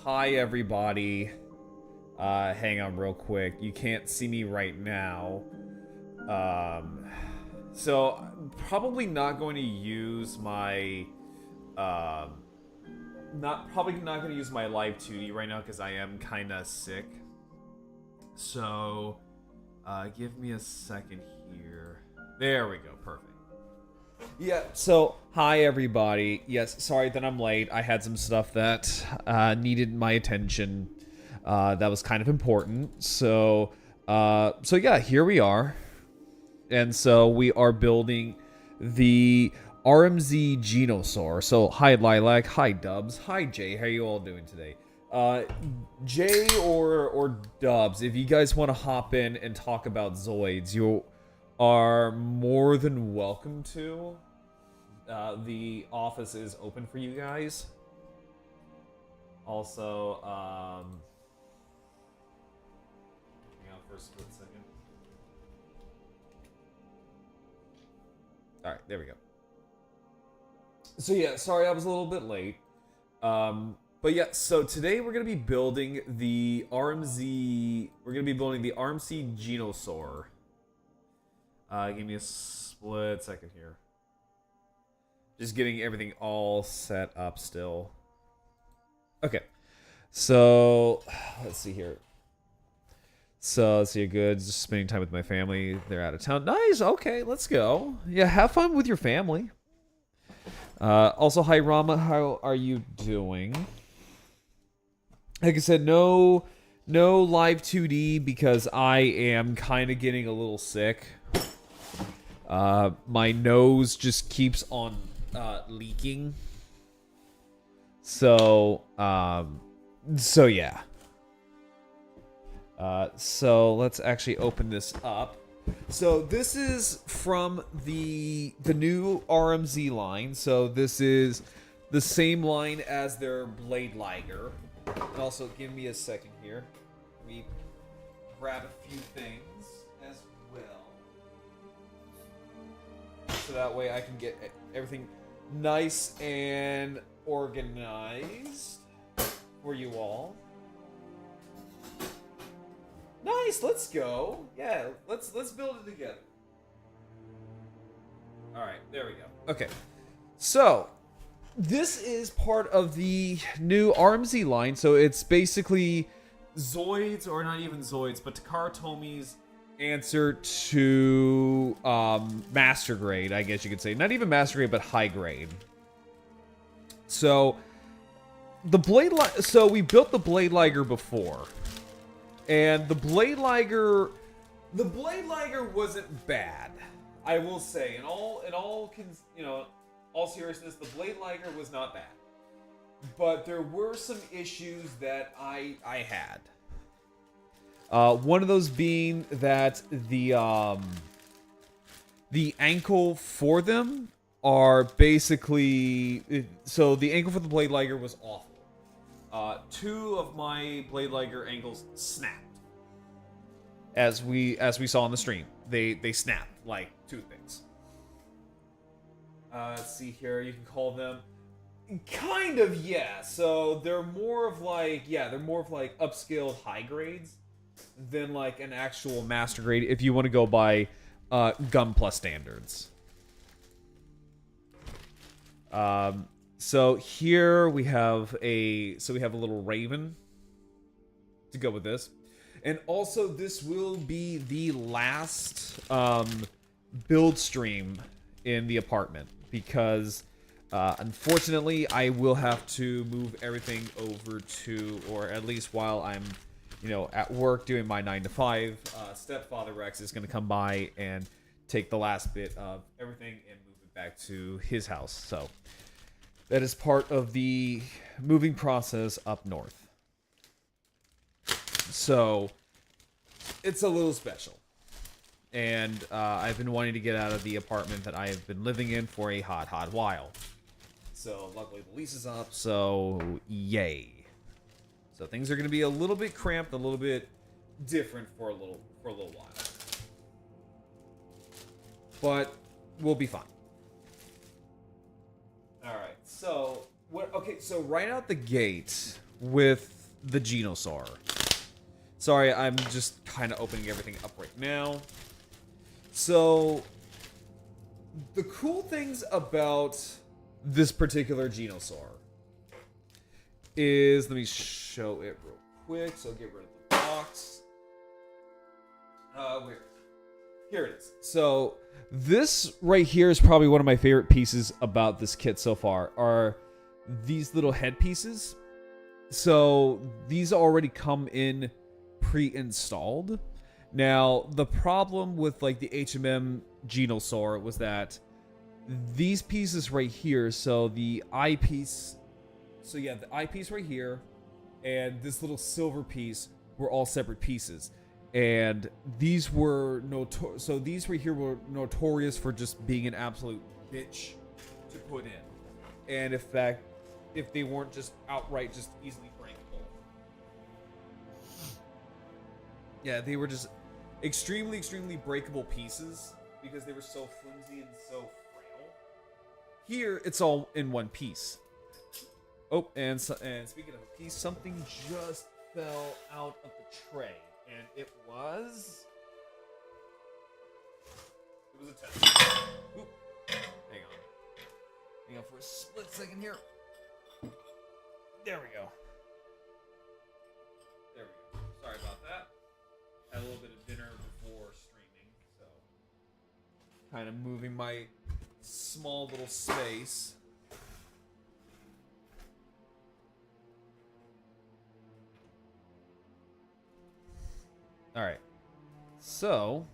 Hi, everybody. Hang on real quick. You can't see me right now. Um, so, I'm probably not going to use my, um, probably not going to use my live 2D right now because I am kind of sick. So, give me a second here. There we go. Perfect. Yeah, so, hi everybody. Yes, sorry that I'm late. I had some stuff that needed my attention that was kind of important. So yeah, here we are. And so we are building the RMZ Genosauruer. So, hi Lilac, hi Dubs, hi Jay, how you all doing today? Jay or Dubs, if you guys want to hop in and talk about Zoids, you are more than welcome to. The office is open for you guys. Also, hang on for a split second. All right, there we go. So yeah, sorry I was a little bit late. But yeah, so today we're gonna be building the RMZ. We're gonna be building the RMC Genosauruer. Give me a split second here. Just getting everything all set up still. Okay. So, let's see here. So, let's see, good. Just spending time with my family. They're out of town. Nice. Okay, let's go. Yeah, have fun with your family. Also, hi, Rama. How are you doing? Like I said, no live 2D because I am kind of getting a little sick. My nose just keeps on leaking. So yeah. So let's actually open this up. So this is from the new RMZ line. So this is the same line as their Blade Liger. And also, give me a second here. Let me grab a few things as well. So that way I can get everything nice and organized for you all. Nice, let's go. Yeah, let's build it together. All right, there we go. Okay, so this is part of the new RMZ line. So it's basically Zoids, or not even Zoids, but Takara Tomi's answer to master grade, I guess you could say. Not even master grade, but high grade. So so we built the Blade Liger before, and the Blade Liger wasn't bad, I will say. In all seriousness, the Blade Liger was not bad, but there were some issues that I had. One of those being that the ankle for them are basically, so the ankle for the Blade Liger was awful. Two of my Blade Liger ankles snapped, as we saw on the stream. They snapped like toothpicks. Let's see here. You can call them kind of, yeah. So they're more of like upscaled high grades than like an actual master grade if you want to go by Gun Plus standards. So here we have a little raven to go with this. And also this will be the last build stream in the apartment because unfortunately I will have to move everything over to, or at least while I'm at work doing my 9 to 5, stepfather Rex is going to come by and take the last bit of everything and move it back to his house. So that is part of the moving process up north. So it's a little special. And I've been wanting to get out of the apartment that I have been living in for a hot while. So luckily the lease is up, so yay. So things are going to be a little bit cramped, a little bit different for a little while. But we'll be fine. All right. So okay. So right out the gate, with the Genosaur. Sorry, I'm just kind of opening everything up right now. So, the cool things about this particular Genosaur is, let me show it real quick. So get rid of the box. Here it is. So this right here is probably one of my favorite pieces about this kit so far, are these little head pieces. So these already come in pre-installed. Now, the problem with like the HMM Genosaur was that these pieces right here, so the eyepiece, so yeah, the eyepiece right here and this little silver piece were all separate pieces. And these were these right here were notorious for just being an absolute bitch to put in. And in fact, if they weren't just outright just easily breakable. Yeah, they were just extremely breakable pieces because they were so flimsy and so frail. Here, it's all in one piece. Oh, and speaking of a piece, something just fell out of the tray, and it was a test. Oop. Hang on for a split second here. There we go. Sorry about that. Had a little bit of dinner before streaming, so kind of moving my small little space. All right. So,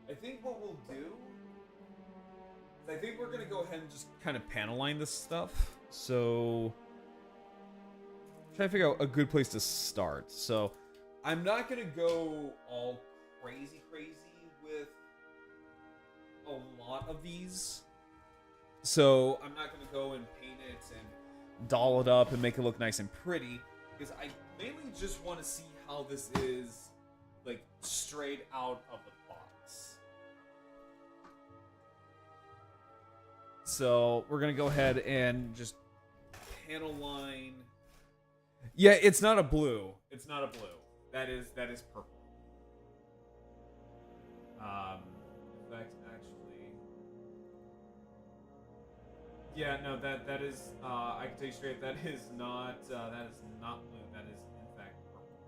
I think what we'll do is I think we're going to go ahead and just kind of panel line this stuff. So, try to figure out a good place to start. So, I'm not going to go all crazy with a lot of these. So, I'm not going to go and paint it and doll it up and make it look nice and pretty, because I mainly just want to see how this is like straight out of the box. So we're gonna go ahead and just panel line. Yeah, it's not a blue. It's not a blue. That is purple. In fact, actually, yeah, no, that is. I can tell you straight, that is not blue. That is in fact purple.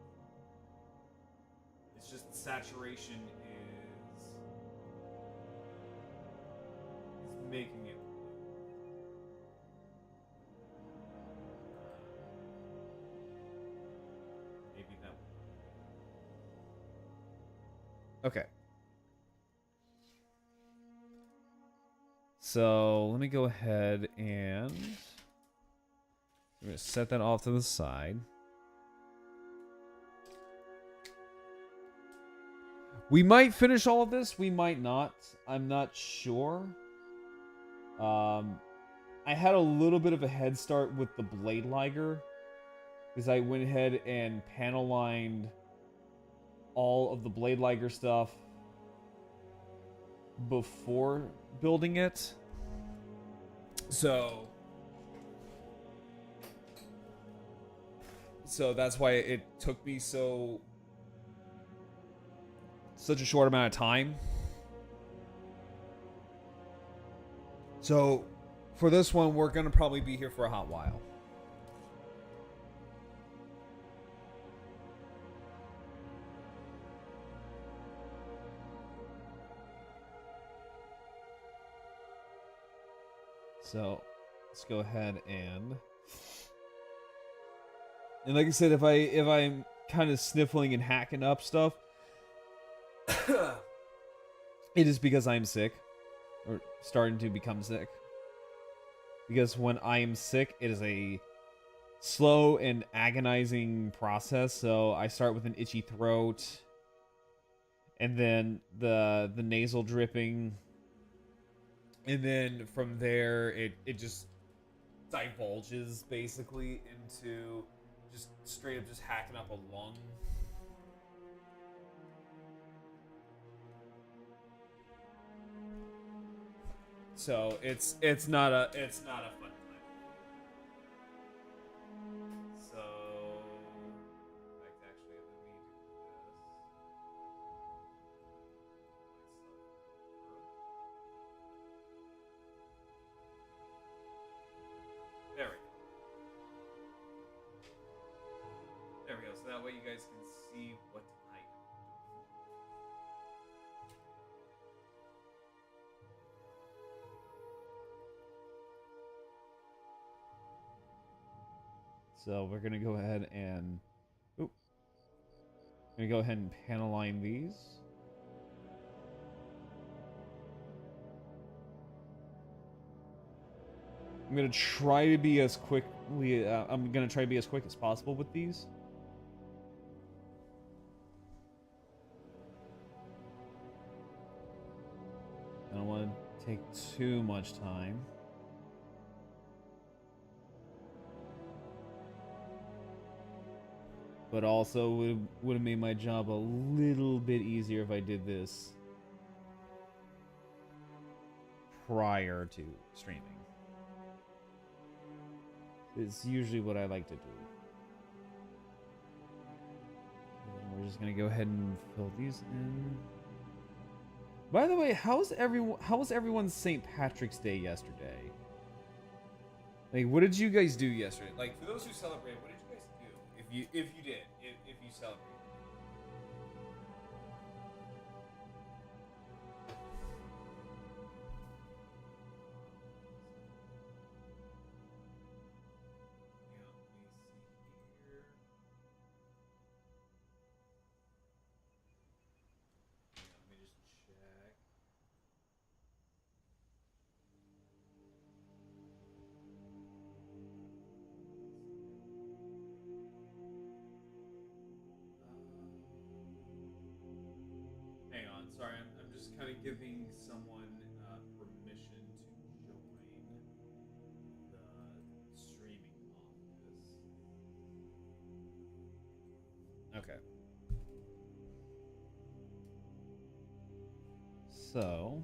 It's just the saturation is making it. Maybe that. Okay. So let me go ahead and I'm going to set that off to the side. We might finish all of this. We might not. I'm not sure. I had a little bit of a head start with the blade liger, because I went ahead and panel lined all of the blade liger stuff before building it. So that's why it took me such a short amount of time. So for this one, we're gonna probably be here for a hot while. So let's go ahead and like I said, if I'm kind of sniffling and hacking up stuff, it is because I'm sick, or starting to become sick. Because when I am sick, it is a slow and agonizing process. So I start with an itchy throat, and then the nasal dripping, and then from there it just divulges basically into just straight up just hacking up a lung. So it's not a fun time. that way you guys can see what I am. So we're gonna go ahead and panel line these. I'm gonna try to be as quick as possible with these. I don't want to take too much time. But also would have made my job a little bit easier if I did this prior to streaming. It's usually what I like to do. We're just gonna go ahead and fill these in. By the way, how was everyone's St. Patrick's Day yesterday? Like, what did you guys do yesterday? Like, for those who celebrate, what did you guys do? If you celebrate. Sorry, I'm just kind of giving someone permission to join the streaming office. Okay. So.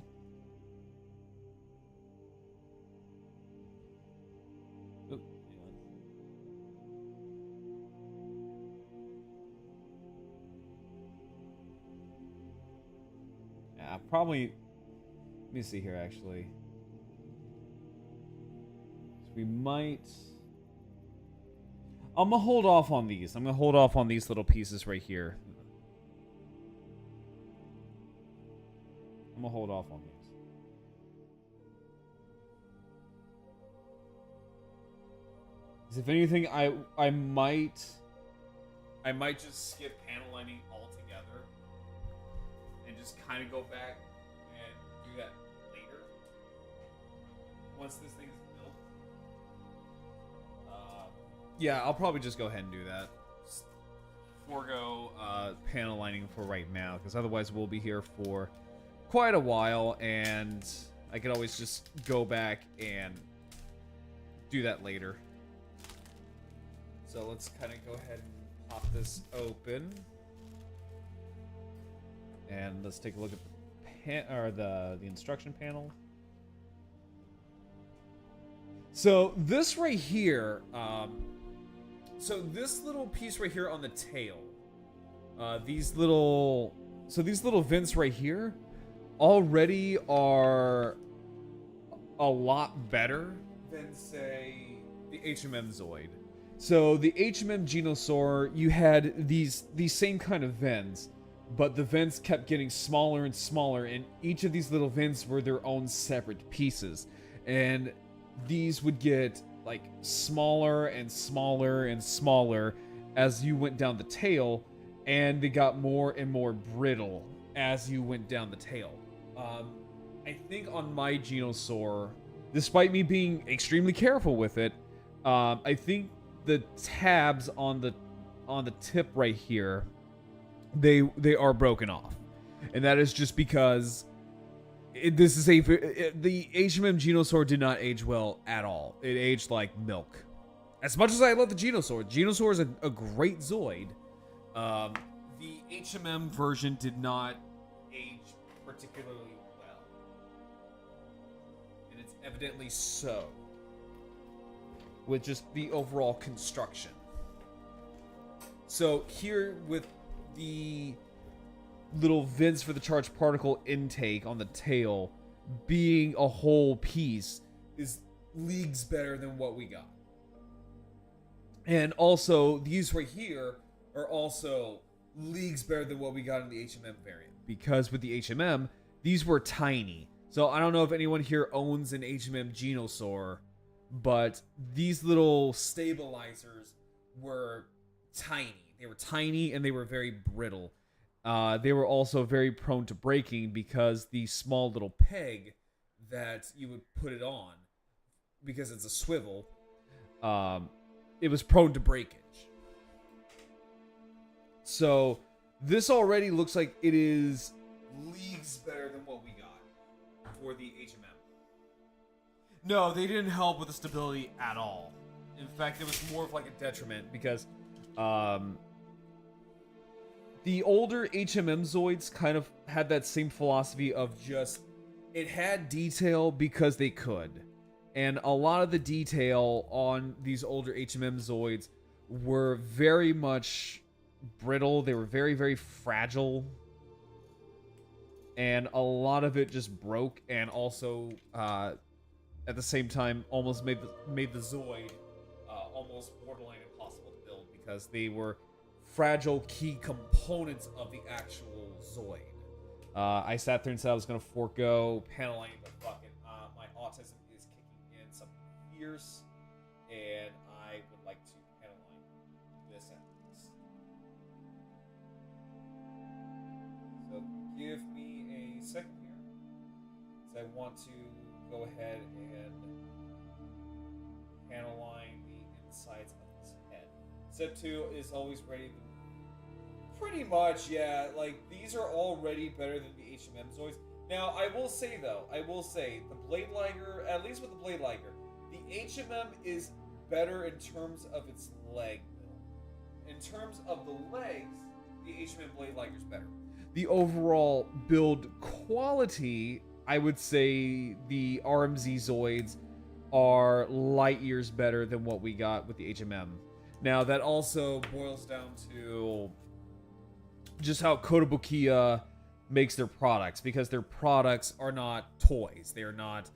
Oop, hang on. Probably. Let me see here, actually. We might. I'm gonna hold off on these. I'm gonna hold off on these little pieces right here. I'm gonna hold off on these. Because if anything, I might just skip panel lining altogether. Just kind of go back and do that later once this thing is built. Yeah, I'll probably just go ahead and do that. Just forego panel lining for right now, because otherwise we'll be here for quite a while, and I could always just go back and do that later. So let's kind of go ahead and pop this open. And let's take a look at the instruction panel. So this right here, so this little piece right here on the tail, these little vents right here already are a lot better than, say, the HMM Zoid. So the HMM Genosauruer, you had these same kind of vents, but the vents kept getting smaller and smaller, and each of these little vents were their own separate pieces. And these would get like smaller and smaller and smaller as you went down the tail, and they got more and more brittle as you went down the tail. I think on my Genosauruer, despite me being extremely careful with it, I think the tabs on the tip right here, they are broken off, and that is just because the HMM Genosauruer did not age well at all. It aged like milk. As much as I love the Genosauruer is a great Zoid. The HMM version did not age particularly well, and it's evidently so with just the overall construction. So here with the little vents for the charged particle intake on the tail being a whole piece is leagues better than what we got. And also these right here are also leagues better than what we got in the HMM variant. Because with the HMM, these were tiny. So I don't know if anyone here owns an HMM Genosauruer, but these little stabilizers were tiny. They were tiny and they were very brittle. They were also very prone to breaking because the small little peg that you would put it on, because it's a swivel, it was prone to breakage. So this already looks like it is leagues better than what we got for the HMM. No, they didn't help with the stability at all. In fact, it was more of like a detriment because the older HMM Zoids kind of had that same philosophy of just, it had detail because they could. And a lot of the detail on these older HMM Zoids were very much brittle. They were very, very fragile. And a lot of it just broke, and also at the same time almost made the Zoid almost borderline impossible to build because they were fragile key components of the actual Zoid. I sat there and said I was going to forego paneling, but fucking my autism is kicking in something fierce, and I would like to paneline this at least. So give me a second here, because I want to go ahead and paneline the insides of his head. Step 2 is always ready. Pretty much, yeah. Like, these are already better than the HMM Zoids. Now, I will say, though, the Blade Liger, at least with the Blade Liger, the HMM is better in terms of its leg build. In terms of the legs, the HMM Blade Liger is better. The overall build quality, I would say the RMZ Zoids are light years better than what we got with the HMM. Now, that also boils down to just how Kotobukiya makes their products, because their products are not toys. They're not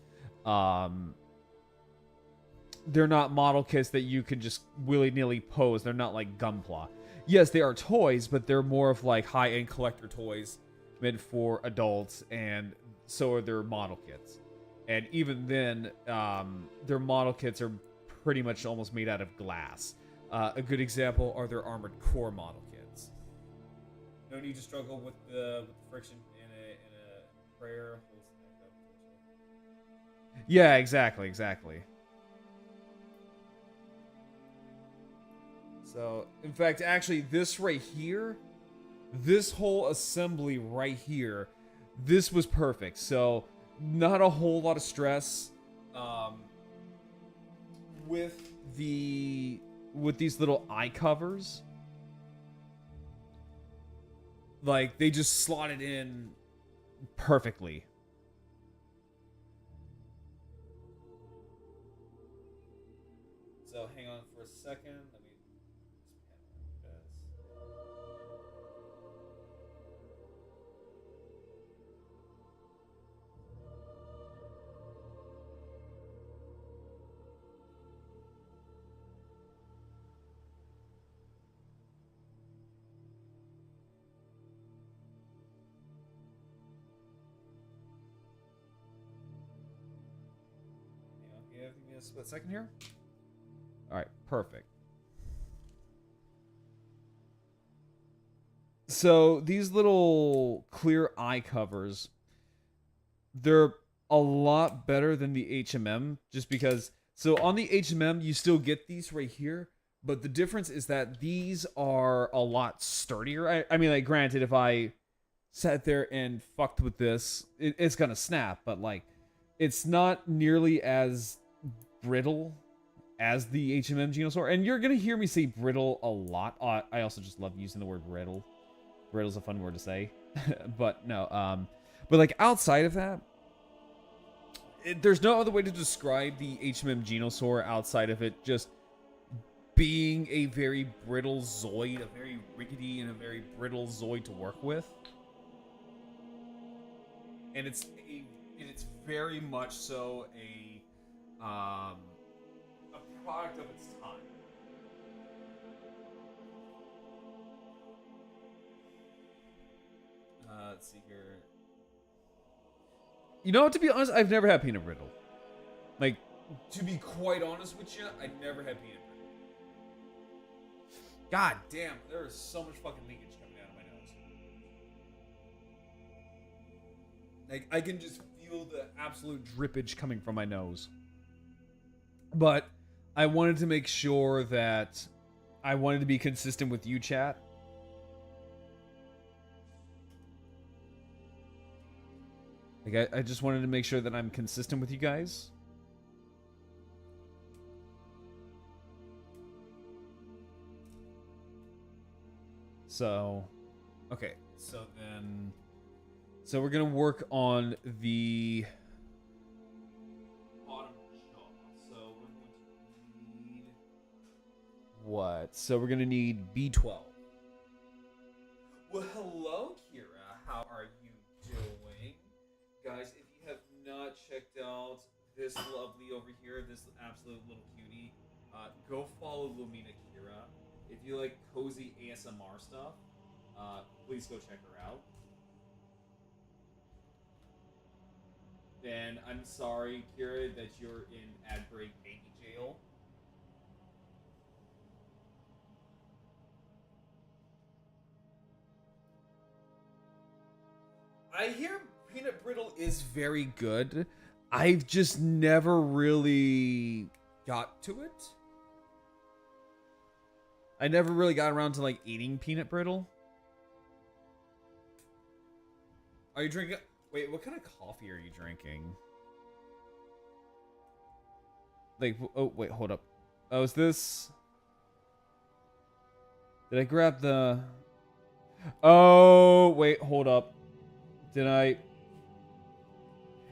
model kits that you can just willy-nilly pose. They're not like Gunpla. Yes, they are toys, but they're more of like high-end collector toys meant for adults, and so are their model kits. And even then, their model kits are pretty much almost made out of glass. A good example are their Armored Core model kits. No need to struggle with the friction in a prayer. Yeah, exactly. So, in fact, actually, this right here, this whole assembly right here, this was perfect. So, not a whole lot of stress with these little eye covers. Like, they just slotted in perfectly. So, hang on for a second. Let me just panel this. Give me a split second here. All right, perfect. So these little clear eye covers, they're a lot better than the HMM, just because. So on the HMM, you still get these right here, but the difference is that these are a lot sturdier. I mean, like, granted, if I sat there and fucked with this, it's gonna snap, but like, it's not nearly as brittle as the HMM Genosauruer. And you're gonna hear me say brittle a lot. I also just love using the word brittle. Brittle's a fun word to say. But no, but like, outside of that, there's no other way to describe the HMM Genosauruer outside of it just being a very brittle Zoid, a very rickety and a very brittle Zoid to work with. And it's very much so a product of its time. Let's see here. You know, to be honest, I've never had peanut brittle. Like, to be quite honest with you, I never had peanut brittle. God damn, there is so much fucking leakage coming out of my nose. Like, I can just feel the absolute drippage coming from my nose. But I wanted to make sure that I wanted to be consistent with you, chat. Like, I just wanted to make sure that I'm consistent with you guys. So, okay. So then... So we're going to work on the... bottom jaw. So we're going to need... What? So we're going to need B12. Well, hello, Kira. How are you doing? Guys, if you have not checked out this lovely over here, this absolute little cutie, go follow Lumina Kira. If you like cozy ASMR stuff, please go check her out. And I'm sorry, Kira, that you're in ad break baby jail. I hear peanut brittle is very good. I've just never really got to it. I never really got around to like eating peanut brittle. Are you drinking? Wait, what kind of coffee are you drinking? Like, oh wait, hold up. Oh, is this? Did I grab the? Oh wait, hold up. Did I?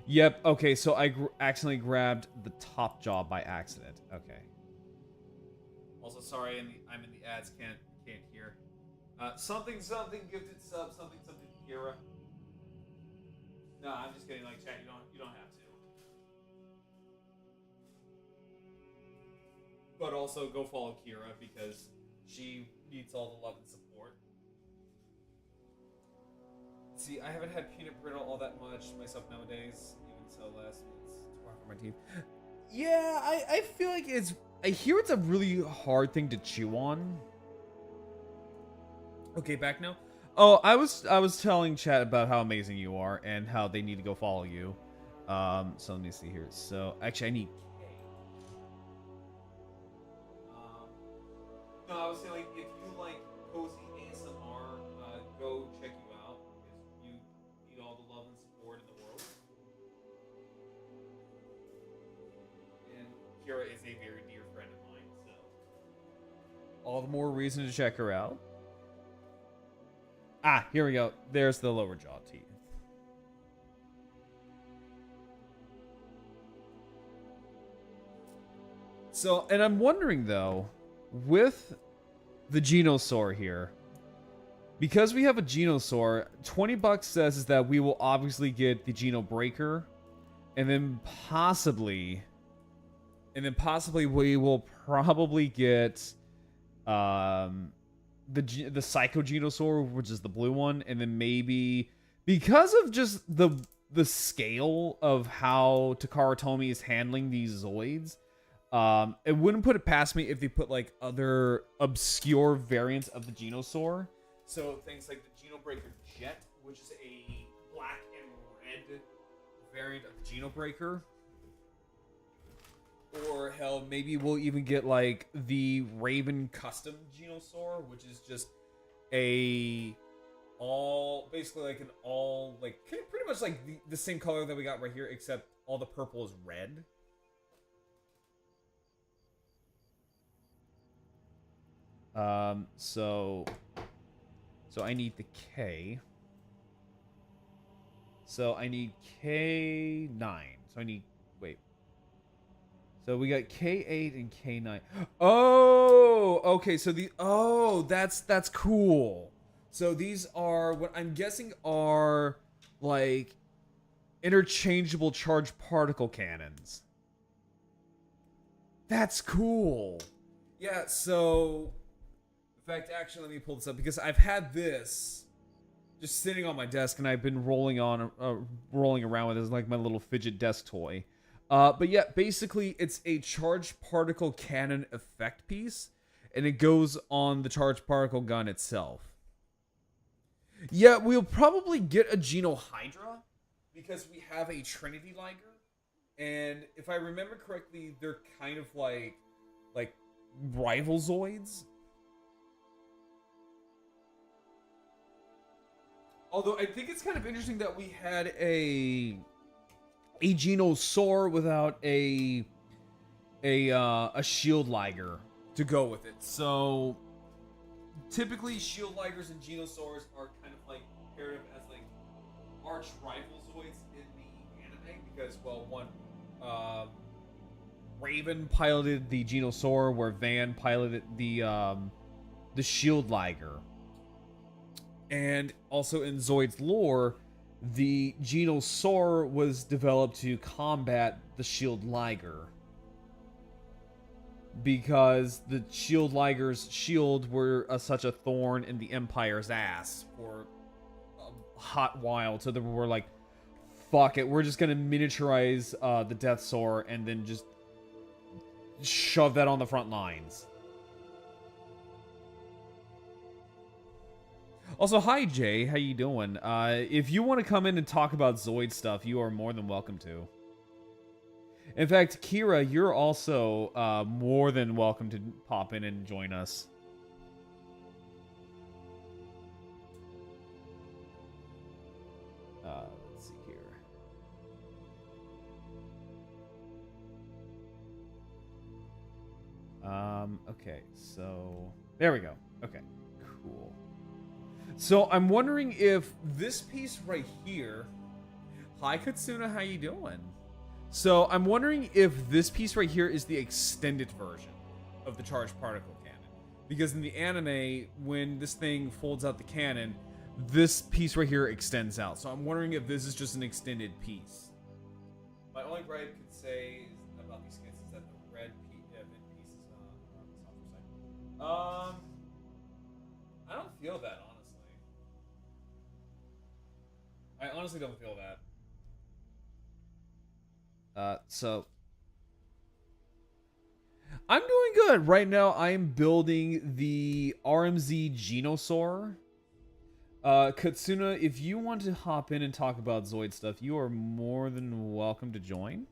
Yep. Okay, so I accidentally grabbed the top jaw by accident. Okay. Also, sorry, I'm in the ads. Can't hear. Something gifted sub. Something Kira. No, I'm just kidding. Like chat, you don't have to. But also go follow Kira because she needs all the love and support. See, I haven't had peanut brittle all that much myself nowadays. Even so, last it's too hard for my teeth. Yeah, I feel like it's. I hear it's a really hard thing to chew on. Okay, back now. Oh, I was telling chat about how amazing you are and how they need to go follow you. So let me see here. So actually, I need K. No, I was saying like if you like cozy ASMR, go check you out because you need all the love and support in the world. And Kira is a very dear friend of mine, so all the more reason to check her out. Ah, here we go. There's the lower jaw teeth. So, and I'm wondering though, with the Genosaur here, because we have a Genosaur, $20 says is that we will obviously get the Geno Breaker, and then possibly we will probably get the Psycho Genosaur, which is the blue one, and then maybe because of just the scale of how Takara Tomy is handling these Zoids, it wouldn't put it past me if they put like other obscure variants of the Genosaur. So things like the Genobreaker Jet, which is a black and red variant of the Genobreaker. Or hell, maybe we'll even get like the Raven Custom Genosaur, which is just basically like an all, like pretty much like the same color that we got right here, except all the purple is red. So I need the K. So I need K9. So I need, wait. So we got K8 and K9. Oh, okay. So that's cool. So these are what I'm guessing are like interchangeable charged particle cannons. That's cool. Yeah, so in fact, actually let me pull this up because I've had this just sitting on my desk, and I've been rolling around with it as like my little fidget desk toy. But yeah, basically, it's a charged particle cannon effect piece, and it goes on the charged particle gun itself. Yeah, we'll probably get a Genohydra because we have a Trinity Liger, and if I remember correctly, they're kind of like rival Zoids. Although I think it's kind of interesting that we had a Genosauruer without a shield liger to go with it. So typically, shield ligers and Genosaurs are kind of like paired up as like arch rival Zoids in the anime because, well, one, Raven piloted the Genosauruer, where Van piloted the shield liger. And also in Zoid's lore, the Genosauruer was developed to combat the shield liger, because the shield liger's shield were such a thorn in the Empire's ass for a hot while, so they were like, fuck it, we're just gonna miniaturize the Death Soar and then just shove that on the front lines. Also, hi Jay, how you doing? If you want to come in and talk about Zoid stuff, you are more than welcome to. In fact, Kira, you're also more than welcome to pop in and join us. Let's see here. Okay, so there we go. Okay, cool. So I'm wondering if this piece right here... Hi Katsuna, how you doing? So I'm wondering if this piece right here is the extended version of the charged particle cannon. Because in the anime, when this thing folds out the cannon, this piece right here extends out. So I'm wondering if this is just an extended piece. My only gripe could say about these skins is that the red piece is on the softer side. I don't feel that, honestly. I honestly don't feel that. So I'm doing good. Right now I'm building the RMZ Genosauruer. Katsuna, if you want to hop in and talk about Zoid stuff, you are more than welcome to join.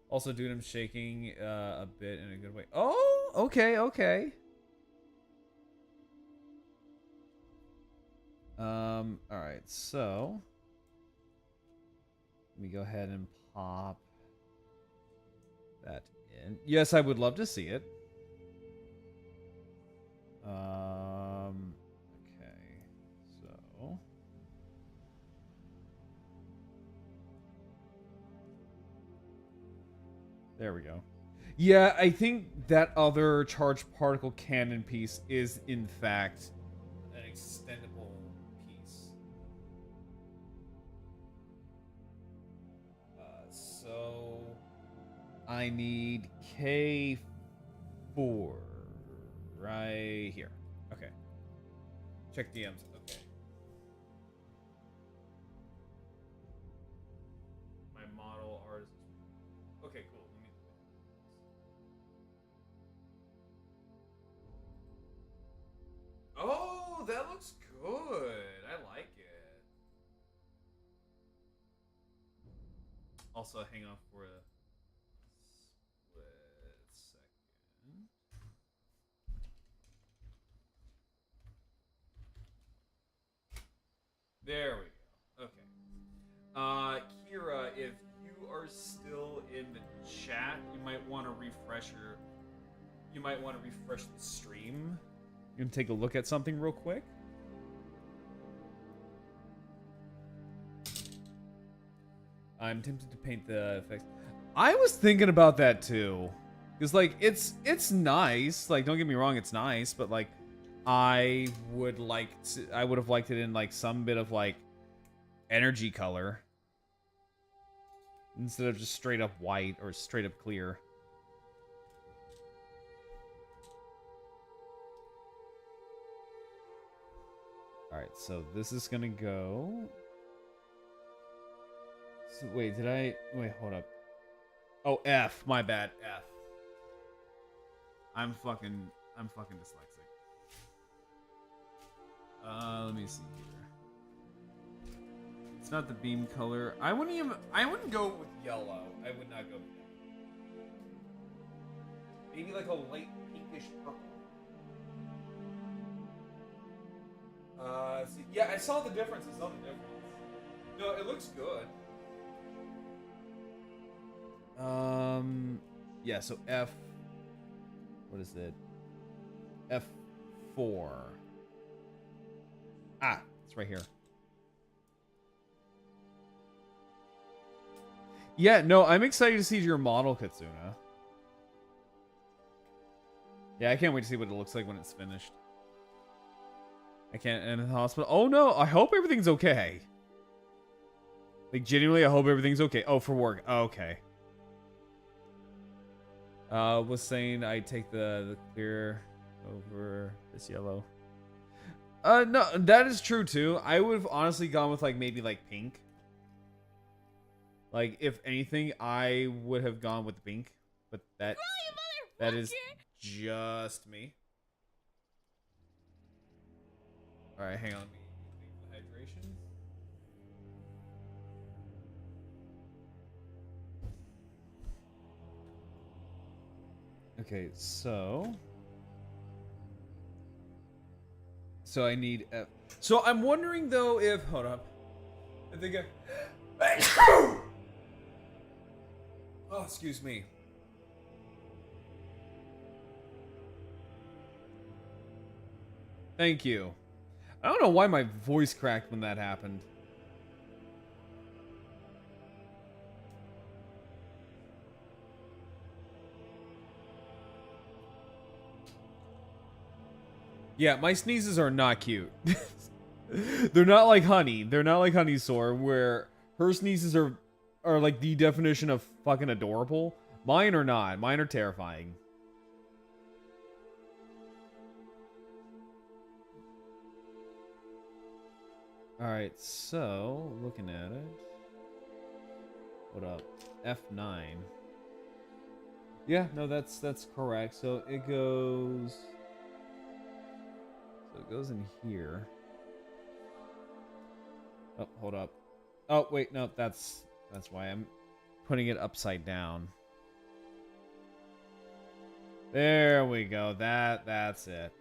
Also, dude, I'm shaking a bit in a good way. Oh, okay, okay. Alright, so let me go ahead and pop that in. Yes, I would love to see it. Okay, so there we go. Yeah, I think that other charged particle cannon piece is in fact an extendable piece. So I need K4 right here. Okay. Check DMs. Okay. My model art. Okay, cool. Let me. Oh, that looks good. I like it. Also, hang on for a split second. There we go. Okay. Kira, if you are still in the chat, you might want to refresh the stream. You can take a look at something real quick. I'm tempted to paint the effects. I was thinking about that too. Because, like, it's nice. Like, don't get me wrong, it's nice. But, like, I would have liked it in, like, some bit of, like, energy color. Instead of just straight up white or straight up clear. Alright, Alright, so this is gonna go... So, wait, did I... Wait, hold up. Oh, F. My bad. F. I'm fucking dyslexic. Let me see here. It's not the beam color. I wouldn't go with yellow. I would not go with yellow. Maybe like a light pinkish purple. See, yeah, I saw the difference. I saw the difference. No, it looks good. Yeah, so F... What is it? F4. Ah, it's right here. Yeah, no, I'm excited to see your model, Katsuna. Yeah, I can't wait to see what it looks like when it's finished. I can't end in the hospital. Oh no, I hope everything's okay. Like, genuinely, I hope everything's okay. Oh, for work. Oh, okay. Was saying I take the clear over this yellow. No, that is true too. I would have honestly gone with like maybe like pink. Like, if anything, I would have gone with pink. But that is just me. All right, hang on. Let me leave the hydration. Okay, so I need F. So I'm wondering though if hold up. I think oh, excuse me. Thank you. I don't know why my voice cracked when that happened. Yeah, my sneezes are not cute. They're not like Honey. They're not like Honey Sore, where her sneezes are like the definition of fucking adorable. Mine are not. Mine are terrifying. Alright, so, looking at it. What up? F9. Yeah, no, that's correct. So it goes... So it goes in here. Oh, hold up. Oh, wait, no, that's why I'm putting it upside down. There we go. That's it.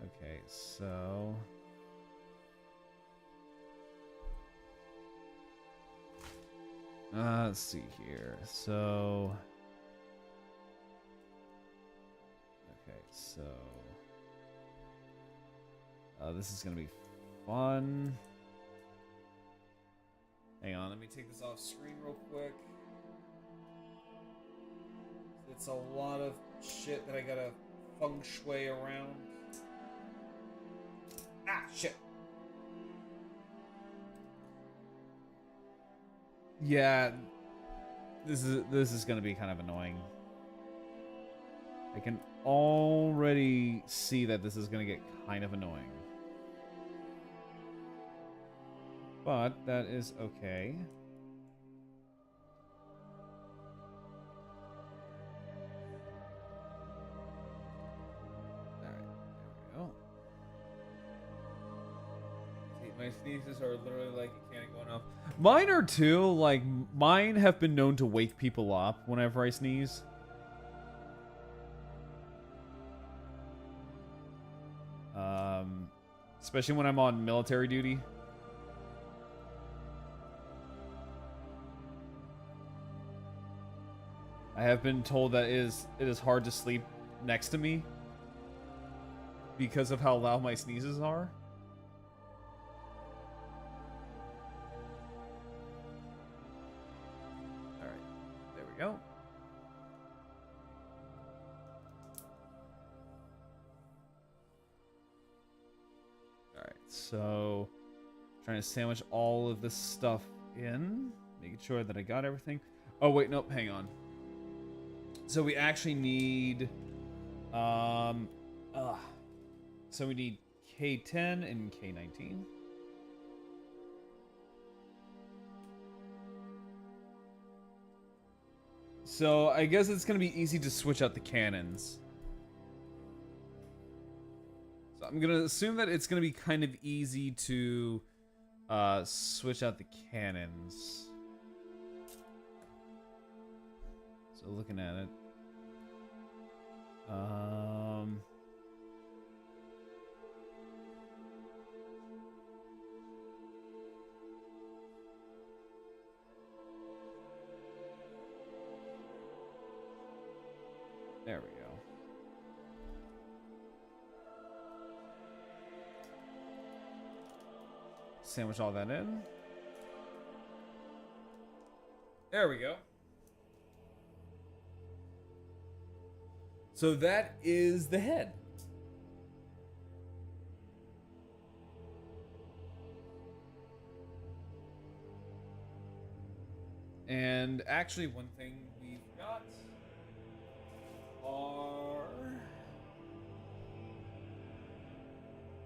Okay, so... let's see here. So... Okay, so... this is gonna be fun. Hang on, let me take this off screen real quick. It's a lot of shit that I gotta feng shui around. Ah, shit. Yeah, this is gonna be kind of annoying. I can already see that this is gonna get kind of annoying. But that is okay. My sneezes are literally like a cannon going off. Mine are too. Like, mine have been known to wake people up whenever I sneeze. Especially when I'm on military duty. I have been told that it is hard to sleep next to me because of how loud my sneezes are. Go. Alright, so trying to sandwich all of this stuff in, making sure that I got everything. Oh wait, nope, hang on. So we actually need so we need K10 and K19. So I guess it's going to be easy to switch out the cannons. So I'm going to assume that it's going to be kind of easy to switch out the cannons. So looking at it. There we go. Sandwich all that in. There we go. So that is the head. And actually, one thing we forgot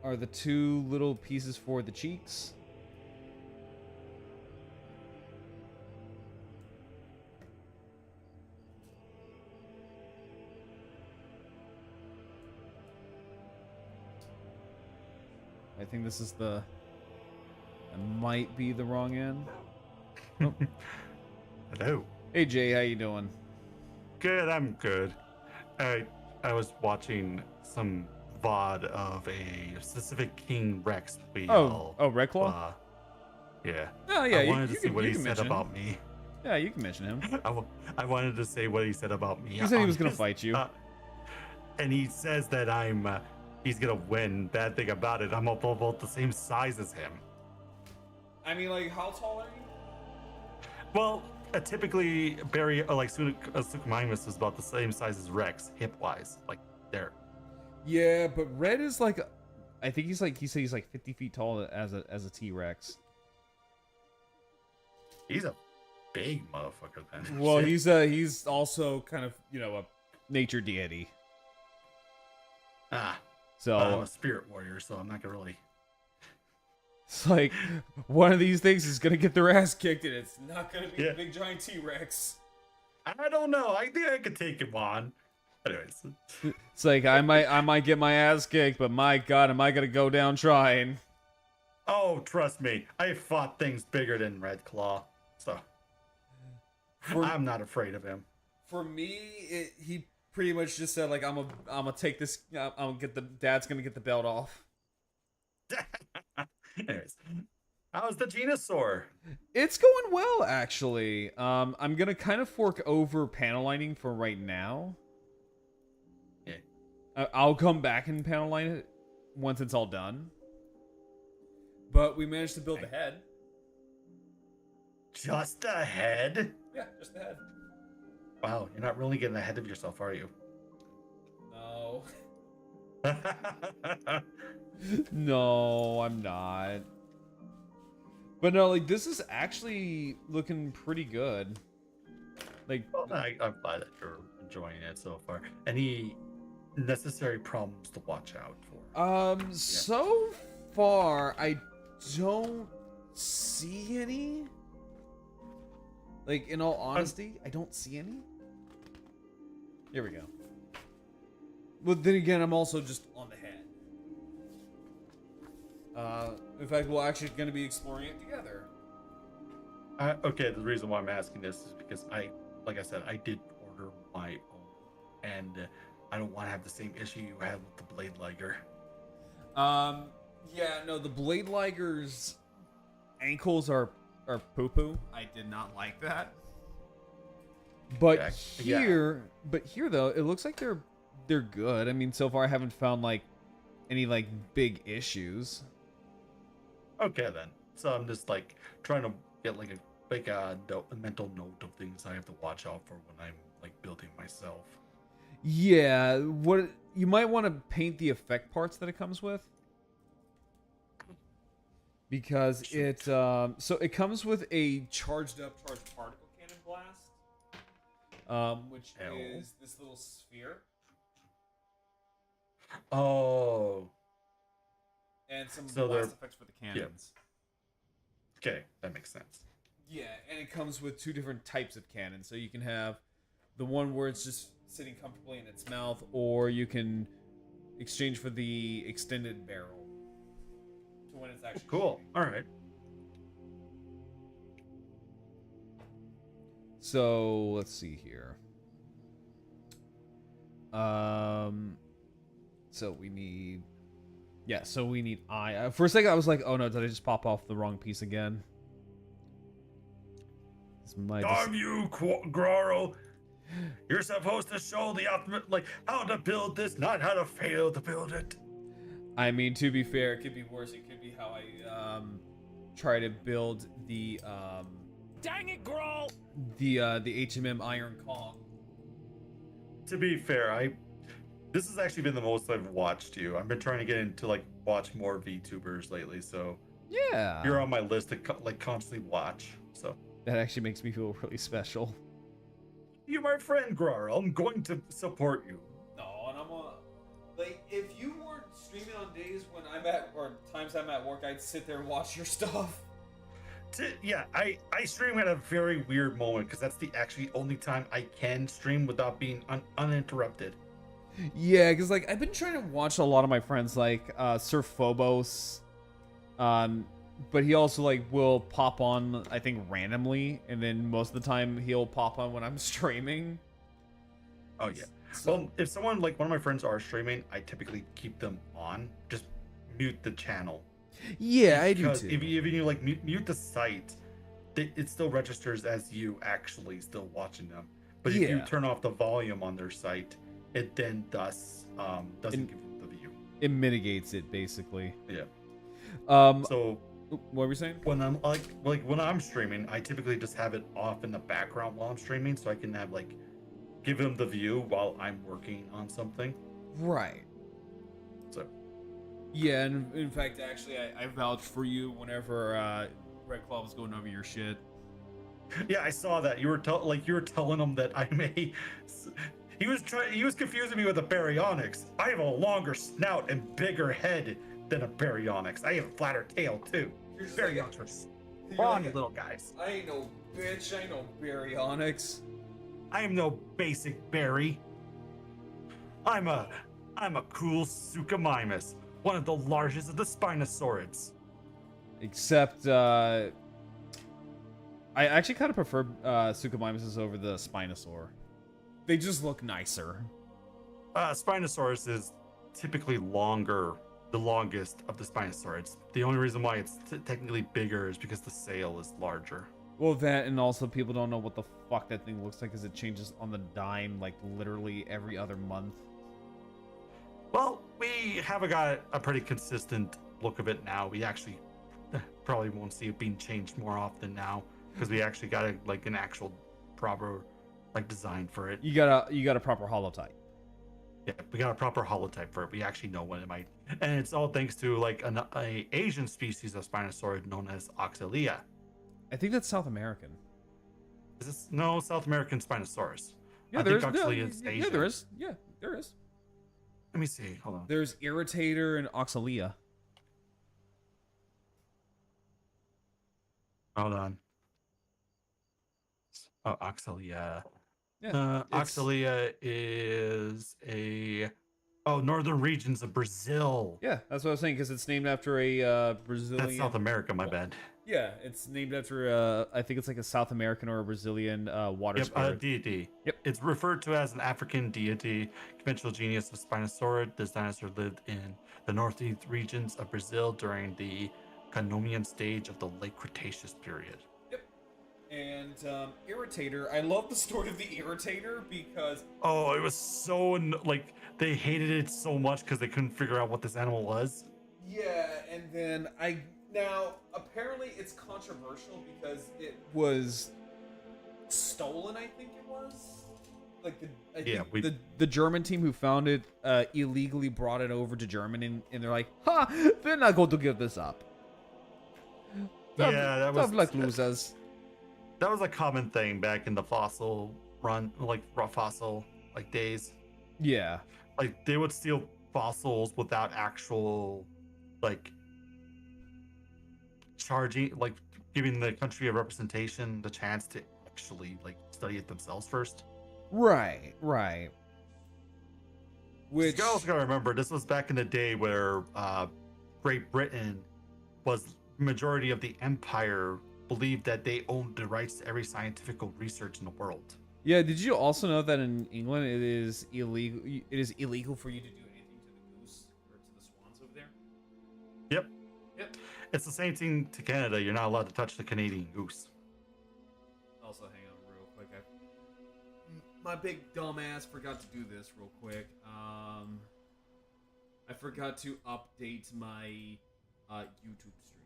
are the two little pieces for the cheeks. I think this is the... It might be the wrong end. Oh. Hello. Hey Jay, how you doing? Good, I'm good. I was watching some VOD of a specific King Rex wheel. Oh, Red Claw? Yeah. Oh yeah, I wanted to you see can, what you he can said mention about him. me. Yeah, you can mention him. I wanted to say what he said about me. He said he was gonna fight you. And he says that he's gonna win. Bad thing about it, I'm about the same size as him. I mean, like, how tall are you? Well, typically Barry, Suchomimus is about the same size as Rex, hip-wise, like there. Yeah, but Red is like, I think he said he's like 50 feet tall as a T-Rex. He's a big motherfucker then. Well, he's also kind of, you know, a nature deity. So I'm a spirit warrior, so I'm not gonna really. It's like one of these things is gonna get their ass kicked, and it's not gonna be a big giant T-Rex. I don't know. I think I could take him on. Anyways, it's like I might get my ass kicked, but my God, am I gonna go down trying? Oh, trust me, I fought things bigger than Red Claw, so I'm not afraid of him. For me, he pretty much just said like I'm gonna take this. Dad's gonna get the belt off. Anyways, how's the Genosauruer? It's going well, actually. I'm gonna kind of fork over panel lining for right now. Yeah. I'll come back and panel line it once it's all done. But we managed to build the head. Just the head? Yeah, just the head. Wow, you're not really getting ahead of yourself, are you? No. No, I'm not. But no, like, this is actually looking pretty good. Like, well, I'm glad that you're enjoying it so far. Any necessary problems to watch out for? So far, I don't see any. Like, in all honesty, I don't see any. Here we go. But then again, I'm also just on the head. In fact, we're actually going to be exploring it together. Okay, the reason why I'm asking this is because like I said, I did order my own, and I don't want to have the same issue you had with the Blade Liger. Yeah, no, the Blade Liger's ankles are poo-poo. I did not like that. But here though, it looks like they're good. I mean, so far I haven't found like any like big issues. Okay then. So I'm just like trying to get like a mental note of things I have to watch out for when I'm like building myself. Yeah, what you might want to paint the effect parts that it comes with. Because it so it comes with a charged particle cannon blast. Which is this little sphere. Oh. and some So blast they're effects for the cannons. okay. That makes sense. Yeah, and it comes with 2 different types of cannons. So you can have the one where it's just sitting comfortably in its mouth, or you can exchange for the extended barrel to when it's actually Cool. shooting. All right. So let's see here. So we need. Yeah, so we need I. For a second, I was like, "Oh no, did I just pop off the wrong piece again?" Damn you, Graro! You're supposed to show the ultimate, like how to build this, not how to fail to build it. I mean, to be fair, it could be worse. It could be how I try to build the Dang it, Growl! the HMM Iron Kong. To be fair, this has actually been the most I've watched you. I've been trying to get into like watch more VTubers lately, so Yeah, you're on my list to like constantly watch. So that actually makes me feel really special. you're my friend, Graro. I'm going to support you. No, and like if you weren't streaming on days when I'm at or times I'm at work, I'd sit there and watch your stuff. Yeah, I stream at a very weird moment because that's the actually only time I can stream without being uninterrupted. Yeah, because like I've been trying to watch a lot of my friends, like Sir Phobos, but he also like will pop on, I think, randomly, and then most of the time he'll pop on when I'm streaming. Oh yeah. So, Well, if someone like one of my friends are streaming, I typically keep them on. Just mute the channel. yeah, I do Because too. if you like mute the site, it still registers as you actually still watching them. But if you Yeah. turn off the volume on their site, it then doesn't give them the view. It mitigates it basically. Yeah. So So what were we saying? when I'm like when I'm streaming, I typically just have it off in the background while I'm streaming, so I can have like give them the view while I'm working on something. Right. So Yeah, and in fact, actually, I vouched for you whenever Red Claw was going over your shit. yeah, I saw that you were telling him that I'm a. He was confusing me with a baryonyx. I have a longer snout and bigger head than a baryonyx. I have a flatter tail too. You're just Baryonyx like, are you're scrawny like, little guys. I ain't no bitch. I ain't no baryonyx. I am no basic berry. I'm a cool Suchomimus, one of the largest of the Spinosaurids. Except, I actually kind of prefer Suchomimuses over the Spinosaur. They just look nicer. Spinosaurus is typically longer, the longest of the Spinosaurids. The only reason why it's technically bigger is because the sail is larger. Well, that, and also people don't know what the fuck that thing looks like because it changes on the dime, like, literally every other month. Well, we have got a pretty consistent look of it now. We actually probably won't see it being changed more often now because we actually got an actual proper design for it. You got a proper holotype. Yeah, we got a proper holotype for it. We actually know when it might, and it's all thanks to like a Asian species of Spinosaurid known as Oxalia. I think that's South American. Is this no South American Spinosaurus? Yeah, I there think is. Oxalia is Yeah, Asian. there is. Yeah, there is. Let me see. Hold on. There's Irritator and Oxalia. Hold on. Oh, Oxalia. Yeah, Oxalia is northern regions of Brazil. Yeah, that's what I was saying because it's named after a Brazilian. That's South America. My bad. Yeah, it's named after I think it's like a South American or a Brazilian water spirit. Deity. Yep. It's referred to as an African deity, conventional genius of Spinosaurid. This dinosaur lived in the northeast regions of Brazil during the Canomian stage of the late Cretaceous period. Yep. And Irritator, I love the story of the Irritator because Oh, it was so they hated it so much because they couldn't figure out what this animal was. yeah, and then now apparently it's controversial because it was stolen. I think it was like the German team who found it illegally brought it over to Germany, and they're like, "Ha! They're not going to give this up." Yeah, that was like losers. That was a common thing back in the fossil run, like raw fossil days. Yeah. Like they would steal fossils without actual charging, like giving the country of representation the chance to actually like study it themselves first. Right, right. Which You also gotta remember, this was back in the day where Great Britain was majority of the empire believed that they owned the rights to every scientific research in the world. yeah, did you also know that in England it is illegal? It is illegal for you to do anything to the goose or to the swans over there. Yep. Yep. It's the same thing to Canada. You're not allowed to touch the Canadian goose. Also, hang on real quick. My big dumbass forgot to do this real quick. I forgot to update my YouTube stream.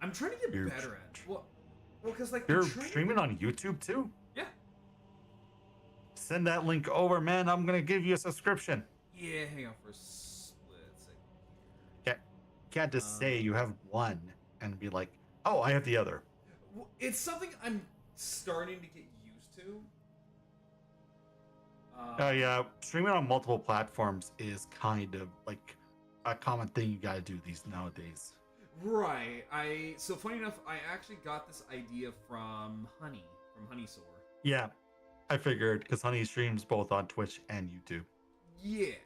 I'm trying to get better at it. Well, because like you're streaming on YouTube too. Yeah. Send that link over, man. I'm gonna give you a subscription. Yeah, hang on for a split second Yeah, can't just say you have one and be like, oh, I have the other. Well, it's something I'm starting to get used to. Yeah, streaming on multiple platforms is kind of like a common thing you gotta do these nowadays. Right. So funny enough, I actually got this idea from Honeysoar. Yeah, I figured because Honey streams both on Twitch and YouTube. Yeah.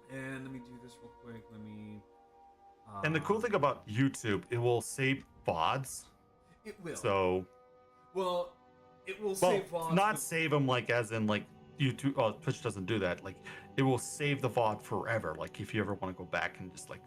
And let me do this real quick. Let me. And the cool thing about YouTube, it will save VODs. It will. So. Well, it will save VODs. Not save them like as in like YouTube. Oh, Twitch doesn't do that. Like it will save the VOD forever. Like if you ever want to go back and just like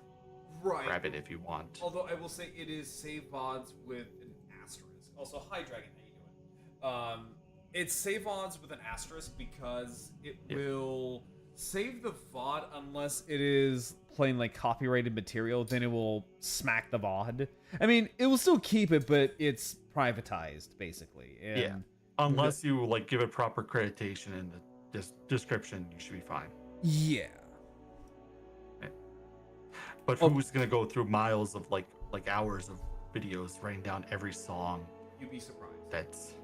grab it if you want. Although I will say it is save VODs with an asterisk. Also, hi Dragon, how you doing? It's save VODs with an asterisk because it will save the VOD unless it is playing like copyrighted material. Then it will smack the VOD. I mean, it will still keep it, but it's privatized basically. And unless you like give it proper accreditation in the description, you should be fine. Yeah. But who's gonna go through miles of like hours of videos writing down every song? You'd be surprised. That's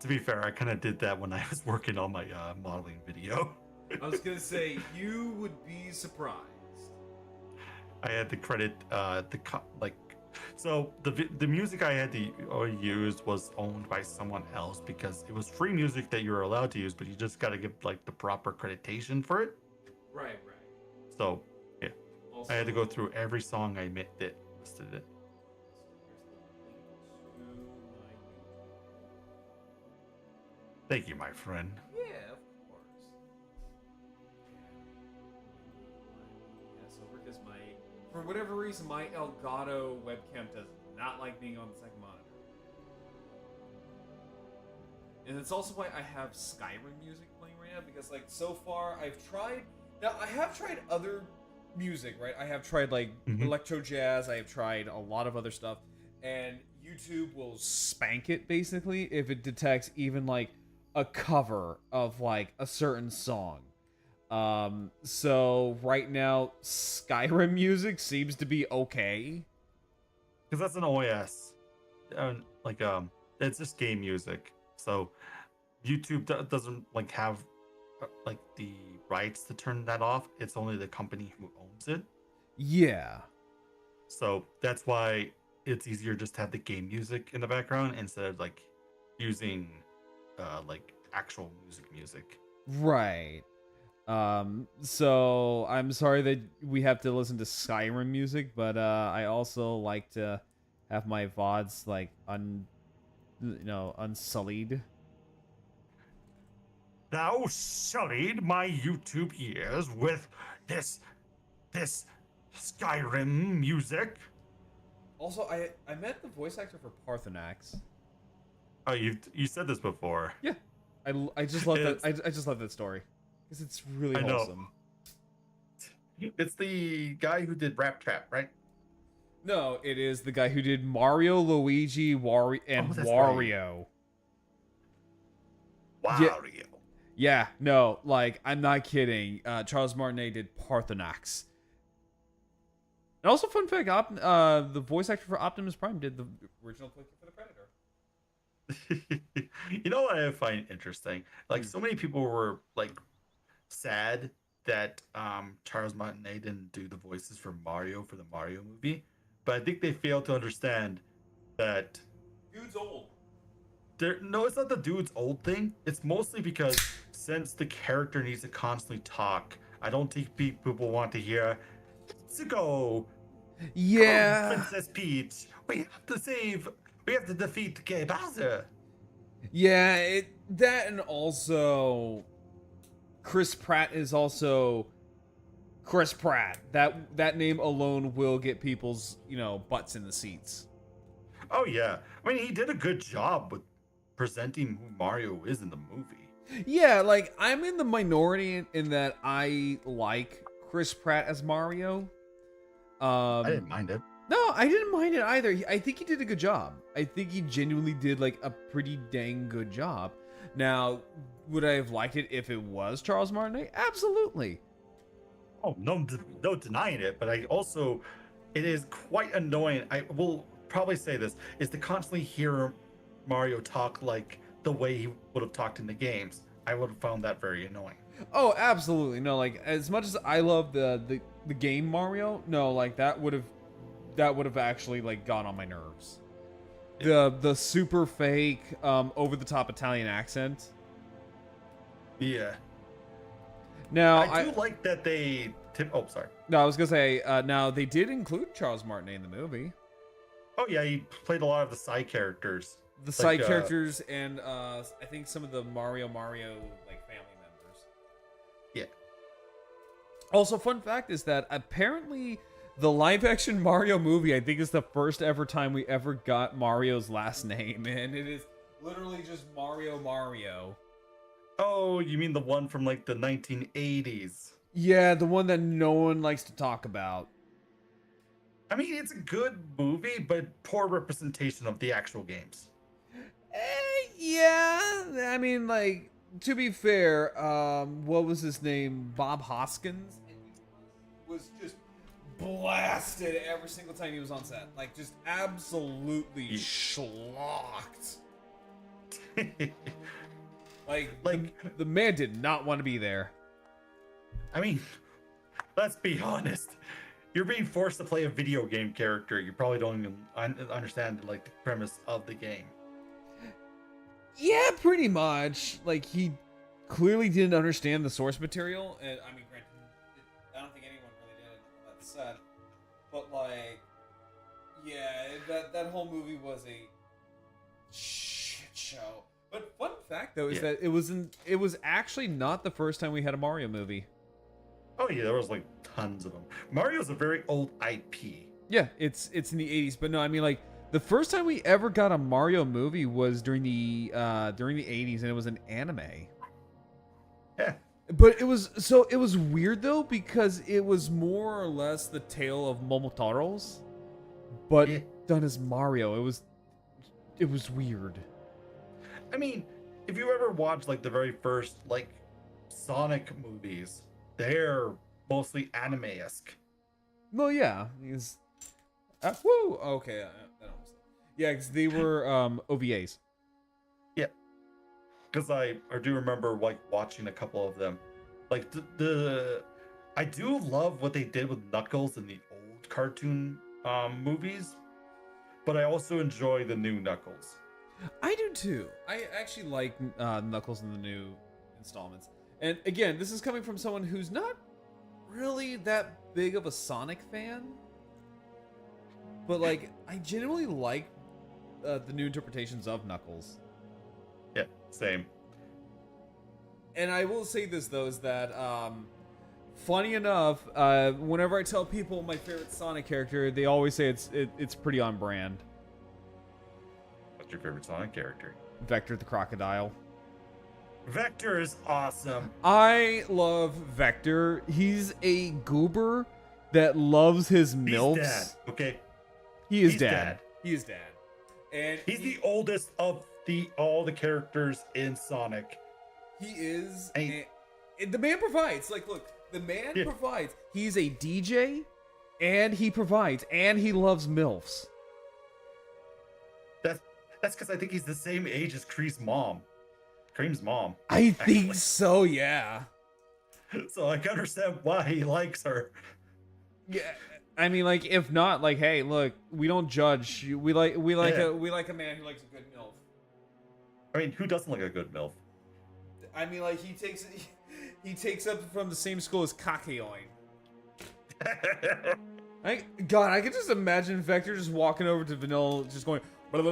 to be fair, I kind of did that when I was working on my modeling video. I was gonna say you would be surprised. I had to credit so the music I had to use was owned by someone else because it was free music that you were allowed to use, but you just got to give like the proper accreditation for it. Right. So yeah, Also, I had to go through every song I that listed it. Thank you, my friend. Yeah, of course. Yeah, so because for whatever reason, my Elgato webcam does not like being on the second monitor. And it's also why I have Skyrim music playing right now, because like so far I have tried other music, right? I have tried like electro jazz, I have tried a lot of other stuff, and YouTube will spank it basically if it detects even like a cover of like a certain song. So right now Skyrim music seems to be okay. Because that's an OS. It's just game music. So YouTube doesn't like have like the rights to turn that off. It's only the company who owns it. Yeah. So that's why it's easier just to have the game music in the background instead of like using like actual music. Right. So I'm sorry that we have to listen to Skyrim music, but I also like to have my VODs like unsullied. Thou sullied my YouTube ears with this Skyrim music. Also, I met the voice actor for Parthenax. Oh, you said this before. Yeah, I just love that. I just love that story because it's really wholesome. It's the guy who did Rap Trap, right? No, it is the guy who did Mario, Luigi, Wario. Wario. Yeah, no, like I'm not kidding. Charles Martinet did Parthenax. And also, fun fact: the voice actor for Optimus Prime did the original Clicker for the Predator. You know what I find interesting? Like, so many people were like sad that Charles Martinet didn't do the voices for Mario for the Mario movie, but I think they failed to understand that Dude's old. no, it's not the dude's old thing. It's mostly because since the character needs to constantly talk, I don't think people want to hear "Let's go, come on, Yeah. Princess Peach. We have to defeat Gay Bowser." Yeah, that, and also Chris Pratt is also Chris Pratt. That name alone will get people's, butts in the seats. Oh yeah, I mean he did a good job with presenting who Mario is in the movie. Yeah, like, I'm in the minority in that I like Chris Pratt as Mario. I didn't mind it. No, I didn't mind it either. I think he did a good job. I think he genuinely did, like, a pretty dang good job. Now, would I have liked it if it was Charles Martinet? Absolutely. Oh, no denying it, but it is quite annoying. I will probably say this, is to constantly hear Mario talk like the way he would have talked in the games. I would have found that very annoying. Oh, absolutely. No, like, as much as I love the game Mario, no, like, that would have actually, like, gone on my nerves. The super fake, over the top Italian accent. Yeah. Now I do like that they oh, sorry. No, I was gonna say, now they did include Charles Martinet in the movie. Oh yeah, he played a lot of the side characters. The side characters and I think some of the Mario like family members. Yeah. Also, fun fact is that apparently the live action Mario movie, I think, is the first ever time we ever got Mario's last name, and it is literally just Mario. Oh, you mean the one from like the 1980s? Yeah, the one that no one likes to talk about. I mean, it's a good movie, but poor representation of the actual games. Yeah, I mean, like, to be fair, what was his name? Bob Hoskins was just blasted every single time he was on set. Like, just absolutely schlocked. Like the man did not want to be there. I mean, let's be honest. You're being forced to play a video game character. You probably don't even understand like the premise of the game. Yeah, pretty much. Like, he clearly didn't understand the source material, and I mean, granted, I don't think anyone really did on that set. But like, yeah, that whole movie was a shit show. But fun fact though is that it was actually not the first time we had a Mario movie. Oh yeah, there was like tons of them. Mario's a very old IP. Yeah, it's in the 80s, but no, I mean, like, the first time we ever got a Mario movie was during the 80s, and it was an anime. Yeah. But it was weird though, because it was more or less the tale of Momotaro's, but done as Mario. It was weird. I mean, if you ever watched like the very first like Sonic movies, they're mostly anime-esque. Well, yeah, because woo, okay, that almost, yeah, because they were OVAs. Yeah, because I do remember like watching a couple of them. Like I do love what they did with Knuckles in the old cartoon movies, but I also enjoy the new Knuckles. I do too. I actually like Knuckles in the new installments. And again, this is coming from someone who's not really that big of a Sonic fan. But like, I genuinely like the new interpretations of Knuckles. Yeah, same. And I will say this though, is that funny enough, whenever I tell people my favorite Sonic character, they always say it's pretty on brand. What's your favorite Sonic character? Vector the Crocodile. Vector is awesome. I love Vector. He's a goober that loves his MILFs. He's dad, okay? He's dad. He is dad. And he's the oldest of all the characters in Sonic. He is. And the man provides. Like, look, the man provides. He's a DJ, and he provides, and he loves MILFs. That's because I think he's the same age as Cream's mom. I think so, yeah. So I can understand why he likes her. Yeah, I mean, like, if not, like, hey, look, we don't judge. Yeah. We like a man who likes a good milf. I mean, who doesn't like a good MILF? I mean, like, he takes up from the same school as Kakeoin. God, I could just imagine Vector just walking over to Vanilla, just going. Have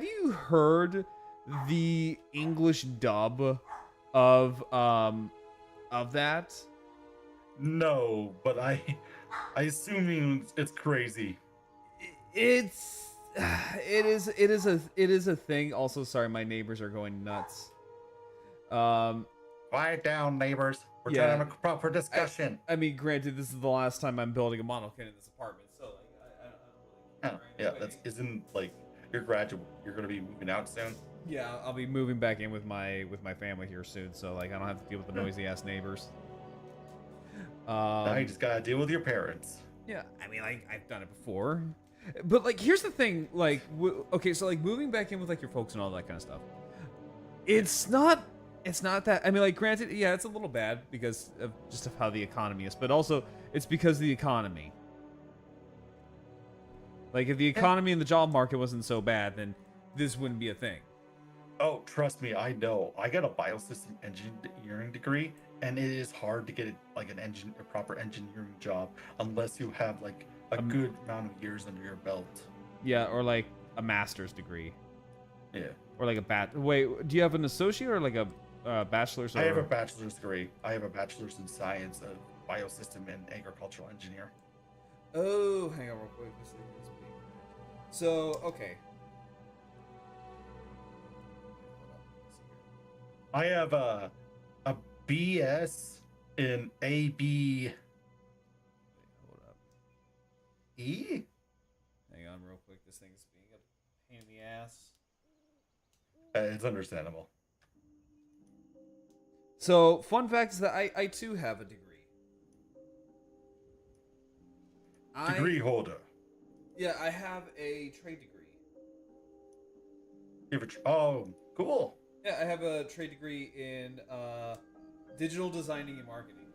you heard the English dub of that? No, but I assuming it's crazy. It's it is a thing. Also, sorry, my neighbors are going nuts. Quiet down, neighbors. We're Yeah. trying to have a proper discussion. I mean, granted, this is the last time I'm building a monokin in this apartment, so like, I don't really care. Yeah, that's isn't like you're gonna be moving out soon. Yeah, I'll be moving back in with my family here soon, so like I don't have to deal with the noisy ass neighbors. Now you just gotta deal with your parents. Yeah, I mean, like I've done it before, but like here's the thing, like okay, so like moving back in with like your folks and all that kind of stuff. It's not that. I mean, like granted, yeah, it's a little bad because of just of how the economy is, but also it's because of the economy. Like if the economy and the job market wasn't so bad, then this wouldn't be a thing. Oh, trust me, I know. I got a biosystem engineering degree, and it is hard to get like a proper engineering job unless you have like a good amount of years under your belt. Yeah, or like a master's degree. Yeah. Or like a Wait, do you have an associate or like a bachelor's? Or... I have a bachelor's degree. I have a bachelor's in science of biosystem and agricultural engineer. Oh, hang on real quick. So, okay. I have a BS in AB. Hold up. E? Hang on real quick. This thing's being a pain in the ass. It's understandable. So, fun fact is that I too have a degree. Degree holder. Yeah, I have a trade degree. You have oh, cool. Yeah, I have a trade degree in digital designing and marketing.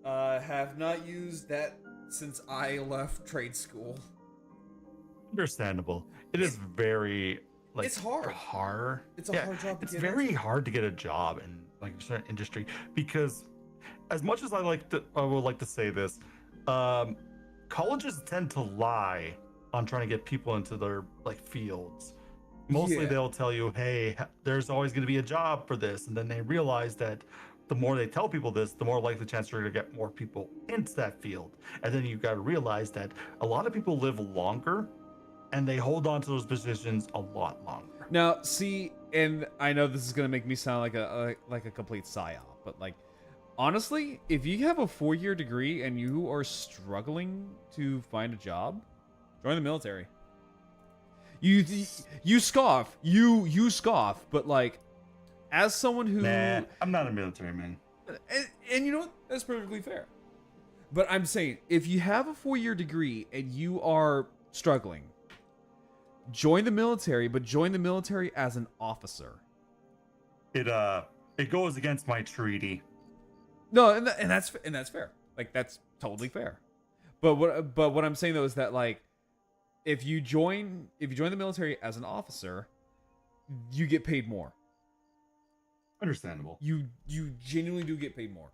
Have not used that since I left trade school. Understandable. It is very like it's hard. It's a hard job. It's very hard to get a job in like a certain industry because, as much as I would like to say this, colleges tend to lie on trying to get people into their like fields. Mostly they'll tell you, hey, there's always going to be a job for this, and then they realize that the more they tell people this, the more likely chance you're going to get more people into that field. And then you got to realize that a lot of people live longer and they hold on to those positions a lot longer. Now, see, and I know this is gonna make me sound like a complete psyop, but like, honestly, if you have a 4-year degree and you are struggling to find a job, join the military. You scoff, you scoff, but like, as someone who, Nah, I'm not a military man. And you know what? That's perfectly fair. But I'm saying, if you have a 4-year degree and you are struggling, join the military, but join the military as an officer. It goes against my treaty. No, and that's fair. Like that's totally fair. But what I'm saying though is that like if you join the military as an officer, you get paid more. Understandable. You genuinely do get paid more.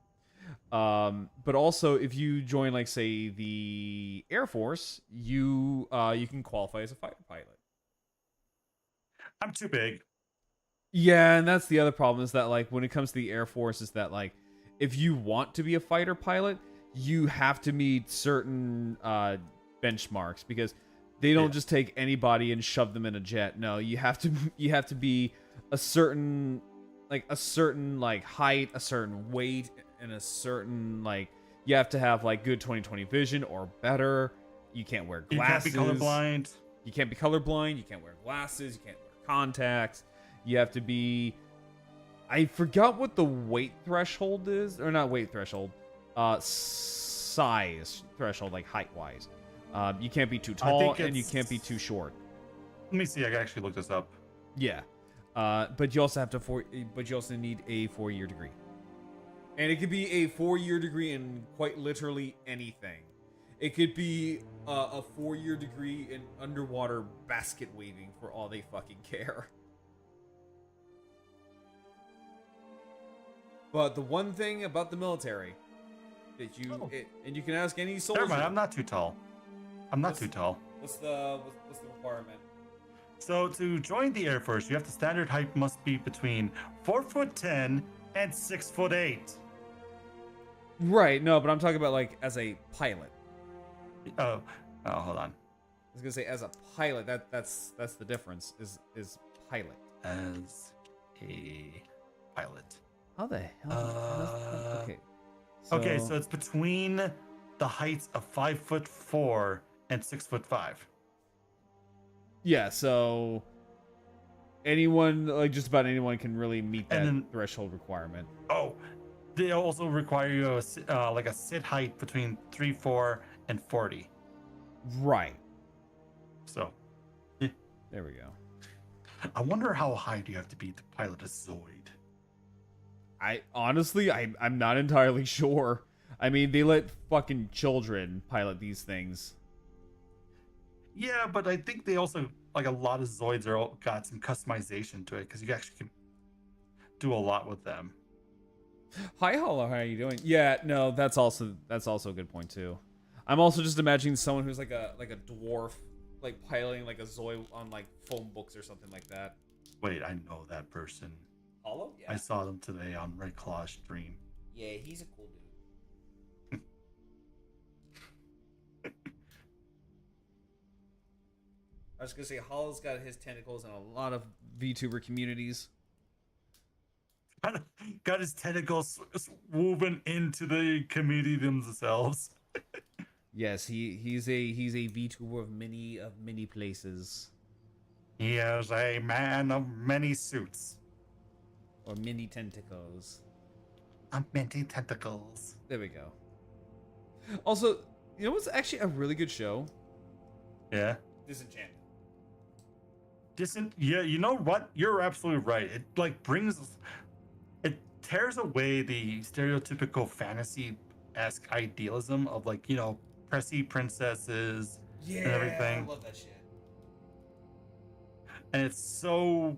But also if you join like say the Air Force, you can qualify as a fighter pilot. I'm too big. Yeah, and that's the other problem is that like when it comes to the Air Force is that like if you want to be a fighter pilot, you have to meet certain benchmarks because they don't just take anybody and shove them in a jet. No, you have to be a certain height, a certain weight, and a certain like you have to have like good 20/20 vision or better. You can't wear glasses. You can't be colorblind. You can't be colorblind. You can't wear glasses. You can't wear contacts. You have to be. I forgot what the weight threshold is, or not weight threshold. size threshold, like height-wise. You can't be too I tall, think and you it's- can't be too short. Let me see. I can actually look this up. Yeah, but you also have to but you also need a 4-year degree, and it could be a 4-year degree in quite literally anything. It could be a 4-year degree in underwater basket weaving for all they fucking care. But the one thing about the military that and you can ask any soldier. Never mind. I'm not too tall. I'm not What's- too tall. What's the requirement? So to join the Air Force, you have the standard height must be between 4'10" and 6'8". Right. No, but I'm talking about like as a pilot. Oh, hold on. I was gonna say as a pilot. That's the difference. Is pilot. As a pilot. How the hell? Okay. Okay, so it's between the heights of 5'4" and 6'5". Yeah. So anyone, like just about anyone, can really meet that And then- threshold requirement. Oh, they also require you like a sit height between 3'4" and 40. Right. So, There we go. I wonder how high do you have to be to pilot a Zoid? I honestly, I'm not entirely sure. I mean, they let fucking children pilot these things. Yeah, but I think they also like a lot of Zoids are got some customization to it because you actually can do a lot with them. Hi, Hollow. How are you doing? Yeah, no, that's also a good point too. I'm also just imagining someone who's like a dwarf, like piloting like a Zoid on like phone books or something like that. Wait, I know that person. Hollow? I saw them today on Red Claw's stream. Yeah, he's a cool dude. I was gonna say Hollow's got his tentacles in a lot of VTuber communities. Got his tentacles woven into the community themselves. Yes, he's a VTuber of many places. He is a man of many suits. Or many tentacles. Many tentacles. There we go. Also, you know what's actually a really good show? Yeah. Disenchanted. Yeah, you know what? You're absolutely right. It it tears away the stereotypical fantasy-esque idealism of like, pressy princesses Yeah, and everything. I love that shit. And it's so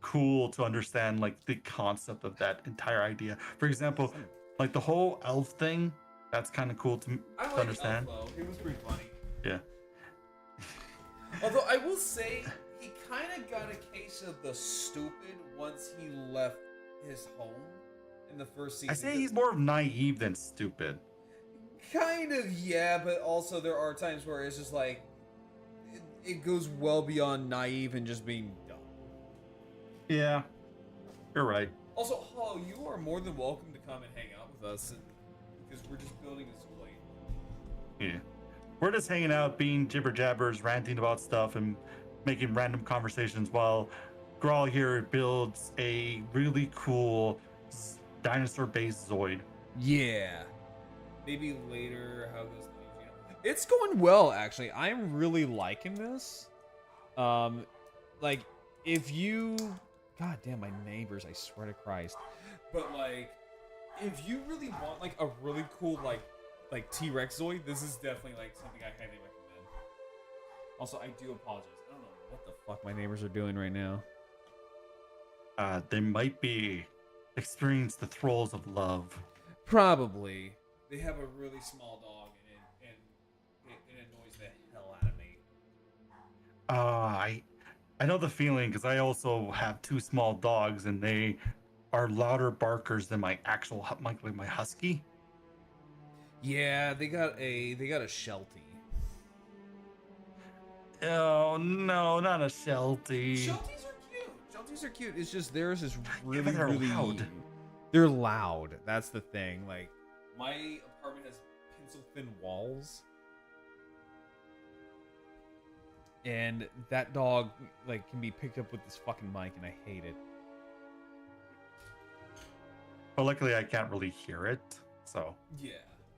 cool to understand like the concept of that entire idea. For example, like the whole elf thing, that's kind of cool to understand. Elf, though. It was pretty funny. Yeah. Although I will say he kind of got a case of the stupid once he left his home in the first season. I say he's more naive than stupid. Kind of, yeah, but also there are times where it's just like it goes well beyond naive and just being dumb. Yeah, you're right. Also, Hollow, you are more than welcome to come and hang out with us, because we're just building this place. Yeah. We're just hanging out, being jibber jabbers, ranting about stuff, and making random conversations while Grawl here builds a really cool dinosaur-based Zoid. Yeah. Maybe later, how goes the museum? It's going well, actually. I'm really liking this. Like, if you... God damn, my neighbors, I swear to Christ. But, like, if you really want, like, a really cool, like T-Rex Zoid, this is definitely, like, something I highly recommend. Also, I do apologize. I don't know what the fuck my neighbors are doing right now. They might be experiencing the thrills of love. Probably. They have a really small dog, and it annoys the hell out of me. I know the feeling because I also have two small dogs, and they are louder barkers than my actual my husky. Yeah, they got a Sheltie. Oh no, not a Sheltie. Shelties are cute. Shelties are cute. It's just theirs is really but they're really loud. They're loud. That's the thing. Like my apartment has pencil thin walls. And that dog like can be picked up with this fucking mic and I hate it. But luckily I can't really hear it. So Yeah.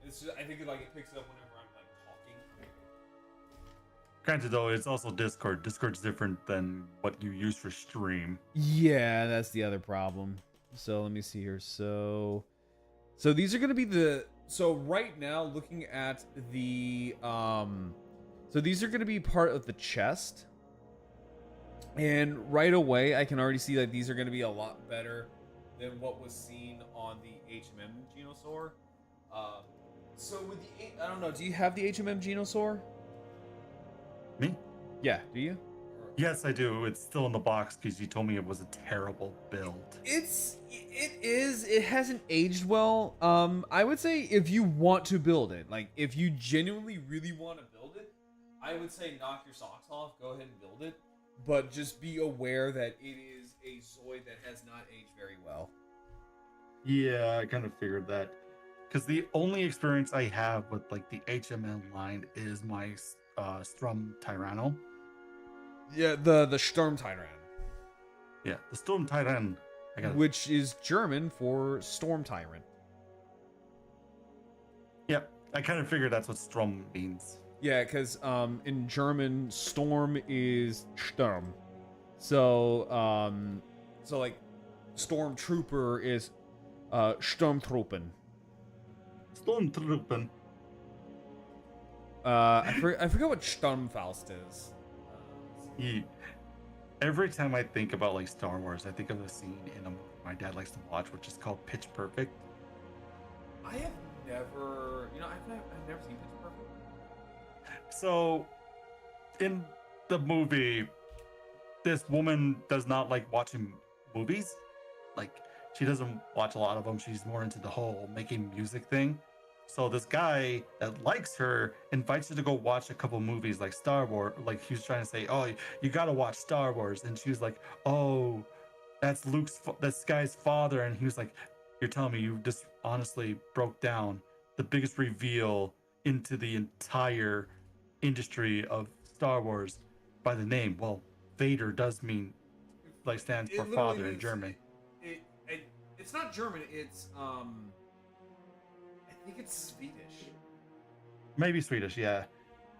It's just, I think it picks it up whenever I'm talking. Granted, though, it's also Discord. Discord's different than what you use for stream. Yeah, that's the other problem. So let me see here. So these are gonna be so right now looking at the so these are gonna be part of the chest. And right away I can already see that these are gonna be a lot better than what was seen on the HMM Genosaur. So with the I don't know, do you have the HMM Genosaur? Me? Yeah, do you? Yes, I do. It's still in the box because you told me it was a terrible build. It hasn't aged well. I would say if you want to build it, like if you genuinely really want to build it, I would say knock your socks off, go ahead and build it. But just be aware that it is a Zoid that has not aged very well. Yeah, I kind of figured that. Because the only experience I have with like the HMN line is my Strum Tyranno. Yeah, the Sturm Tyrant. Yeah, the Storm Tyrant. Which is German for Storm Tyrant. Yep, I kind of figured that's what Strum means. Yeah, because in German, Storm is Sturm. So like Stormtrooper is Sturmtruppen. Stormtruppen. I forget what Sturmfaust is. Yeah. Every time I think about like Star Wars, I think of a scene in a movie my dad likes to watch, which is called Pitch Perfect. I have never, I've never seen Pitch Perfect. So, in the movie, this woman does not like watching movies. Like, she doesn't watch a lot of them. She's more into the whole making music thing. So this guy that likes her invites her to go watch a couple movies like Star Wars. Like he was trying to say, "Oh, you gotta watch Star Wars," and she was like, "Oh, that's this guy's father." And he was like, "You're telling me you just honestly broke down the biggest reveal into the entire industry of Star Wars by the name." Well, Vader does mean like stands for father in German. It's not German. It's I think it's Swedish. Maybe Swedish, yeah.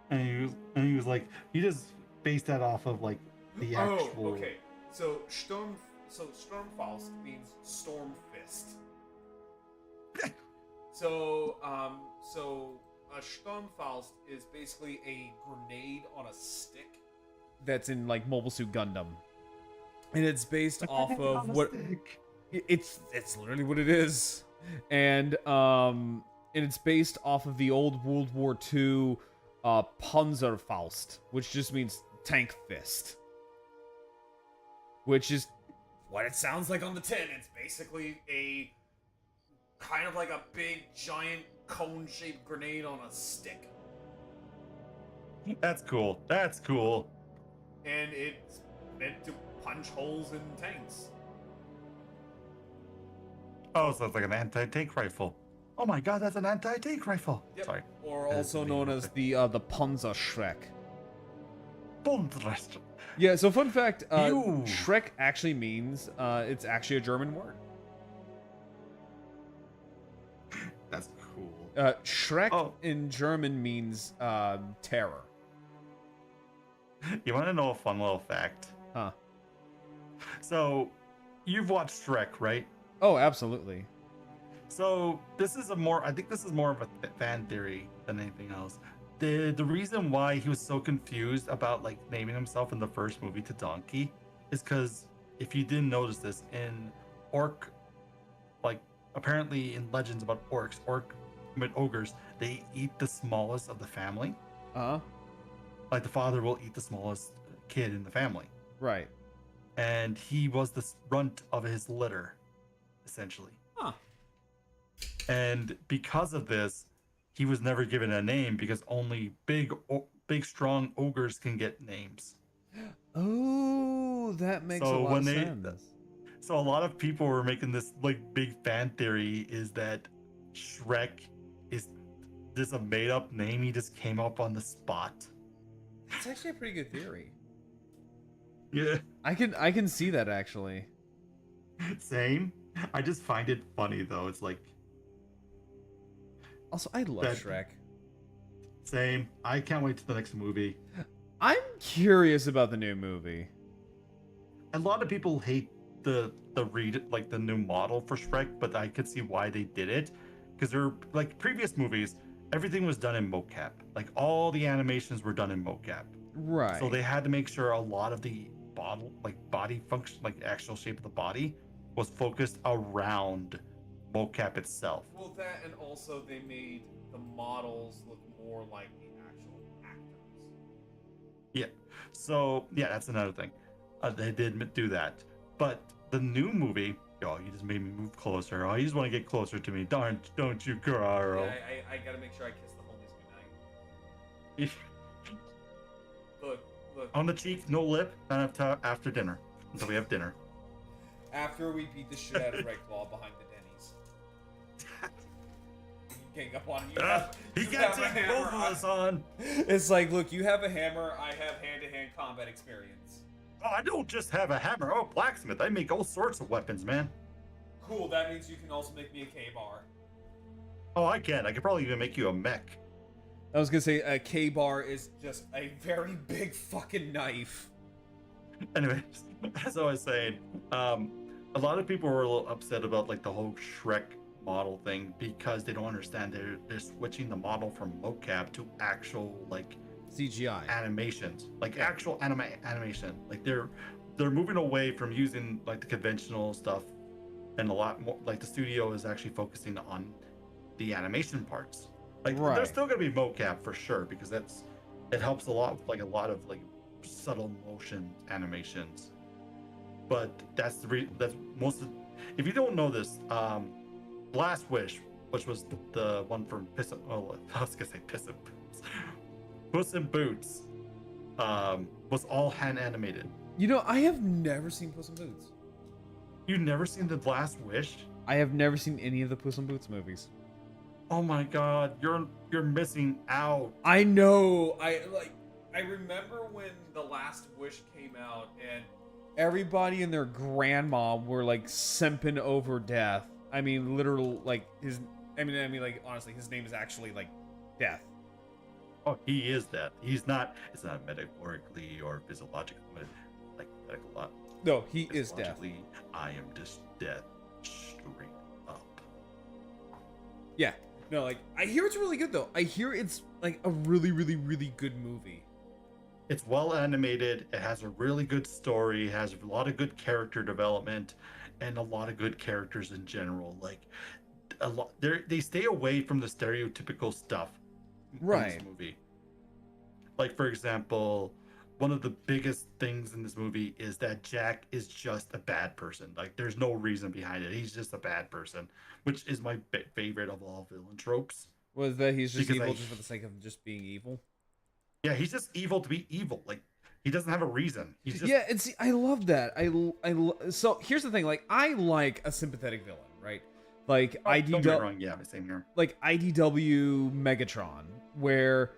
And he was like, you just based that off of like the actual. Oh, okay. So Sturmfaust means storm fist. So a Sturmfaust is basically a grenade on a stick that's in like Mobile Suit Gundam, and it's based off of what it's literally what it is, and it's based off of the old World War II Panzerfaust, which just means tank fist, which is what it sounds like on the tin. It's basically a kind of like a big giant cone-shaped grenade on a stick. That's cool. That's cool. And it's meant to punch holes in tanks. Oh, so it's like an anti-tank rifle. Oh my god, that's an anti-tank rifle. Yep. Sorry. Or also known as the Panzerschreck. Panzerschreck. Yeah, so fun fact, Shrek actually means, it's actually a German word. That's cool. Shrek in German means terror. You want to know a fun little fact? Huh. So, you've watched Shrek, right? Oh, absolutely. So, I think this is more of a fan theory than anything else. The reason why he was so confused about like naming himself in the first movie to Donkey is because if you didn't notice this in apparently in legends about ogres, they eat the smallest of the family. Like the father will eat the smallest kid in the family. Right. And he was the runt of his litter, essentially. Huh. And because of this, he was never given a name because only big, strong ogres can get names. Oh, that makes a lot of sense. So a lot of people were making this like big fan theory is that Shrek is just a made up name he just came up on the spot. It's actually a pretty good theory. Yeah. I can see that actually. Same. I just find it funny though. It's like Also, I love That- Shrek. Same. I can't wait to the next movie. I'm curious about the new movie. A lot of people hate the the new model for Shrek, but I could see why they did it, because they're like previous movies. Everything was done in mocap. Like all the animations were done in mocap. Right. So they had to make sure a lot of the body function, like actual shape of the body, was focused around mocap itself. Well, that and also they made the models look more like the actual actors. Yeah. So yeah, that's another thing. They did do that, but the new movie. Oh, you just made me move closer. Oh, you just want to get closer to me, don't you, girl? Yeah, I gotta make sure I kiss the homies goodnight. Look. On the cheek, no lip, not until after dinner. Until we have dinner. After we beat the shit out of Red Claw behind the Denny's. Gang up on you. He You can't have a take hammer, both of us on. It's like, look, you have a hammer, I have hand-to-hand combat experience. Oh, I don't just have a hammer. Oh, blacksmith. I make all sorts of weapons, man. Cool, that means you can also make me a K-bar. Oh, I can. I could probably even make you a mech. I was gonna say a K-bar is just a very big fucking knife. Anyways, as I was saying, a lot of people were a little upset about like the whole Shrek model thing because they don't understand they're switching the model from mocap to actual like CGI animations, like actual animation. Like they're moving away from using like the conventional stuff, and a lot more like the studio is actually focusing on the animation parts. Like there's still gonna be mocap for sure because it helps a lot with like a lot of like subtle motion animations. But that's most of, if you don't know this, Last Wish, which was the one from Piss and, oh, I was gonna say Piss and Boots. Puss in Boots was all hand animated. You know, I have never seen Puss in Boots. You've never seen The Last Wish? I have never seen any of the Puss in Boots movies. Oh my god, you're missing out. I know. I remember when The Last Wish came out and everybody and their grandma were like simping over death. I mean, literal like I mean like honestly, his name is actually like Death. Oh, he is that. It's not metaphorically or physiologically, but like medical lot. No, he is Death. I am just death straight up. Yeah. No, like I hear it's really good though. I hear it's like a really, really, really good movie. It's well animated. It has a really good story. It has a lot of good character development, and a lot of good characters in general. Like a lot, they stay away from the stereotypical stuff. In this movie. Like for example, one of the biggest things in this movie is that Jack is just a bad person. Like there's no reason behind it. He's just a bad person, which is my favorite of all villain tropes. Was that he's just evil just for the sake of just being evil? Yeah, he's just evil to be evil. Like he doesn't have a reason. He's just yeah. And see, I love that. So here's the thing. Like I like a sympathetic villain, right? Like Don't get me wrong. Yeah, same here. Like IDW Megatron, where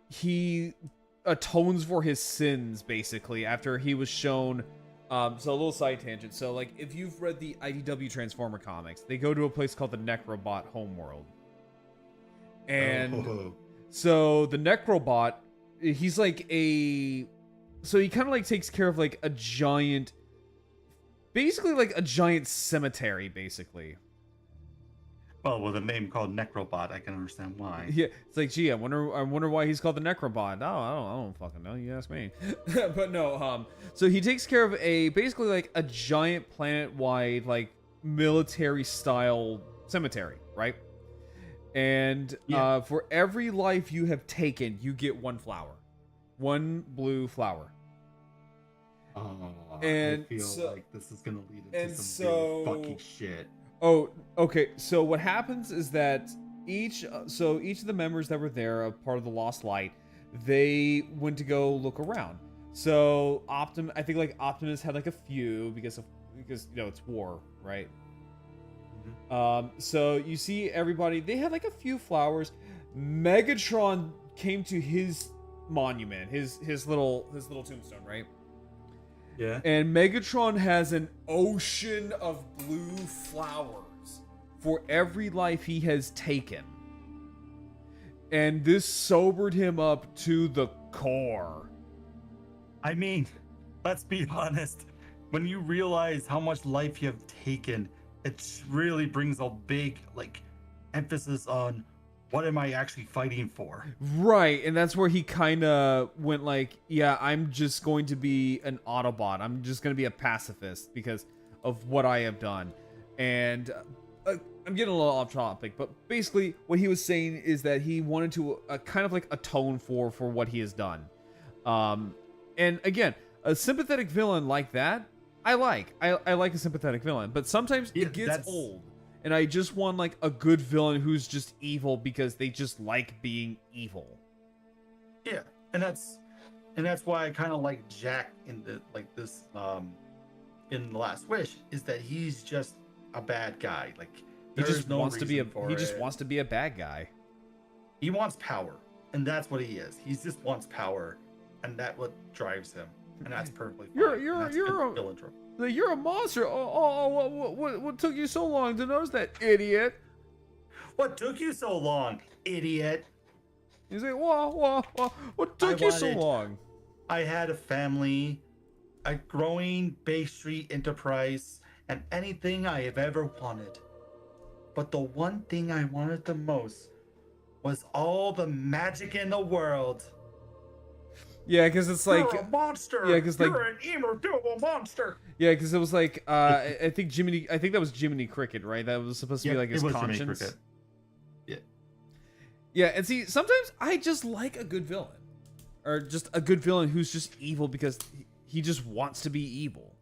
he atones for his sins basically after he was shown. So a little side tangent. So like if you've read the IDW Transformer comics, they go to a place called the Necrobot homeworld, and so the Necrobot, he's like so he kind of like takes care of like a giant. Basically, like a giant cemetery, basically. Well, with a name called Necrobot, I can understand why. Yeah, it's like, gee, I wonder why he's called the Necrobot. Oh, I don't fucking know. You ask me. But no, so he takes care of basically like a giant planet-wide, like military style cemetery, right? And for every life you have taken, you get one flower, one blue flower. And I feel like this is gonna lead into some really fucking shit. Oh, okay. So what happens is that each of the members that were there, a part of the Lost Light, they went to go look around. So I think like Optimus had like a few because you know it's war, right? Mm-hmm. So you see everybody, they had like a few flowers. Megatron came to his monument, his little tombstone, right? Yeah. And Megatron has an ocean of blue flowers for every life he has taken. And this sobered him up to the core. I mean, let's be honest. When you realize how much life you have taken, it really brings a big, emphasis on what am I actually fighting for? Right, and that's where he kind of went like, yeah, I'm just going to be an Autobot. I'm just going to be a pacifist because of what I have done. And I'm getting a little off topic, but basically what he was saying is that he wanted to kind of like atone for what he has done. And again, a sympathetic villain like that, I like. I like a sympathetic villain, but sometimes it gets old. And I just want like a good villain who's just evil because they just like being evil. Yeah, and that's why I kind of like Jack in the in The Last Wish, is that he's just a bad guy. He just wants to be a bad guy. He wants power, and that's what he is. He just wants power, and that's what drives him, and that's perfectly fine. You're a monster. What took you so long to notice that, idiot? What took you so long, idiot? He's like, what took you so long? I had a family, a growing Bay Street enterprise, and anything I have ever wanted. But the one thing I wanted the most was all the magic in the world. Yeah, because it's like you're a monster. Yeah, because you're an irredeemable monster. Yeah, because it was like I think that was Jiminy Cricket, right? That was supposed to be like his conscience. Yeah. Yeah, and see, sometimes I just like a good villain, or just a good villain who's just evil because he just wants to be evil.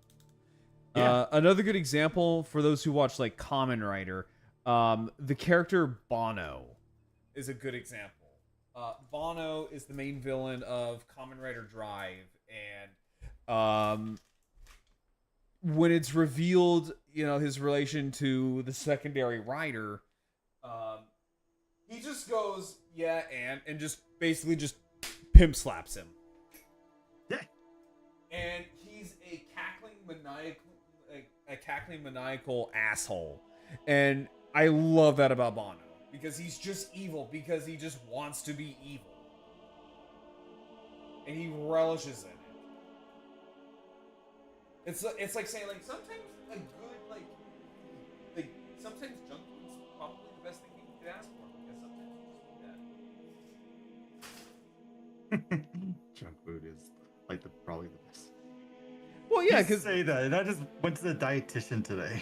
Yeah. Another good example for those who watch like Kamen Rider, the character Bono is a good example. Bono is the main villain of Kamen Rider Drive, and when it's revealed, his relation to the secondary rider, he just goes, yeah, and just basically just pimp slaps him. Yeah. And he's a cackling maniacal asshole. And I love that about Bono. Because he's just evil. Because he just wants to be evil. And he relishes in it. It's like saying, like, sometimes a good, like sometimes junk food's probably the best thing you could ask for. Because sometimes you just need that. Junk food is probably the best. Well, yeah, because say that, and I just went to the dietitian today.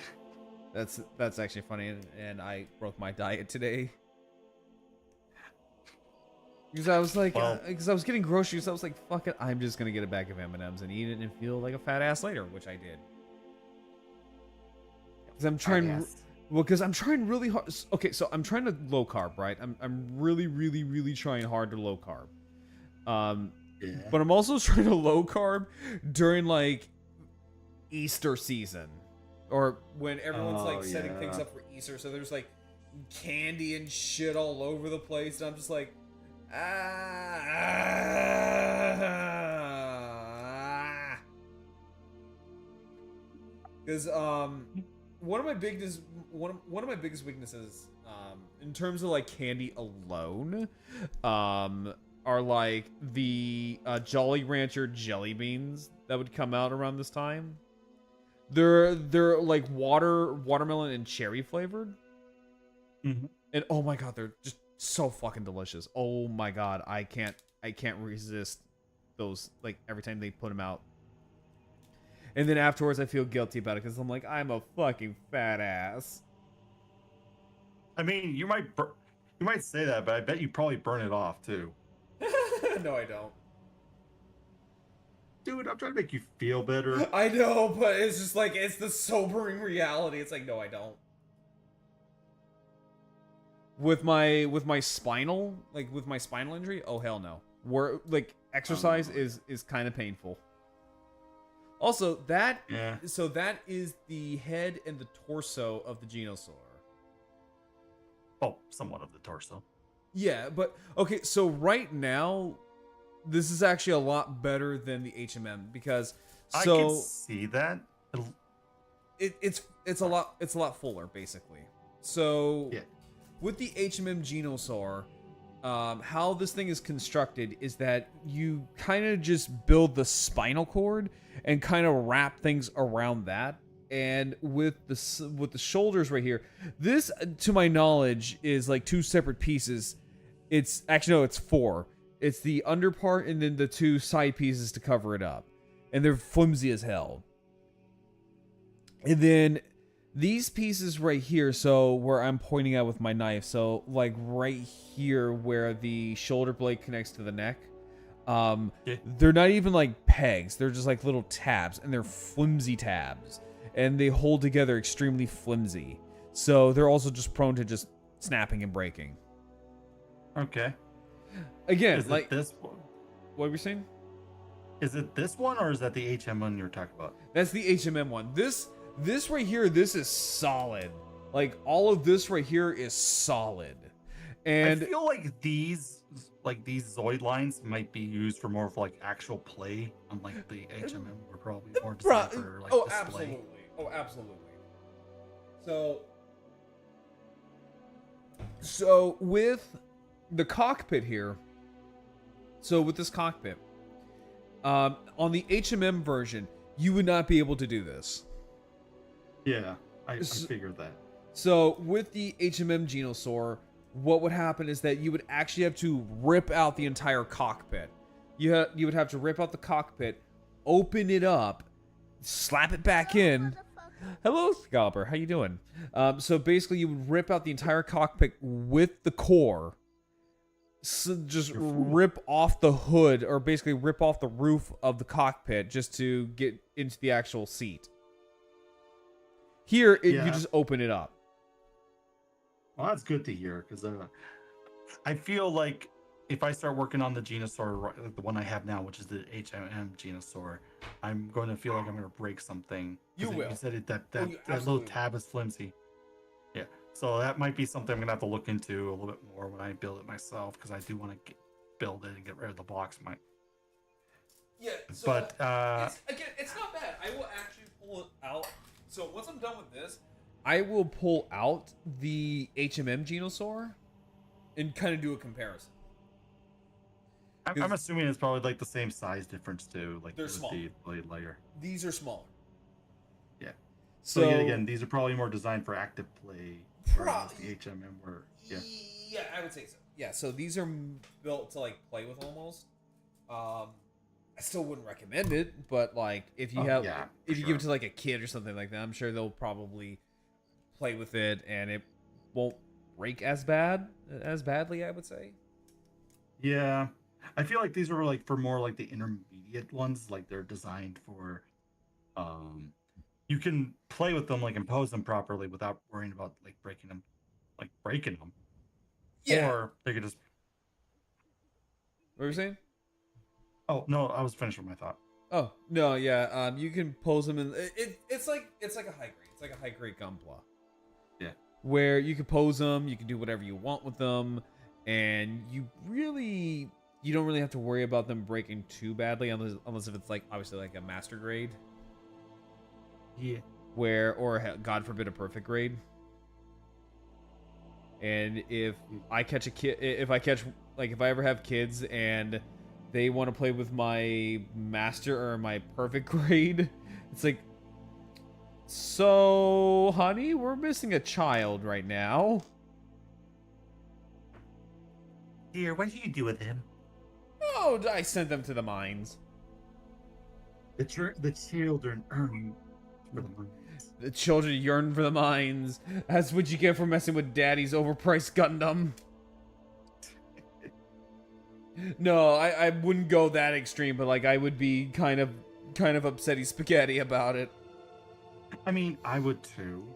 That's actually funny, and I broke my diet today. Because I was like, because I was getting groceries, I was like, fuck it, I'm just gonna get a bag of M&Ms and eat it and feel like a fat ass later, which I did. Because I'm trying really hard. Okay, so I'm trying to low carb, right? I'm really, really, really trying hard to low carb. Yeah. But I'm also trying to low carb during like Easter season. Or when everyone's setting things up for Easter, so there's like candy and shit all over the place, and I'm just like, because one of my biggest weaknesses in terms of like candy alone are like the Jolly Rancher jelly beans that would come out around this time. They're like watermelon and cherry flavored. Mm-hmm. And oh my god, they're just so fucking delicious. Oh my god, I can't resist those, like, every time they put them out. And then afterwards I feel guilty about it because I'm like, I'm a fucking fat ass. I mean, you might say that, but I bet you probably burn it off too. No, I don't. Dude, I'm trying to make you feel better. I know, but it's just like, it's the sobering reality. It's like, no, I don't. With my spinal injury, oh hell no. Where like exercise is kind of painful. Also, that is the head and the torso of the Genosauruer. Oh, somewhat of the torso. Yeah, but okay, so right now this is actually a lot better than the HMM because I can see that. It's a lot fuller basically. So, Yeah. with the HMM Genosauruer, how this thing is constructed is that you kind of just build the spinal cord and kind of wrap things around that. And with the shoulders right here, this, to my knowledge, is like two separate pieces. It's actually no, it's four. It's the under part and then the two side pieces to cover it up, and they're flimsy as hell. And then these pieces right here, so where I'm pointing out with my knife, so like right here where the shoulder blade connects to the neck, they're not even like pegs, they're just like little tabs, and they're flimsy tabs, and they hold together extremely flimsy, so they're also just prone to just snapping and breaking. Okay. Again, Is like it this one? what were you saying? Is it this one or is that the HM one you were talking about? That's the HMM one. This right here, this is solid. Like all of this right here is solid. And I feel like these Zoid lines might be used for more of like actual play, unlike the HMM were probably more designed for like display. Absolutely. Oh, absolutely. So with the cockpit here, so with this cockpit, on the HMM version, you would not be able to do this. Yeah, I figured that. So with the HMM Genosauruer, what would happen is that you would actually have to rip out the entire cockpit. You would have to rip out the cockpit, open it up, slap it back in. Hello, Scalper. How you doing? So basically, you would rip out the entire cockpit with the core. So just rip off the hood, or basically rip off the roof of the cockpit just to get into the actual seat. Here, you just open it up. Well, that's good to hear, because I feel like if I start working on the Genosauruer, the one I have now, which is the HMM Genosauruer, I'm going to feel like I'm going to break something. You will. You said that little tab is flimsy. Yeah, so that might be something I'm going to have to look into a little bit more when I build it myself, because I do want to build it and get rid of the box. Yeah, so but it's not bad. I will actually pull it out. So once I'm done with this, I will pull out the HMM Genosauruer and kind of do a comparison. I'm assuming it's probably like the same size difference too. Like they're small. The blade layer. These are smaller. Yeah. So yet again, these are probably more designed for active play. Whereas the HMM were Yeah, I would say so. Yeah, so these are built to like play with almost. I still wouldn't recommend it, but like if you give it to like a kid or something like that, I'm sure they'll probably play with it and it won't break as badly, I would say. Yeah. I feel like these are like for more like the intermediate ones, like they're designed for you can play with them, like impose them properly without worrying about like breaking them. Yeah. Or they could just What were you saying? Oh no, I was finished with my thought. Oh no, yeah. You can pose them in. It's like a high grade. It's like a high grade Gunpla. Yeah. Where you can pose them, you can do whatever you want with them, and you don't really have to worry about them breaking too badly, unless if it's like obviously like a master grade. Yeah. Or God forbid a perfect grade. And if I ever have kids and they want to play with my master or my perfect grade, it's like, so honey, we're missing a child right now. Dear, what did you do with him? Oh, I sent them to the mines. The children earn for the mines. The children yearn for the mines. That's what you get for messing with Daddy's overpriced Gundam. No, I wouldn't go that extreme, but like I would be kind of upsetty spaghetti about it. I mean, I would too,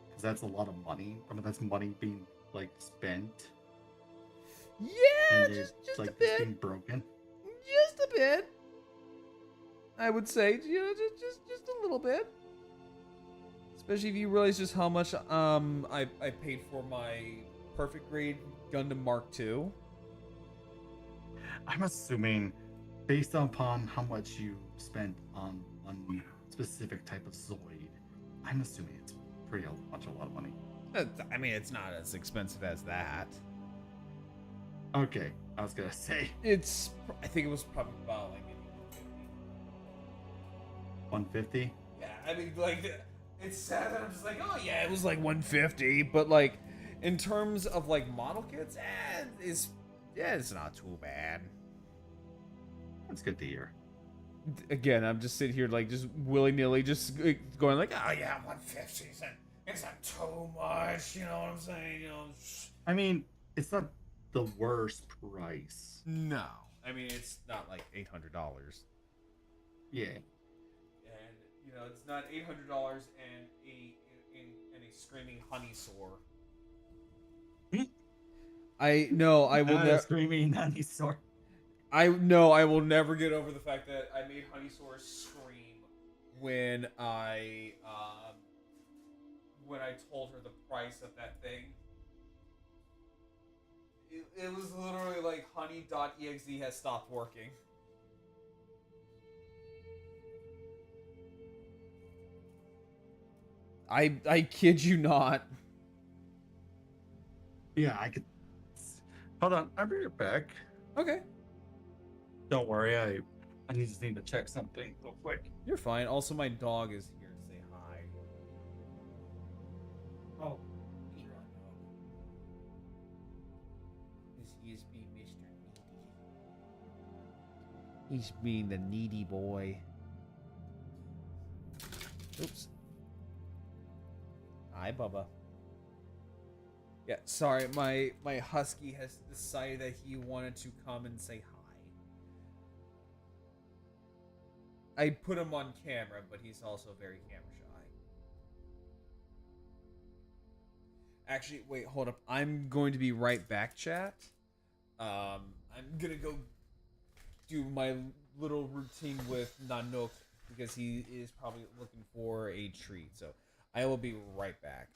because that's a lot of money. I mean, that's money being like spent. Yeah, and just like, a bit. Being broken. Just a bit. I would say, just a little bit. Especially if you realize just how much I paid for my perfect grade Gundam Mark II. I'm assuming, based upon how much you spent on one specific type of Zoid, I'm assuming it's a lot of money. I mean, it's not as expensive as that. Okay, I was gonna say I think it was probably about like maybe 150. Yeah, I mean, like, it's sad that I'm just like, oh yeah, it was like 150, but like, in terms of like model kits, it's not too bad. That's good to hear. Again, I'm just sitting here like just willy nilly, just going like, oh yeah, 150. It's not too much, you know what I'm saying? You know. I mean, it's not the worst price. No, I mean it's not like $800. Yeah. And you know, it's not $800 and a screaming honey sore. I know I will never screaming honey sore. I know I will never get over the fact that I made honey sore scream when I told her the price of that thing. It was literally like honey.exe has stopped working. I kid you not. Yeah, I could. Hold on, I'll be right back. Okay. Don't worry, I just need to check something real quick. You're fine. Also, my dog is here to say hi. Oh. He is being Mr. Needy. He's being the needy boy. Oops. Hi, Bubba. Yeah, sorry, my husky has decided that he wanted to come and say hi. I put him on camera, but he's also very camera shy. Actually, wait, hold up. I'm going to be right back, chat. I'm gonna go do my little routine with Nanook because he is probably looking for a treat. So I will be right back.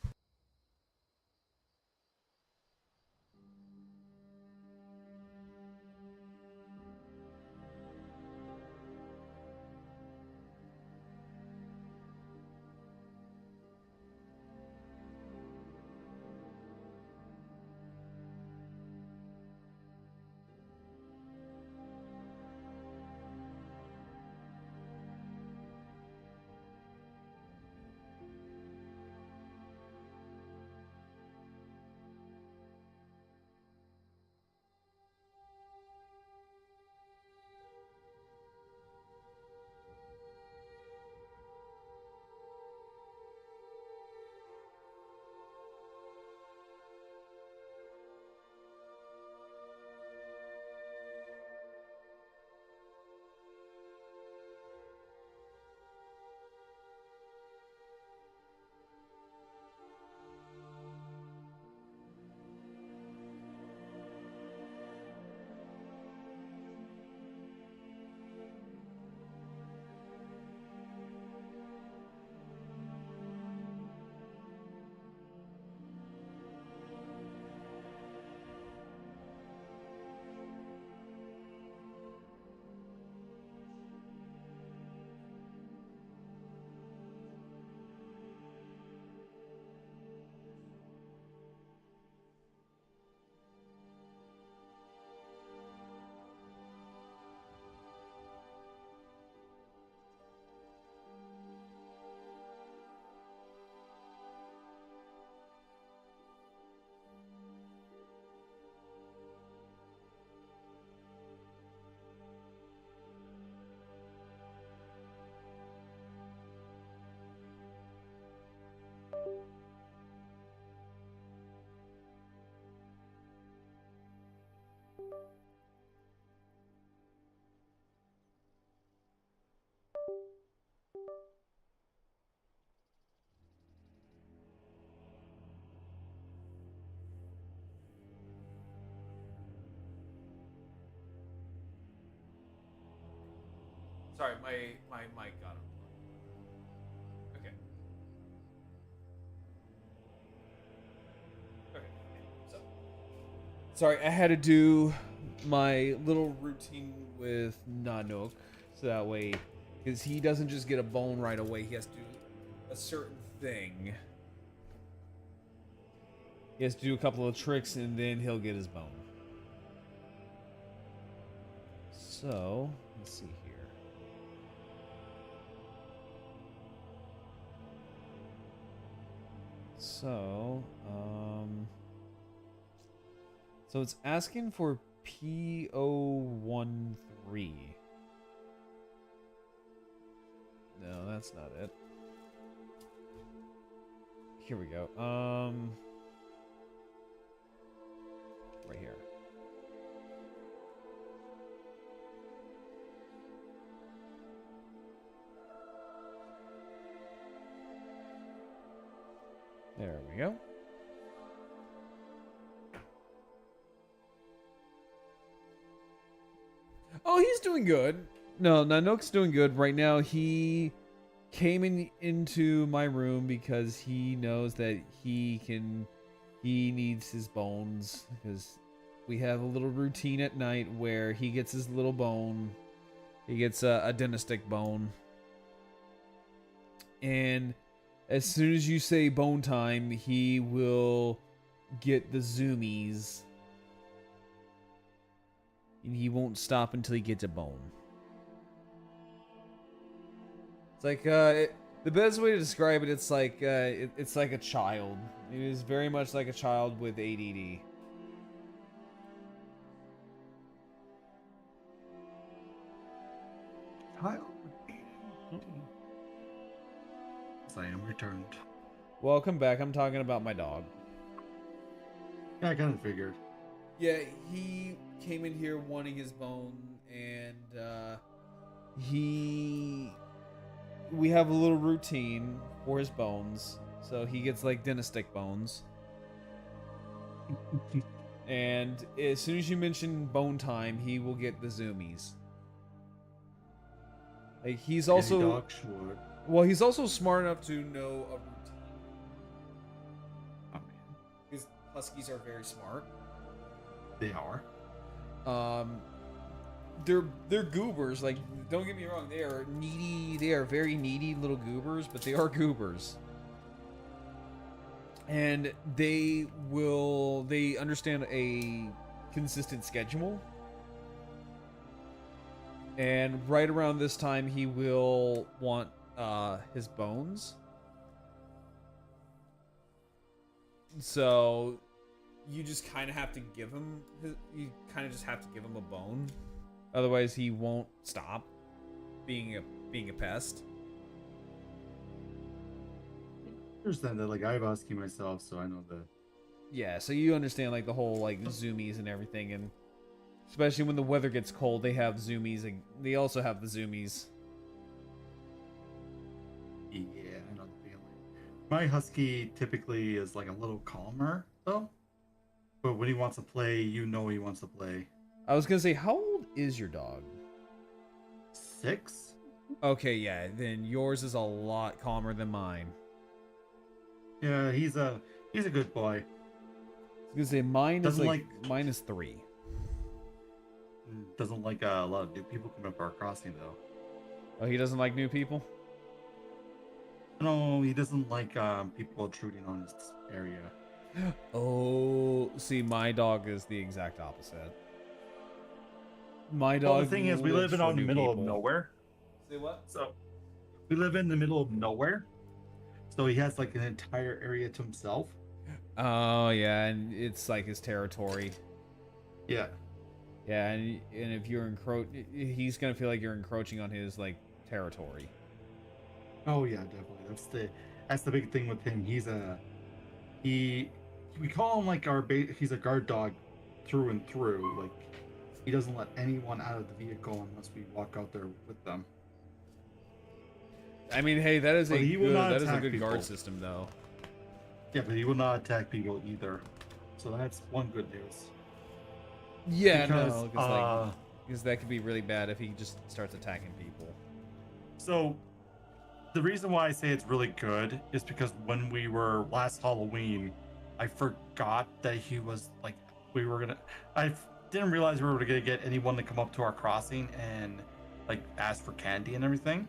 Sorry, my mic got unplugged. Okay. Okay. So, sorry, I had to do my little routine with Nanook, so that way, because he doesn't just get a bone right away, he has to do a certain thing. He has to do a couple of tricks and then he'll get his bone. So, let's see here. So, so it's asking for P013. No, that's not it. Here we go. Right here. There we go. Oh, he's doing good. No, Nanook's doing good. Right now, he came into my room because he knows that he needs his bones, because we have a little routine at night where he gets his little bone. He gets a dynastic bone. And as soon as you say bone time, he will get the zoomies. And he won't stop until he gets a bone. It's like, the best way to describe it, it's like a child. It is very much like a child with ADD. Child. I am returned. Welcome back. I'm talking about my dog. Yeah, I kind of figured. Yeah, he came in here wanting his bone, and we have a little routine for his bones. So he gets like dynastic bones. And as soon as you mention bone time, he will get the zoomies. Like he's also Any dog should. well, he's also smart enough to know a routine. Oh, man. Because huskies are very smart. They are. They're goobers. Like, don't get me wrong, they are needy. They are very needy little goobers, but they are goobers. And they understand a consistent schedule. And right around this time, he will want his bones. So you just kind of have to give him a bone. Otherwise, he won't stop being a pest. I understand that. Like, I have a husky myself, so I know the. Yeah, so you understand like the whole like zoomies and everything, and especially when the weather gets cold, they have zoomies, and they also have the zoomies. Yeah, I know the feeling. My husky typically is like a little calmer, though. But when he wants to play, you know he wants to play. I was gonna say, how old is your dog? 6? Okay, yeah, then yours is a lot calmer than mine. Yeah, he's a good boy. I was gonna say mine is Doesn't mine is 3. Doesn't like a lot of new people coming up our crossing though. Oh, he doesn't like new people? No, he doesn't like people intruding on his area. Oh, see, my dog is the exact opposite. My dog. Well, the thing is, we live in the middle of people. nowhere. Say what? So we live in the middle of nowhere. So he has like an entire area to himself. Oh yeah, and it's like his territory. Yeah. Yeah, and if you're he's gonna feel like you're encroaching on his like territory. Oh yeah, definitely. That's the big thing with him. We call him like he's a guard dog through and through. Like he doesn't let anyone out of the vehicle unless we walk out there with them. I mean, hey, that is But he will not a attack good guard people. system though. Yeah, but he will not attack people either. So that's one good news. Yeah, Because, because that could be really bad if he just starts attacking people. So the reason why I say it's really good is because when we were last Halloween, I forgot that he was like I didn't realize we were gonna get anyone to come up to our crossing and like ask for candy and everything.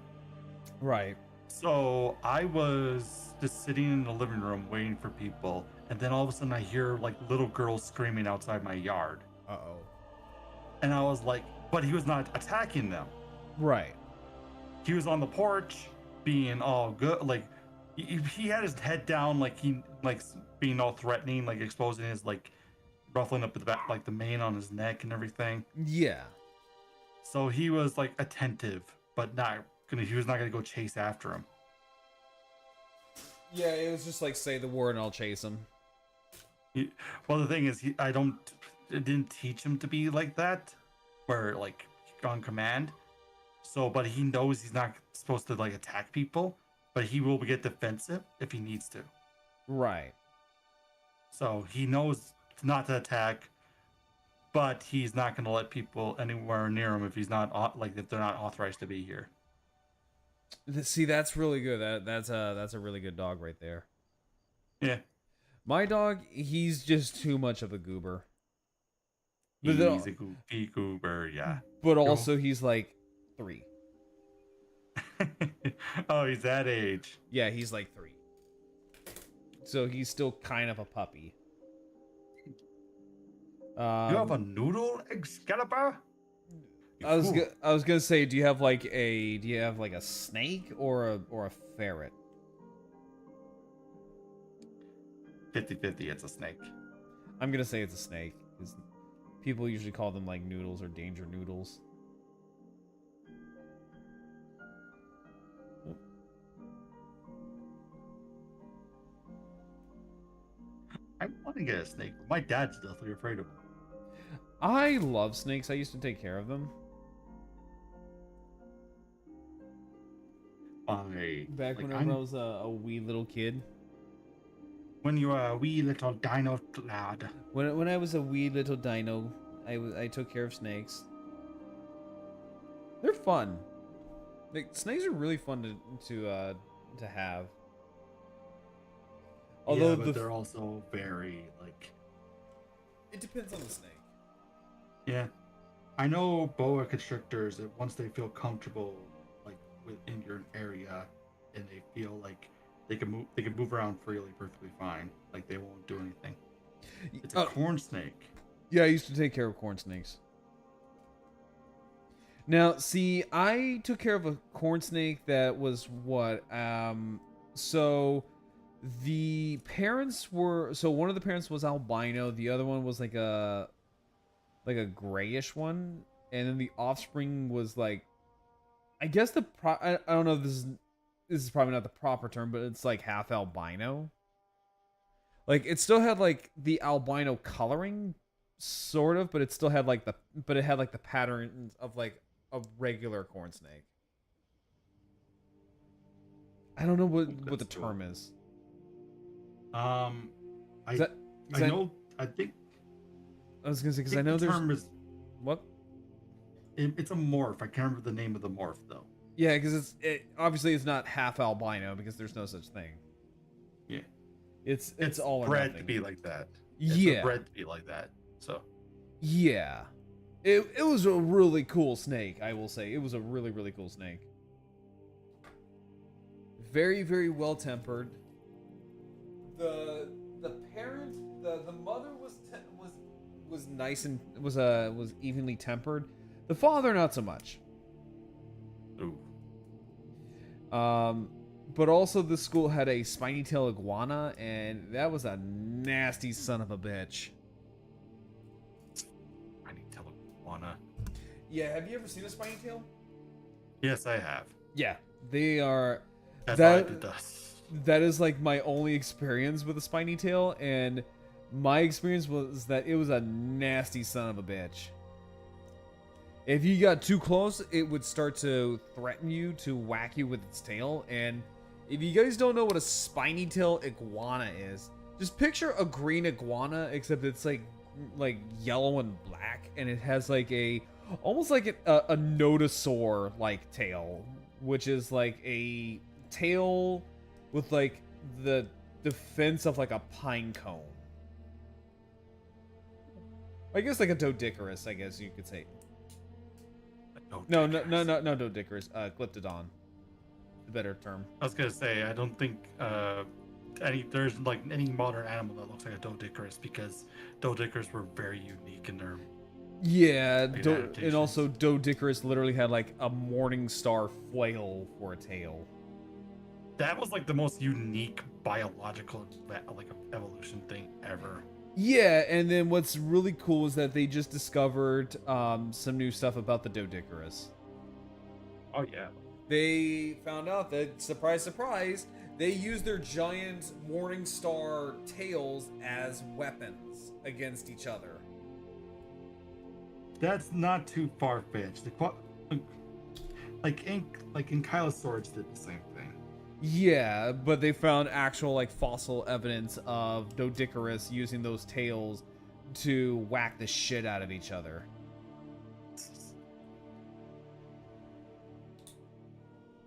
Right. So I was just sitting in the living room waiting for people, and then all of a sudden I hear like little girls screaming outside my yard. Uh-oh. And I was like, but he was not attacking them. Right. He was on the porch being all good, like he had his head down, like he like being all threatening, like exposing his like ruffling up the back, like the mane on his neck and everything. Yeah. So he was like attentive, but he was not gonna go chase after him. Yeah, it was just like, say the word and I'll chase him. Well, the thing is, I didn't teach him to be like that, where like on command. So, but he knows he's not supposed to like attack people, but he will get defensive if he needs to. Right. So he knows not to attack, but he's not going to let people anywhere near him if he's not if they're not authorized to be here. See, that's really good. That's a really good dog right there. Yeah. My dog, he's just too much of a goober. He's a goofy goober, yeah. But also, he's like 3. Oh, he's that age. Yeah, he's like 3. So he's still kind of a puppy. You have a noodle, Excalibur? I was gonna say, do you have like a snake or a ferret? 50-50, it's a snake. I'm gonna say it's a snake, because people usually call them like noodles or danger noodles. I want to get a snake, but my dad's definitely afraid of them. I love snakes. I used to take care of them. Back whenever I was a wee little kid. When you were a wee little dino lad. When I was a wee little dino, I took care of snakes. They're fun. Like, snakes are really fun to have. Although yeah, but they're also very like. It depends on the snake. Yeah, I know boa constrictors. Once they feel comfortable, like within your area, and they feel like they can move around freely, perfectly fine. Like they won't do anything. It's a corn snake. Yeah, I used to take care of corn snakes. Now, see, I took care of a corn snake that was what? So the parents were, so one of the parents was albino, the other one was like a grayish one, and then the offspring was like, I guess I don't know if this is probably not the proper term, but it's like half albino. Like, it still had like the albino coloring, sort of, but it still had like it had like the patterns of like a regular corn snake. I don't know what the term is. I think. I was gonna say, because I know the there's term is what? It's a morph. I can't remember the name of the morph though. Yeah, because obviously it's not half albino, because there's no such thing. Yeah, it's all bred to be like that. Yeah, bred to be like that. So yeah, it was a really cool snake. I will say it was a really, really cool snake. Very, very well tempered. The parent, the mother was nice and was evenly tempered. The father, not so much. Ooh. But also the school had a spiny tail iguana, and that was a nasty son of a bitch. Spiny tail iguana. Yeah, have you ever seen a spiny tail? Yes, I have. Yeah, they are. That is like my only experience with a spiny tail, and my experience was that it was a nasty son of a bitch. If you got too close, it would start to threaten you, to whack you with its tail. And if you guys don't know what a spiny tail iguana is, just picture a green iguana, except it's like yellow and black, and it has like almost like a nodosaur like tail, which is like a tail with like the defense of like a pine cone. I guess like a doedicurus, I guess you could say. No, doedicurus. Glyptodon, the better term. I was gonna say, I don't think any modern animal that looks like a doedicurus, because doedicurus were very unique in their Yeah, like, and adaptations. also Doedicurus literally had like a morning star flail for a tail. That was like the most unique biological like evolution thing ever. Yeah, and then what's really cool is that they just discovered some new stuff about the Doedicurus. Oh yeah. They found out that, surprise, surprise, they use their giant morning star tails as weapons against each other. That's not too far fetched. Like Ankylosaurs did the same thing. Yeah, but they found actual like fossil evidence of Doedicurus using those tails to whack the shit out of each other.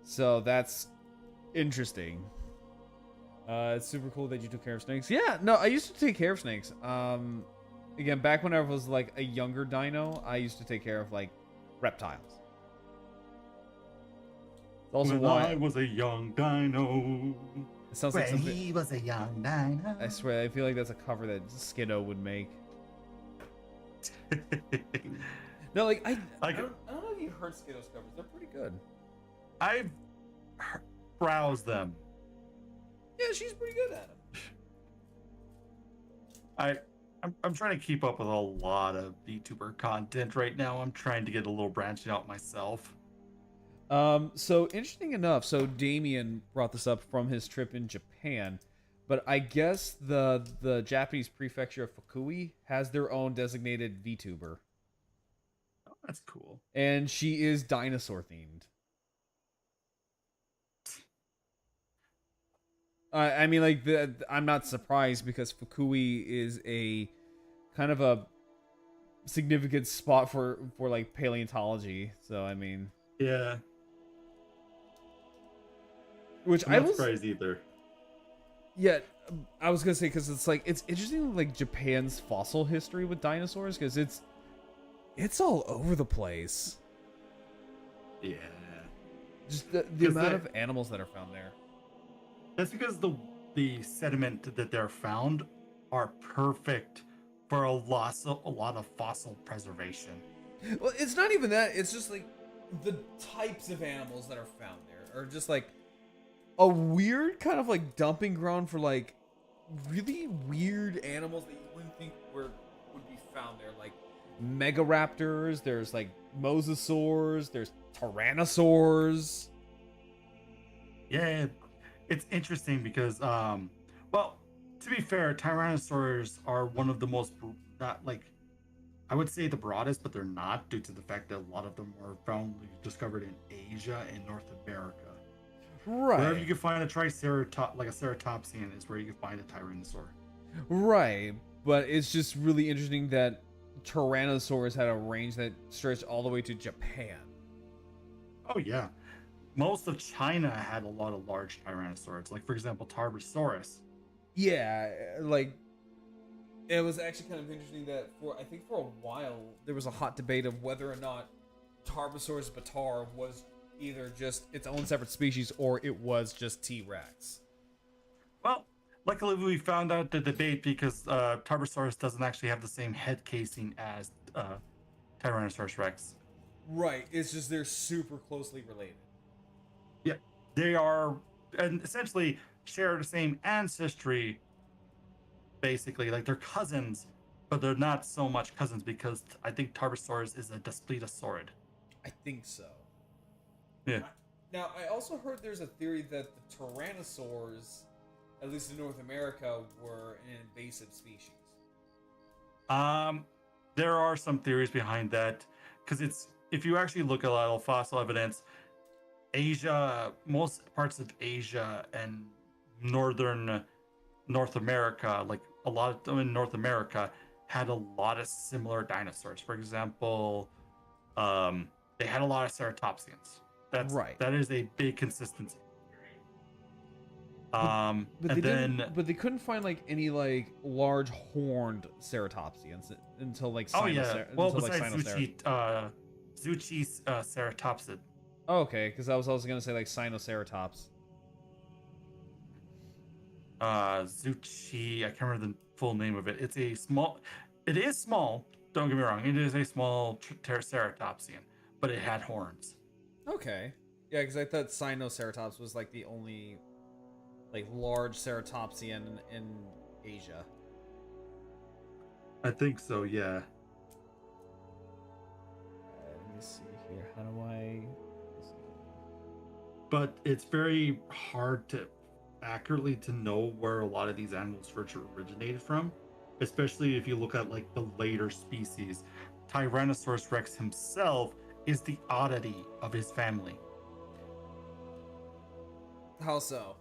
So that's interesting. It's super cool that you took care of snakes. Yeah, no, I used to take care of snakes. Again, back when I was like a younger dino, I used to take care of like reptiles. Also, When why I was a young dino. it sounds like When something. he was a young dino. I swear, I feel like that's a cover that Skiddo would make. No, like I don't know if you heard Skiddo's covers. They're pretty good. I've browsed them. Yeah, she's pretty good at them. I'm trying to keep up with a lot of VTuber content right now. I'm trying to get a little branching out myself. So interesting enough, so Damien brought this up from his trip in Japan, but I guess the Japanese prefecture of Fukui has their own designated VTuber, Oh, that's cool. and she is dinosaur themed. I mean, like I'm not surprised because Fukui is a kind of a significant spot for like paleontology. So I mean, Yeah. which I'm I not was surprised either. yeah, I was gonna say because it's like it's interesting like Japan's fossil history with dinosaurs because it's all over the place. Yeah. Just the 'Cause amount that- of animals that are found there. That's because the sediment that they're found are perfect for a lot of fossil preservation. Well, it's not even that. It's just like the types of animals that are found there are just like a weird kind of like dumping ground for like really weird animals that you wouldn't think would be found there. Like megaraptors, there's like mosasaurs, there's tyrannosaurs. Yeah, it's interesting because well, to be fair, tyrannosaurs are one of the most not like I would say the broadest, but they're not due to the fact that a lot of them were discovered in Asia and North America. Wherever you can find a like a ceratopsian is where you can find a tyrannosaur. Right, but it's just really interesting that Tyrannosaurus had a range that stretched all the way to Japan. Oh yeah, most of China had a lot of large tyrannosaurs. Like for example, Tarbosaurus. Yeah, like it was actually kind of interesting that I think for a while there was a hot debate of whether or not Tarbosaurus batar was either just its own separate species or it was just T-Rex. Well, luckily we found out the debate because Tarbosaurus doesn't actually have the same head casing as Tyrannosaurus Rex. Right, it's just they're super closely related. Yeah, they are, and essentially share the same ancestry. Basically, like they're cousins, but they're not so much cousins because I think Tarbosaurus is a Daspletosaurus. I think so. Yeah. Now, I also heard there's a theory that the Tyrannosaurs, at least in North America, were an invasive species. There are some theories behind that because it's if you actually look at a lot of fossil evidence, Asia, most parts of Asia and northern North America, like a lot of them in North America, had a lot of similar dinosaurs. For example, they had a lot of ceratopsians. That's Right. That is a big consistency. But they couldn't find like any like large horned ceratopsians until like Oh yeah. Well, until, like, besides Zuchi's ceratopsid. Oh, okay, because I was also gonna say like Sinoceratops. Zuchi. I can't remember the full name of it. It's a small. It is small. Don't get me wrong. It is a small Triceratopsian, but it had horns. Okay. Yeah, because I thought Sinoceratops was like the only like large ceratopsian in Asia. I think so. Yeah. Let me see here. How do I? But it's very hard to accurately to know where a lot of these animals first originated from, especially if you look at like the later species. Tyrannosaurus rex himself is the oddity of his family. How so?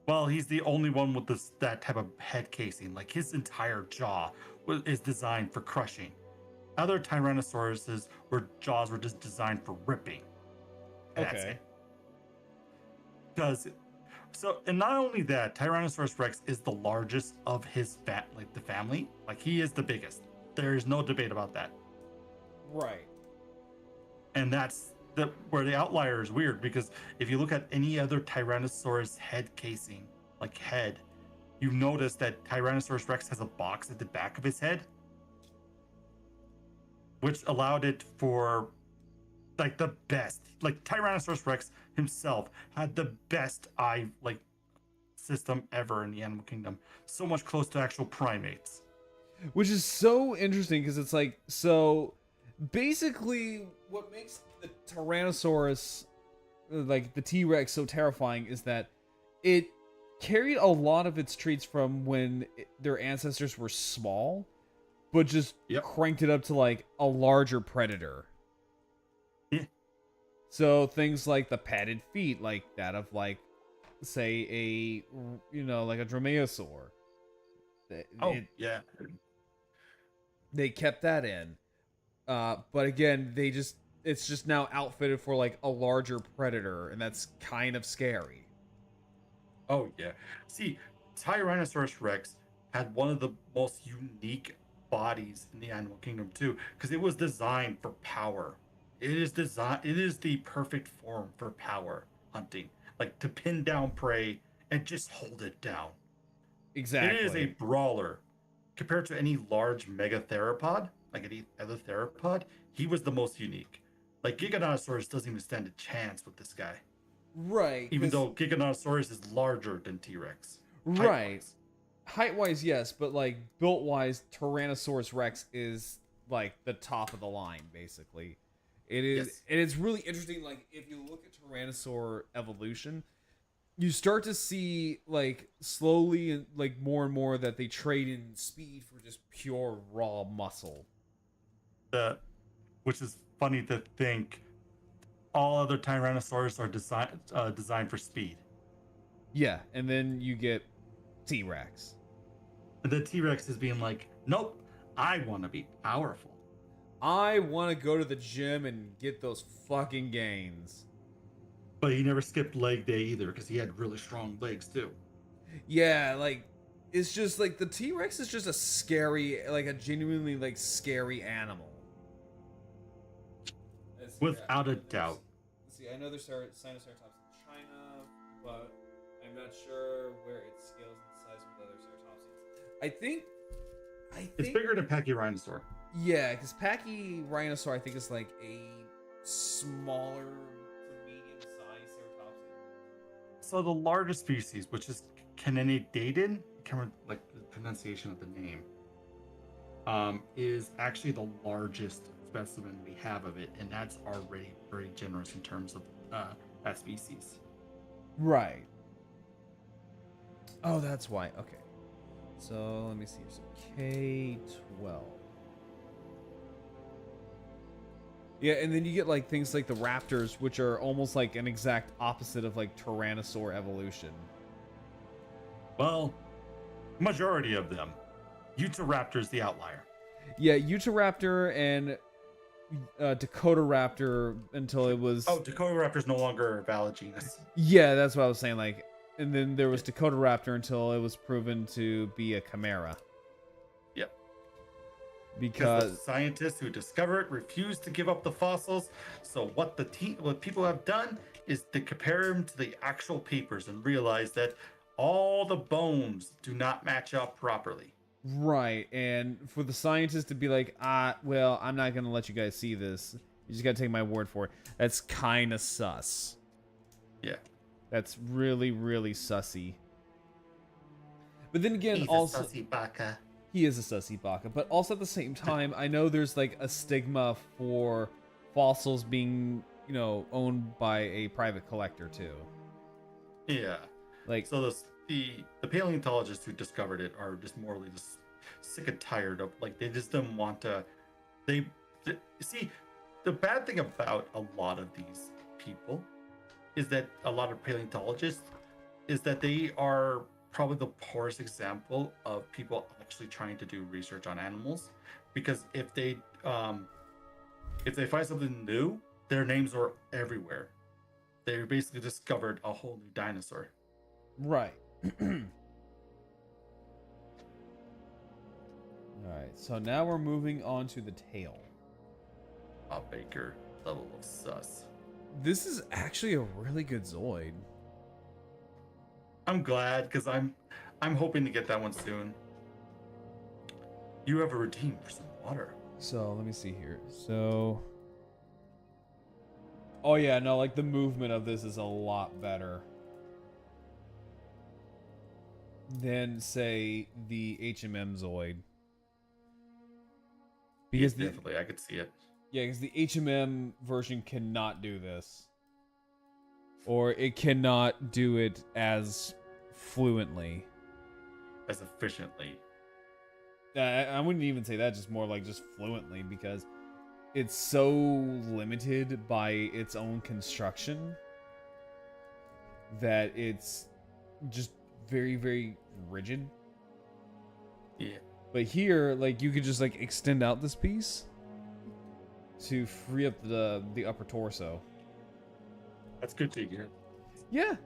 Well, he's the only one with that type of head casing. Like his entire jaw is designed for crushing. Other Tyrannosauruses were jaws were just designed for ripping. And that's Okay. it. Because and not only that, Tyrannosaurus Rex is the largest of his the family. Like he is the biggest. There is no debate about that. Right. And that's where the outlier is weird, because if you look at any other Tyrannosaurus head casing, like head, you notice that Tyrannosaurus Rex has a box at the back of his head, which allowed it for like the best. Like Tyrannosaurus Rex himself had the best eye system ever in the animal kingdom. So much close to actual primates. Which is so interesting because it's like, so basically what makes the Tyrannosaurus, like the T-Rex, so terrifying is that it carried a lot of its traits from when their ancestors were small, but just cranked it up to like a larger predator. Yeah. So things like the padded feet, like that of like, say like a dromaeosaur. Yeah. They kept that in. But again, it's just now outfitted for like a larger predator, and that's kind of scary. Oh yeah. See, Tyrannosaurus Rex had one of the most unique bodies in the animal kingdom too, because it was designed for power. It is the perfect form for power hunting, like to pin down prey and just hold it down. Exactly. It is a brawler. Compared to any large megatheropod, like any other theropod, he was the most unique. Like Giganotosaurus doesn't even stand a chance with this guy. Right. Even though Giganotosaurus is larger than T-Rex. Right. Height-wise, yes, but like built-wise, Tyrannosaurus Rex is like the top of the line, basically. It is, yes. And it's really interesting. Like if you look at Tyrannosaur evolution, you start to see like slowly and like more and more that they trade in speed for just pure raw muscle. Which is funny to think. All other Tyrannosaurs are designed for speed. Yeah, and then you get T-Rex. And the T-Rex is being like, nope, I want to be powerful. I want to go to the gym and get those fucking gains. But he never skipped leg day either, because he had really strong legs too. Yeah, like it's just like the T-Rex is just a scary, like a genuinely like scary animal. Without a doubt. Let's see, I know there's Sinoceratops in China, but I'm not sure where it scales in size with other ceratopsians. I think it's bigger than Pachyrhinosaur. Yeah, because Pachyrhinosaur I think is like a smaller to medium-sized ceratopsian. So the largest species, which is Caninidated, I can't remember like the pronunciation of the name, is actually the largest specimen we have of it, and that's already very generous in terms of that species. Right. Oh, that's why. Okay. So let me see. So K12. Yeah, and then you get like things like the raptors, which are almost like an exact opposite of like Tyrannosaur evolution. Well, majority of them. Utahraptor's the outlier. Yeah, Utahraptor and Dakotaraptor until it was... Oh, Dakotaraptor's no longer a valid genus. Yeah, that's what I was saying. Like, and then there was Dakotaraptor until it was proven to be a chimera. Yep. Because the scientists who discover it refuse to give up the fossils. So what people have done is to compare them to the actual papers and realize that all the bones do not match up properly. Right, and for the scientist to be like, well, I'm not gonna let you guys see this. You just gotta take my word for it. That's kind of sus. Yeah. That's really, really sussy. But then again, He's also a sussy baka. he is a sussy baka. But also at the same time, I know there's like a stigma for fossils being, owned by a private collector too. Yeah. Like, So the paleontologists who discovered it are just morally just sick and tired of, like, they just don't want to. See, the bad thing about a lot of these people is that a lot of paleontologists is that they are probably the poorest example of people actually trying to do research on animals, because if they find something new, their names are everywhere. They basically discovered a whole new dinosaur. right. Alright, so now we're moving on to the tail. Baker level of sus. This is actually a really good Zoid. I'm glad, because I'm hoping to get that one soon. You have a routine for some water. So let me see here. So, oh yeah, no, like the movement of this is a lot better than say the HMM Zoid. Because Definitely, I could see it. Yeah, because the HMM version cannot do this. Or it cannot do it as fluently. As efficiently. I wouldn't even say that, just more like just fluently, because it's so limited by its own construction that it's just very, very rigid. Yeah. But here, like, you could just like extend out this piece to free up the upper torso. That's good to hear. Yeah.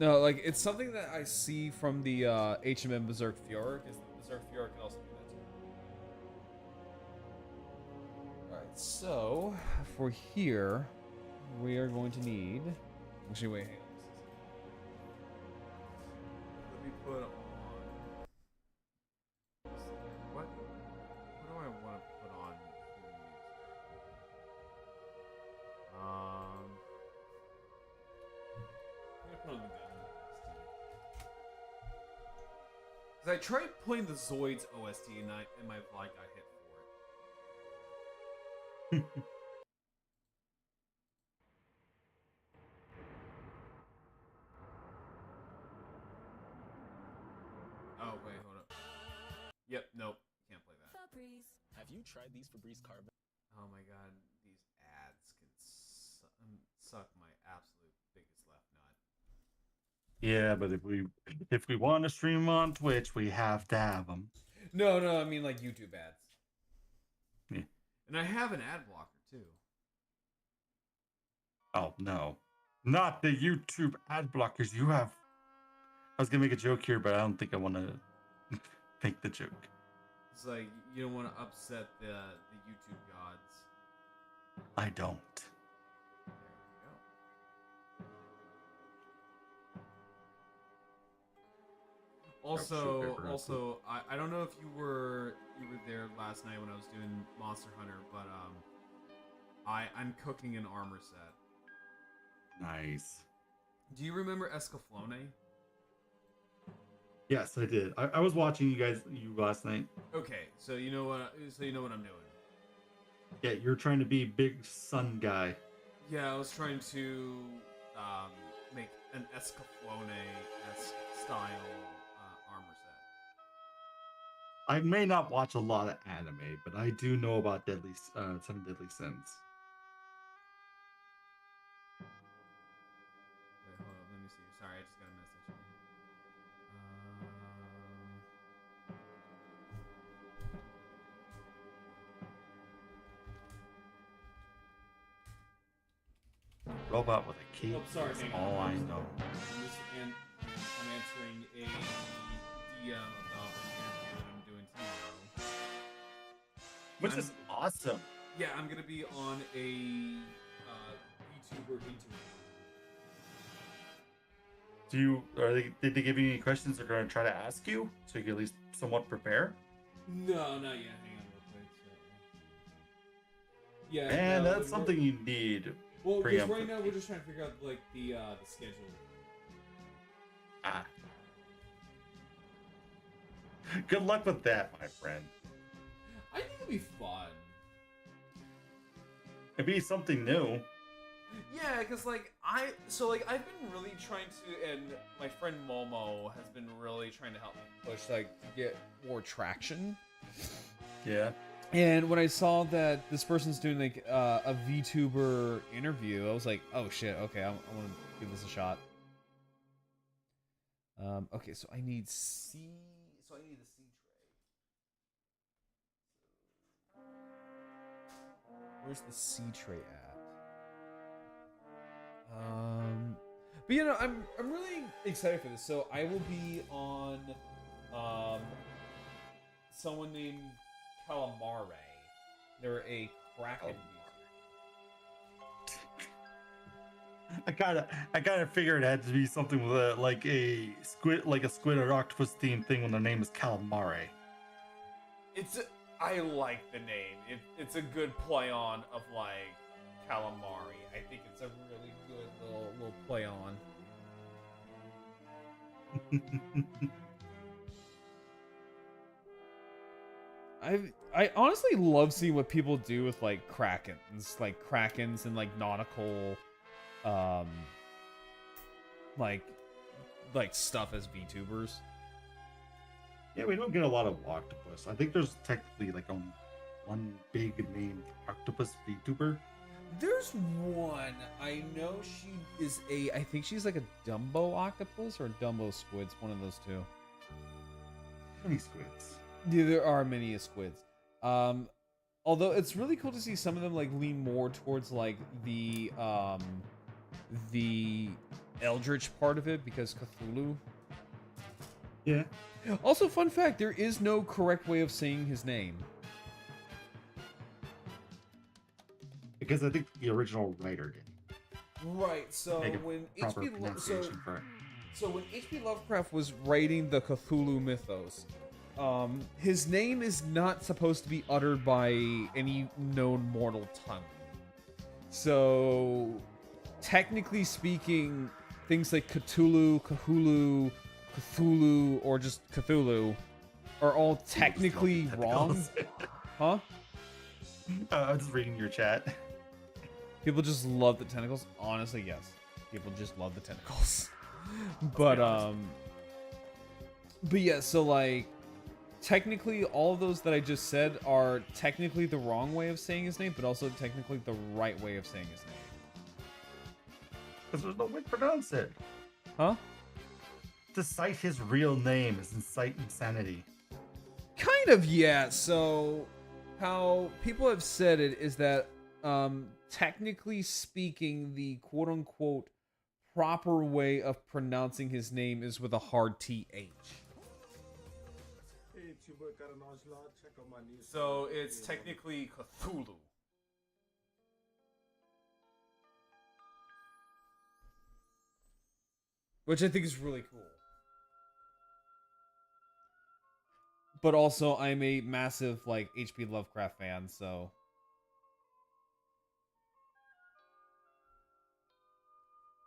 No, like, it's something that I see from the HMM Berserk Fjord, because the Berserk Fjord can also do that too. Alright, so, for here, we are going to need... Actually, wait, hang on. Let me put on... What do I want to put on? I'm gonna put on the gun. Because I tried playing the Zoids OST and my vlog got hit for it. Oh, wait, hold up. Yep, nope. Can't play that. Have you tried these Febreze carbon? Oh my god, these ads can suck my absolute biggest left nut. Yeah, but if we want to stream on Twitch, we have to have them. No, I mean like YouTube ads. Yeah. And I have an ad blocker too. Oh no, not the YouTube ad blockers. You have. I was gonna make a joke here, but I don't think I want to make the joke. It's like you don't want to upset the YouTube gods. I don't. There we go. Also, I don't know if you were there last night when I was doing Monster Hunter, but I'm cooking an armor set. Nice. Do you remember Escaflowne? Yes, I did. I was watching you last night. Okay, so you know what I'm doing. Yeah, you're trying to be big sun guy. Yeah, I was trying to make an Escaflowne-esque style armor set. I may not watch a lot of anime, but I do know about Seven Deadly Sins. Wait, hold up, let me see. Sorry, I just got a message. Robot with a key. Oh, sorry, That's hang all on. I know. I'm answering a DM about an interview that I'm doing tomorrow. Which is awesome. Yeah, I'm gonna be on a VTuber interview. Did they give you any questions they're going to try to ask you so you can at least somewhat prepare? No, not yet. Hang on real quick. Yeah, And no, that's something you need. Well, because right preemptively. now we're just trying to figure out like the schedule. Ah. Good luck with that, my friend. I think it'll be fun. It'd be something new. Yeah, because I've been really trying to, and my friend Momo has been really trying to help me push to get more traction. Yeah. And when I saw that this person's doing a VTuber interview, I was like, oh shit, okay, I want to give this a shot. Okay, so I need the C tray. Where's the C tray at? But I'm really excited for this. So I will be on someone named Calamare. They're a Kraken user. I kind of figured it had to be something with a squid or octopus themed thing when their name is Calamare. I like the name. It's a good play on of calamari. I think it's a really good little play on. I honestly love seeing what people do with krakens and nautical stuff as VTubers. Yeah, we don't get a lot of octopus. I think there's technically one big named octopus VTuber. There's one. I know she is I think she's like a Dumbo octopus or Dumbo squids, one of those two. Many squids. Yeah, there are many squids. Although it's really cool to see some of them lean more towards the Eldritch part of it because Cthulhu. Yeah. Also, fun fact, there is no correct way of saying his name. Because I think the original writer did. Right, so when Proper H.P. pronunciation for it. So when H.P. Lovecraft was writing the Cthulhu mythos, his name is not supposed to be uttered by any known mortal tongue. So, technically speaking, things like Cthulhu, Cthulhu, or just Cthulhu are all technically wrong. Huh? I was just reading your chat. People just love the tentacles. Honestly, yes. People just love the tentacles. But yeah, so technically all of those that I just said are technically the wrong way of saying his name, but also technically the right way of saying his name. Because there's no way to pronounce it. Huh? To cite his real name is incite insanity. Kind of, yeah. So how people have said it is that technically speaking, the quote-unquote proper way of pronouncing his name is with a hard TH. So it's technically Cthulhu. Which I think is really cool. But also, I'm a massive, H.P. Lovecraft fan, so...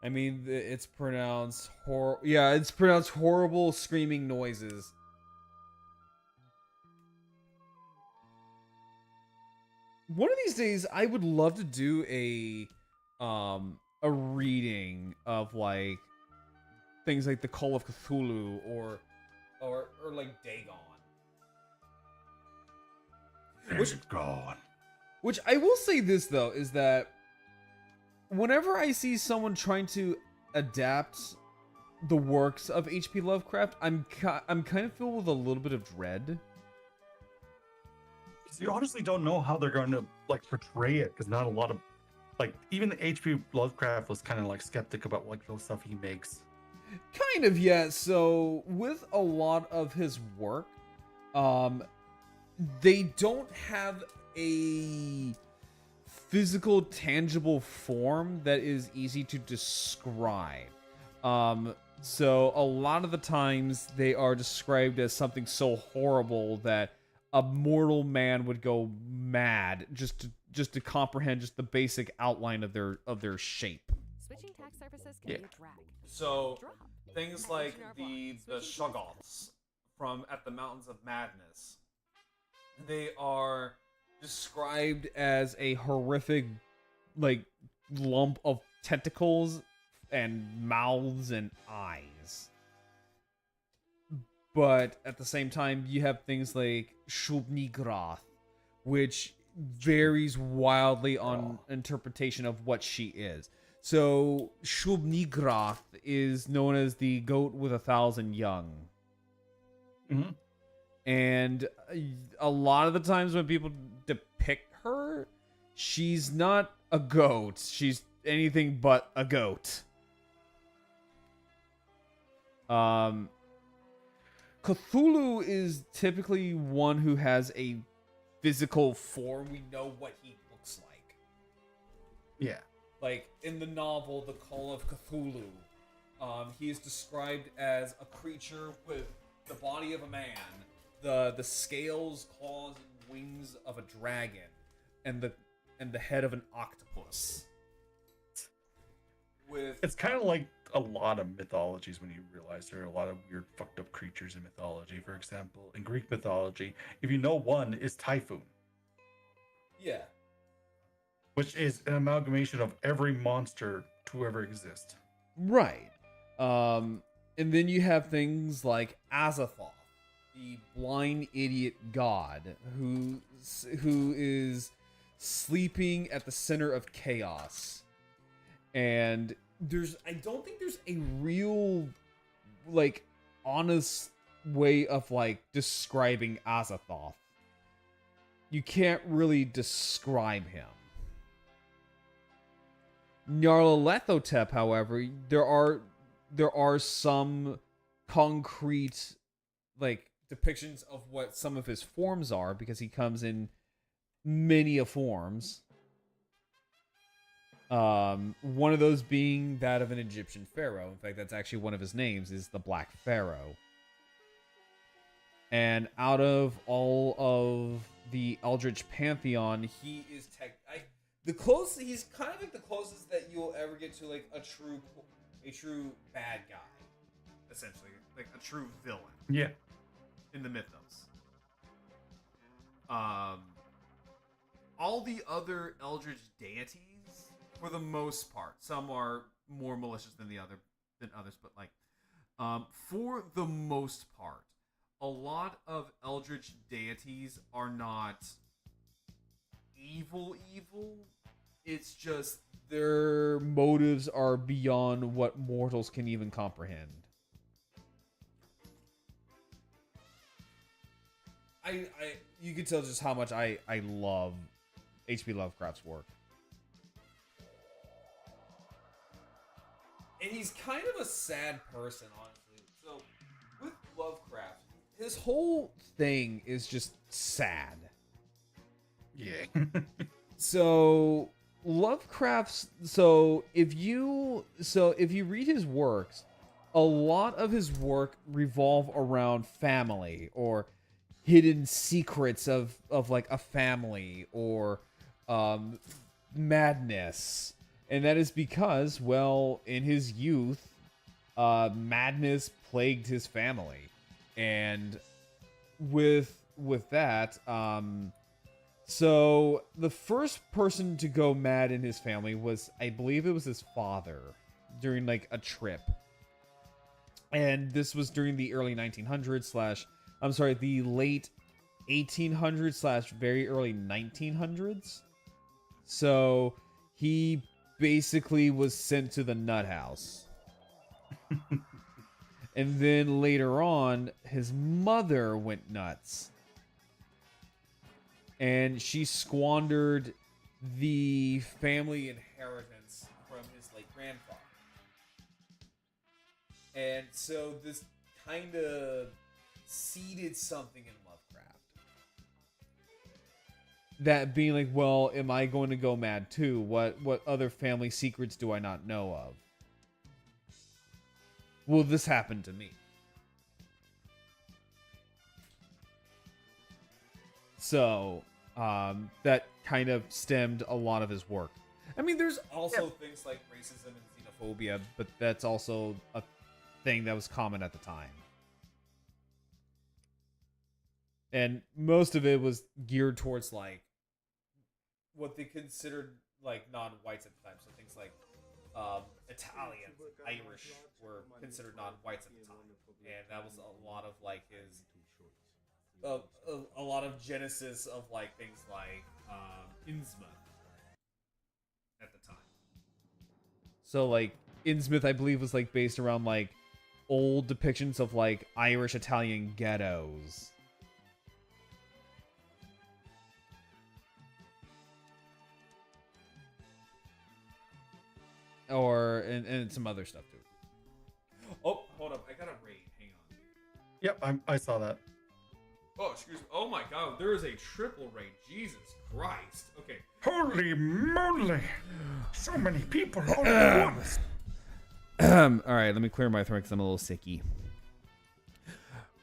I mean, it's pronounced it's pronounced horrible screaming noises. One of these days, I would love to do a reading of things like the Call of Cthulhu or Dagon. Which I will say this though is that whenever I see someone trying to adapt the works of H.P. Lovecraft, I'm kind of filled with a little bit of dread. Because you honestly don't know how they're going to portray it. Because not a lot of even H.P. Lovecraft was kind of skeptic about the stuff he makes. Kind of, yeah. So with a lot of his work, they don't have a physical, tangible form that is easy to describe. So a lot of the times they are described as something so horrible that a mortal man would go mad just to comprehend just the basic outline of their shape. Switching tax surfaces can Yeah. be a drag. So Drop. things like the Shoggoths from At the Mountains of Madness, they are described as a horrific like lump of tentacles and mouths and eyes. But at the same time, you have things like Shubnigrath, which varies wildly on interpretation of what she is. So Shubnigrath is known as the goat with 1,000 young. Mm-hmm. And a lot of the times when people depict her, she's not a goat. She's anything but a goat. Cthulhu is typically one who has a physical form. We know what he looks like. Yeah. Like in the novel The Call of Cthulhu, he is described as a creature with the body of a man, the scales, claws, and wings of a dragon, and the head of an octopus. With It's kind of like a lot of mythologies when you realize there are a lot of weird, fucked up creatures in mythology. For example, in Greek mythology, if you know one, is Typhoon, yeah. which is an amalgamation of every monster to ever exist. Right. And then you have things like Azathoth, the blind idiot god who is sleeping at the center of chaos. And I don't think there's a real like honest way of like describing Azathoth. You can't really describe him. Nyarlathotep, however, there are some concrete like depictions of what some of his forms are, because he comes in many forms. One of those being that of an Egyptian pharaoh. In fact, that's actually one of his names, is the Black Pharaoh. And out of all of the Eldritch pantheon, he is he's kind of like the closest that you'll ever get to like a true bad guy, essentially, like a true villain. Yeah. In the mythos. All the other Eldritch deities, for the most part, some are more malicious than others, but like, for the most part, a lot of Eldritch deities are not evil. It's just their motives are beyond what mortals can even comprehend. You can tell just how much I love H.P. Lovecraft's work. And he's kind of a sad person, honestly. So, with Lovecraft, his whole thing is just sad. Yeah. So, if you read his works, a lot of his work revolve around family or hidden secrets of like a family or madness. And that is because, well, in his youth, madness plagued his family. And with that, so the first person to go mad in his family was, I believe it was his father, during like a trip. And this was during the early 1900s the late 1800s / very early 1900s. So he basically was sent to the nut house. And then later on, his mother went nuts. And she squandered the family inheritance from his late grandfather. And so this kind of seeded something in Lovecraft. That being like, well, am I going to go mad too? What other family secrets do I not know of? will this happen to me? So that kind of stemmed a lot of his work. I mean, there's also things like racism and xenophobia, but that's also a thing that was common at the time. And most of it was geared towards like what they considered like non-whites at the time. So things like Italians, Irish were considered non-whites at the time, and that was a lot of like his a lot of genesis of like things like Innsmouth at the time. So like Innsmouth, I believe, was like based around like old depictions of like Irish Italian ghettos. Or and some other stuff too. Oh, hold up! I got a raid. Hang on. Yep, I saw that. Oh, excuse me. Oh my God, there is a triple raid. Jesus Christ. Okay. Holy moly! So many people all at once. All right, let me clear my throat because I'm a little sicky.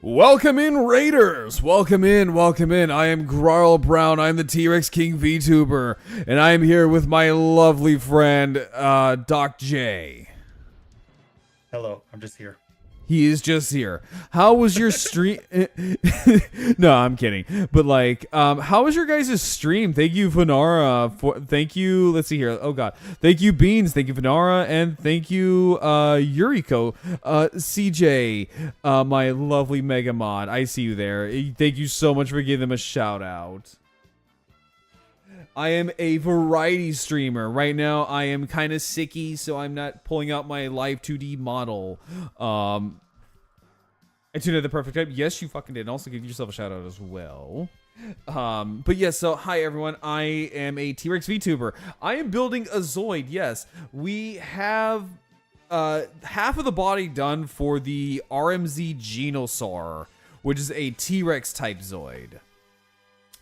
Welcome in, Raiders! Welcome in, welcome in. I am Grarl Brown. I'm the T-Rex King VTuber, and I am here with my lovely friend, Doc J. Hello, I'm just here. He is just here. How was your stream? No, I'm kidding. But like, how was your guys' stream? Thank you, Vanara. Thank you. Let's see here. Oh God. Thank you, Beans. Thank you, Vanara, and thank you, Yuriko, CJ, my lovely Mega Mod. I see you there. Thank you so much for giving them a shout out. I am a variety streamer. Right now, I am kind of sicky, so I'm not pulling out my live 2D model. I tuned at the perfect time. Yes, you fucking did. And also give yourself a shout out as well. But yes, so hi everyone. I am a T-Rex VTuber. I am building a Zoid. Yes, we have half of the body done for the RMZ Genosauruer, which is a T-Rex type Zoid.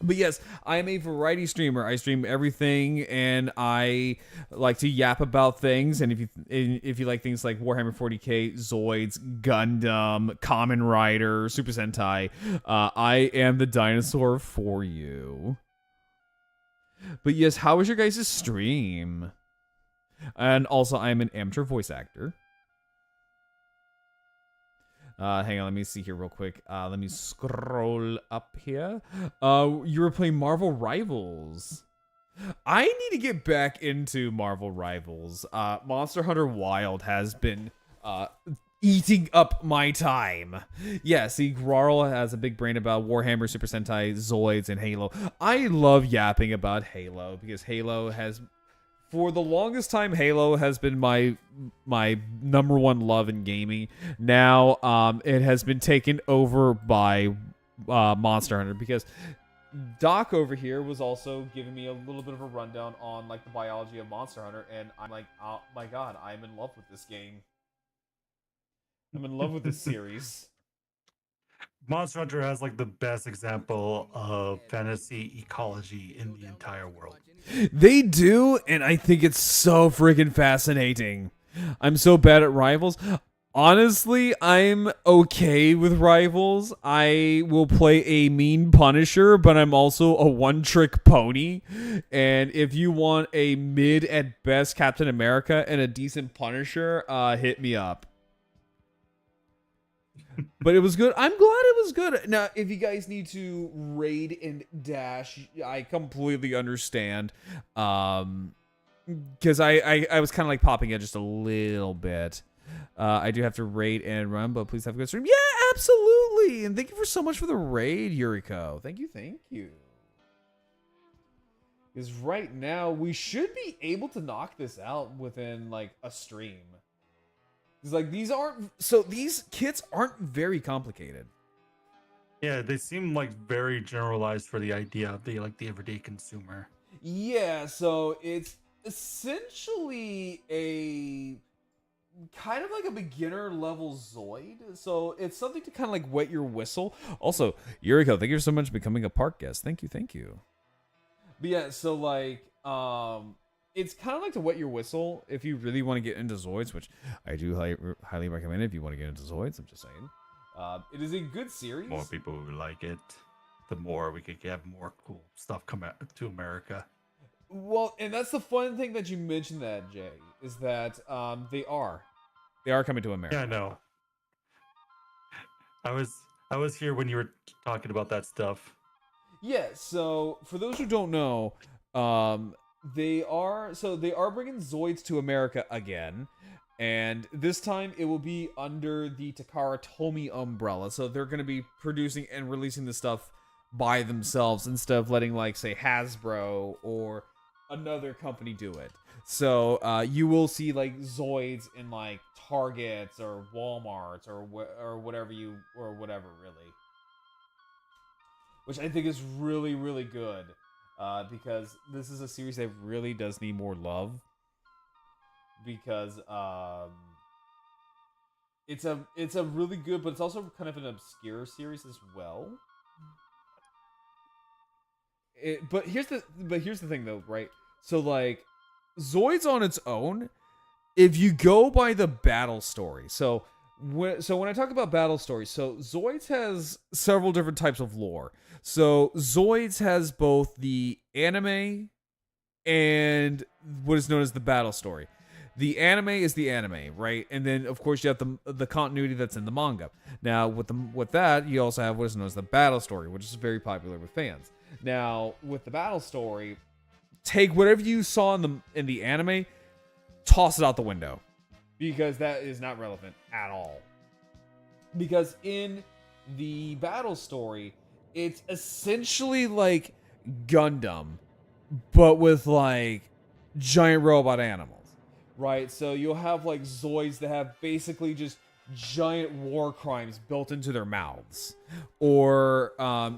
But yes, I am a variety streamer. I stream everything, and I like to yap about things. And if you like things like Warhammer 40k, Zoids, Gundam, Kamen Rider, Super Sentai, I am the dinosaur for you. But yes, how was your guys' stream? And also, I am an amateur voice actor. Hang on, let me see here real quick. Let me scroll up here. You were playing Marvel Rivals. I need to get back into Marvel Rivals. Monster Hunter Wild has been eating up my time. Yeah, see, Grarl has a big brain about Warhammer, Super Sentai, Zoids, and Halo. I love yapping about Halo because Halo has... For the longest time, Halo has been my number one love in gaming. Now, it has been taken over by Monster Hunter because Doc over here was also giving me a little bit of a rundown on like the biology of Monster Hunter, and I'm like, oh my God, I'm in love with this game. I'm in love with this series. Monster Hunter has like the best example of fantasy ecology in the entire world. They do, and I think it's so freaking fascinating. I'm so bad at Rivals. Honestly, I'm okay with Rivals. I will play a mean Punisher, but I'm also a one-trick pony. And if you want a mid at best Captain America and a decent Punisher, hit me up. But it was good. I'm glad it was good. Now, if you guys need to raid and dash, I completely understand. Because I was kind of like popping it just a little bit. I do have to raid and run, but please have a good stream. Yeah, absolutely. And thank you for so much for the raid, Yuriko. Thank you, thank you. Because right now, we should be able to knock this out within like a stream. It's like these kits aren't very complicated. Yeah, they seem like very generalized for the idea of the everyday consumer. Yeah, so it's essentially a kind of like a beginner level Zoid. So it's something to kind of like wet your whistle. Also, Yuriko, thank you so much for becoming a park guest. Thank you, thank you. But yeah, so like it's kind of like to wet your whistle if you really want to get into Zoids, which I do highly recommend if you want to get into Zoids. I'm just saying. It is a good series. More people who like it, the more we could get more cool stuff come out to America. Well, and that's the fun thing that you mentioned that, Jay, is that they are coming to America. Yeah, I know. I was here when you were talking about that stuff. Yeah, so for those who don't know, they are bringing Zoids to America again, and this time it will be under the Takara Tomy umbrella. So they're going to be producing and releasing the stuff by themselves instead of letting, like, say, Hasbro or another company do it. So you will see, like, Zoids in, like, Targets or Walmarts or whatever really, which I think is really, really good, because this is a series that really does need more love, because it's a really good, but it's also kind of an obscure series as well. But here's the thing, though, right? So, like, Zoids on its own, if you go by the battle story, so when I talk about battle stories, so Zoids has several different types of lore. So Zoids has both the anime and what is known as the battle story. The anime is the anime, right? And then, of course, you have the continuity that's in the manga. Now, with that, you also have what is known as the battle story, which is very popular with fans. Now, with the battle story, take whatever you saw in the anime, toss it out the window, because that is not relevant at all. Because in the battle story, it's essentially like Gundam, but with, like, giant robot animals, right? So you'll have, like, Zoids that have basically just giant war crimes built into their mouths, or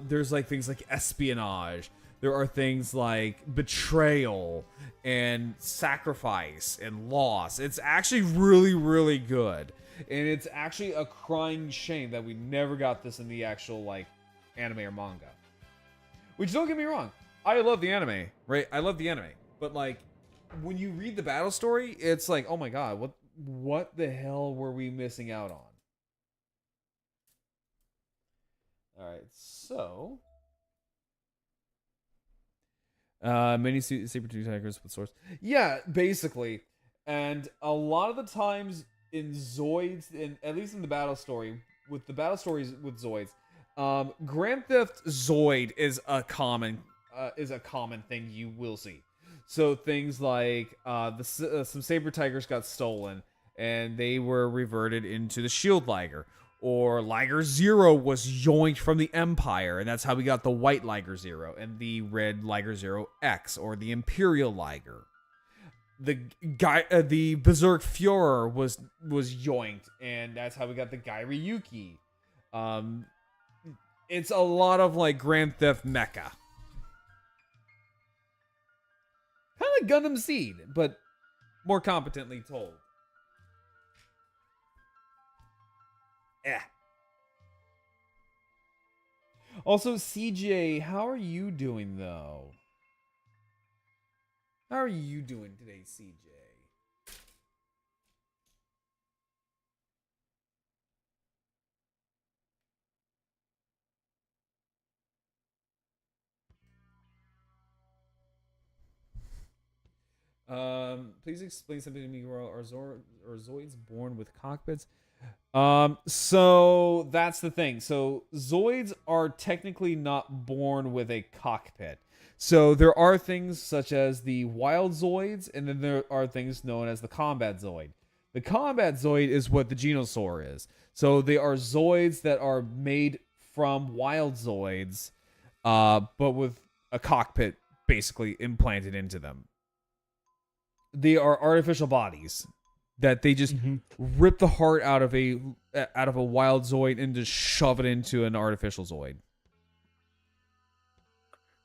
there's, like, things like espionage. There are things like betrayal and sacrifice and loss. It's actually really, really good. And it's actually a crying shame that we never got this in the actual, like, anime or manga. Which, don't get me wrong, I love the anime, right? I love the anime. But, like, when you read the battle story, it's like, oh my god, what the hell were we missing out on? Alright, so... many saber-tooth tigers with swords. Yeah, basically. And a lot of the times in Zoids, at least in the battle story, with the battle stories with Zoids, Grand Theft Zoid is a common thing you will see. So things like some saber tigers got stolen and they were reverted into the Shield Liger. Or Liger Zero was yoinked from the Empire, and that's how we got the white Liger Zero and the red Liger Zero X, or the Imperial Liger. The Berserk Führer was yoinked, and that's how we got the Gairiyuki. It's a lot of, like, Grand Theft Mecha. Kind of like Gundam Seed, but more competently told. Also, CJ, how are you doing, though? How are you doing today, CJ? Please explain something to me. Are Zoids born with cockpits? So that's the thing. So Zoids are technically not born with a cockpit. So there are things such as the wild Zoids, and then there are things known as the combat Zoid. The combat Zoid is what the Genosauruer is. So they are Zoids that are made from wild Zoids, but with a cockpit basically implanted into them. They are artificial bodies that they just rip the heart out of a wild Zoid and just shove it into an artificial Zoid.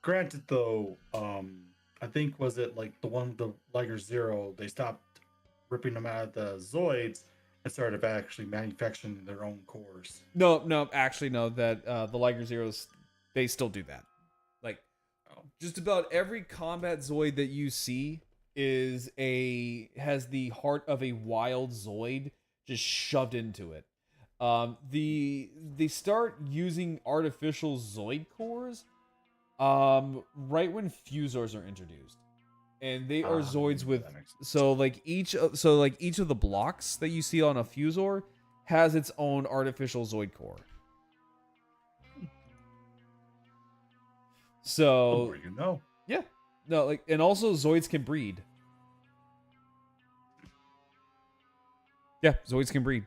Granted, though, I think was it like the Liger Zero, they stopped ripping them out of the Zoids and started actually manufacturing their own cores. No, actually no. That the Liger Zeros, they still do that. Like, just about every combat Zoid that you see has the heart of a wild Zoid just shoved into it. They start using artificial Zoid cores right when Fusors are introduced. And they are Zoids with each of the blocks that you see on a Fusor has its own artificial Zoid core. So you know. yeah. No, like, and also Zoids can breed. Yeah, Zoids can breed.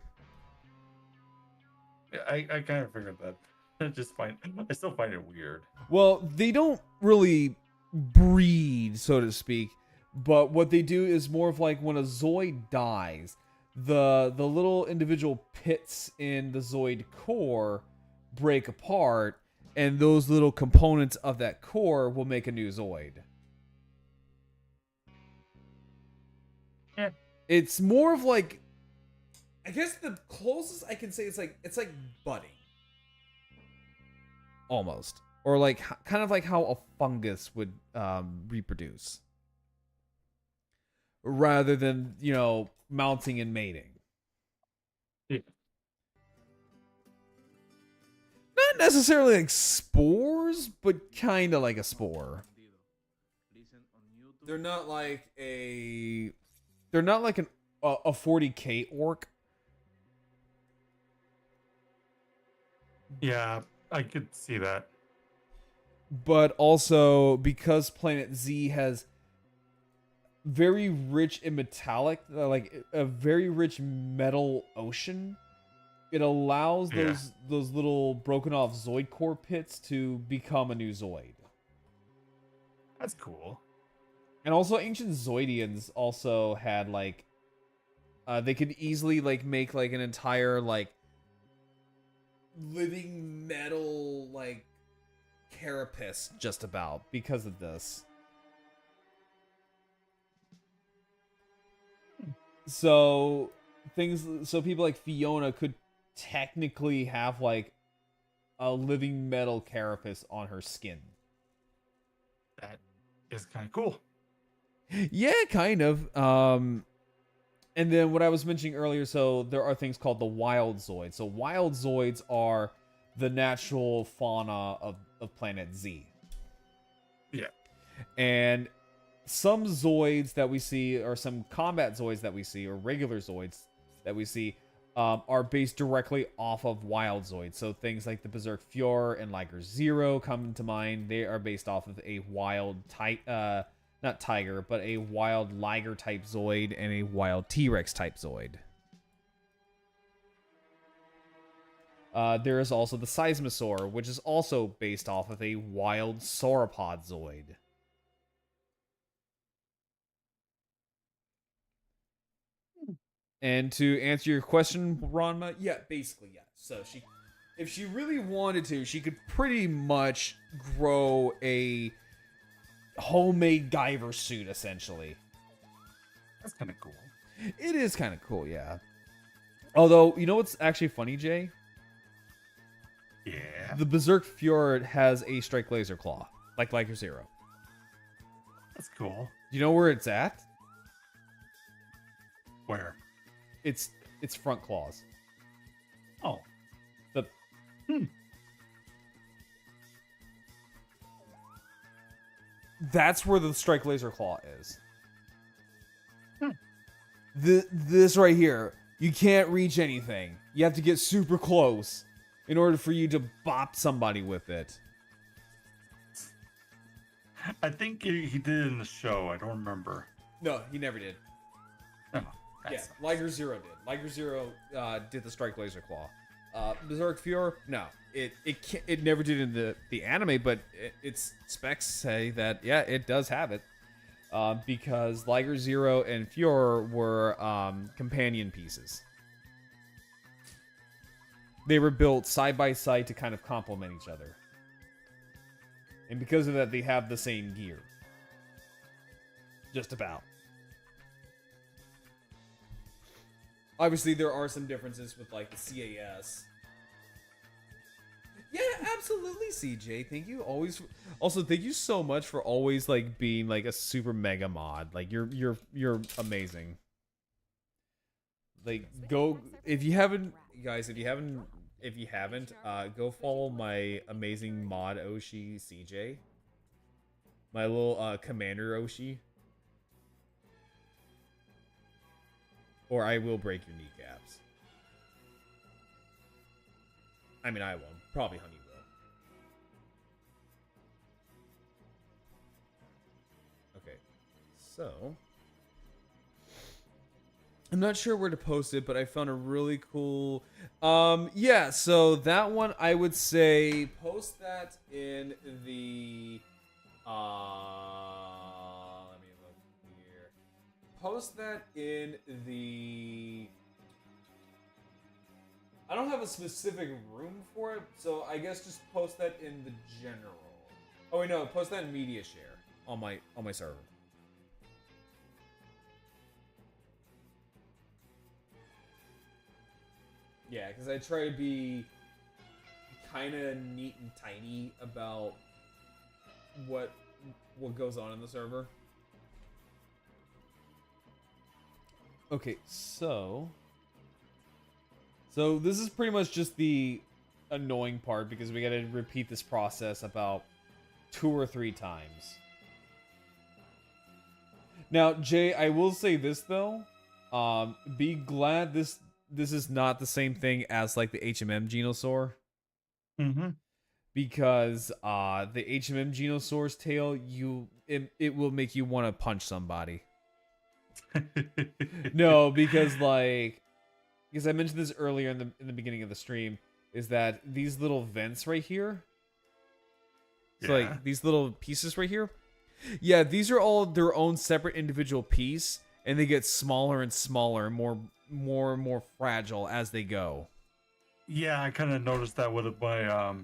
Yeah, I kind of figured that. I still find it weird. Well, they don't really breed, so to speak, but what they do is more of like when a Zoid dies, the little individual pits in the Zoid core break apart, and those little components of that core will make a new Zoid. Yeah. It's more of like, I guess the closest I can say it's like budding. Almost. Or like kind of like how a fungus would reproduce. Rather than, mounting and mating. Yeah. Not necessarily like spores, but kind of like a spore. They're not like a 40k orc. Yeah, I could see that. But also because Planet Z has very rich in metallic, like a very rich metal ocean, it allows those little broken off Zoid core pits to become a new Zoid. That's cool. And also ancient Zoidians also had like they could easily like make like an entire like living metal like carapace just about because of this. So people like Fiona could technically have like a living metal carapace on her skin. That is kind of cool. Yeah, kind of. And then what I was mentioning earlier, so there are things called the wild Zoids. So wild Zoids are the natural fauna of Planet Z. Yeah. And some Zoids that we see, or some combat Zoids that we see, or regular Zoids that we see, are based directly off of wild Zoids. So things like the Berserk Fuhrer and Liger Zero come to mind. They are based off of a wild not tiger, but a wild Liger type Zoid and a wild T-Rex type Zoid. There is also the Seismosaur, which is also based off of a wild sauropod Zoid. And to answer your question, Ranma, yeah, basically, yeah. So if she really wanted to, she could pretty much grow a homemade Guyver suit, essentially. That's kind of cool. It is kind of cool, yeah. Although, you know what's actually funny, Jay? Yeah. The Berserk Fjord has a Strike Laser Claw, like Liger Zero. That's cool. Do you know where it's at? Where? It's front claws. Oh. The That's where the Strike Laser Claw is. This right here, you can't reach anything. You have to get super close in order for you to bop somebody with it. I think he did it in the show. I don't remember. No, he never did. Oh, Yeah, sucks. Liger Zero did. Liger Zero did the Strike Laser Claw. Berserk Fuhrer, no. It never did in the anime, but its specs say that, yeah, it does have it. Because Liger Zero and Fuhrer were companion pieces. They were built side by side to kind of complement each other. And because of that, they have the same gear. Just about. Obviously, there are some differences with, like, the CAS. Yeah, absolutely, CJ. Thank you. Always. Also, thank you so much for always like being like a super mega mod. Like you're amazing. Like go if you haven't, guys. If you haven't, go follow my amazing mod Oshi CJ. My little commander Oshi. Or I will break your kneecaps. I mean, I won't. Probably Honey will. Okay. So. I'm not sure where to post it, but I found a really cool... yeah, so that one, I would say post that in the... let me look here. Post that in the... I don't have a specific room for it, so I guess just post that in the general. Oh wait, no, post that in media share on my server. Yeah, because I try to be kind of neat and tiny about what goes on in the server. Okay, so this is pretty much just the annoying part because we got to repeat this process about 2 or 3 times. Now, Jay, I will say this though. Be glad this is not the same thing as like the HMM Genosauruer. Mm-hmm. Because the HMM Genosauruer's tail, it will make you want to punch somebody. No, because I mentioned this earlier in the beginning of the stream, is that these little vents right here. So like these little pieces right here. Yeah, these are all their own separate individual piece, and they get smaller and smaller, more and more fragile as they go. Yeah, I kind of noticed that with my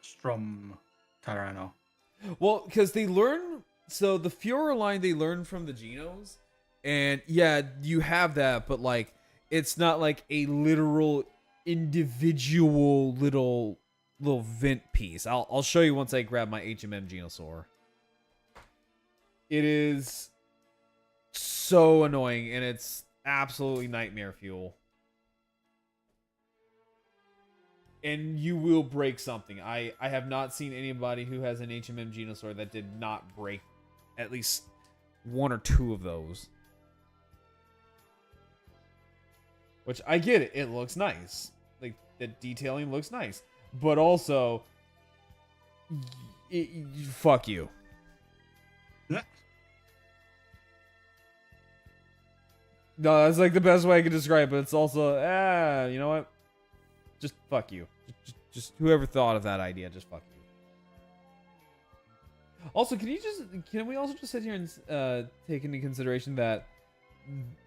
Strum Tyranno. Well, because they learn, so the Fuhrer line they learn from the Genos, and yeah, you have that, but like it's not like a literal individual little vent piece. I'll show you once I grab my HMM Genosauruer. It is so annoying, and it's absolutely nightmare fuel. And you will break something. I have not seen anybody who has an HMM Genosauruer that did not break at least 1 or 2 of those. Which, I get it. It looks nice. Like, the detailing looks nice. But also, fuck you. No, that's like the best way I can describe it. It's also, you know what? Just fuck you. Just whoever thought of that idea, just fuck you. Also, can we also just sit here and take into consideration that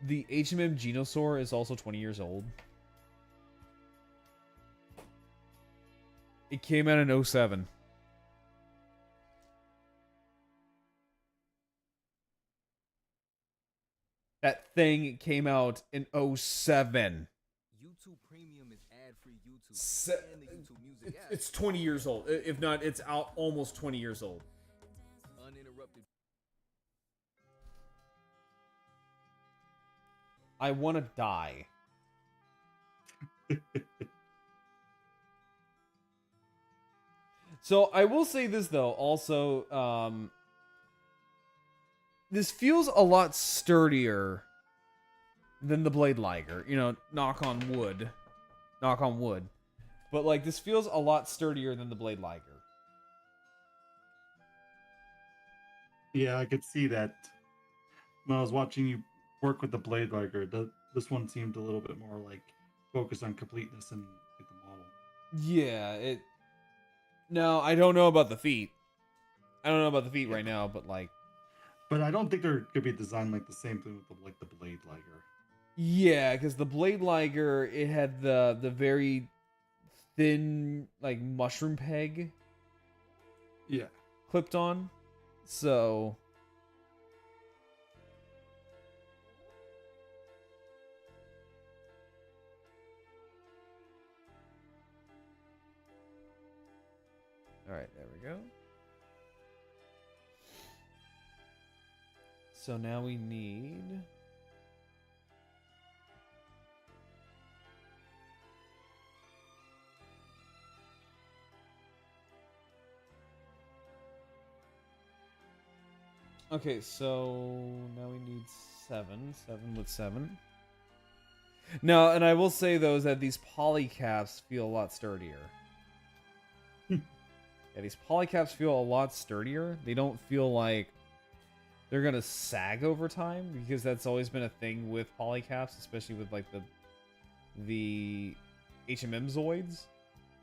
the HMM Genosauruer is also 20 years old? It came out in 2007. That thing came out in 2007. YouTube Premium is ad-free YouTube. And the YouTube Music app. It's 20 years old. If not, it's out almost 20 years old. Uninterrupted. I want to die. So I will say this though, also, this feels a lot sturdier than the Blade Liger. You know, knock on wood. Knock on wood. But like this feels a lot sturdier than the Blade Liger. Yeah, I could see that when I was watching you work with the Blade Liger. This one seemed a little bit more like focused on completeness and like, the model. Yeah, No, I don't know about the feet. I don't know about the feet right now, but like. But I don't think they're gonna be designed like the same thing with the Blade Liger. Yeah, because the Blade Liger, it had the very thin like mushroom peg. Yeah. Clipped on, so. All right, there we go. So now we need. Okay, so now we need 7. 7 with 7. No, and I will say though is that these polycaps feel a lot sturdier. Yeah, these polycaps feel a lot sturdier. They don't feel like they're gonna sag over time, because that's always been a thing with polycaps, especially with like the HMM Zoids,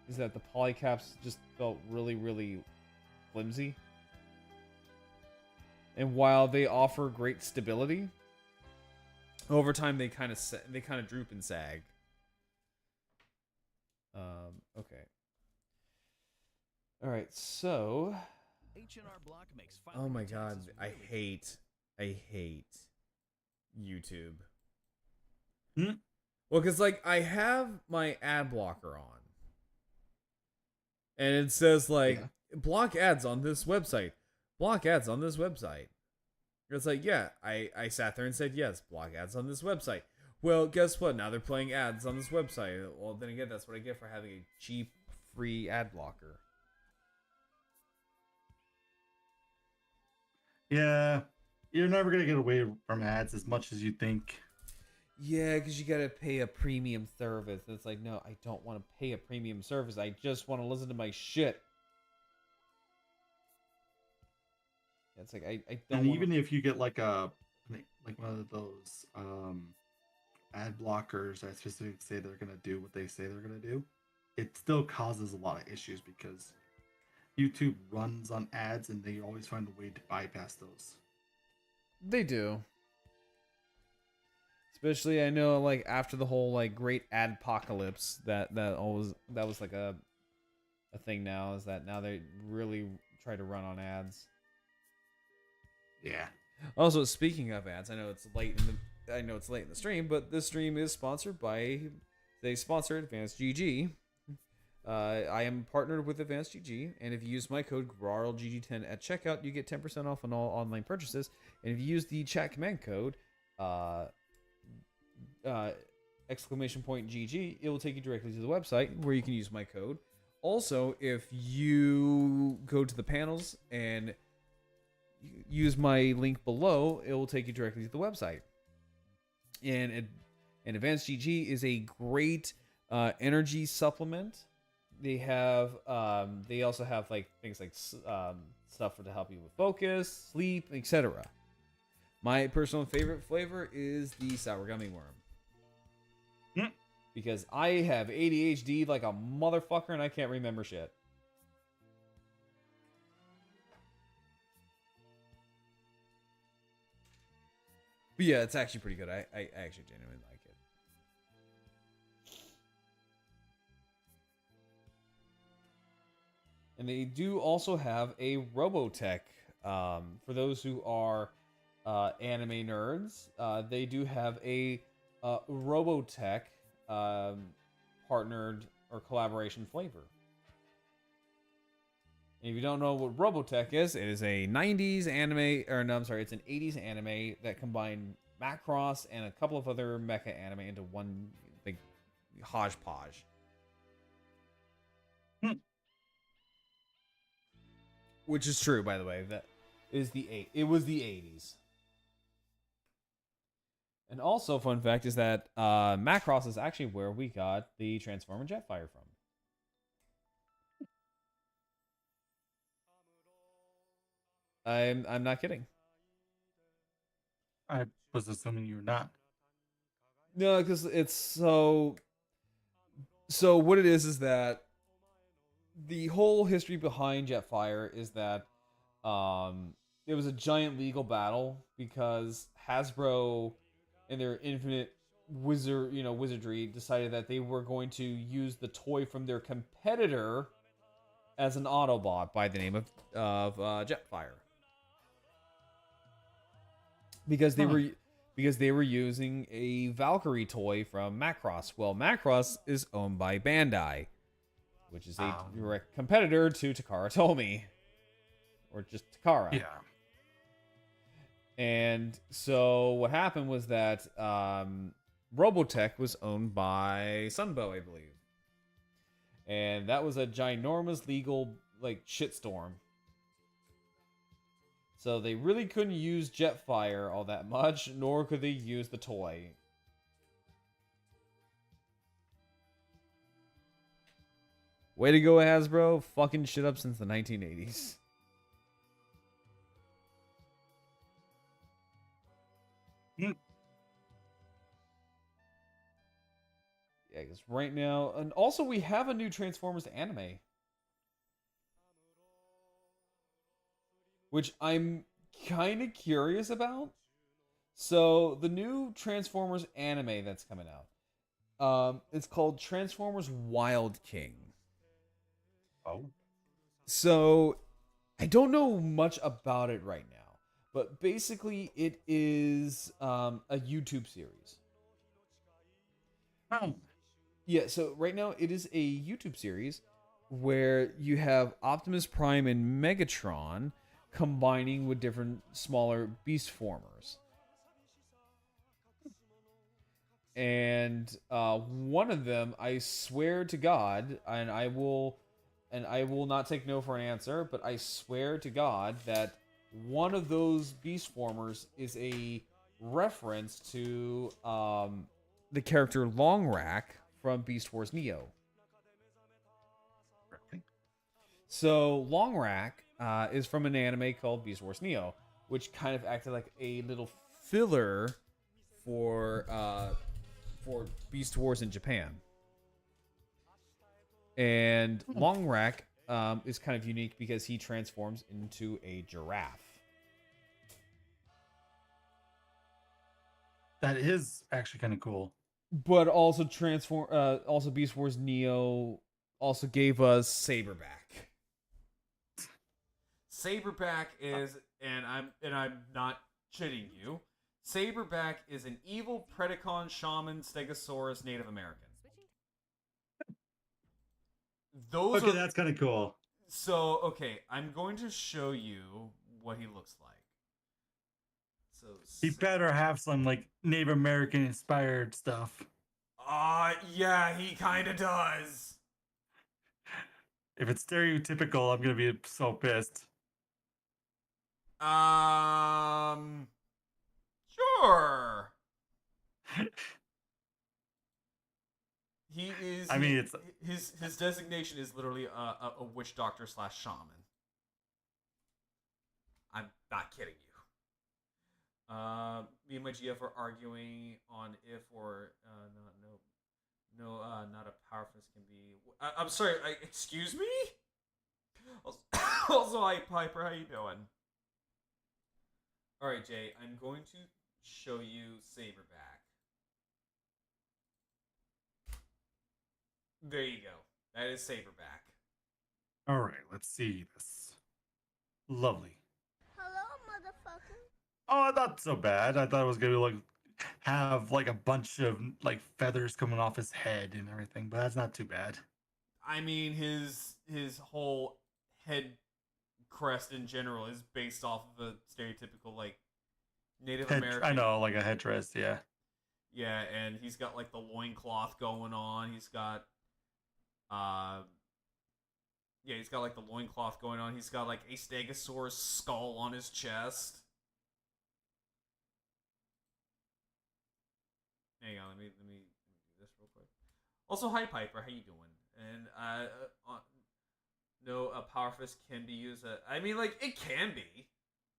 is that the polycaps just felt really, really flimsy. And while they offer great stability, over time they kind of droop and sag. Okay. All right, so. H&R Block makes Oh my filing god, taxes I really hate YouTube. Hmm? Well, because like I have my ad blocker on, and it says like block ads on this website, block ads on this website. It's like, yeah, I sat there and said yes, block ads on this website. Well, guess what? Now they're playing ads on this website. Well, then again, that's what I get for having a cheap, free ad blocker. Yeah, you're never gonna get away from ads as much as you think. Yeah, because you gotta pay a premium service. And it's like, no, I don't want to pay a premium service. I just want to listen to my shit. It's like I don't. And even if you get like one of those ad blockers that specifically say they're gonna do what they say they're gonna do, it still causes a lot of issues because YouTube runs on ads and they always find a way to bypass those. They do. Especially, I know, like after the whole like great adpocalypse, that was like a thing now, is that now they really try to run on ads. Yeah. Also, speaking of ads, I know it's late in the stream, but this stream is sponsored by, they sponsor Advanced GG. I am partnered with Advanced GG, and if you use my code GRARLGG10 at checkout, you get 10% off on all online purchases. And if you use the chat command code !GG, it will take you directly to the website where you can use my code. Also, if you go to the panels and use my link below, it will take you directly to the website. And Advanced GG is a great energy supplement. They also have like things like stuff to help you with focus, sleep, etc. My personal favorite flavor is the sour gummy worm. Because I have ADHD like a motherfucker and I can't remember shit. But yeah, it's actually pretty good. I actually genuinely like it. And they do also have a Robotech. For those who are anime nerds, they do have a Robotech partnered or collaboration flavor. And if you don't know what Robotech is, it is a 90s anime, or no, I'm sorry, it's an 80s anime that combined Macross and a couple of other mecha anime into one big hodgepodge. Which is true, by the way. That is it was the 80s. And also, fun fact is that Macross is actually where we got the Transformer Jetfire from. I'm not kidding. I was assuming you're not. No, because it's so. So what it is that the whole history behind Jetfire is that it was a giant legal battle because Hasbro, in their infinite wizardry, decided that they were going to use the toy from their competitor as an Autobot by the name of Jetfire. Because they were using a Valkyrie toy from Macross. Well, Macross is owned by Bandai. which is a direct competitor to Takara Tomy, or just Takara. Yeah. And so what happened was that Robotech was owned by Sunbow, I believe. And that was a ginormous legal shitstorm. So they really couldn't use Jetfire all that much, nor could they use the toy. Way to go, Hasbro. Fucking shit up since the 1980s. Mm. Yeah, because right now... And also, we have a new Transformers anime. Which I'm kind of curious about. So, the new Transformers anime that's coming out. It's called Transformers Wild King. Oh. So, I don't know much about it right now. But basically, it is a YouTube series. Oh. Yeah, so right now it is a YouTube series where you have Optimus Prime and Megatron combining with different smaller beast formers. And one of them, I swear to God, and I will not take no for an answer, but I swear to God that one of those beast formers is a reference to the character Long Rack from Beast Wars Neo. Really? So Long Rack is from an anime called Beast Wars Neo, which kind of acted like a little filler for Beast Wars in Japan. And Long Rack is kind of unique because he transforms into a giraffe. That is actually kind of cool. But also also Beast Wars Neo also gave us Saberback. Saberback is, and I'm not shitting you, Saberback is an evil Predacon shaman Stegosaurus Native American. Those Okay, are, that's kind of cool. so okay, I'm going to show you what he looks like. So He better have some like Native American inspired stuff. Yeah, he kind of does. If it's stereotypical, I'm gonna be so pissed. Sure. He is. I mean, it's his designation is literally a witch doctor / shaman. I'm not kidding you. Me and my GF are arguing on if or not a power fist can be. I'm sorry. Excuse me. Also, hi Piper. How you doing? All right, Jay. I'm going to show you Saberback. There you go. That is Saberback. all right. Let's see this. Lovely. Hello, motherfucker. Oh, not so bad. I thought it was gonna like have like a bunch of like feathers coming off his head and everything, but that's not too bad. I mean, his whole head crest in general is based off of a stereotypical like Native American. I know, like a headdress, yeah. Yeah, and he's got like the loincloth going on. He's got he's got like the loincloth going on. He's got like a Stegosaurus skull on his chest. Hang on, let me do this real quick. Also, hi Piper, how you doing? And no, a power fist can be used. I mean, like it can be.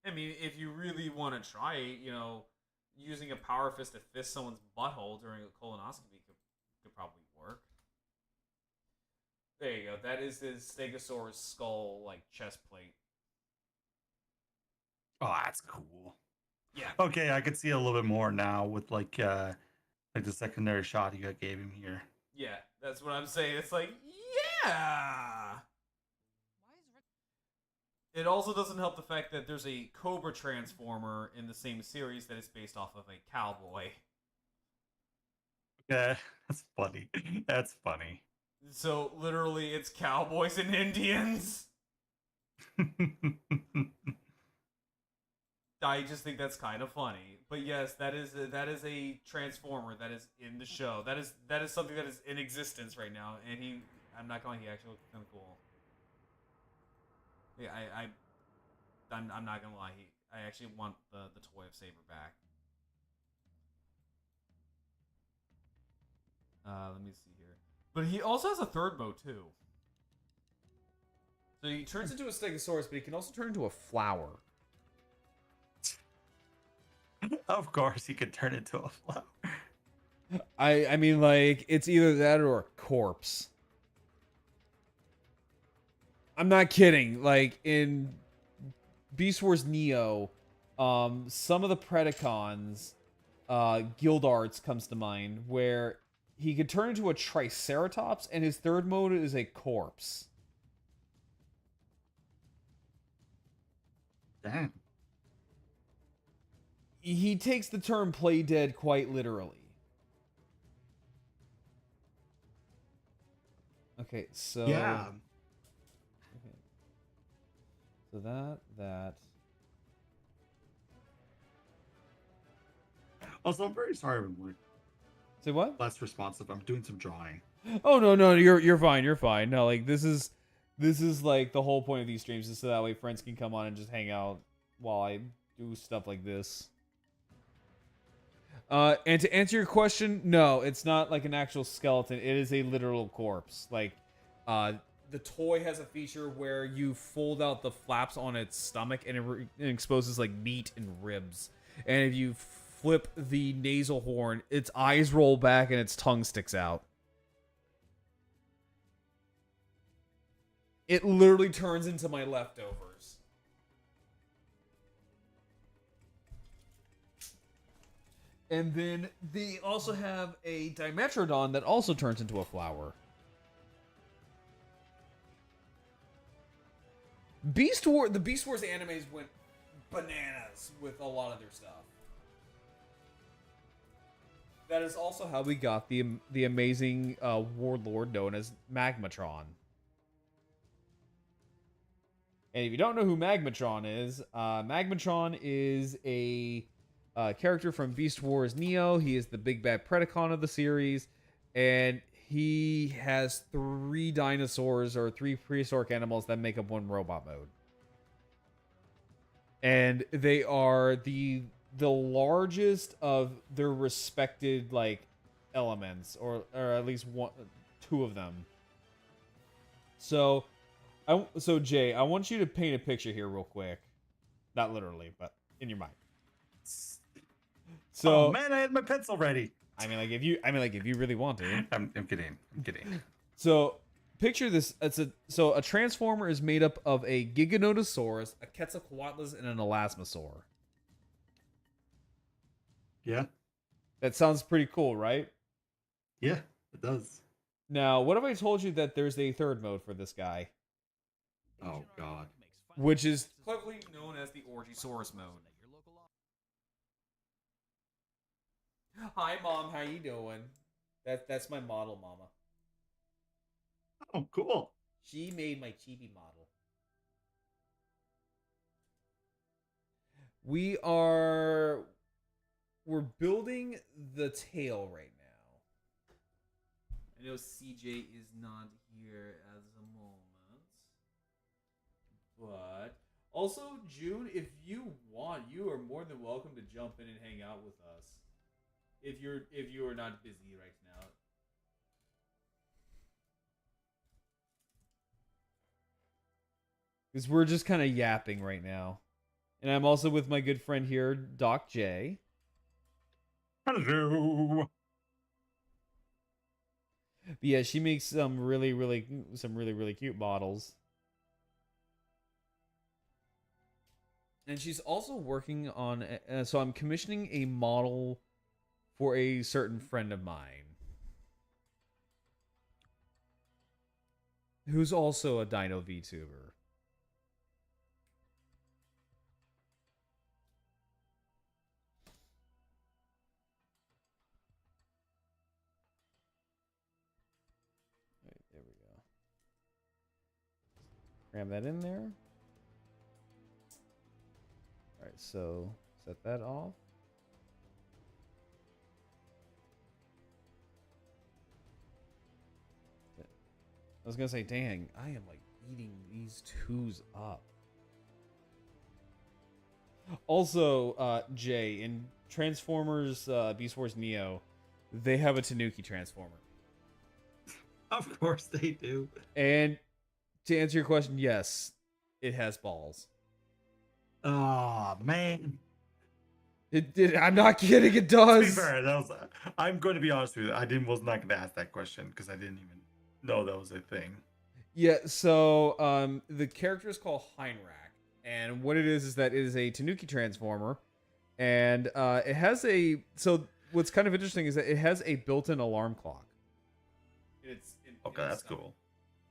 I mean, if you really want to try, using a power fist to fist someone's butthole during a colonoscopy could probably work. There you go. That is his Stegosaurus skull, like chest plate. Oh, that's cool. Yeah. Okay, I could see a little bit more now with like the secondary shot you gave him here. Yeah, that's what I'm saying. It's like, yeah. It also doesn't help the fact that there's a Cobra Transformer in the same series that is based off of a cowboy. Yeah, that's funny. That's funny. So literally, it's cowboys and Indians. I just think that's kind of funny. But yes, that is a transformer that is in the show. That is something that is in existence right now, and I'm not going. He actually looks kind of cool. Yeah, I'm not gonna lie. I actually want the toy of Saber back. Let me see here. But he also has a third mode too. So he turns into a Stegosaurus, but he can also turn into a flower. Of course, he could turn into a flower. I mean, like, it's either that or a corpse. I'm not kidding. Like, in Beast Wars Neo, some of the Predacons, Guildarts comes to mind, where he could turn into a Triceratops, and his third mode is a corpse. Damn. He takes the term play dead quite literally. Okay, so... Yeah. Okay. So that... Also, I'm very sorry I'm like Say what? less responsive. I'm doing some drawing. Oh no, you're fine, you're fine. No, like this is like the whole point of these streams is so that way friends can come on and just hang out while I do stuff like this. And to answer your question, no, it's not like an actual skeleton. It is a literal corpse. Like, the toy has a feature where you fold out the flaps on its stomach and it exposes like meat and ribs. And if you flip the nasal horn, its eyes roll back and its tongue sticks out. It literally turns into my leftovers. And then they also have a Dimetrodon that also turns into a flower. The Beast Wars animes went bananas with a lot of their stuff. That is also how we got the amazing warlord known as Magmatron. And if you don't know who Magmatron is a character from Beast Wars Neo. He is the big bad Predacon of the series, and he has 3 dinosaurs or 3 prehistoric animals that make up one robot mode. And they are the largest of their respected like elements, or at least 2 of them. So Jay, I want you to paint a picture here real quick. Not literally, but in your mind. So, oh man, I had my pencil ready. I mean, like if you really want to. I'm kidding. I'm kidding. So picture this. A transformer is made up of a Giganotosaurus, a Quetzalcoatlus, and an Elasmosaur. Yeah. That sounds pretty cool, right? Yeah, it does. Now, what if I told you that there's a third mode for this guy? Oh god. Which is cleverly known as the Orgisaurus mode. Hi, Mom. How you doing? That's my model, Mama. Oh, cool. She made my chibi model. We're building the tail right now. I know CJ is not here at the moment, but also June, if you want, you are more than welcome to jump in and hang out with us. If you are not busy right now. Because we're just kind of yapping right now. And I'm also with my good friend here, Doc J. Hello. But yeah, she makes some really cute models. And she's also working on so I'm commissioning a model for a certain friend of mine who's also a Dino VTuber. Right, there Cram that in there. All right, so set that off. I was gonna say, dang, I am like eating these twos up. Also, Jay, in Transformers Beast Wars Neo, they have a Tanuki Transformer. Of course they do. And to answer your question, yes, it has balls. Oh man. I'm not kidding, it does. To be fair, I'm going to be honest with you. Was not going to ask that question because I didn't even know that was a thing. Yeah, so the character is called Heinrach, and what it is that it is a Tanuki Transformer, and it has a. So what's kind of interesting is that it has a built-in alarm clock. Okay, that's cool.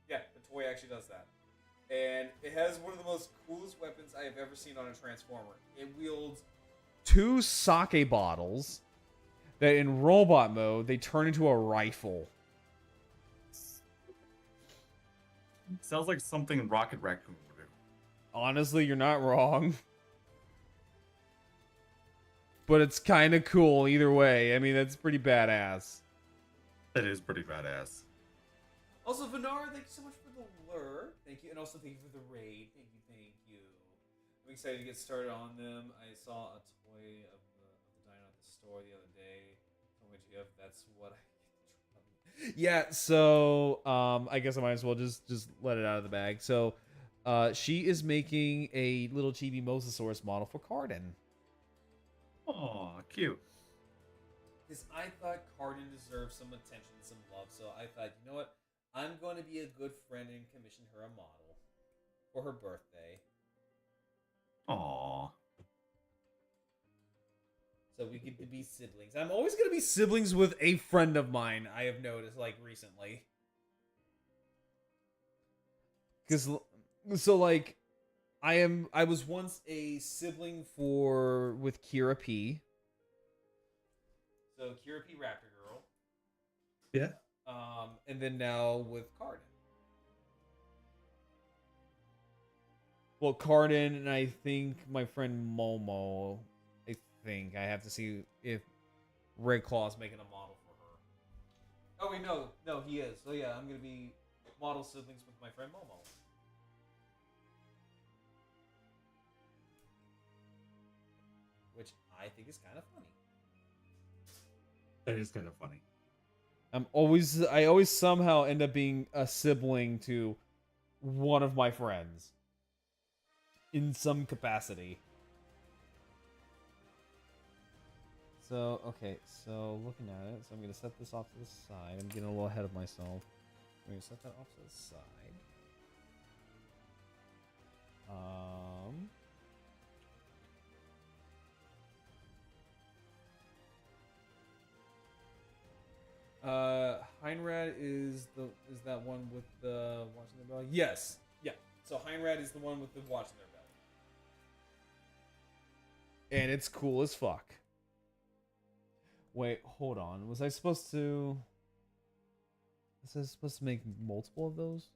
Yeah, the toy actually does that, and it has one of the most coolest weapons I have ever seen on a Transformer. It wields 2 sake bottles that, in robot mode, they turn into a rifle. Sounds like something Rocket Raccoon would do. Honestly, you're not wrong. But it's kind of cool either way. I mean, that's pretty badass. That is pretty badass. Also, Vinar, thank you so much for the lure. Thank you. And also, thank you for the raid. Thank you, thank you. I'm excited to get started on them. I saw a toy of the dino at the store the other day. From which you have, that's what I... Yeah, so I guess I might as well just let it out of the bag. So she is making a little chibi Mosasaurus model for Cardin. Oh, cute. Because I thought Cardin deserved some attention, some love. So I thought, you know what? I'm going to be a good friend and commission her a model for her birthday. Aw. So we get to be siblings. I'm always going to be siblings with a friend of mine, I have noticed, like, recently. Because, so, like, I was once a sibling with Kira P. So, Kira P Raptor Girl. Yeah. And then now with Cardin. Well, Cardin and I think my friend Momo. I think I have to see if Red Claw's making a model for her. Oh wait, no, he is. So yeah, I'm gonna be model siblings with my friend Momo. Which I think is kind of funny. That is kind of funny. I always somehow end up being a sibling to one of my friends. In some capacity. So, okay, so looking at it, so I'm going to set this off to the side. I'm getting a little ahead of myself. I'm going to set that off to the side. Heinrad is that one with the watching their belly? Yes. Yeah. So Heinrad is the one with the watching their belly. And it's cool as fuck. Wait, hold on. Was I supposed to make multiple of those?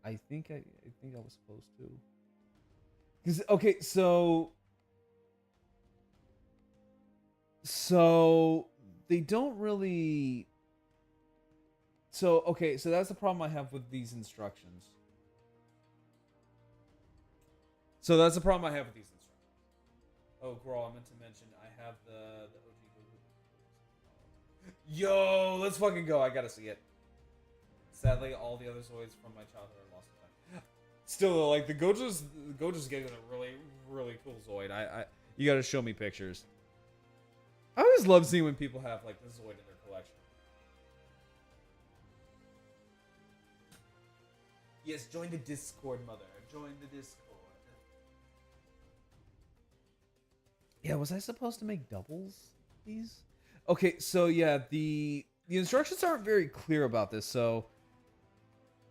I think I was supposed to. 'Cause, okay, so they don't really. So okay, so that's the problem I have with these instructions. Oh, girl, I meant to mention I have the OG. Yo, let's fucking go! I gotta see it. Sadly, all the other Zoids from my childhood are lost in time. Still, like the Gojo's getting a really, really cool Zoid. You gotta show me pictures. I always love seeing when people have like the Zoid in their collection. Yes, join the Discord, mother. Join the Discord. Yeah, was I supposed to make doubles? These? Okay, so yeah, the instructions aren't very clear about this, so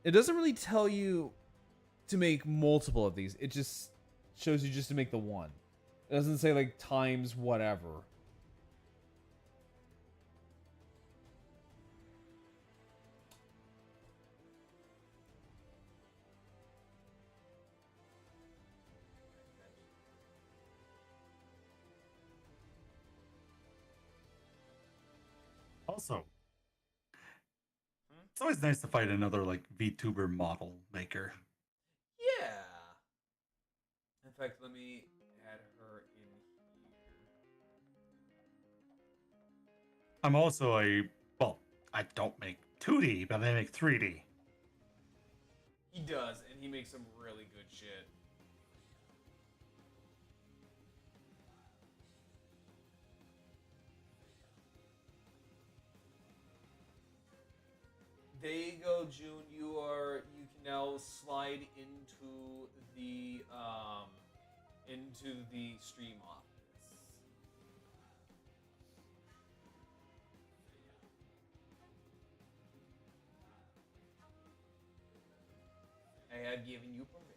it doesn't really tell you to make multiple of these. It just shows you just to make the one. It doesn't say like times whatever. Also, it's always nice to find another like VTuber model maker. Yeah. In fact, let me add her in here. I'm also I don't make 2D, but I make 3D. He does, and he makes some really good shit. There you go, June. You can now slide into the stream office. I have given you permission.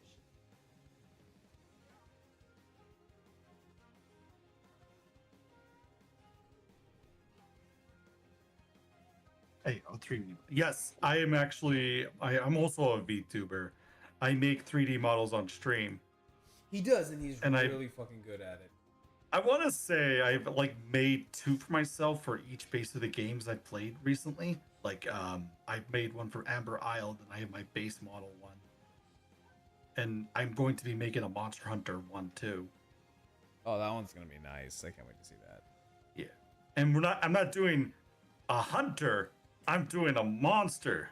Hey, 3D. Yes, I am actually. I'm also a VTuber. I make 3D models on stream. He does, and he's And really fucking good at it. I want to say I've like made 2 for myself for each base of the games I've played recently. Like I've made one for Amber Isle, and I have my base model one. And I'm going to be making a Monster Hunter one too. Oh, that one's gonna be nice. I can't wait to see that. Yeah. And I'm not doing a hunter. I'm doing a monster.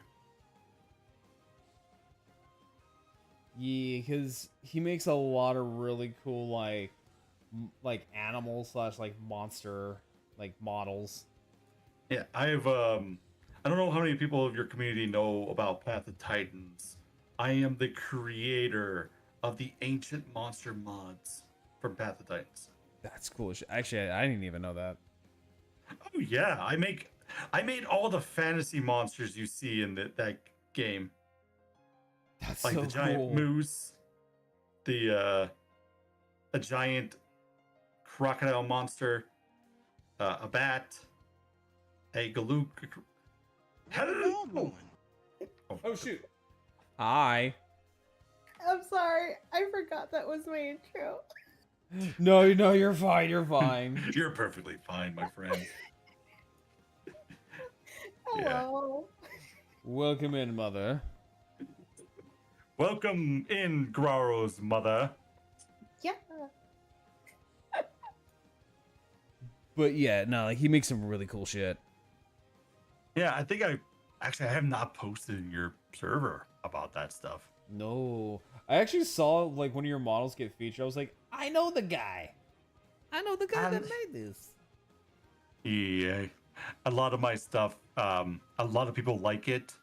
Yeah, because he makes a lot of really cool like animal slash like monster like models. Yeah, I have I don't know how many people of your community know about Path of Titans. I am the creator of the ancient monster mods from Path of Titans. That's cool. Actually, I didn't even know that. Oh yeah, I made all the fantasy monsters you see in that game. That's Like so the giant cool. moose, a giant crocodile monster, a bat, a galook. Hello. Oh shoot. Hi. I'm sorry. I forgot that was my intro. No, you're fine. You're fine. You're perfectly fine, my friend. Hello. Welcome in, mother. Welcome in, Graro's mother. Yeah. But yeah, no, like he makes some really cool shit. Yeah, I think I have not posted in your server about that stuff. No, I actually saw like one of your models get featured. I was like, I know the guy. I know the guy that made this. Yeah, a lot of my stuff. A lot of people like it,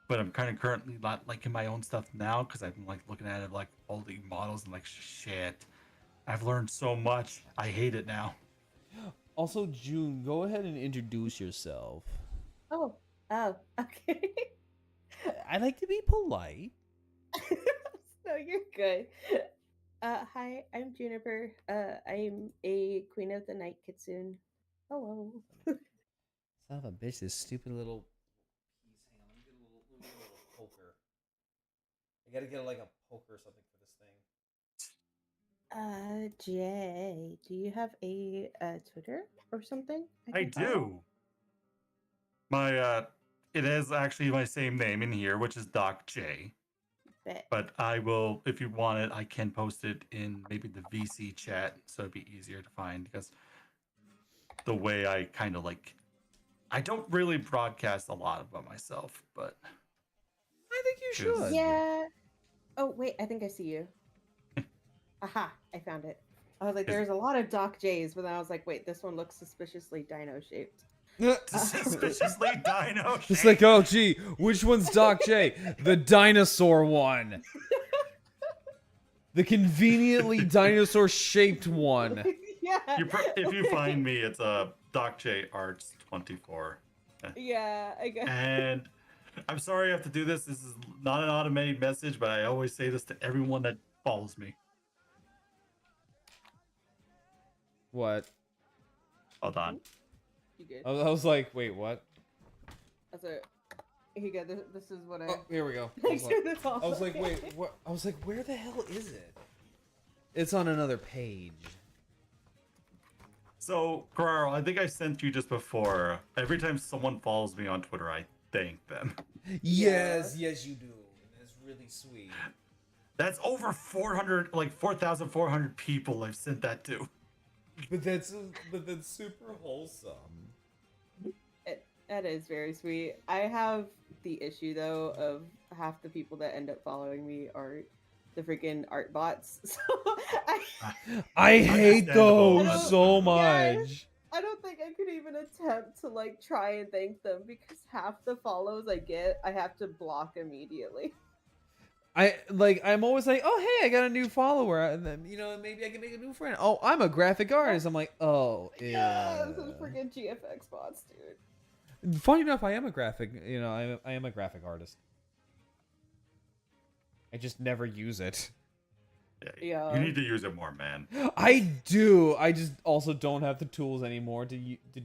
but I'm kind of currently not liking my own stuff now because I'm like looking at it like all the models and like shit. I've learned so much. I hate it now. Also, June, go ahead and introduce yourself. Oh, okay. I like to be polite. No, you're good. Hi, I'm Juniper. I'm a Queen of the Night Kitsune. Hello. Son of a bitch, this stupid little piece. Hang on, let me get a little poker. I gotta get like a poker or something for this thing. Jay, do you have a Twitter or something? I can follow? do. My it is actually my same name in here, which is Doc J. Bet. But I will, if you want it, I can post it in maybe the VC chat, so it'd be easier to find because the way I kind of like, I don't really broadcast a lot about myself, but I think you should. Yeah. Oh wait, I think I see you. Aha! I found it. I was like, there's a lot of Doc J's, but then I was like, wait, this one looks suspiciously dino shaped. suspiciously dino. It's like, oh gee, which one's Doc J? The dinosaur one. The conveniently dinosaur shaped one. Yeah. If you find me, it's a Doc J Arts 24. Yeah, I guess. And I'm sorry I have to do this. This is not an automated message, but I always say this to everyone that follows me. What? Hold on. You good? I was like, wait, what? That's it. Here you go. This is what I. Oh, here we go. Thanks for this all. I was like, wait, what? I was like, where the hell is it? It's on another page. So, Carl, I think I sent you just before. Every time someone follows me on Twitter, I thank them. Yes, yes, you do. That's really sweet. That's over 400, like 4,400 people I've sent that to. But that's super wholesome. That is very sweet. I have the issue though of half the people that end up following me are the freaking art bots. So I hate Understandable, those so understandable. much. I don't think I could even attempt to like try and thank them because half the follows I get, I have to block immediately. I'm always like, oh hey, I got a new follower, and then maybe I can make a new friend. Oh, I'm a graphic artist. I'm like, oh Yeah, yeah. those freaking GFX bots, dude. Funny enough, I am a graphic. I am a graphic artist. I just never use it. Yeah. You need to use it more, man. I do. I just also don't have the tools anymore to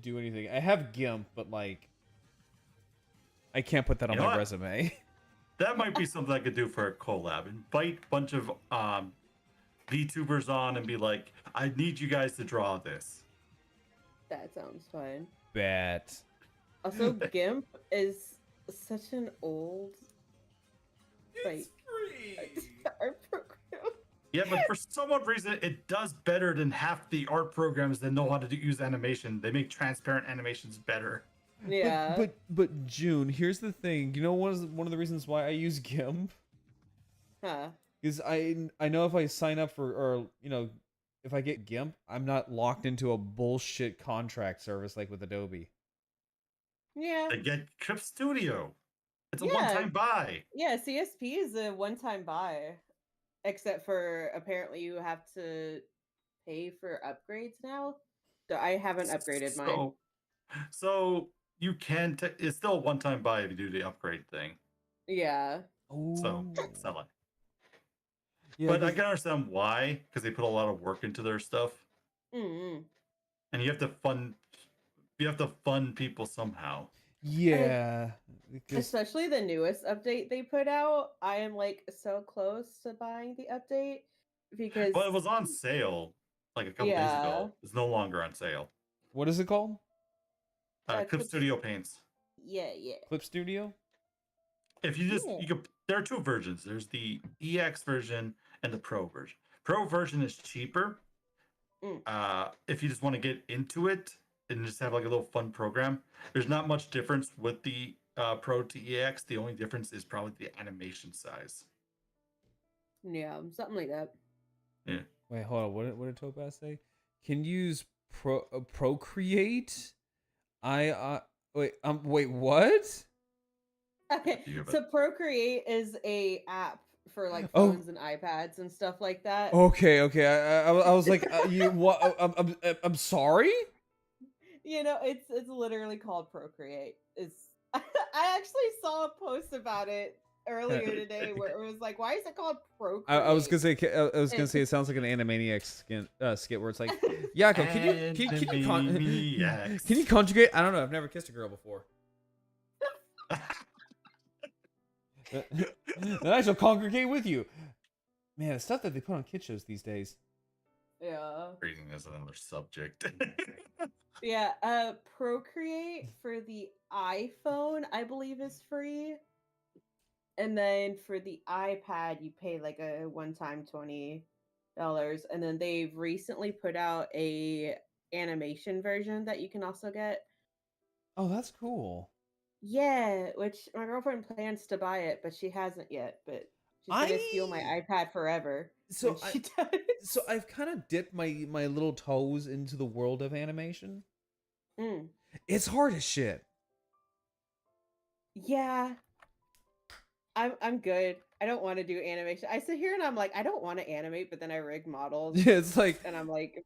do anything. I have GIMP, but like, I can't put that on You know my what? resume. That might be something I could do for a collab. Invite a bunch of VTubers on and be like, I need you guys to draw this. That sounds fun. Bet. Also, GIMP is such an old like art program. Yeah, but for some odd reason, it does better than half the art programs that know how to use animation. They make transparent animations better. Yeah. But June, here's the thing. You know, one of the reasons why I use GIMP Huh. is I know if I sign up for, or if I get GIMP, I'm not locked into a bullshit contract service like with Adobe. Yeah. They get Clip Studio. It's a Yeah. one-time buy. Yeah, CSP is a one-time buy. Except for apparently you have to pay for upgrades now. So I haven't upgraded mine. So you can. It's still a one-time buy if you do the upgrade thing. Yeah. So Oh. sell it. Yeah, But I can understand why, because they put a lot of work into their stuff, Mm-hmm. and you have to fund people somehow. yeah. Because Especially the newest update they put out. I am like so close to buying the update because Well, it was on sale like a couple days Yeah. ago. It's no longer on sale. what is it called? Clip Clip- Studio Paints. yeah. Clip Studio? If you just Yeah. you could, there are two versions. There's the EX version and the Pro version. Pro version is cheaper. If you just want to get into it and just have like a little fun program, there's not much difference with the Pro to EX. The only difference is probably the animation size. Yeah, something like that. Yeah. Wait, hold on. What did Topaz say? Can you use Procreate? Wait, what? Okay, You have so Procreate is a app for like Oh. phones and iPads and stuff like that. Okay. I was like, you what? I'm sorry. You know, it's literally called Procreate. It's I actually saw a post about it earlier today where it was like, why is it called Procreate? I was gonna say it sounds like an Animaniacs skit where it's like, Yako, can you conjugate? I don't know. I've never kissed a girl before. Then I shall congregate with you. Man, the stuff that they put on kid shows these days. Yeah. Reading is another subject. Yeah, Procreate for the iPhone, I believe, is free. And then for the iPad, you pay like a one-time $20. And then they've recently put out a animation version that you can also get. Oh, that's cool. Yeah, which my girlfriend plans to buy it, but she hasn't yet. But she's gonna steal my iPad forever. So when she does. So I've kind of dipped my little toes into the world of animation. Mm. It's hard as shit. Yeah, I'm good. I don't want to do animation. I sit here and I'm like, I don't want to animate, but then I rig models. Yeah, it's like, and I'm like,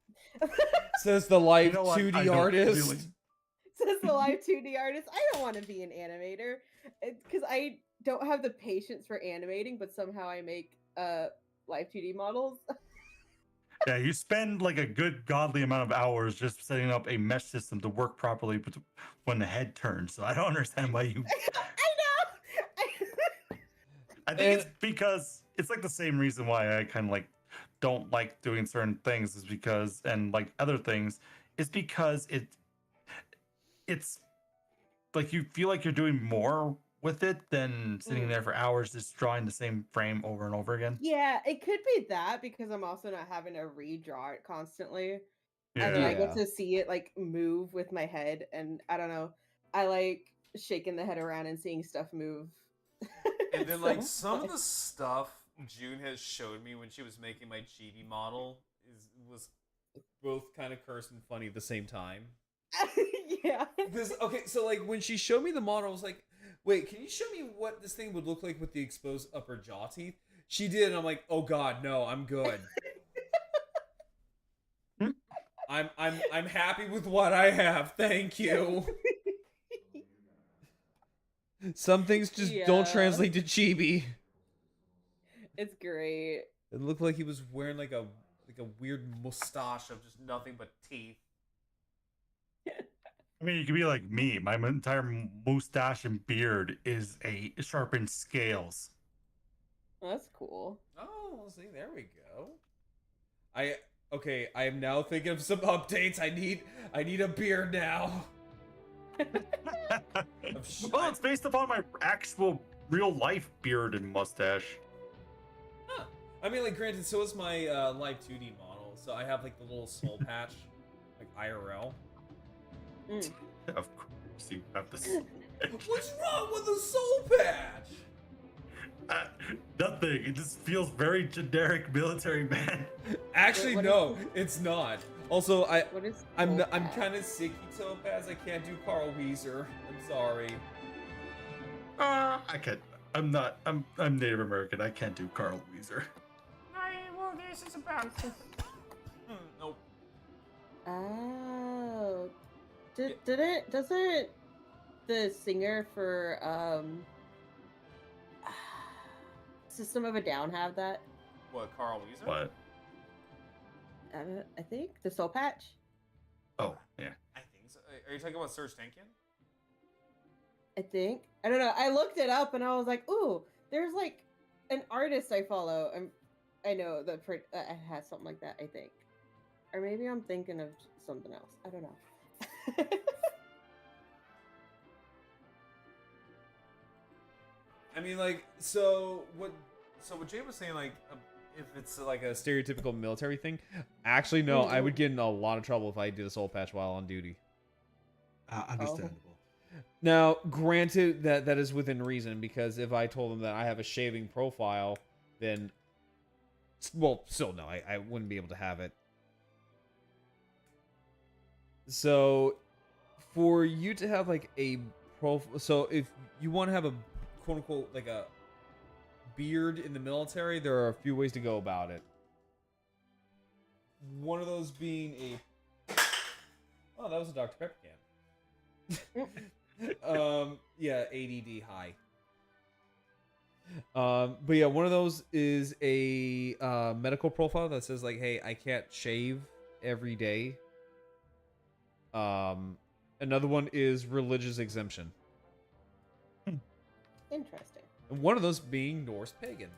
says the live You know what? I 2D don't artist. really- says the live 2D artist. I don't want to be an animator because I don't have the patience for animating, but somehow I make live 2D models. Yeah, you spend like a good godly amount of hours just setting up a mesh system to work properly when the head turns. So I don't understand why you. I think it's because it's like the same reason why I kind of like don't like doing certain things is because, and like other things, is because it's like you feel like you're doing more with it than sitting there for hours just drawing the same frame over and over again. Yeah, it could be that because I'm also not having to redraw it constantly. And then I get Yeah. to see it like move with my head, and I don't know. I like shaking the head around and seeing stuff move. And It's then, so like, some of fun. the stuff June has showed me when she was making my chibi model was both kind of cursed and funny at the same time. Yeah. Because, okay, so, like, when she showed me the model, I was like, wait, can you show me what this thing would look like with the exposed upper jaw teeth? She did, and I'm like, oh god, no, I'm good. I'm happy with what I have. Thank you. Some things just don't Yeah. translate to chibi. It's great. It looked like he was wearing like a weird mustache of just nothing but teeth. I mean, you could be like me. My entire mustache and beard is a sharpened scales. Well, that's cool. Oh, see, there we go. I am now thinking of some updates. I need a beard now. Well, it's based upon my actual real life beard and mustache. Huh. I mean, like, granted, so is my live 2D model. So I have like the little soul patch, like IRL. Mm. Of course, you have this. What's wrong with the soul patch? Nothing. It just feels very generic military man. Actually, What no, is it's not. Also, What is I'm soul I'm patch? kind of sicky topaz. I can't do Carl Weezer. I'm sorry. I can't. I'm not. I'm Native American. I can't do Carl Weezer. Well, this is about. Nope. Oh. Doesn't the singer for System of a Down have that? What, Carl Weezer? What? I think the soul patch. Oh, yeah. I think so. Are you talking about Serge Tankian? I think. I don't know. I looked it up and I was like, "Ooh, there's like an artist I follow." And I know that it has something like that. I think, or maybe I'm thinking of something else. I don't know. I mean, like, so what Jay was saying, like, if it's like a stereotypical military thing, actually, no, I would get in a lot of trouble if I did a soul patch while on duty. Understandable. Now, granted that is within reason, because if I told them that I have a shaving profile, then, well, still no, I wouldn't be able to have it. So, for you to have like a profile, so if you want to have a quote unquote like a beard in the military, there are a few ways to go about it. One of those being oh, that was a Dr. Pepper can. Yeah, ADD high. But yeah, one of those is a medical profile that says like, hey, I can't shave every day. Another one is religious exemption. Interesting. And one of those being Norse pagan.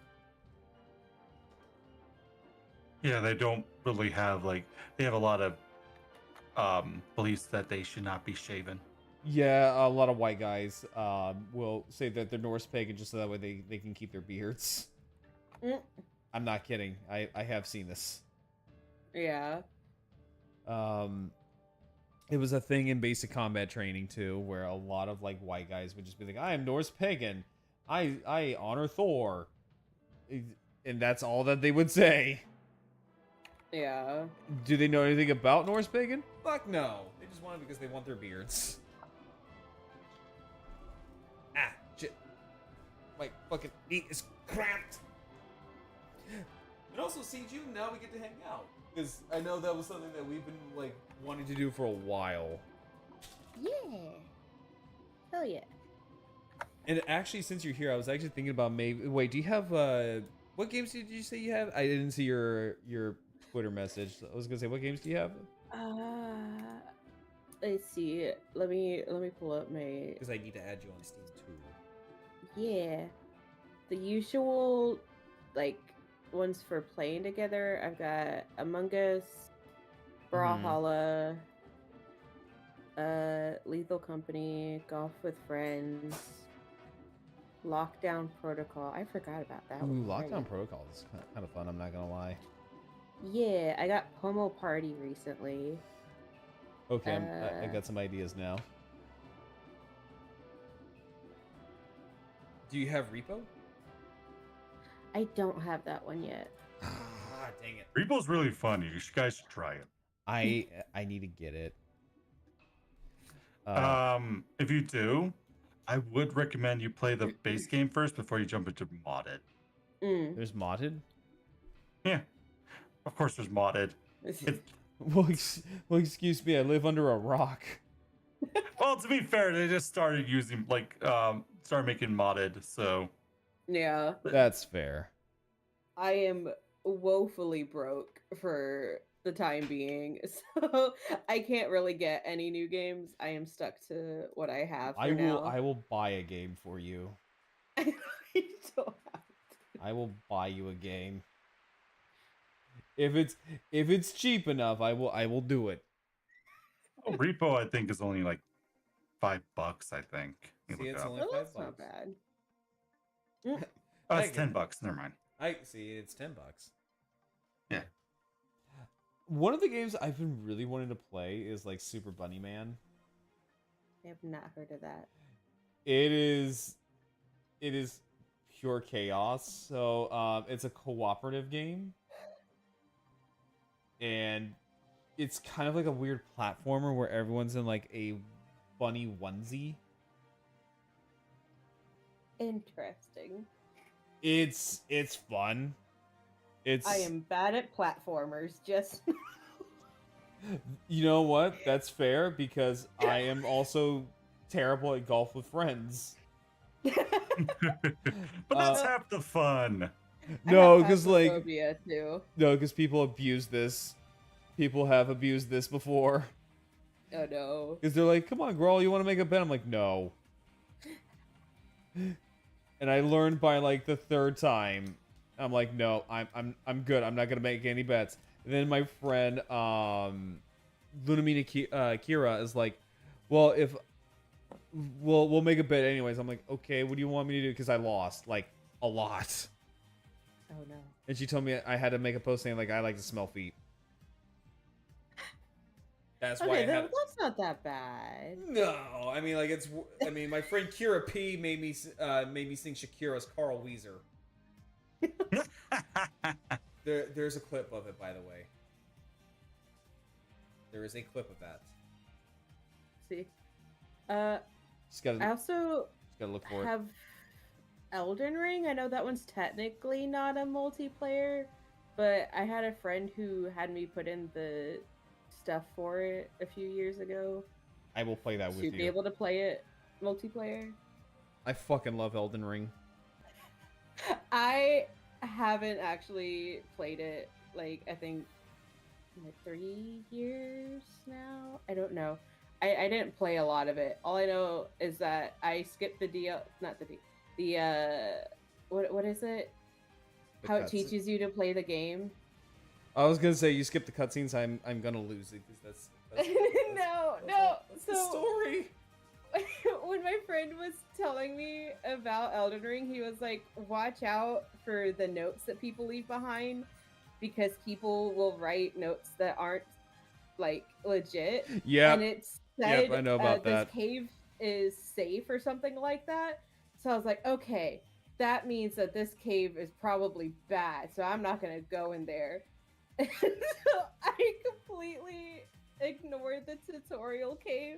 Yeah, they don't really have like they have a lot of beliefs that they should not be shaven. Yeah, a lot of white guys will say that they're Norse pagan just so that way they can keep their beards. Mm. I'm not kidding. I have seen this. Yeah. It was a thing in basic combat training too, where a lot of like white guys would just be like, "I am Norse pagan. I honor Thor," and that's all that they would say. Yeah. Do they know anything about Norse pagan? Fuck no. They just want it because they want their beards. Ah, shit. My fucking knee is cramped. And also, see, June, now we get to hang out. Because I know that was something that we've been, like, wanting to do for a while. Yeah. Hell yeah. And actually, since you're here, I was actually thinking about maybe... Wait, do you have, what games did you say you have? I didn't see your Twitter message. I was gonna say, what games do you have? Let's see. Let me pull up my... Because I need to add you on Steam, too. Yeah. The usual, like, ones for playing together. I've got Among Us, Brawlhalla, Lethal Company, Golf with Friends, Lockdown Protocol. I forgot about that Ooh, one. already. Lockdown Protocol is kind of fun. I'm not gonna lie. Yeah, I got Pomo Party recently. Okay, I got some ideas now. Do you have Repo? I don't have that one yet. Ah, dang it. Repo's really fun. You guys should try it. I need to get it. If you do, I would recommend you play the base game first before you jump into modded. There's modded? Yeah, of course there's modded. Well, excuse me, I live under a rock. Well, to be fair, they just started using started making modded, so Yeah. That's fair. I am woefully broke for the time being, so I can't really get any new games. I am stuck to what I have for now. I will buy a game for you. You don't have to. I will buy you a game. If it's cheap enough, I will do it. oh, Repo I think is only like $5. I think. You See, look it's it up. only Well, $5. that's not bad. Oh, it's Thank you. $10. Never mind. I see it's $10. Yeah. One of the games I've been really wanting to play is like Super Bunny Man. I have not heard of that. It is pure chaos. So it's a cooperative game. And it's kind of like a weird platformer where everyone's in like a bunny onesie. Interesting. It's fun. I am bad at platformers, just You know what? That's fair because I am also terrible at golf with friends. But that's half the fun. No, because like phobia too. no, because people abuse this. People have abused this before. Oh no. Because they're like, "Come on, girl, you want to make a bet?" I'm like, "No." And I learned by like the third time. I'm like, "No, I'm good. I'm not gonna make any bets." And then my friend Lunamina Kira is like, "Well, if we'll make a bet anyways." I'm like, "Okay, what do you want me to do?" Because I lost like a lot. Oh no. And she told me I had to make a post saying like I like to smell feet. That's why I Okay, had. that's not that bad. No, I mean like it's. I mean my friend Kira P made me sing Shakira's Carl Weezer. There's a clip of it, by the way. There is a clip of that. See, Just gotta, I also just gotta look for it. have Elden Ring. I know that one's technically not a multiplayer, but I had a friend who had me put in the stuff for it a few years ago I will play that with to you. be able to play it multiplayer. I fucking love Elden Ring. I haven't actually played it, like, I think like 3 years now. I don't know. I didn't play a lot of it. All I know is that I skipped the what is it? The How it cutscene. teaches you to play the game. I was gonna say you skip the cutscenes. I'm gonna lose it because that's That's the So story. when my friend was telling me about Elden Ring, he was like, "Watch out for the notes that people leave behind, because people will write notes that aren't like legit." Yeah. and it said, Yep, I know about this that. cave is safe or something like that. So I was like, okay, that means that this cave is probably bad, so I'm not gonna go in there. So I completely ignored the tutorial cave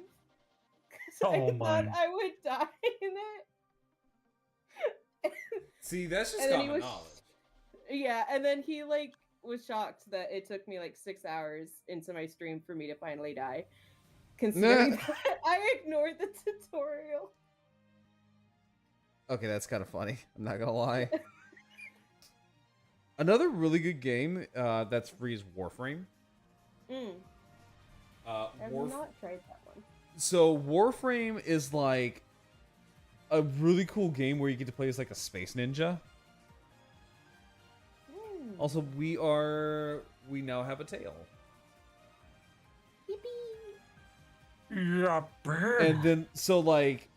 because Oh I thought my. I would die in it. See, that's just And then he common was- knowledge. Yeah, and then he like was shocked that it took me like 6 hours into my stream for me to finally die. Considering that I ignored the tutorial. Okay, that's kind of funny. I'm not gonna lie. Another really good game that's free is Warframe. I've not tried that one. So Warframe is like a really cool game where you get to play as like a space ninja. Also, we now have a tail. Yippee! Yeah, And then so like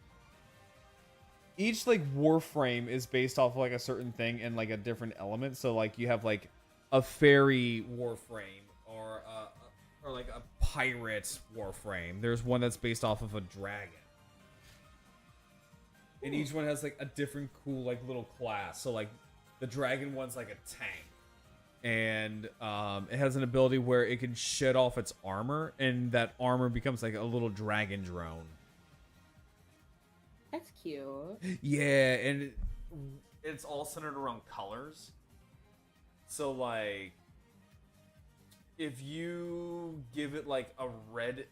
each like warframe is based off like a certain thing and like a different element. So like you have like a fairy warframe or like a pirate warframe. There's one that's based off of a dragon. And each one has like a different cool like little class. So like the dragon one's like a tank. And it has an ability where it can shed off its armor, and that armor becomes like a little dragon drone. That's cute. Yeah, and it's all centered around colors. So like, if you give it like a red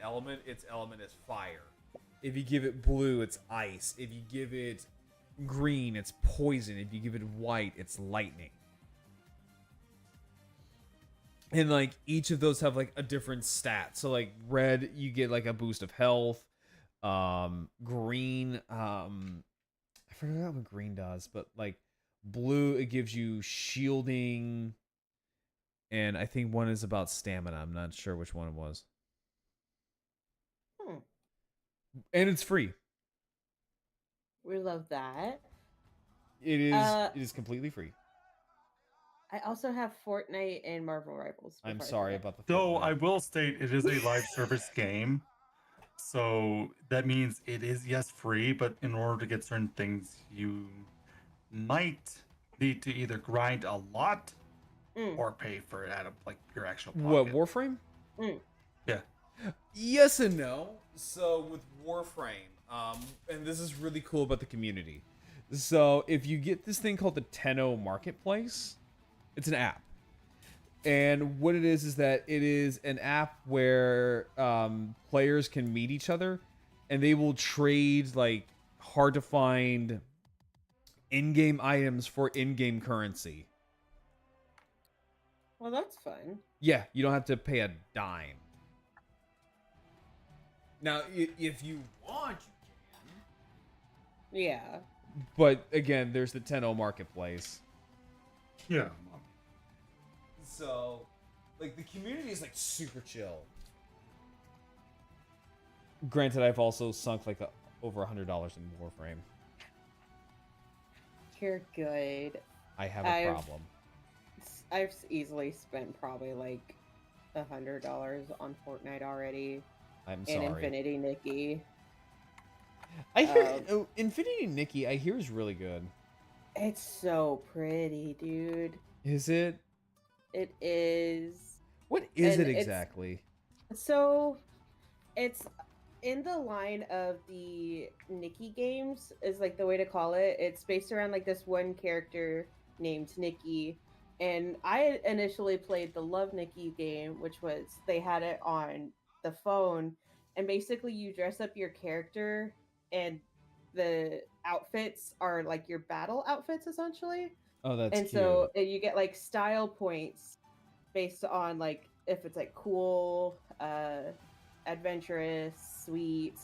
element, its element is fire. If you give it blue, it's ice. If you give it green, it's poison. If you give it white, it's lightning. And like each of those have like a different stat. So like red, you get like a boost of health. Green, I forgot what green does, but like blue, it gives you shielding. And I think one is about stamina. I'm not sure which one it was. And it's free. We love that. It is completely free. I also have Fortnite and Marvel Rivals. I'm before I sorry forget. about the So Fortnite. I will state it is a live service game. So that means it is, yes, free, but in order to get certain things, you might need to either grind a lot or pay for it out of like your actual pocket. What, Warframe? Yeah. Yes and no. So with Warframe, and this is really cool about the community. So if you get this thing called the Tenno Marketplace, it's an app. And what it is that it is an app where players can meet each other, and they will trade like hard to find in-game items for in-game currency. Well, that's fun. Yeah, you don't have to pay a dime. Now, if you want, you can. Yeah. But again, there's the Tenno Marketplace. Yeah. So, like, the community is like super chill. Granted, I've also sunk like over $100 in Warframe. You're good. I have a problem. I've easily spent probably like $100 on Fortnite already. I'm sorry. And Infinity Nikki. I hear Infinity Nikki. I hear is really good. It's so pretty, dude. Is it? It is. What is it exactly? So, it's in the line of the Nikki games, is like the way to call it. It's based around like this one character named Nikki. And I initially played the Love Nikki game, which was they had it on the phone, and basically you dress up your character, and the outfits are like your battle outfits essentially. Oh, that's and cute. so you get like style points based on like if it's like cool, adventurous, sweet,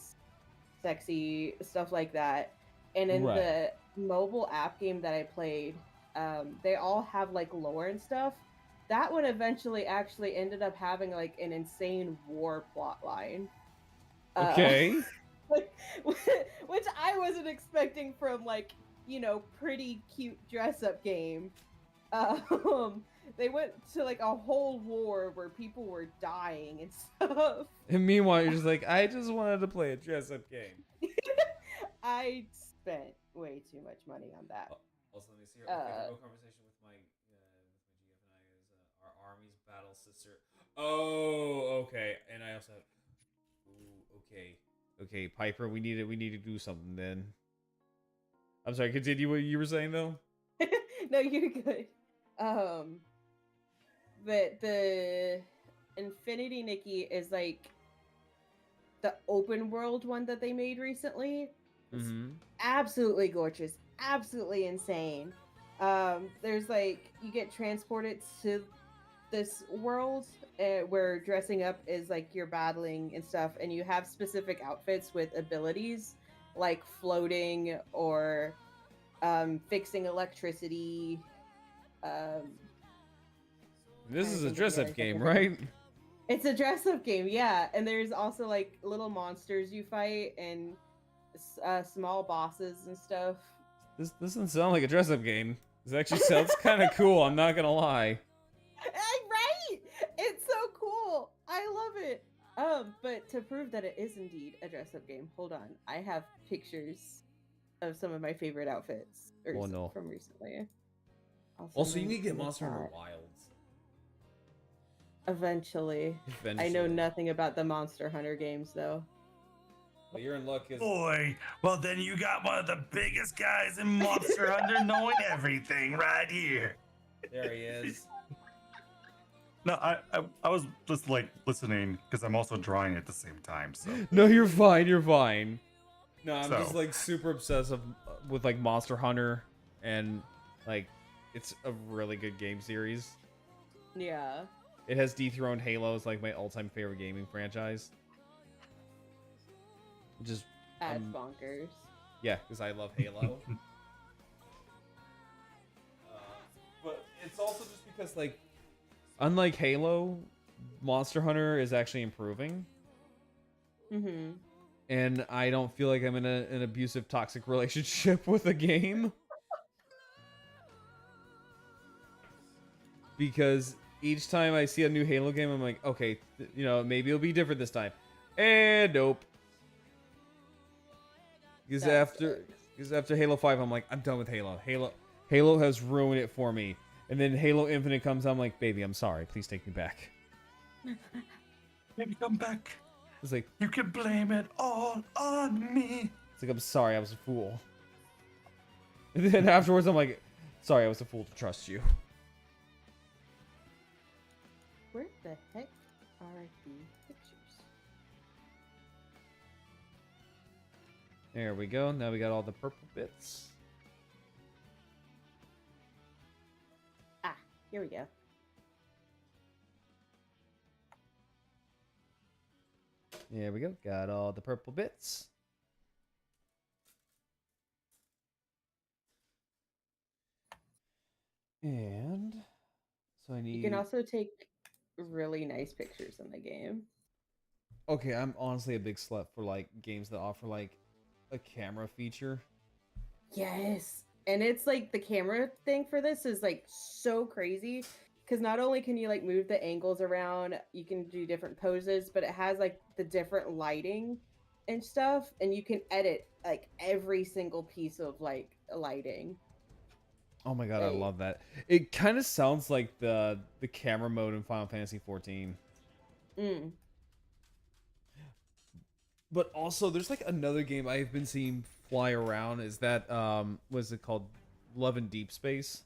sexy, stuff like that. And in the mobile app game that I played, they all have like lore and stuff. That one eventually actually ended up having like an insane war plot line. Okay. Which I wasn't expecting from like, you know, pretty cute dress up game. They went to like a whole war where people were dying and stuff. And meanwhile, you're just like, I just wanted to play a dress up game. I spent way too much money on that. Also, let me see here. Okay, no conversation with my GF and I is our army's battle sister. Oh, okay. And I also have. Ooh, okay. Okay, Piper, we need to do something then. I'm sorry, continue what you were saying though. No, you're good. But the Infinity Nikki is like the open world one that they made recently. It's absolutely gorgeous, absolutely insane. There's like you get transported to this world where dressing up is like you're battling and stuff, and you have specific outfits with abilities like floating or fixing electricity. This is a dress-up game, right? It's a dress-up game, yeah. And there's also like little monsters you fight and small bosses and stuff. This doesn't sound like a dress-up game. This actually sounds kind of cool. I'm not gonna lie. Right? It's so cool. I love it. But to prove that it is indeed a dress-up game, hold on. I have pictures of some of my favorite outfits Oh, no. from recently. I'll send Also, you them need to get in the Monster Hunter chat. Wilds. Eventually. I know nothing about the Monster Hunter games though. Well, you're in luck. Boy, well then you got one of the biggest guys in Monster Hunter knowing everything right here. There he is. No, I was just like listening because I'm also drawing at the same time. So No, you're fine. You're fine. No, I'm So- just like super obsessive with like Monster Hunter, and like it's a really good game series. Yeah. It has dethroned Halo as like my all-time favorite gaming franchise. Just That's bonkers. yeah, because I love Halo. But it's also just because like, unlike Halo, Monster Hunter is actually improving. Mm-hmm. And I don't feel like I'm in an abusive, toxic relationship with a game. Because each time I see a new Halo game, I'm like, okay, you know, maybe it'll be different this time. And nope. Because after Halo 5, I'm like, I'm done with Halo. Halo has ruined it for me. And then Halo Infinite comes out, I'm like, baby, I'm sorry. Please take me back. maybe come back. It's like, You can blame it all on me. it's like, I'm sorry, I was a fool. And then afterwards, I'm like, sorry, I was a fool to trust you. Where the heck are the pictures? There we go. Now we got all the purple bits. Ah, here we go. There we go. Got all the purple bits. And so I need. You can also take really nice pictures in the game. Okay, I'm honestly a big slut for like games that offer like a camera feature. Yes. And it's like the camera thing for this is like so crazy because not only can you like move the angles around, you can do different poses, but it has like the different lighting and stuff, and you can edit like every single piece of like lighting. Oh my god, I Like- love that. It kind of sounds like the camera mode in Final Fantasy 14. Mm. But also, there's like another game I've been seeing fly around. Is that what's it called? Love in Deep Space.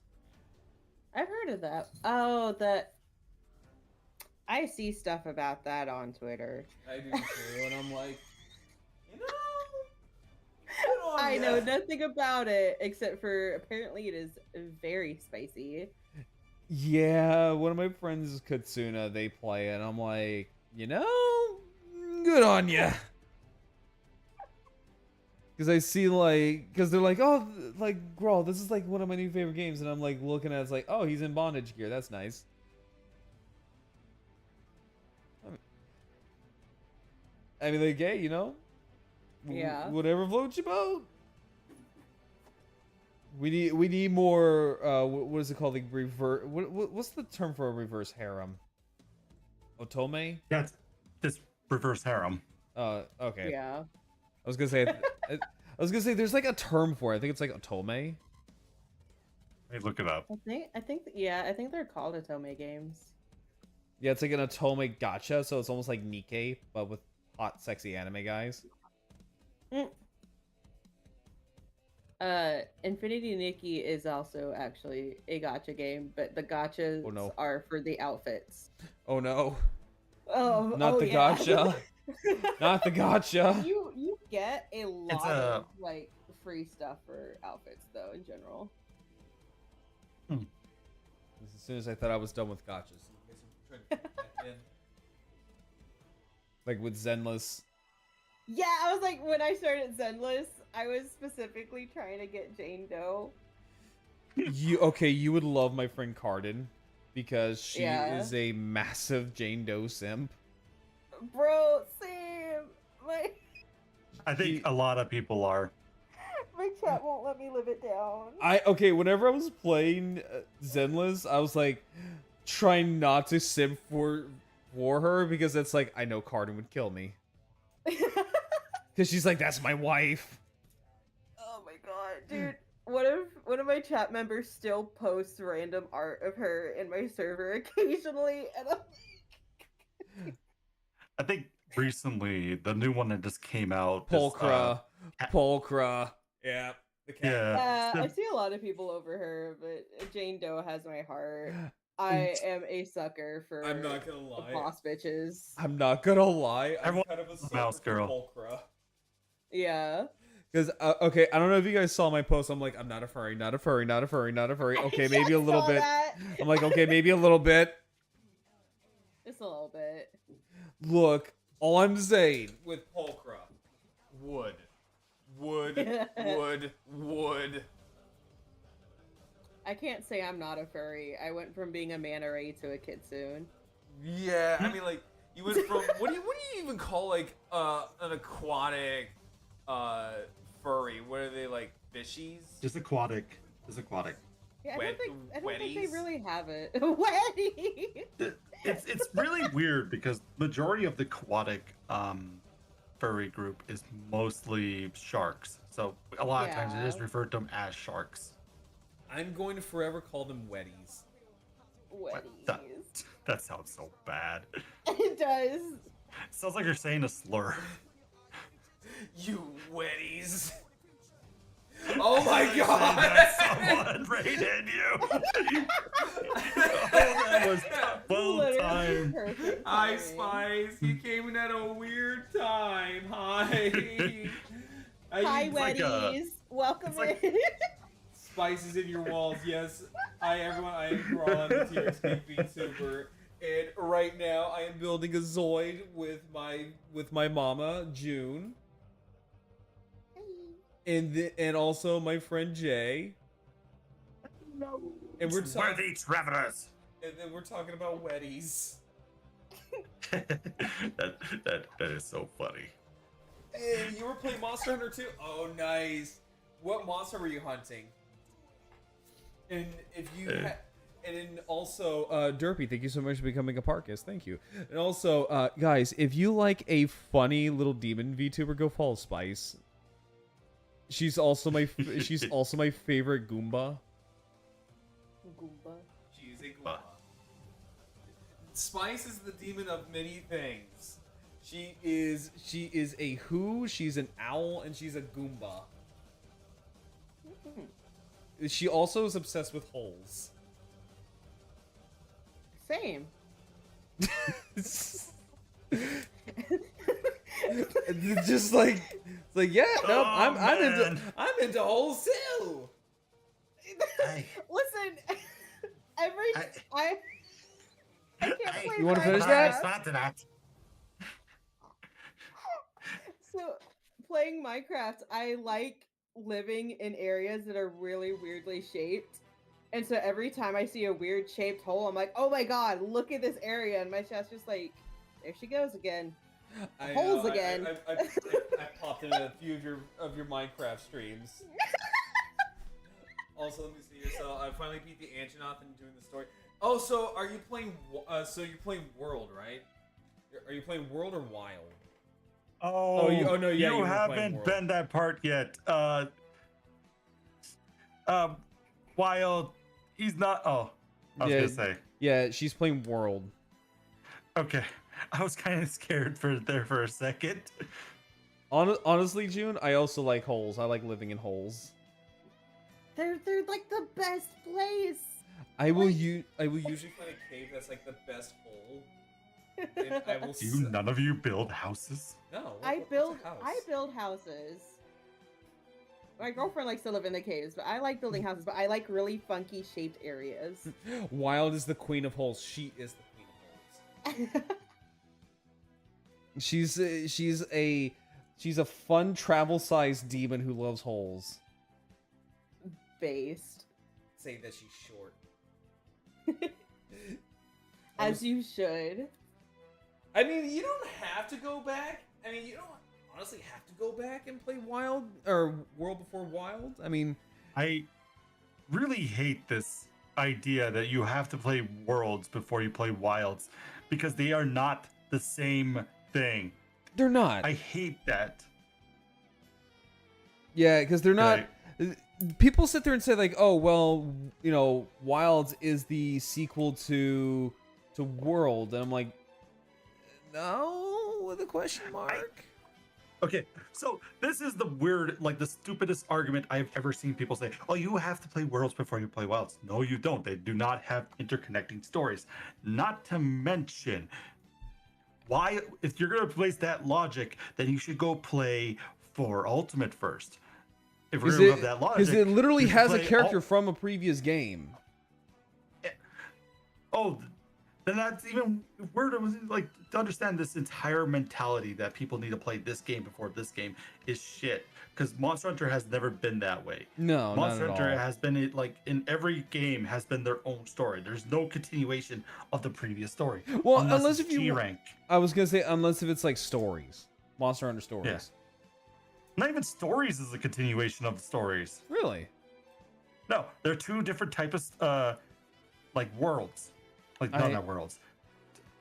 I've heard of that. Oh, that I see stuff about that on Twitter. I do too, and I'm like, you know, I know nothing about it except for apparently it is very spicy. Yeah, one of my friends, Katsuna, they play it, and I'm like, you know, good on ya. Because I see, like, because they're like, oh, like, Grawl, this is, like, one of my new favorite games. And I'm, like, looking at it, it's like, oh, he's in bondage gear. That's nice. I mean, like, hey, you know? Yeah. Whatever floats your boat. We need more, what is it called? Like, reverse, what's the term for a reverse harem? Otome? Yeah, it's this reverse harem. Okay. Yeah. I was gonna say, I was gonna say, there's like a term for it. I think it's like otome. Hey, look it up. I think they're called Otome games. Yeah, it's like an otome gacha, so it's almost like Nikkei, but with hot, sexy anime guys. Infinity Nikki is also actually a gacha game, but the gachas Oh, no. are for the outfits. Oh no, Oh, not the yeah. gacha, not the gacha. You get a lot a- of like free stuff for outfits though in general. As soon as I thought I was done with gachas, like with Zenless. Yeah, I was like, when I started Zenless, I was specifically trying to get Jane Doe. You would love my friend Cardin. because she is a massive Jane Doe simp. Bro, same. I think a lot of people are. My chat won't let me live it down. Okay, whenever I was playing Zenless, I was like trying not to simp for her because it's like I know Cardin would kill me. Because she's like, that's my wife. Oh my god, dude. What if one of my chat members still posts random art of her in my server occasionally? And I'm I think recently the new one that just came out. Polkra. Polkra. Yeah. The cat. Yeah. I see a lot of people over her, but Jane Doe has my heart. I am a sucker for I'm not gonna lie. boss bitches. I'm not gonna lie. I'm Everyone kind of a sucker mouse for girl. Polkra. Yeah. Because, okay, I don't know if you guys saw my post. I'm like, I'm not a furry, not a furry, not a furry, not a furry. Okay, maybe a little bit. I'm like, okay, maybe a little bit. Just a little bit. Look, all I'm saying with Polkra, wood. I can't say I'm not a furry. I went from being a manta ray to a kitsune. Yeah, I mean, like, you went from, what do you even call, like, an aquatic, furry? What are they, like, fishies? Just aquatic. Yeah, I Wet- don't think they wetties? really have it. Wetties! It's really weird because majority of the aquatic furry group is mostly sharks. So a lot of times it is Yeah. referred to them as sharks. I'm going to forever call them wetties. Wetties. That sounds so bad. It does. Sounds like you're saying a slur. You wetties. Oh my Saying god! that someone rated you. Oh, that was well Literally timed. perfect Hi, timing. Spice. You came in at a weird time. Hi. Hi, like Wetties. Welcome it's like- in. Spice is in your walls. Yes. Hi, everyone. I am Ron, the TXP VTuber. And right now, I am building a Zoid with my mama, June. And also my friend Jay. No. And we're talking. Worthy travelers. And then we're talking about wetties. that is so funny. And you were playing Monster Hunter too? Oh, nice. What monster were you hunting? And if you and then also, Derpy, thank you so much for becoming a Parkist. Thank you. And also, guys, if you like a funny little demon VTuber, go follow Spice. She's also my favorite Goomba. Goomba. She is a Goomba. Spice is the demon of many things. She is a who, she's an owl, and she's a Goomba. She also is obsessed with holes. Same. Just like yeah, no, Oh, I'm into holes too. Hey. Listen, I can't play You wanna finish Minecraft. that? So, playing Minecraft, I like living in areas that are really weirdly shaped. And so every time I see a weird shaped hole, I'm like, oh my god, look at this area. And my chat's just like, there she goes again. Holes again. I popped into a few of your Minecraft streams. Also, let me see here. So I finally beat the Antonoth and doing the story. Oh, so are you playing? So you're playing World, right? Are you playing World or Wild? Oh, no, yeah, you you were playing haven't World. been that part yet. Wild, he's not. Oh, I was Yeah. gonna say. Yeah, she's playing World. Okay, I was kind of scared for a second. Honestly, June, I also like holes. I like living in holes. They're like the best place. I will usually find a cave that's like the best hole. And I will. None of you build houses? No. I what's a build house? houses. My girlfriend likes to live in the caves, but I like building houses, but I like really funky shaped areas. Wild is the queen of holes. She is the queen of holes. She's a fun travel-sized demon who loves holes. Based. Say that she's short. As you should. I mean, you don't have to go back. I mean, you don't honestly have to go back and play Wild or World Before Wild. I mean, I really hate this idea that you have to play Worlds before you play Wilds because they are not the same thing. they're not. I hate that. Yeah, because they're not. Right. People sit there and say like, "Oh, well, you know, Wilds is the sequel to World," and I'm like, "No," with a question mark. Okay, so this is the weird, like the stupidest argument I've ever seen people say. Oh, you have to play Worlds before you play Wilds. No, you don't. They do not have interconnecting stories. Not to mention, why, if you're going to place that logic, then you should go play for Ultimate first. If we're going to have that logic. Because it literally you should has a play character from a previous game. Oh, then that's even weird. Like, to understand this entire mentality that people need to play this game before this game is shit. Because Monster Hunter has never been that way. No, Monster not at Hunter all. has been like in every game has been their own story. There's no continuation of the previous story. Well, unless it's if you G rank. I was gonna say unless if it's like stories, Monster Hunter stories. Yeah. Not even stories is a continuation of the stories. Really? No, they're two different types of like worlds. Like not worlds.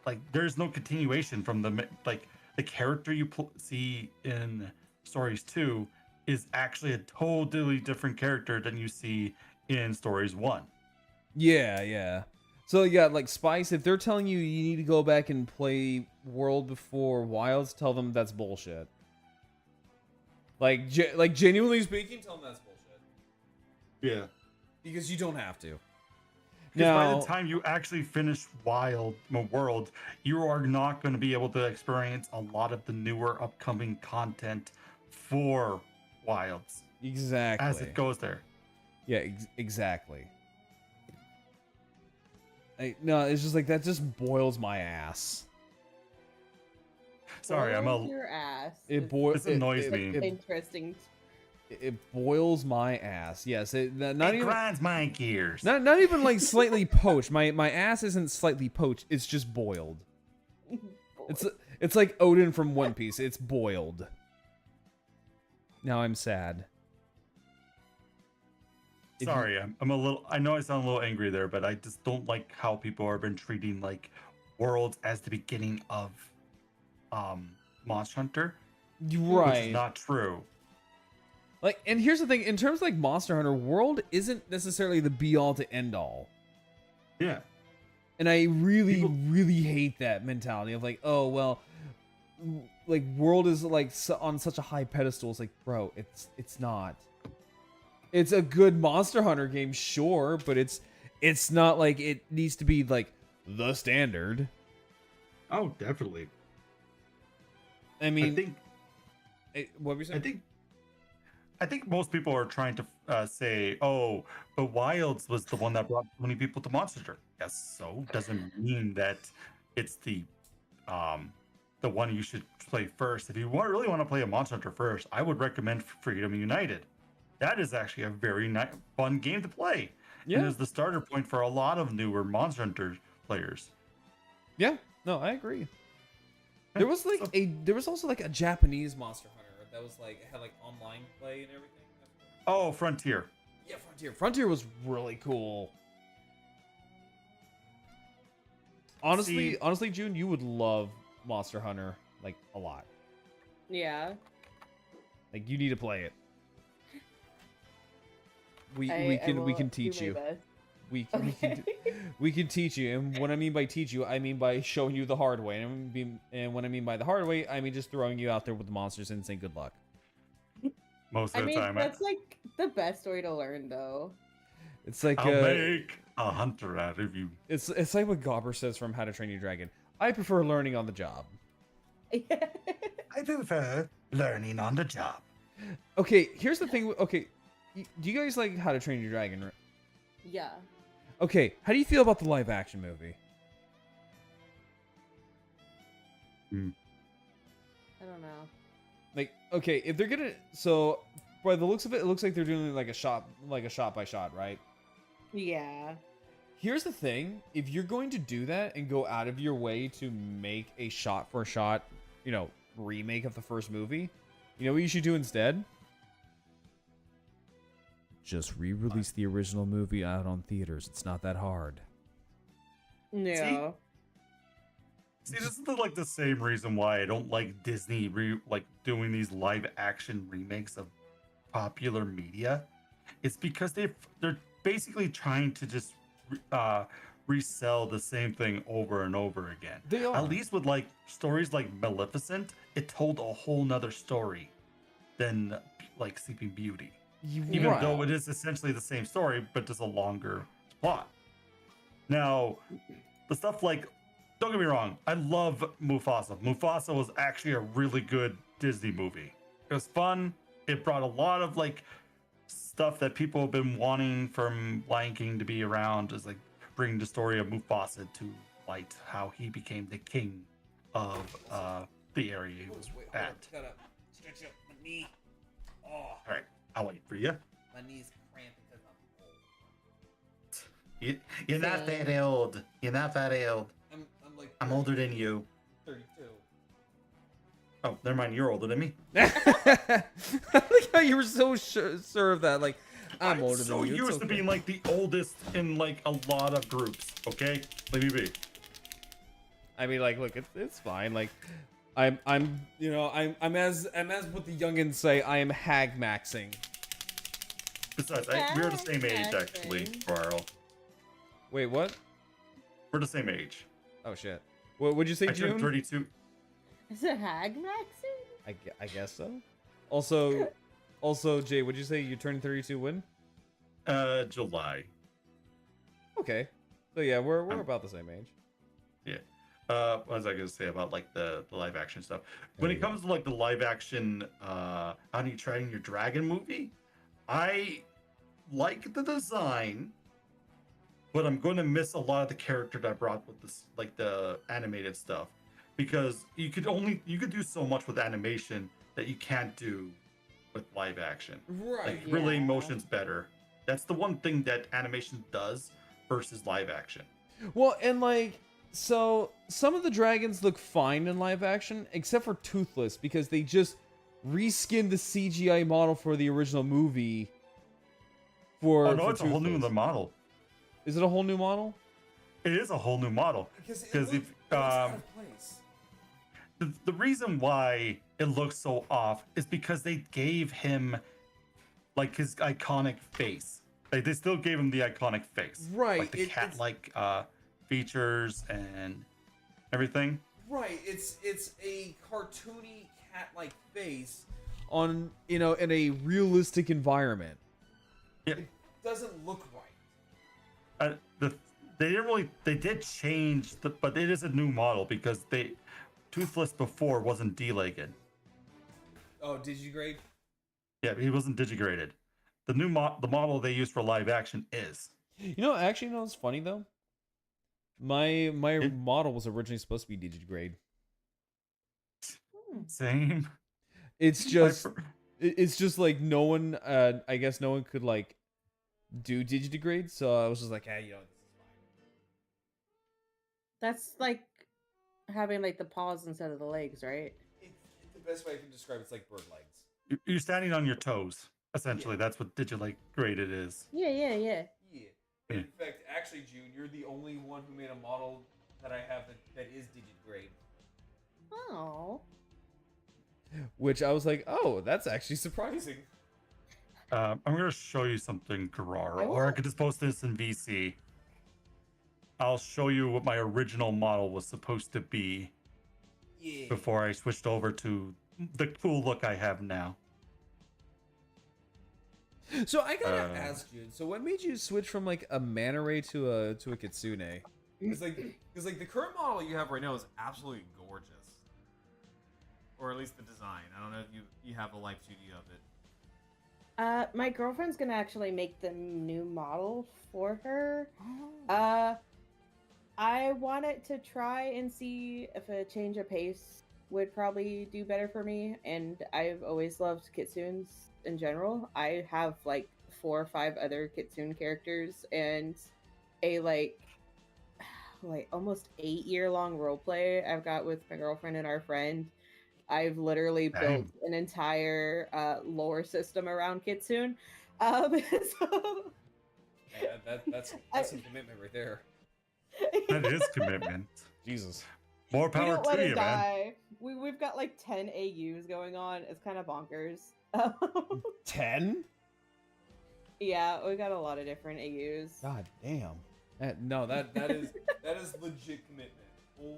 Like there's no continuation from the character you see in Stories 2 is actually a totally different character than you see in Stories 1. Yeah, yeah. So yeah, like Spice, if they're telling you you need to go back and play World Before Wilds, tell them that's bullshit. Like genuinely speaking, tell them that's bullshit. Yeah. Because you don't have to. Because by Now, the time you actually finish World, you are not going to be able to experience a lot of the newer upcoming content for Wilds exactly. as it goes there. Yeah, exactly. No, it's just like that just boils my ass. Sorry, Boils your ass. It This annoys me. Interesting. It boils my ass. Yes, not even grinds my gears. not even like slightly poached. My ass isn't slightly poached. It's just boiled. It's like Odin from One Piece. It's boiled. Now I'm sad. Sorry, I'm a little. I know I sound a little angry there, but I just don't like how people have been treating like Worlds as the beginning of Monster Hunter. Right. Which is not true. Like, and here's the thing: in terms of like Monster Hunter, World isn't necessarily the be all to end all. Yeah. And I really, really hate that mentality of like, oh well, like World is like on such a high pedestal. It's like, bro, it's not. It's a good Monster Hunter game, sure, but it's not like it needs to be like the standard. Oh, definitely. I mean, I think. What were you saying? I think most people are trying to say, "Oh, but Wilds was the one that brought so many people to Monster Hunter." Yes, so doesn't mean that it's the one you should play first. If you really want to play a Monster Hunter first, I would recommend Freedom United. That is actually a very fun game to play. Yeah, and is the starter point for a lot of newer Monster Hunter players. Yeah, no, I agree. There was like there was also like a Japanese Monster Hunter that was like had like online play and everything. Oh, Frontier. Yeah, Frontier. Frontier was really cool. Honestly, June, you would love Monster Hunter like a lot. Yeah. Like you need to play it. We can teach you. We can teach you, and what I mean by teach you, I mean by showing you the hard way, and what I mean by the hard way, I mean just throwing you out there with the monsters and saying good luck. Most of the time, that's like the best way to learn, though. It's like I'll make a hunter out of you. It's like what Gobber says from How to Train Your Dragon. I prefer learning on the job. I prefer learning on the job. Okay, here's the thing. Okay, do you guys like How to Train Your Dragon? Right? Yeah. Okay, how do you feel about the live action movie? I don't know. Like, okay, if they're gonna, so by the looks of it, it looks like they're doing like a shot by shot, right? Yeah. Here's the thing: if you're going to do that and go out of your way to make a shot-for-shot, remake of the first movie, you know what you should do instead? Just re-release the original movie out on theaters. It's not that hard. Yeah. See, this is the same reason why I don't like Disney doing these live action remakes of popular media. It's because they're basically trying to just resell the same thing over and over again. They are. At least with stories like Maleficent, it told a whole nother story than Sleeping Beauty. Even though it is essentially the same story, but just a longer plot. Now, the stuff don't get me wrong, I love Mufasa. Mufasa was actually a really good Disney movie. It was fun. It brought a lot of stuff that people have been wanting from Lion King to be around, is bring the story of Mufasa to light, how he became the king of the area he was at. Gotta stretch up my knee. Oh, All right, I'll wait for you. my knee's cramping because I'm old. You're not that old. You're not that old. I'm like I'm older than you. 32. Oh, never mind. You're older than me. I like how you were so sure of that. I'm older so than you. used to being the oldest in a lot of groups. Okay, let me be. I mean, look, it's fine. I'm as what the youngins say. I am hag maxing. Besides, we're the same age actually, Carl. Wait, what? We're the same age. Oh shit. What'd you say, I turned June? 32. Is it hag maxing? I guess so. Also, Jay, what'd you say? You turned 32 when? July. Okay. So yeah, we're about the same age. Yeah. What was I gonna say about the live action stuff? When There it you comes to the live action How Do You Train Your Dragon movie, I like the design, but I'm going to miss a lot of the character that I brought with this the animated stuff, because you could do so much with animation that you can't do with live action. Right. Relay motion's better. That's the one thing that animation does versus live action. Well, and so some of the dragons look fine in live action, except for Toothless, because they just reskinned the CGI model for the original movie. Oh no, for it's a whole new Toothless. model. Is it a whole new model? It is a whole new model. Because Because it looks out of place. the reason why it looks so off is because they gave him his iconic face. They still gave him the iconic face, Right, the cat-like features and everything. Right. It's a cartoony cat-like face on in a realistic environment. Yeah, Doesn't look right. they did change but it is a new model because Toothless before wasn't D-legged. Oh, digigrade? Yeah, he wasn't digigraded. The new the model they used for live action is. Actually, it's funny though. My model was originally supposed to be digigrade. Same. It's just no one I guess no one could do digidegrade, so I was just this is fine. That's like having the paws instead of the legs, right? It's the best way I can describe it's like bird legs. You're standing on your toes. Essentially, that's what digigraded is. Yeah. Yeah. Yeah. In fact, actually, June, you're the only one who made a model that I have that is digigrade. Oh. Which I was like, oh, that's actually surprising. I'm gonna show you something, Carrara, or I could just post this in VC. I'll show you what my original model was supposed to be before I switched over to the cool look I have now. So I gotta ask you. So what made you switch from a manta ray to a kitsune? Because the current model you have right now is absolutely gorgeous, or at least the design. I don't know if you have a live 2D of it. My girlfriend's gonna actually make the new model for her. I wanted to try and see if a change of pace would probably do better for me, and I've always loved kitsunes in general. I have 4 or 5 other kitsune characters, and a like almost 8-year long role play I've got with my girlfriend and our friend. I've literally built Dang. an entire lore system around Kitsune. So Yeah, that's I, some commitment right there. That is commitment. Jesus. More we power don't let to it you, man. die. We've got like 10 AUs going on. It's kind of bonkers. 10? Yeah, we got a lot of different AUs. God damn. No, that is legit commitment. Holy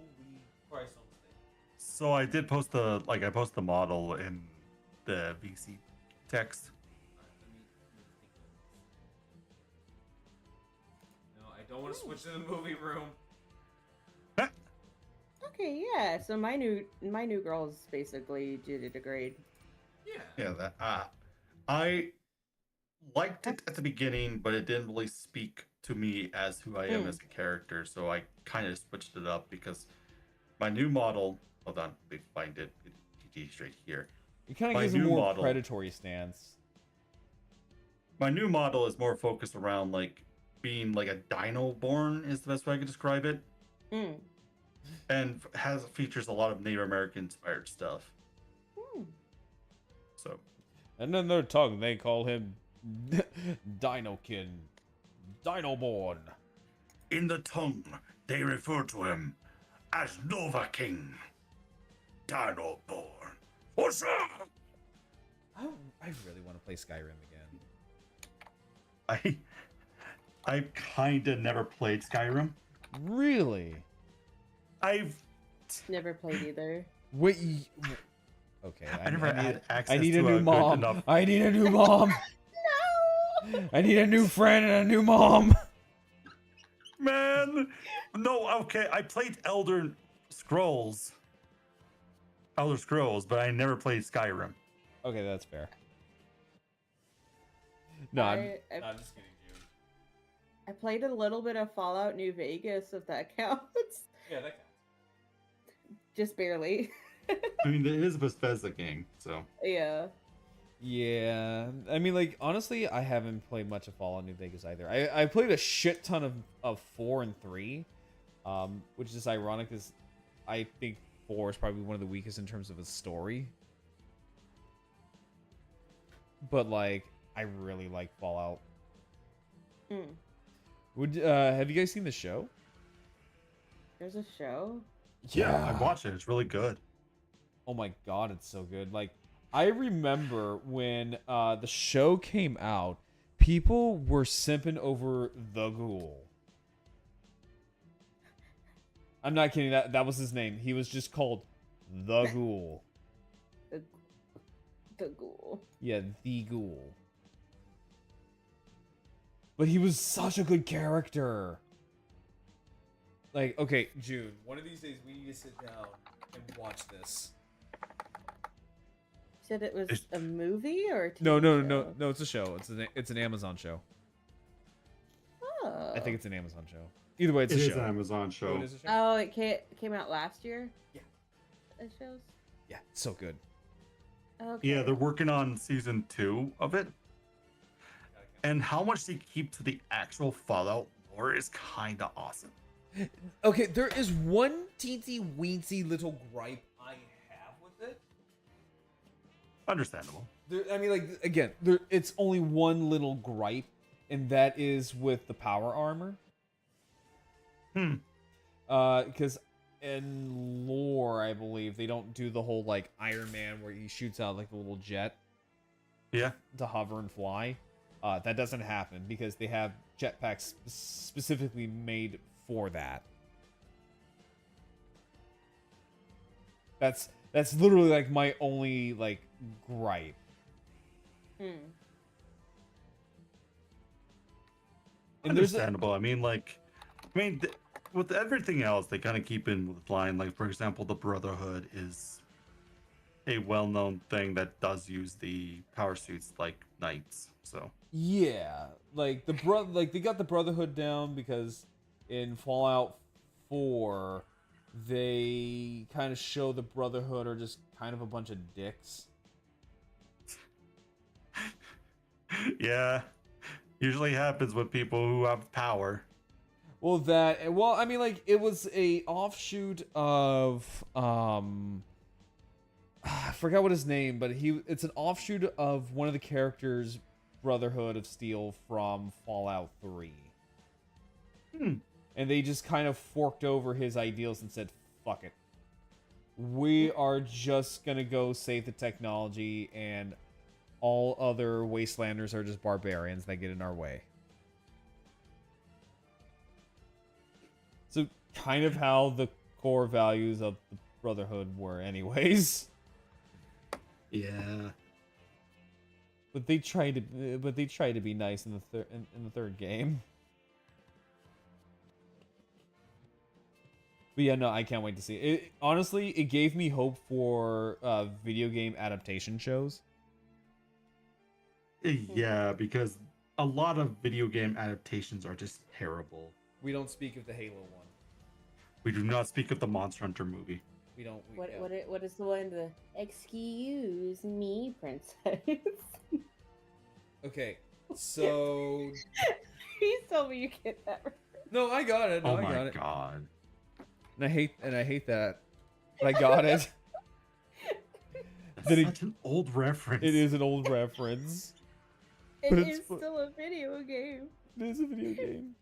Christ on the stage. So I did post I post the model in the VC text. No, I don't want to switch to the movie room. Okay, yeah. So my new girl's basically due to degrade. Yeah, that I liked it at the beginning, but it didn't really speak to me as who I am as a character, so I kind of switched it up because my new model. Hold on, let me find it. GG straight here. It kind of My gives a new more model- predatory stance. My new model is more focused around like being like a dino born is the best way I could describe it, Mm. and features a lot of Native American inspired stuff. Hmm. So And then their tongue, they call him Dinokin. Dinoborn. in the tongue, they refer to him as Nova King, Dino born. What's up? I really want to play Skyrim again. I kind of never played Skyrim. Really? I've Never played either. Wait. Okay. I never had access I need to a new good mom. enough- I need a new mom. No. I need a new friend and a new mom. Man, no, okay. I played Elder Scrolls, but I never played Skyrim. Okay, that's fair. No, I'm just kidding, June. I played a little bit of Fallout New Vegas, if that counts. Yeah, that counts. Just barely. I mean, it is a Bethesda game, so Yeah. Yeah, I mean, like, honestly, I haven't played much of Fallout New Vegas either. I played a shit ton of 4 and 3, which is ironic because I think 4 is probably one of the weakest in terms of a story. But, like, I really like Fallout. Mm. Have you guys seen the show? There's a show? yeah, I watched it. It's really good. Oh my god, it's so good. Like, I remember when the show came out, people were simping over the Ghoul. I'm not kidding. That was his name. He was just called the Ghoul. The Ghoul. Yeah, the Ghoul. But he was such a good character. Like, okay, June, one of these days we need to sit down and watch this. You said it was It's- a movie or a TV No, show? it's a show. It's an Amazon show. Oh. I think it's an Amazon show. Either way, it's It a is show. an Amazon show. Oh, it is a show? Oh, it came out last year? Yeah. It shows? Yeah, so good. Okay. Yeah, they're working on season 2 of it. And how much they keep to the actual Fallout lore is kind of awesome. Okay, there is one teensy weensy little gripe I have with it. Understandable. I mean, like, again, it's only one little gripe, and that is with the power armor. Because in lore, I believe, they don't do the whole, like, Iron Man where he shoots out, like, a little jet Yeah. to hover and fly. That doesn't happen because they have jetpacks specifically made for that. That's literally, like, my only, like, gripe. And there's Understandable. With everything else, they kind of keep in with line. Like, for example, the Brotherhood is a well-known thing that does use the power suits like knights. So yeah, like they got the Brotherhood down because in Fallout 4 they kind of show the Brotherhood are just kind of a bunch of dicks. yeah, usually happens with people who have power. Well, I mean, like, it was a offshoot of, I forgot what his name, but it's an offshoot of one of the characters' Brotherhood of Steel from Fallout 3. And they just kind of forked over his ideals and said, fuck it. We are just gonna go save the technology, and all other wastelanders are just barbarians that get in our way. So, kind of how the core values of the Brotherhood were anyways. Yeah. But they tried to be nice in the third game. But yeah, no, I can't wait to see it. Honestly, it gave me hope for video game adaptation shows. Yeah, because a lot of video game adaptations are just terrible. We don't speak of the Halo one. We do not speak of the Monster Hunter movie. We don't. What is the one? The excuse me, princess. Okay, so Please tell me you get that. no, I got it. No, Oh I got my it. god. And I hate that. But I got it. That's such an old reference. It is an old reference. It But is it's still a video game. It is a video game.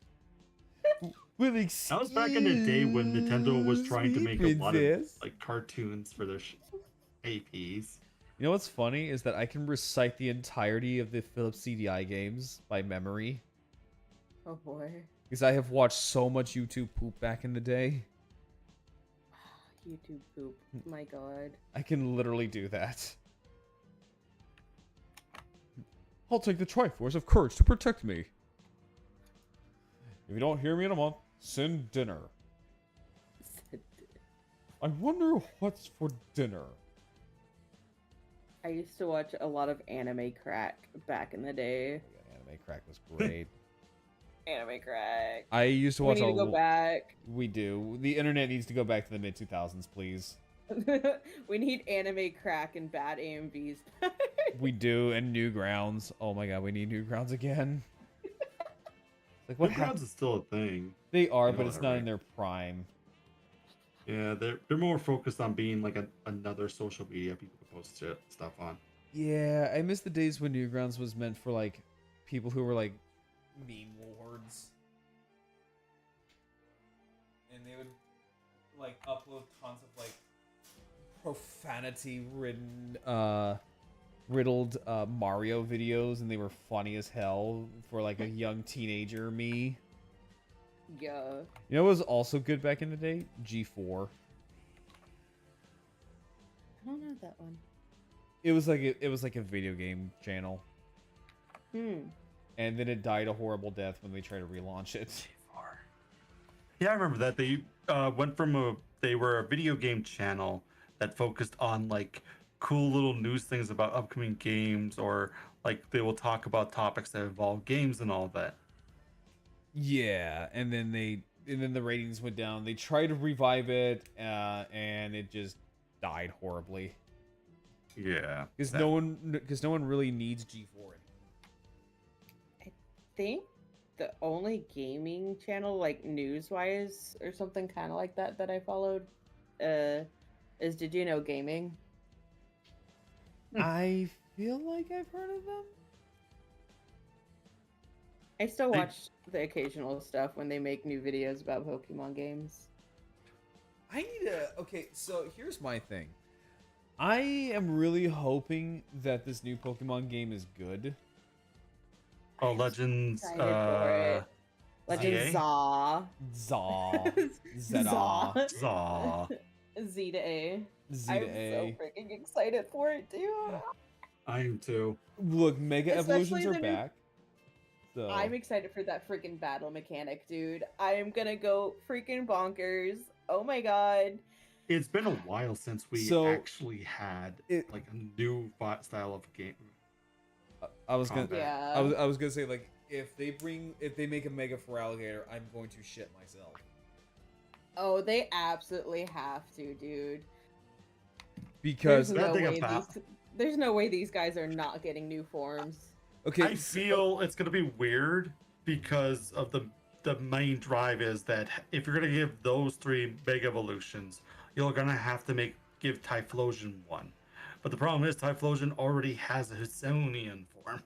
Well, That was back in the day when Nintendo was trying to make a lot of princess. like cartoons for their APs. You know what's funny is that I can recite the entirety of the Philips CDI games by memory Oh boy. because I have watched so much YouTube poop back in the day. YouTube poop. My god. I can literally do that. I'll take the Triforce of Courage to protect me. If you don't hear me in a month, send dinner. I wonder what's for dinner. I used to watch a lot of anime crack back in the day. Anime crack was great. Anime crack. I used to We watch need to go back. We do. The internet needs to go back to the mid 2000s, please. We need anime crack and bad AMVs. We do, and Newgrounds. Oh my god, we need Newgrounds again. Like what Newgrounds happened? is still a thing. They are, You but know it's that, not right? in their prime. Yeah, they're more focused on being like another social media people can post stuff on. Yeah, I miss the days when Newgrounds was meant for like people who were like meme lords, and they would like upload tons of like profanity riddled Mario videos, and they were funny as hell for like a young teenager me. Yeah. You know what was also good back in the day? G4. I don't know that one. It was like a video game channel. And then it died a horrible death when they tried to relaunch it. Yeah, I remember that. They went from they were a video game channel that focused on like cool little news things about upcoming games, or like they will talk about topics that involve games and all that. Yeah, and then the ratings went down. They tried to revive it, and it just died horribly. Yeah, Because no one really needs G4 anymore. I think the only gaming channel, like news-wise or something kind of like that I followed, is Did You Know Gaming? I feel like I've heard of them. I still watch the occasional stuff when they make new videos about Pokemon games. I need to. Okay, so here's my thing. I am really hoping that this new Pokemon game is good. Oh, Legends. Excited for it. Legends ZA? Zaw. Zeta. Zaw. Z to A. Z I'm to so A. freaking excited for it, dude. I am too. Look, Mega Especially Evolutions are the new- back. So I'm excited for that freaking battle mechanic, dude. I am gonna go freaking bonkers. Oh my god. It's been a while since we So, actually had like a new style of game. I was gonna. combat. Yeah. I was gonna say, like, if they make a Mega Feraligatr, I'm going to shit myself. Oh, they absolutely have to, dude. Because There's no way these guys are not getting new forms. okay, I feel it's gonna be weird because of the the main drive is that if you're gonna give those 3 Mega Evolutions, you're gonna have to give Typhlosion one. But the problem is Typhlosion already has a Husonian form.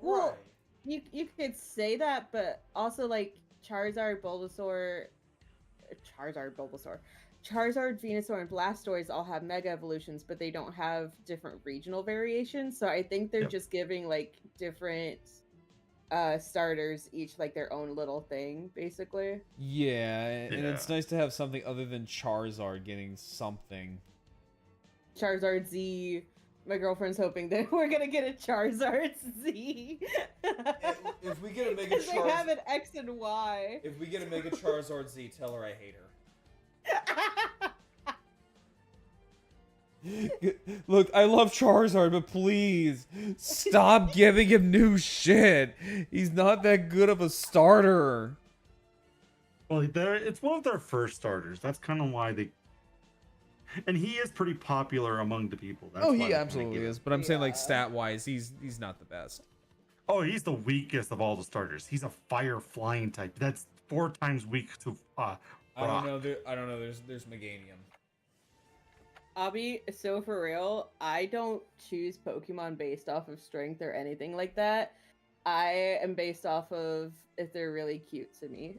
Well, you could say that, but also like Charizard, Venusaur, and Blastoise all have Mega Evolutions, but they don't have different regional variations. So I think they're Yep. just giving like different starters each like their own little thing, basically. Yeah, and it's Yeah. nice to have something other than Charizard getting something. Charizard Z. My girlfriend's hoping that we're gonna get a Charizard Z. If we get a Mega Because they have an X and Y. if we get a Mega Charizard Z, tell her I hate her. Look, I love Charizard, but please stop giving him new shit. He's not that good of a starter. Well, it's one of their first starters. That's kind of why they. And he is pretty popular among the people. That's Oh, why he they kinda absolutely give it. is. But I'm saying, like, Yeah. stat-wise, he's not the best. Oh, he's the weakest of all the starters. He's a fire flying type. That's 4 times weak to I don't rock. know. I don't know. There's Meganium. Abby, so for real, I don't choose Pokemon based off of strength or anything like that. I am based off of if they're really cute to me.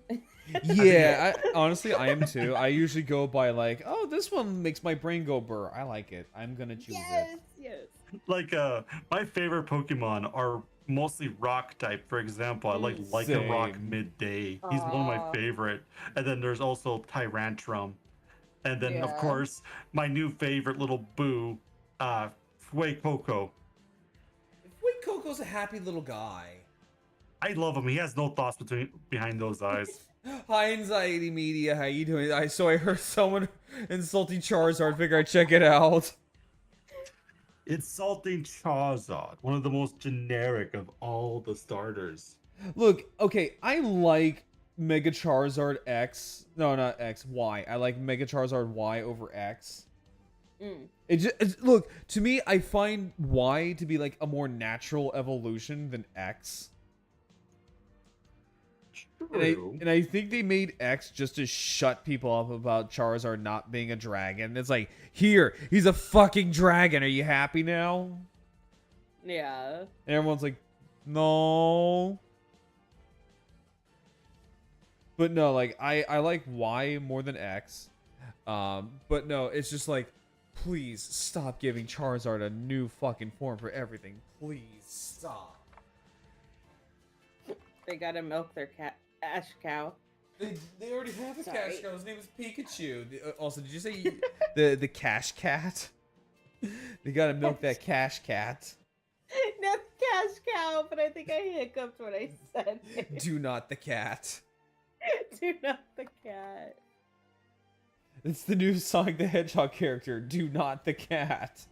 Yeah, honestly, I am too. I usually go by like, oh, this one makes my brain go burr. I like it. I'm gonna choose it. Yes. Like my favorite Pokemon are mostly rock type. For example, I like Lycanroc Same. Midday. He's one of my Aw. favorite. And then there's also Tyrantrum. And then of Yeah. course my new favorite little boo, Fuecoco. Wait, Coco's a happy little guy. I love him. He has no thoughts behind those eyes. Hi, Anxiety Media. How you doing? I heard someone insulting Charizard. Figure I'd check it out. Insulting Charizard, one of the most generic of all the starters. Look, okay, I like Mega Charizard X. No, not X. Y. I like Mega Charizard Y over X. Mm. Look, to me, I find Y to be like a more natural evolution than X. True. And I think they made X just to shut people up about Charizard not being a dragon. It's like, here, he's a fucking dragon. Are you happy now? Yeah. And everyone's like, no. But no, like, I like Y more than X. But no, it's just like, please stop giving Charizard a new fucking form for everything. Please stop. They gotta milk their cash cow. They already have a Sorry. cash cow. His name is Pikachu. Also, did you say the cash cat? They gotta milk that cash cat. Not the cash cow, but I think I hiccuped when I said it. Do not the cat. Do not the cat. It's the new Sonic the Hedgehog character. Do not the cat.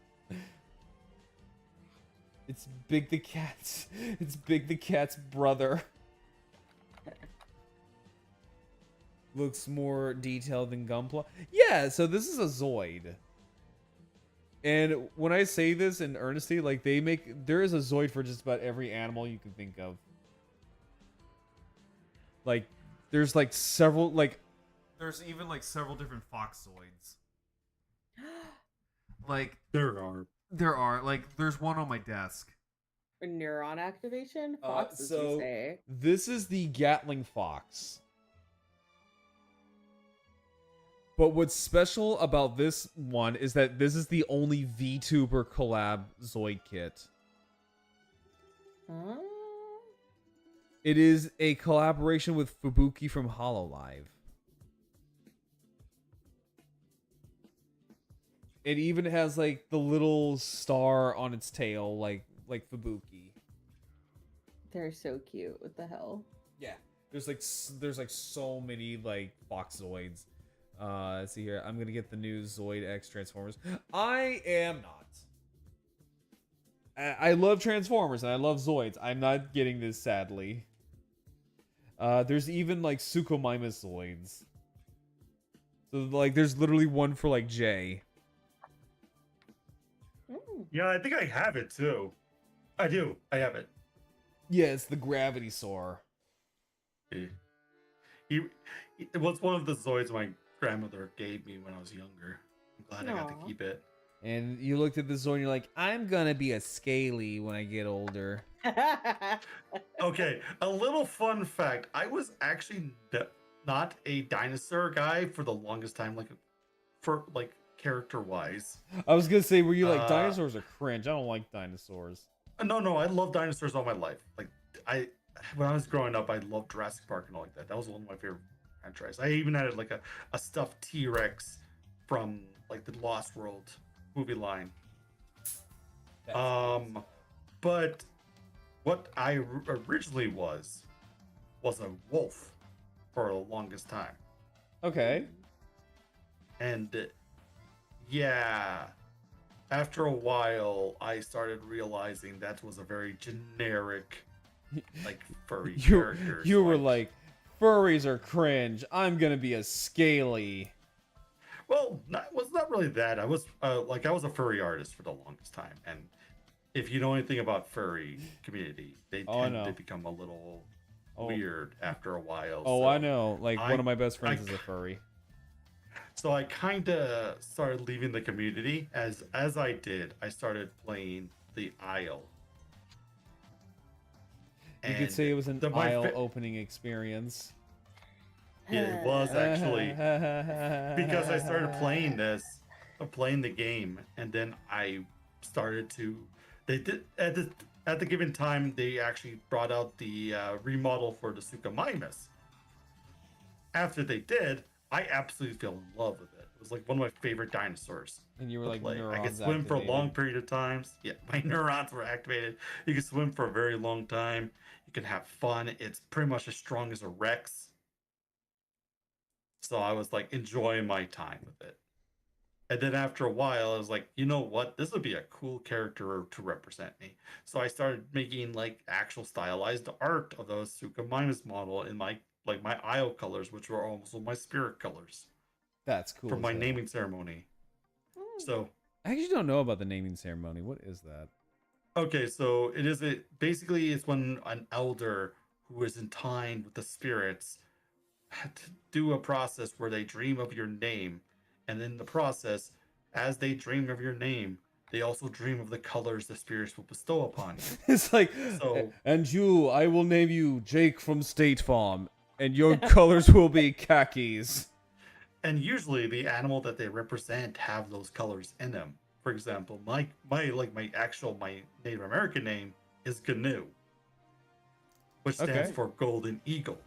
It's Big the Cat's. It's Big the Cat's brother. Looks more detailed than Gunpla. Yeah, so this is a Zoid. And when I say this in earnesty, like there is a Zoid for just about every animal you can think of. Like, there's like several, like, there's even like several different Fox Zoids. Like, There are. like, there's one on my desk. Neuron activation? Fox, as you So say. this is the Gatling Fox. But what's special about this one is that this is the only VTuber collab Zoid kit. Huh? It is a collaboration with Fubuki from HoloLive. It even has like the little star on its tail, like Fubuki. They're so cute. What the hell? Yeah, there's like so many like Foxzoids. Let's see here. I'm gonna get the new Zoid X Transformers. I am not. I love Transformers and I love Zoids. I'm not getting this, sadly. There's even like Suchomimus Zoids. So like, there's literally one for like Jay. Mm. Yeah, I think I have it too. I do. I have it. Yeah, it's the Gravity Soar. Eh. it was one of the Zoids my grandmother gave me when I was younger. I'm glad I got to Aw. keep it. And you looked at the Zoid and you're like, I'm gonna be a scaly when I get older. Okay, a little fun fact. I was actually not a dinosaur guy for the longest time, like character wise. I was gonna say, were you like, Uh, dinosaurs are cringe? I don't like dinosaurs. No, I love dinosaurs all my life. Like I, when I was growing up, I loved Jurassic Park and all like that. That was one of my favorite franchises. I even had like a stuffed T-Rex from like the Lost World movie line. But what I originally was a wolf for the longest time. Okay. And yeah, after a while, I started realizing that was a very generic, like furry character. You were like, furries are cringe. I'm gonna be a scaly. Well, it was not really that. I was I was a furry artist for the longest time, and if you know anything about furry community, they tend to become a little weird after a while. Oh, so I know. Like one of my best friends is a furry. So I kind of started leaving the community. As I did, I started playing the Isle. You could say it was an opening experience. It was actually because I started playing playing the game, and then I started to. They did at the given time they actually brought out the remodel for the Suchomimus. After they did, I absolutely fell in love with it. It was like one of my favorite dinosaurs. And you were like, I could swim for a long period of times. Yeah, my neurons were activated. You could swim for a very long time. You can have fun. It's pretty much as strong as a Rex. So I was like enjoying my time with it. And then after a while, I was like, you know what? This would be a cool character to represent me. So I started making like actual stylized art of those Suchomimus model in my Isle colors, which were also my spirit colors. That's cool. For my naming ceremony. So I actually don't know about the naming ceremony. What is that? Okay, so basically it's when an elder who is entwined with the spirits had to do a process where they dream of your name, and in the process, as they dream of your name, they also dream of the colors the spirits will bestow upon you. It's like, So, and you, I will name you Jake from State Farm, and your colors will be khakis. and usually the animal that they represent have those colors in them. For example, my Native American name is Gnu, which stands for Golden Eagle.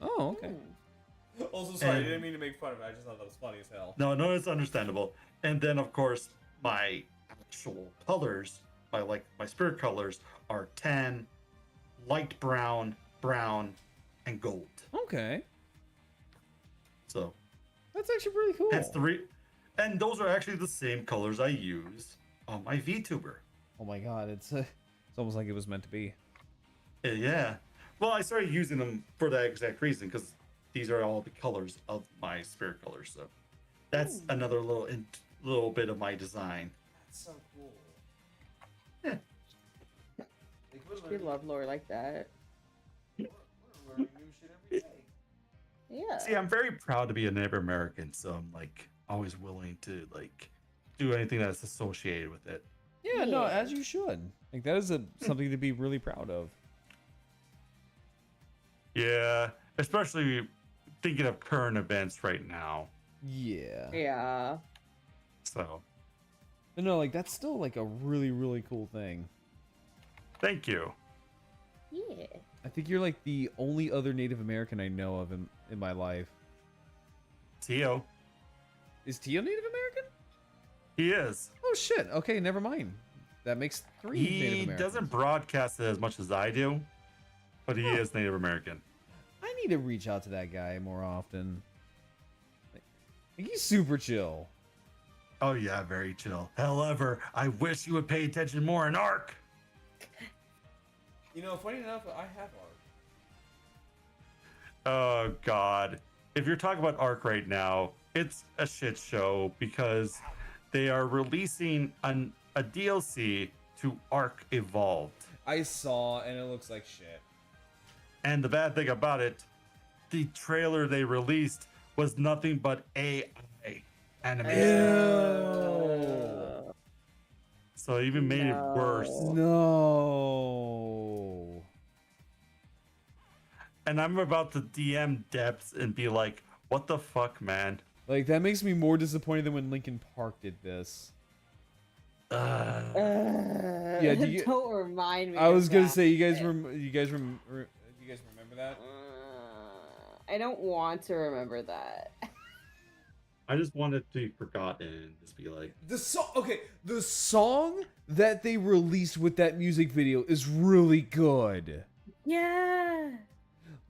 Oh, okay. Also, sorry, I didn't mean to make fun of it. I just thought that was funny as hell. No, it's understandable. And then, of course, my actual colors, my spirit colors, are tan, light brown, brown, and gold. Okay. So that's actually really cool. That's and those are actually the same colors I use on my VTuber. Oh my god, it's almost like it was meant to be. Yeah. Well, I started using them for that exact reason because these are all the colors of my spirit colors. So that's another little bit of my design. That's so cool. Yeah. We love lore like that. We're learning new shit every day. Yeah. See, I'm very proud to be a Native American, so I'm like always willing to like do anything that's associated with it. Yeah, no, as you should. Like that is something to be really proud of. Yeah, especially thinking of current events right now. Yeah. Yeah. So. But no, like that's still like a really, really cool thing. Thank you. Yeah. I think you're like the only other Native American I know of in my life. Tio. Is Tio Native American? He is. Oh shit. Okay, never mind. That makes 3 Native Americans. He doesn't broadcast it as much as I do, but he is Native American. I need to reach out to that guy more often. Like, he's super chill. Oh yeah, very chill. However, I wish you would pay attention more in ARC. You know, funny enough, I have art. Oh god. If you're talking about ARC right now, it's a shit show because they are releasing a DLC to ARC Evolved. I saw, and it looks like shit. And the bad thing about it the trailer they released was nothing but AI animation. Ew. So it even made it worse. No. And I'm about to DM Depths and be like, what the fuck, man? Like, that makes me more disappointed than when Linkin Park did this. Yeah, do you- Don't remind me. I was of gonna that. say, you guys remember that? I don't want to remember that. I just want it to be forgotten and just be like, The song that they released with that music video is really good. Yeah.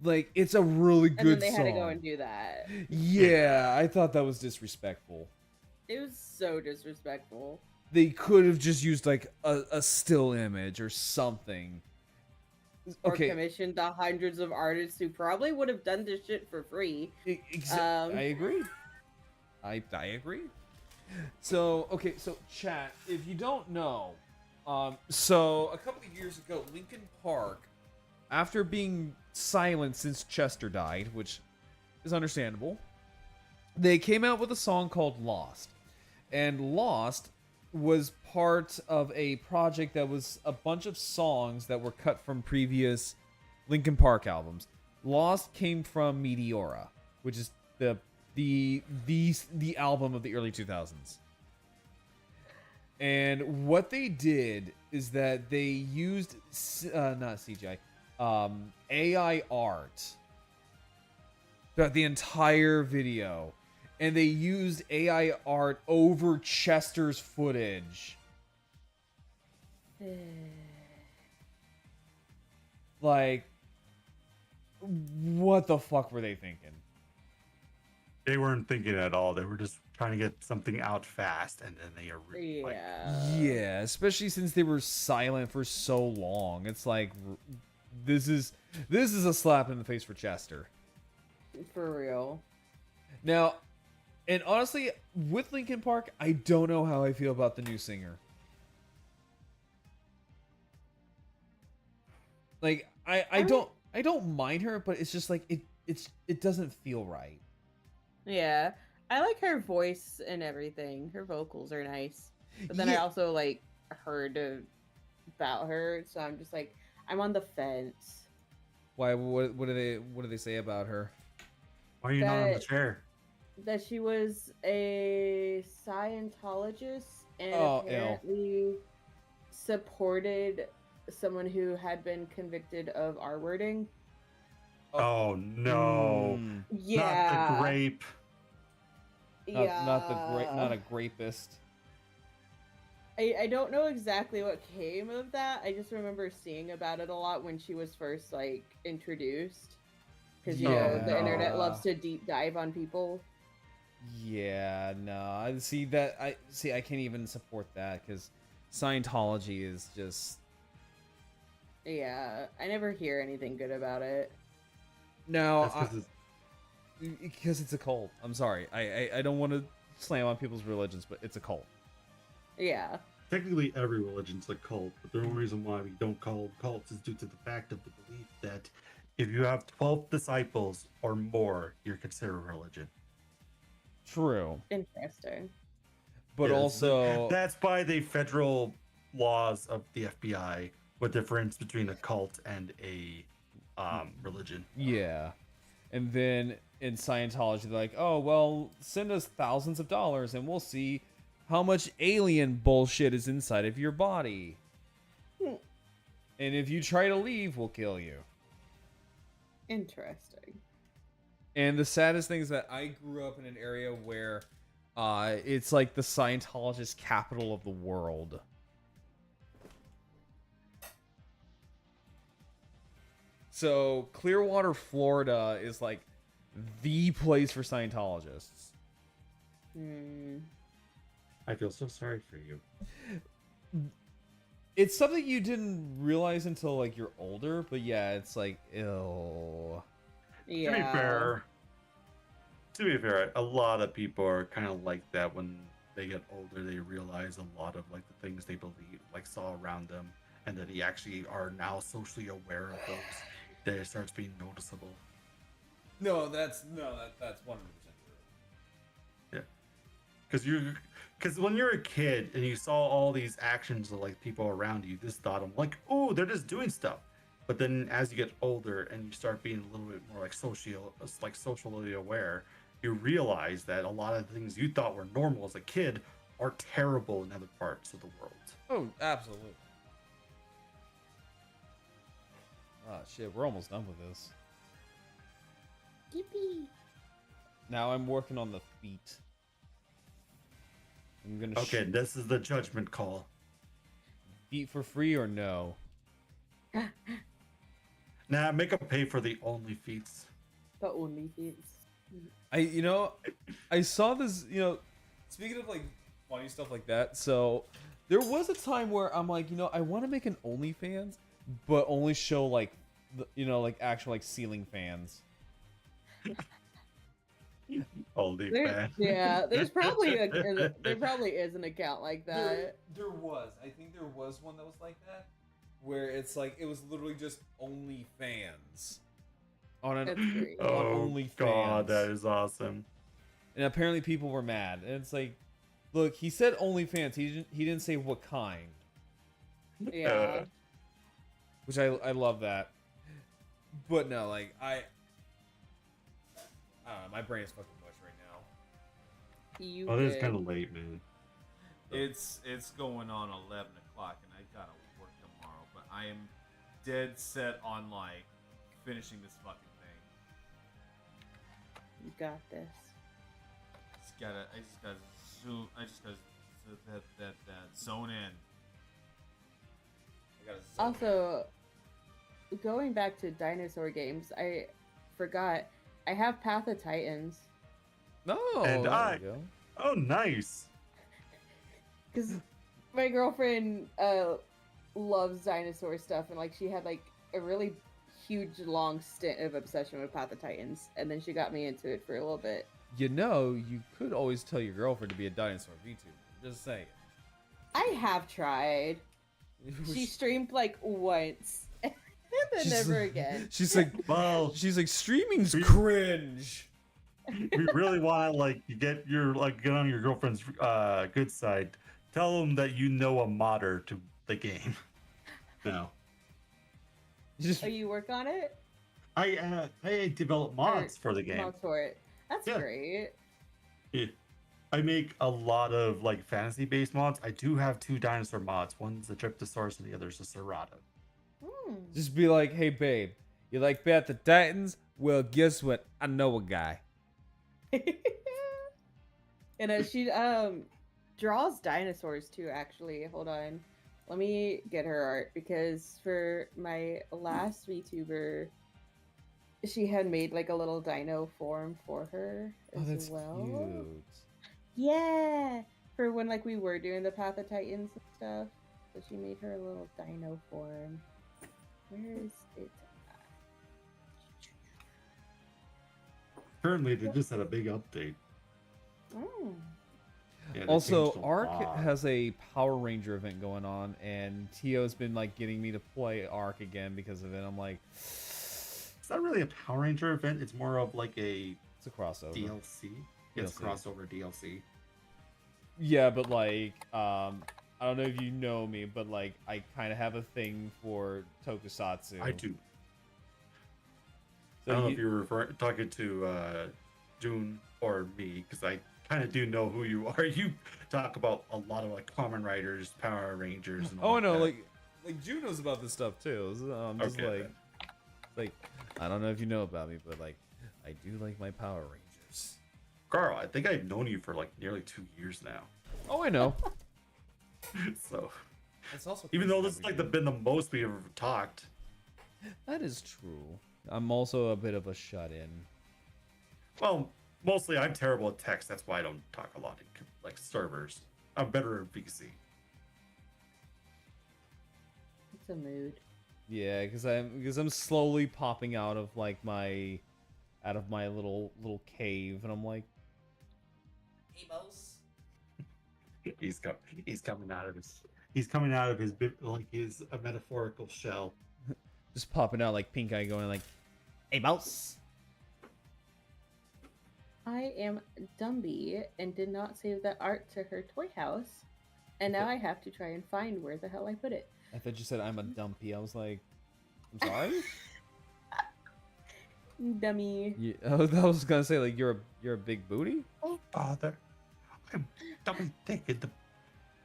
Like, it's a really good And then they song. had to go and do that. Yeah, I thought that was disrespectful. It was so disrespectful. They could have just used like a still image or something. Or Okay, commissioned the hundreds of artists who probably would have done this shit for free. I agree. I agree. So okay, so chat. If you don't know, so a couple of years ago, Linkin Park, after being silent since Chester died, which is understandable, they came out with a song called Lost. And Lost was part of a project that was a bunch of songs that were cut from previous Linkin Park albums. Lost came from Meteora, which is the album of the early 2000s. And what they did is that they used not CGI, AI art throughout the entire video, and they used AI art over Chester's footage. Like, what the fuck were they thinking? they weren't thinking at all. They were just trying to get something out fast, and then they are like, Yeah, especially since they were silent for so long. It's like, this is a slap in the face for Chester. For real. Now, and honestly, with Linkin Park, I don't know how I feel about the new singer. Like, I don't mind her, but it's just like it doesn't feel right. Yeah. I like her voice and everything. Her vocals are nice. But then I Yeah. also like heard about her, so I'm just like I'm on the fence. Why? What do they say about her? why are you not on the That- chair? That she was a Scientologist and Oh, ew. apparently supported someone who had been convicted of R-wording. Oh no, Mm, Yeah. not the grape. Yeah. not a grapist. I don't know exactly what came of that. I just remember seeing about it a lot when she was first like introduced. Because you know the internet Yeah. loves to deep dive on people. Yeah, no. I can't even support that because Scientology is just Yeah. I never hear anything good about it. no. That's 'cause it's- Because it's a cult. I'm sorry. I don't want to slam on people's religions, but it's a cult. Yeah. technically every religion's a cult, but the only reason why we don't call them cults is due to the fact of the belief that if you have 12 disciples or more, you're considered a religion. True, Interesting. but Yes, also that's by the federal laws of the FBI, what difference between a cult and a religion. yeah. And then in Scientology, they're like, oh well, send us thousands of dollars and we'll see how much alien bullshit is inside of your body. Hmm. And if you try to leave, we'll kill you. Interesting. And the saddest thing is that I grew up in an area where it's like the Scientologist capital of the world. So Clearwater, Florida is like the place for Scientologists. Hmm. I feel so sorry for you. It's something you didn't realize until like you're older, but yeah, it's like ew. Yeah. To be fair, a lot of people are kind of like that when they get older. They realize a lot of like the things they believe, like saw around them, and that they actually are now socially aware of those. That it starts being noticeable. No, that's 100% true. Because when you're a kid and you saw all these actions of like people around you, you just thought them like, oh, they're just doing stuff. But then as you get older and you start being a little bit more like socially aware, you realize that a lot of the things you thought were normal as a kid are terrible in other parts of the world. Oh, absolutely. Oh shit, we're almost done with this. Yippee! Now I'm working on the feet. I'm gonna Okay, this is the judgment call. feet for free or no? Nah, make them pay for the only feats. The only feats. I saw this, speaking of like funny stuff like that, so there was a time where I'm like, I want to make an OnlyFans, but only show like, like actual like ceiling fans. Only There, fan. yeah, there's probably there probably is an account like that. There was. I think there was one that was like that, where it's like it was literally just OnlyFans on That's an great. on Oh OnlyFans. god, that is awesome. And apparently people were mad. And it's like, look, he said OnlyFans. He didn't say what kind, Yeah. which I love that. But no, like I don't know, my brain is fucking mush right now. You Oh, this is good. kind of late, man. It's going on 11 o'clock, and I gotta work tomorrow. But I am dead set on like finishing this fucking thing. You got this. I just gotta zoom. I just gotta that zone in. I gotta zone Also, going back to dinosaur games, I forgot I have Path of Titans in. No, And there you go. Oh, nice. because my girlfriend loves dinosaur stuff, and like she had like a really huge long stint of obsession with Path of Titans, and then she got me into it for a little bit. You could always tell your girlfriend to be a dinosaur VTuber. Just saying. I have tried. She streamed like once, and then never again. She's like, Well, streaming's cringe. we really want to like get on your girlfriend's good side. Tell them that you know a modder to the game. No, Just Oh, you work on it? I develop mods for the game. Mods for it. That's Yeah. great. Yeah. I make a lot of like fantasy-based mods. I do have 2 dinosaur mods. One's the Tryptosaurus and the other's the Cerata. Just be like, hey babe, you like Path of Titans? Well, guess what? I know a guy. And she draws dinosaurs too, actually. Hold on. Let me get her art, because for my last VTuber, she had made like a little dino form for her Oh, as that's well. cute. Yeah. For when like we were doing the Path of Titans and stuff. So she made her a little dino form. Where is it? Currently, they just had a big update. Oh. Yeah, they Also, changed a Ark lot. has a Power Ranger event going on, and Tio's been like getting me to play Ark again because of it. I'm like, It's not really a Power Ranger event. It's more of like a it's a crossover. DLC. It's DLC. crossover DLC. Yeah, but like, I don't know if you know me, but like, I kind of have a thing for Tokusatsu. I do. So I don't know if you were talking to June or me, because I kind of do know who you are. You talk about a lot of like Kamen Riders, Power Rangers, and all Oh no, that. like June knows about this stuff too. So I'm just Okay, like, I don't know if you know about me, but like, I do like my Power Rangers. Carl, I think I've known you for like nearly 2 years now. Oh, I know. So It's also even though this is like been the most we've ever talked. that is true. I'm also a bit of a shut-in. Well, mostly I'm terrible at text. That's why I don't talk a lot in like servers. I'm better at VC. It's a mood. Yeah, because I'm slowly popping out of like my little cave, and I'm like, He's coming out of his like his a metaphorical shell. just popping out like pink eye, going like, "Hey, mouse." I am Dumby and did not save that art to her toy house. And now I have to try and find where the hell I put it. I thought you said I'm a dumpy. I was like, I'm sorry. Dummy. I was gonna say like you're a big booty. Oh, Father, I'm doubly thinking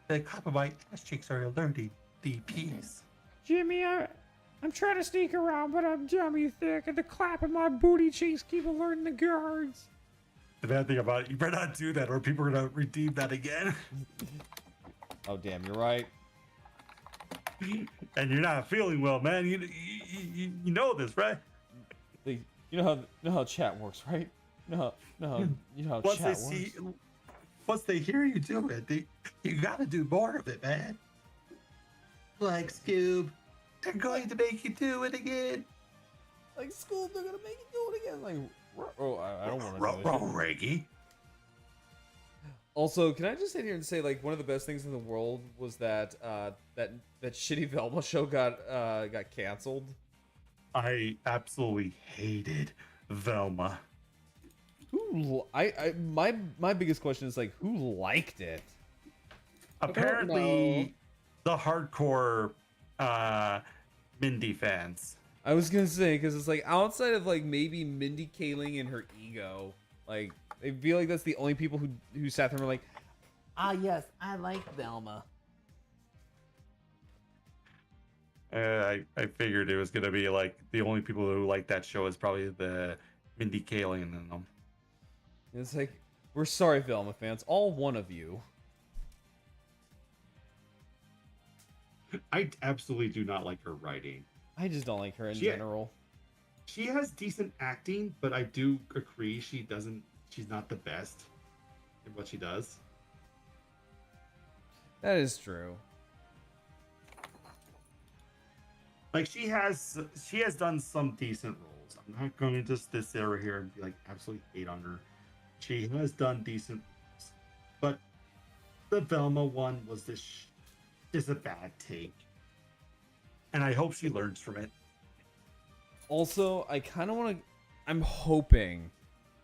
the top of my ass cheeks are alerting the peas. Jimmy, I'm trying to sneak around, but I'm dummy thick, and the clap of my booty cheeks keep alerting the guards. The bad thing about it, you better not do that, or people are gonna redeem that again. Oh damn, you're right. And you're not feeling well, man. You know this, right? You know how chat works, right? You know how Once chat they works. see, once they hear you do it, you gotta do more of it, man. Like Scoob, they're going to make you do it again. Like school, they're gonna make you do it again. Like, oh, I don't want to do Roll, it. Reggie. Also, can I just sit here and say, like, one of the best things in the world was that that shitty Velma show got canceled. I absolutely hated Velma. My biggest question is like, who liked it? Apparently, the hardcore Mindy fans. I was gonna say, because it's like outside of like maybe Mindy Kaling and her ego, like I feel like that's the only people who sat there and were like, ah yes, I like Velma. I figured it was gonna be like the only people who like that show is probably the Mindy Kaling and them. It's like, we're sorry, Velma fans, all one of you. I absolutely do not like her writing. I just don't like her in general. She has decent acting, but I do agree she's not the best in what she does. That is true. Like she has done some decent roles. I'm not going to just sit over here and be like absolutely hate on her. She has done decent roles, but the Velma one was just a bad take, and I hope she learns from it. Also, I kind of want to. I'm hoping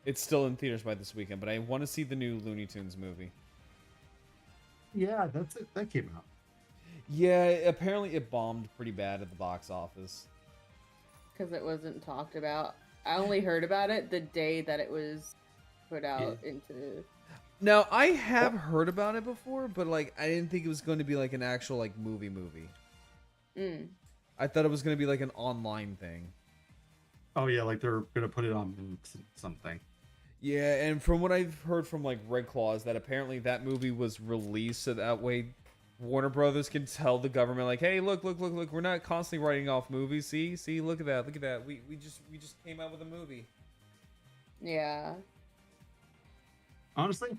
it's still in theaters by this weekend, but I want to see the new Looney Tunes movie. Yeah, that's it. That came out. Yeah, apparently it bombed pretty bad at the box office. Because it wasn't talked about. I only heard about it the day that it was put out into. Now, I have heard about it before, but like I didn't think it was going to be like an actual like movie. I thought it was going to be like an online thing. Oh yeah, like they're gonna put it on MOOCs and something. Yeah, and from what I've heard from like Red Claws, that apparently that movie was released so that way Warner Brothers can tell the government like, hey, look, we're not constantly writing off movies. See, look at that. We just came out with a movie. Yeah. Honestly,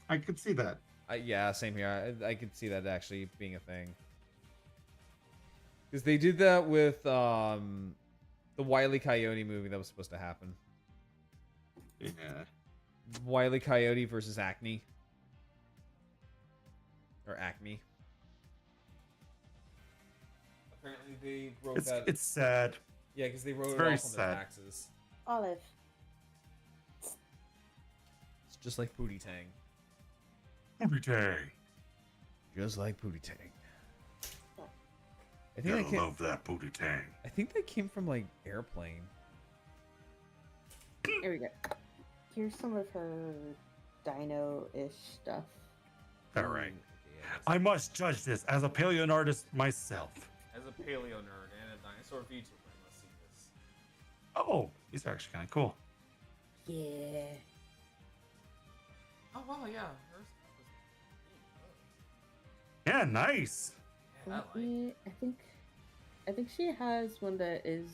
I could see that. Yeah, same here. I could see that actually being a thing. Because they did that with the Wile E. Coyote movie that was supposed to happen. Yeah. Wile E. Coyote versus Acme. Or Acme. Apparently they wrote that. It's sad. Yeah, because they wrote It's it very off on their sad. taxes. Olive. It's just like Pootie Tang. Every day. Just like Pootie Tang. I Gotta think love that booty tang. I think that came from like Airplane. Here we go. Here's some of her dino-ish stuff. All right. Yeah, I must judge this as a paleo artist myself. As a paleo nerd and a dinosaur VTuber, I must see this. Oh, these are actually kind of cool. Yeah. Oh wow, yeah. Hers Yeah, nice. yeah, that like. I think she has one that is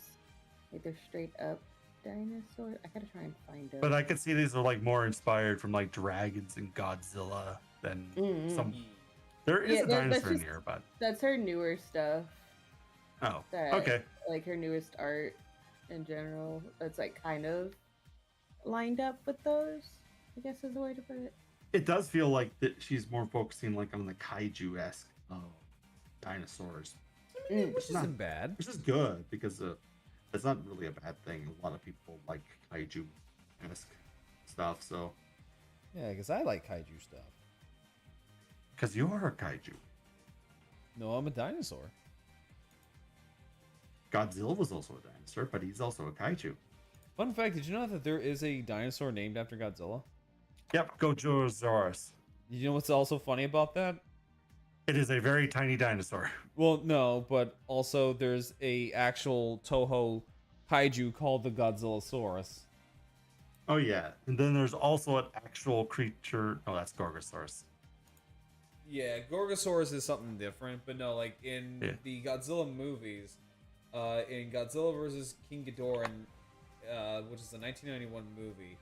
either straight up dinosaur. I gotta try and find it. But I could see these are like more inspired from like dragons and Godzilla than some. There is a dinosaur in here, but that's her newer stuff. oh, That, okay. Like her newest art in general. That's like kind of lined up with those, I guess is the way to put it. It does feel like that she's more focusing like on the kaiju-esque dinosaurs, Which isn't bad. which is good because it's not really a bad thing. A lot of people like kaiju-esque stuff. So, Yeah, because I like kaiju stuff. because you are a kaiju. No, I'm a dinosaur. Godzilla was also a dinosaur, but he's also a kaiju. Fun fact, did you know that there is a dinosaur named after Godzilla? Yep, Gojirasaurus. You know what's also funny about that? It is a very tiny dinosaur. Well, no, but also there's a actual Toho kaiju called the Godzillasaurus. Oh yeah, and then there's also an actual creature. Oh, that's Gorgosaurus. Yeah, Gorgosaurus is something different, but no, like in the Godzilla movies, in Godzilla vs. King Ghidorah, which is a 1991 movie,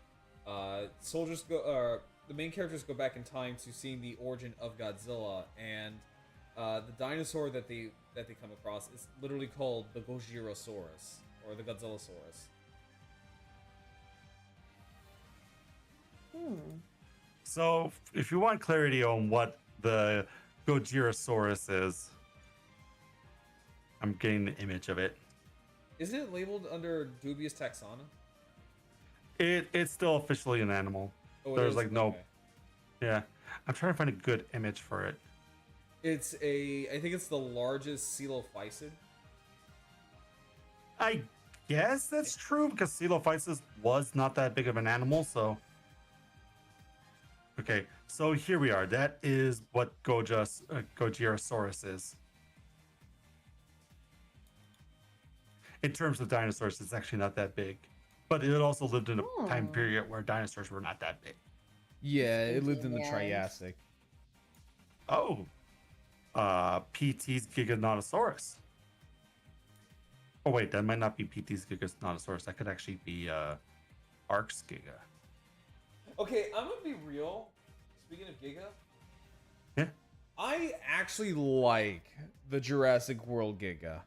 the main characters go back in time to seeing the origin of Godzilla, and the dinosaur that they come across is literally called the Gojirasaurus or the Godzillasaurus. So, if you want clarity on what the Gojirasaurus is, I'm getting the image of it. Isn't it labeled under dubious taxonomy? It's still officially an animal. Oh, it There's is? like no. Okay. Yeah, I'm trying to find a good image for it. I think it's the largest coelophysid. I guess that's true because Coelophysis was not that big of an animal, so. Okay, so here we are. That is what Gojirasaurus is. In terms of dinosaurs, it's actually not that big. But it also lived in a time period where dinosaurs were not that big. Yeah, it lived in the Yes. Triassic. Oh. PT's Giganotosaurus. Oh wait, that might not be PT's Giganotosaurus. That could actually be Ark's Giga. Okay, I'm gonna be real. Speaking of Giga, Yeah. I actually like the Jurassic World Giga.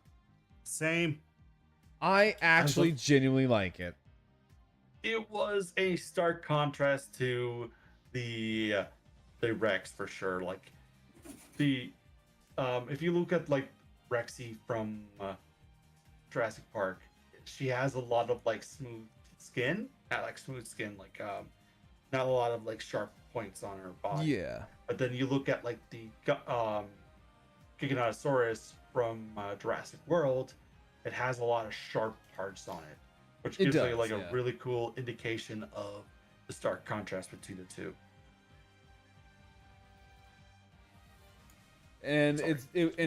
Same. I actually genuinely like it. It was a stark contrast to the Rex for sure. Like the if you look at like Rexy from Jurassic Park, she has a lot of like smooth skin, like not a lot of like sharp points on her body. Yeah. But then you look at like the Giganotosaurus from Jurassic World, it has a lot of sharp parts on it, which gives you like a really cool indication of the stark contrast between the two. And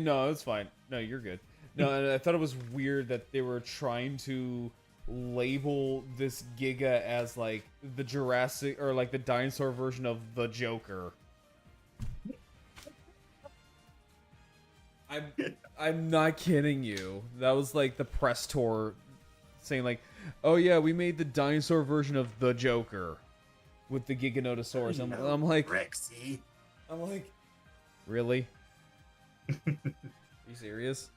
no, it's fine. No, you're good. No, and I thought it was weird that they were trying to label this Giga as like the Jurassic or like the dinosaur version of the Joker. I'm not kidding you. That was like the press tour saying like, "Oh yeah, we made the dinosaur version of the Joker with the Giganotosaurus." I'm like, Rexy. I'm like, really? Are you serious?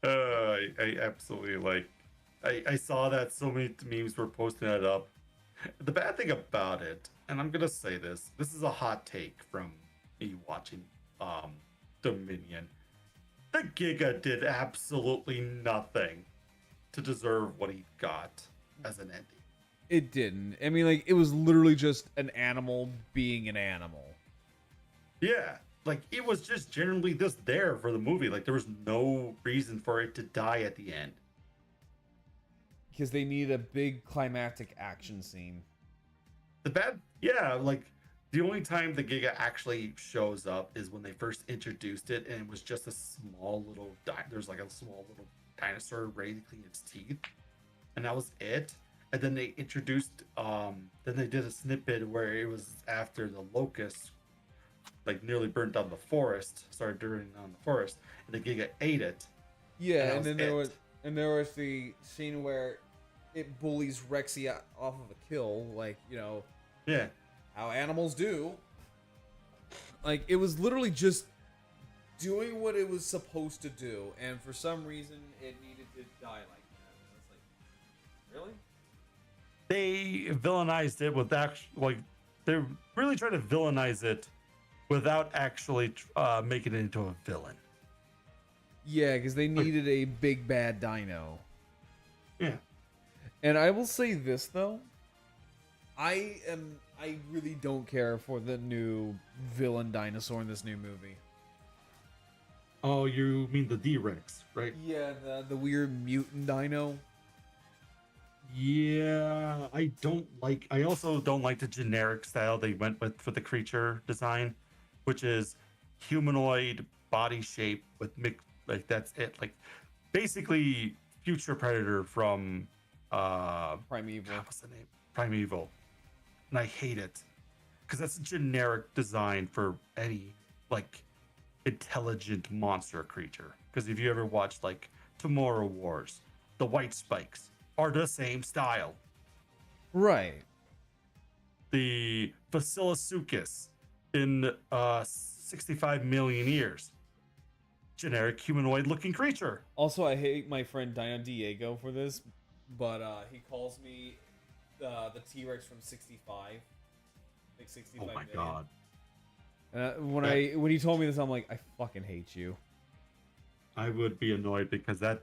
I absolutely like. I saw that so many memes were posting that up. The bad thing about it, and I'm gonna say this is a hot take from me watching Dominion. The Giga did absolutely nothing to deserve what he got as an ending. It didn't. I mean, like, it was literally just an animal being an animal. Yeah, like it was just generally just there for the movie. Like there was no reason for it to die at the end. Because they need a big climactic action scene. Like the only time the Giga actually shows up is when they first introduced it, and it was just a small little there's like a small little dinosaur ready to clean its teeth, and that was it. And then they introduced then they did a snippet where it was after the locusts like nearly burnt down the forest, started burning down the forest, and the Giga ate it. Yeah, and then there was the scene where it bullies Rexy off of a kill, like, you know, Yeah. how animals do. Like, it was literally just doing what it was supposed to do, and for some reason it needed to die like that. And it's like, really? They villainized it with like they really tried to villainize it without actually making it into a villain. Yeah, because they needed a big bad dino. Yeah. And I will say this though, I really don't care for the new villain dinosaur in this new movie. Oh, you mean the D-Rex, right? Yeah, the weird mutant dino. Yeah, I also don't like the generic style they went with for the creature design, which is humanoid body shape with mixed, like that's it. Like basically future predator from Primeval. what's the name? Primeval. And I hate it. Because that's a generic design for any like intelligent monster creature. Because if you ever watched like Tomorrow Wars, the white spikes are the same style. Right. The Basiliscus in 65 million years. Generic humanoid looking creature. Also, I hate my friend Dino Diego for this, but he calls me the T-Rex from 65. Like 65 Oh my million. god. When he told me this, I'm like, I fucking hate you. I would be annoyed because I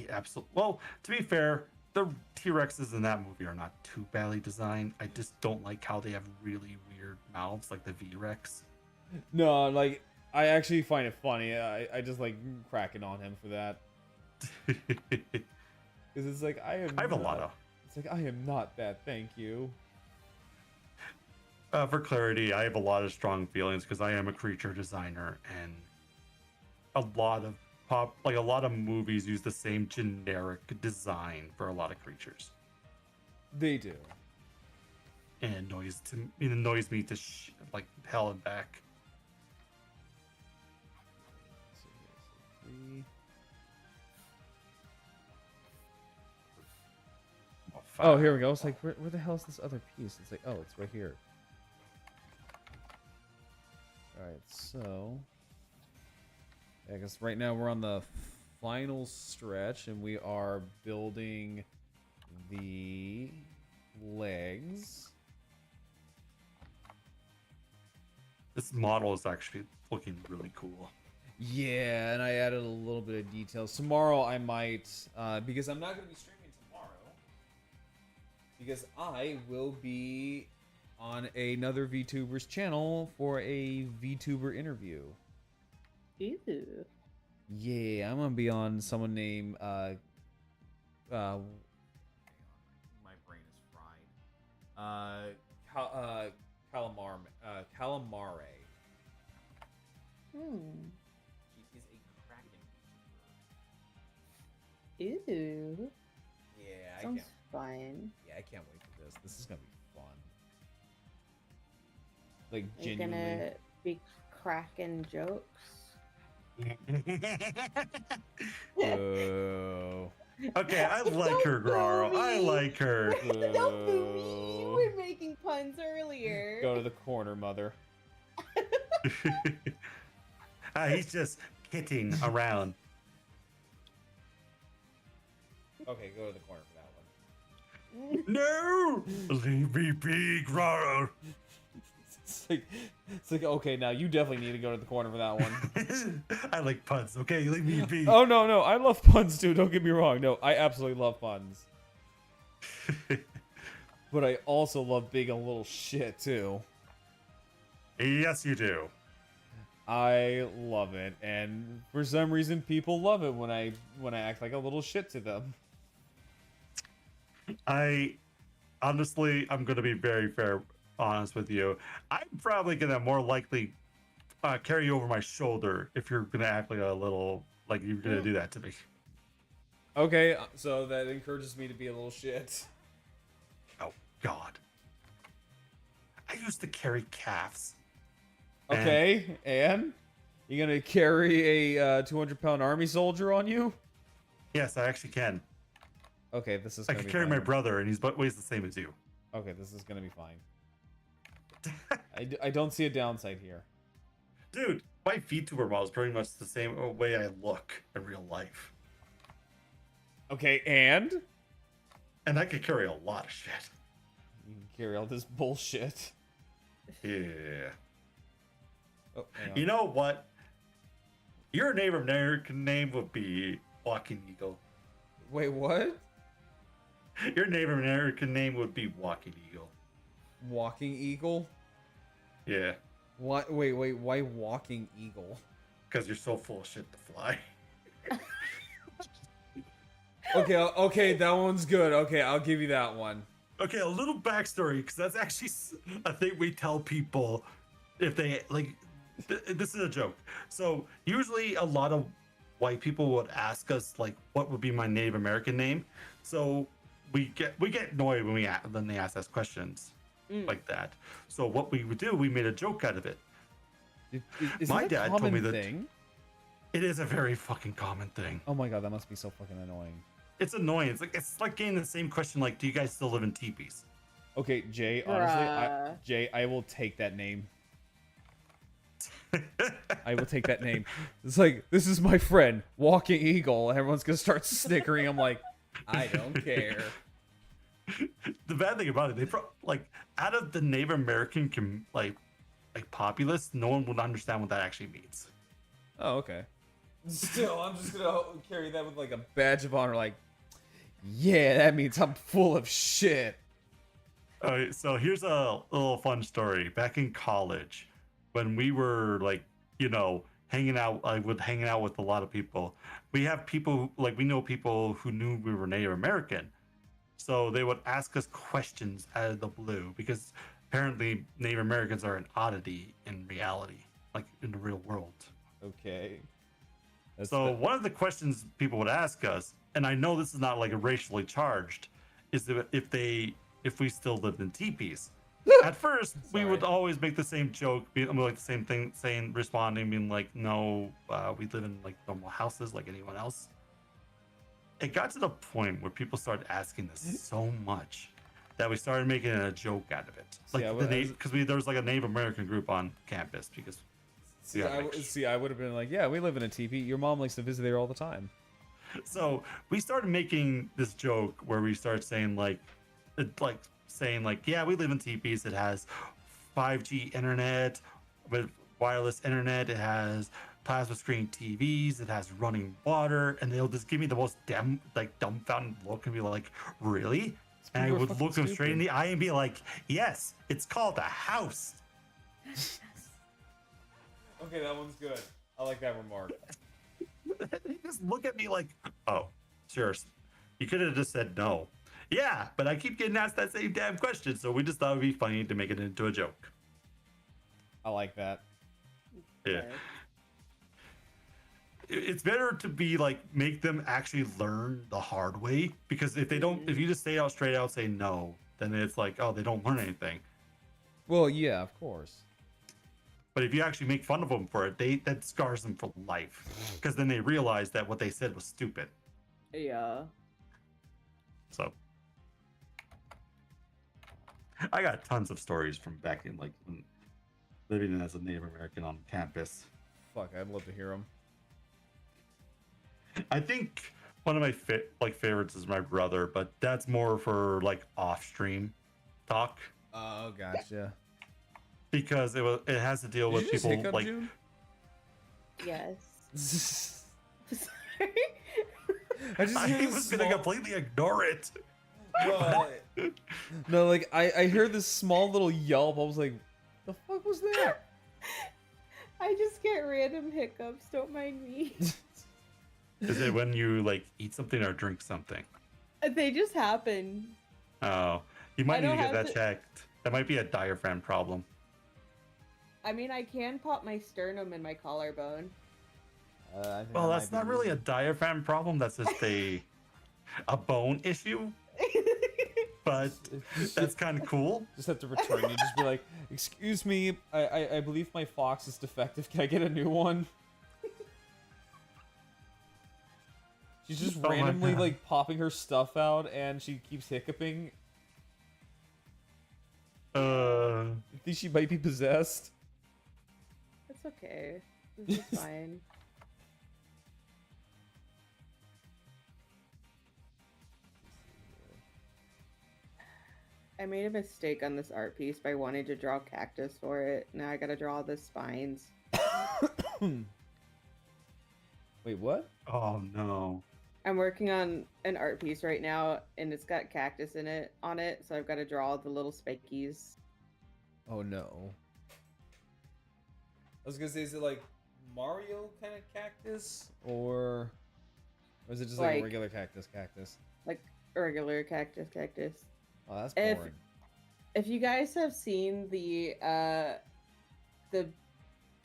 absolutely, well, to be fair, the T-Rexes in that movie are not too badly designed. I just don't like how they have really weird mouths, like the V-Rex. No, like, I actually find it funny. I just like cracking on him for that. Because it's like, I have a lot of. It's like, I am not that, thank you. For clarity, I have a lot of strong feelings because I am a creature designer, and a lot of movies use the same generic design for a lot of creatures. They do. And it annoys me to like hell and back. Oh, here we go. It's like, where the hell is this other piece? It's like, oh, it's right here. Alright, so... I guess right now we're on the final stretch, and we are building the legs. This model is actually looking really cool. Yeah, and I added a little bit of details. Tomorrow I might, because I'm not going to be streaming tomorrow, because I will be on another VTuber's channel for a VTuber interview. Ew. Yeah, I'm gonna be on someone named my brain is fried. Calamare. He is a Kraken VTuber. Ew. Yeah, Sounds fun. Yeah, I can't wait for this. This is gonna be fun. Like You're genuinely. gonna be cracking jokes. Boo. Okay, I like Don't her, Graro. boo I me. like her. Don't boo me. You were making puns earlier. Go to the corner, mother. He's just kidding around. Okay, go to the corner for that one. No! Leave me be, Graro. It's like, okay, now you definitely need to go to the corner for that one. I like puns, okay? Leave me be. Oh, no, I love puns too, don't get me wrong. No, I absolutely love puns. But I also love being a little shit too. Yes, you do. I love it, and for some reason people love it when I act like a little shit to them. Honestly, I'm gonna be very honest with you. I'm probably gonna more likely carry you over my shoulder if you're gonna act like a little like you're gonna do that to me. Okay, so that encourages me to be a little shit. Oh God. I used to carry calves. Okay, and you gonna carry a 200-pound army soldier on you? Yes, I actually can. Okay, this is. I Gonna can be carry fine. my brother, and he's weighs the same as you. Okay, this is gonna be fine. I don't see a downside here. Dude, my VTuber model is pretty much the same way I look in real life. Okay, and And I could carry a lot of shit. you can carry all this bullshit. Yeah. Oh, hang on. You know what? Your Native American name would be Walking Eagle. Wait, what? Your Native American name would be Walking Eagle. Walking eagle? Yeah, What? Wait, why walking eagle? because you're so full of shit to fly. Okay, that one's good. Okay, I'll give you that one. Okay, a little backstory, because that's actually a thing we tell people if they like. This is a joke. So usually, a lot of white people would ask us like, "What would be my Native American name?" So we get annoyed when they ask us questions like that. So what we would do, we made a joke out of it. Is My that a dad told me common that- thing? It is a very fucking common thing. Oh my god, that must be so fucking annoying. It's annoying. It's like getting the same question like, "Do you guys still live in teepees?" Okay, Jay, honestly, Bruh. I will take that name. I will take that name. It's like, this is my friend, Walking Eagle. Everyone's gonna start snickering. I'm like, I don't care. The bad thing about it, they like out of the Native American like populace, no one would understand what that actually means. Oh, okay. Still, I'm just gonna carry that with like a badge of honor. Like, yeah, that means I'm full of shit. All right, so here's a little fun story. Back in college, when we were like, hanging out, I would hang out with a lot of people. We have people we know people who knew we were Native American, so they would ask us questions out of the blue because apparently Native Americans are an oddity in reality, like in the real world. Okay. So one of the questions people would ask us, and I know this is not like racially charged, is if we still lived in teepees. At first, we would always make the same joke, like the same thing, responding, being like, "No, we live in like normal houses, like anyone else." It got to the point where people started asking this so much that we started making a joke out of it, like because there was like a Native American group on campus because. I would have been like, yeah, we live in a teepee. Your mom likes to visit there all the time. So we started making this joke where we start saying yeah, we live in teepees. It has 5G internet with wireless internet. It has plasma screen TVs. It has running water, and they'll just give me the most dumbfounded look and be like, "Really?" And I would look them straight in the eye and be like, "Yes, it's called a house." Okay, that one's good. I like that remark. They just look at me like, "Oh, sure. You could have just said no." Yeah, but I keep getting asked that same damn question, so we just thought it'd be funny to make it into a joke. I like that. Yeah. It's better to be like, make them actually learn the hard way, because if you just say out straight out, say no, then it's like, oh, they don't learn anything. Well, yeah, of course. But if you actually make fun of them for it, that scars them for life, because then they realize that what they said was stupid. Yeah. So I got tons of stories from back in like living as a Native American on campus. Fuck, I'd love to hear them. I think one of my favorites is my brother, but that's more for like off stream talk. Oh, gotcha. Because it has to deal with people like. June? Yes. Sorry. I was gonna completely ignore it. No, like I heard this small little yelp. I was like, "The fuck was that?" I just get random hiccups. Don't mind me. Is it when you like eat something or drink something? They just happen. Oh, you might need to don't get have that checked. That might be a diaphragm problem. I mean, I can pop my sternum and my collarbone. Well, that's not really a diaphragm problem. That's just a bone issue. But that's kind of cool. Just have to return. You just be like, "Excuse me, I believe my fox is defective. Can I get a new one?" She's just randomly like popping her stuff out, and she keeps hiccuping. I think she might be possessed. It's okay. This is fine. I made a mistake on this art piece by wanting to draw cactus for it. Now I gotta draw the spines. Wait, what? Oh no. I'm working on an art piece right now, and it's got cactus on it, so I've got to draw the little spikies. Oh no. I was gonna say, is it like Mario kind of cactus, or is it just like a Like- regular cactus? Like regular cactus. Oh, that's If- boring. If you guys have seen the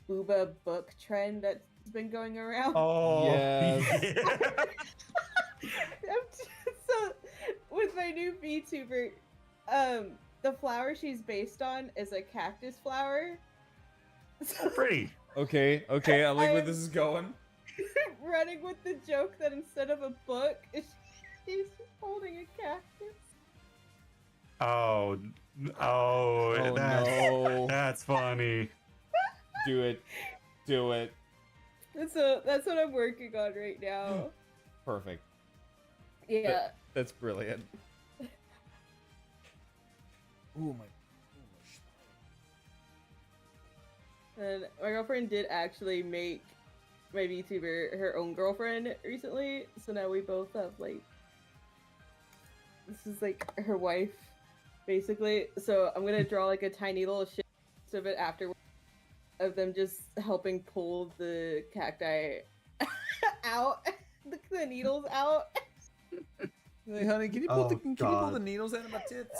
booba book trend that's been going around, Oh, Yes. yeah. so with my new VTuber, the flower she's based on is a cactus flower. So Pretty. Okay, I like where I'm- this is going. running with the joke that instead of a book, she's holding a cactus. Oh, Oh no. that's funny. Do it. And so that's what I'm working on right now. Perfect. Yeah. That's brilliant. Ooh my. And my girlfriend did actually make my VTuber her own girlfriend recently, so now we both have like this is like her wife, basically. So I'm gonna draw like a tiny little shit of it after of them just helping pull the cacti out, the needles out. Hey honey, can you pull Oh, can you pull God. the needles out of my tits?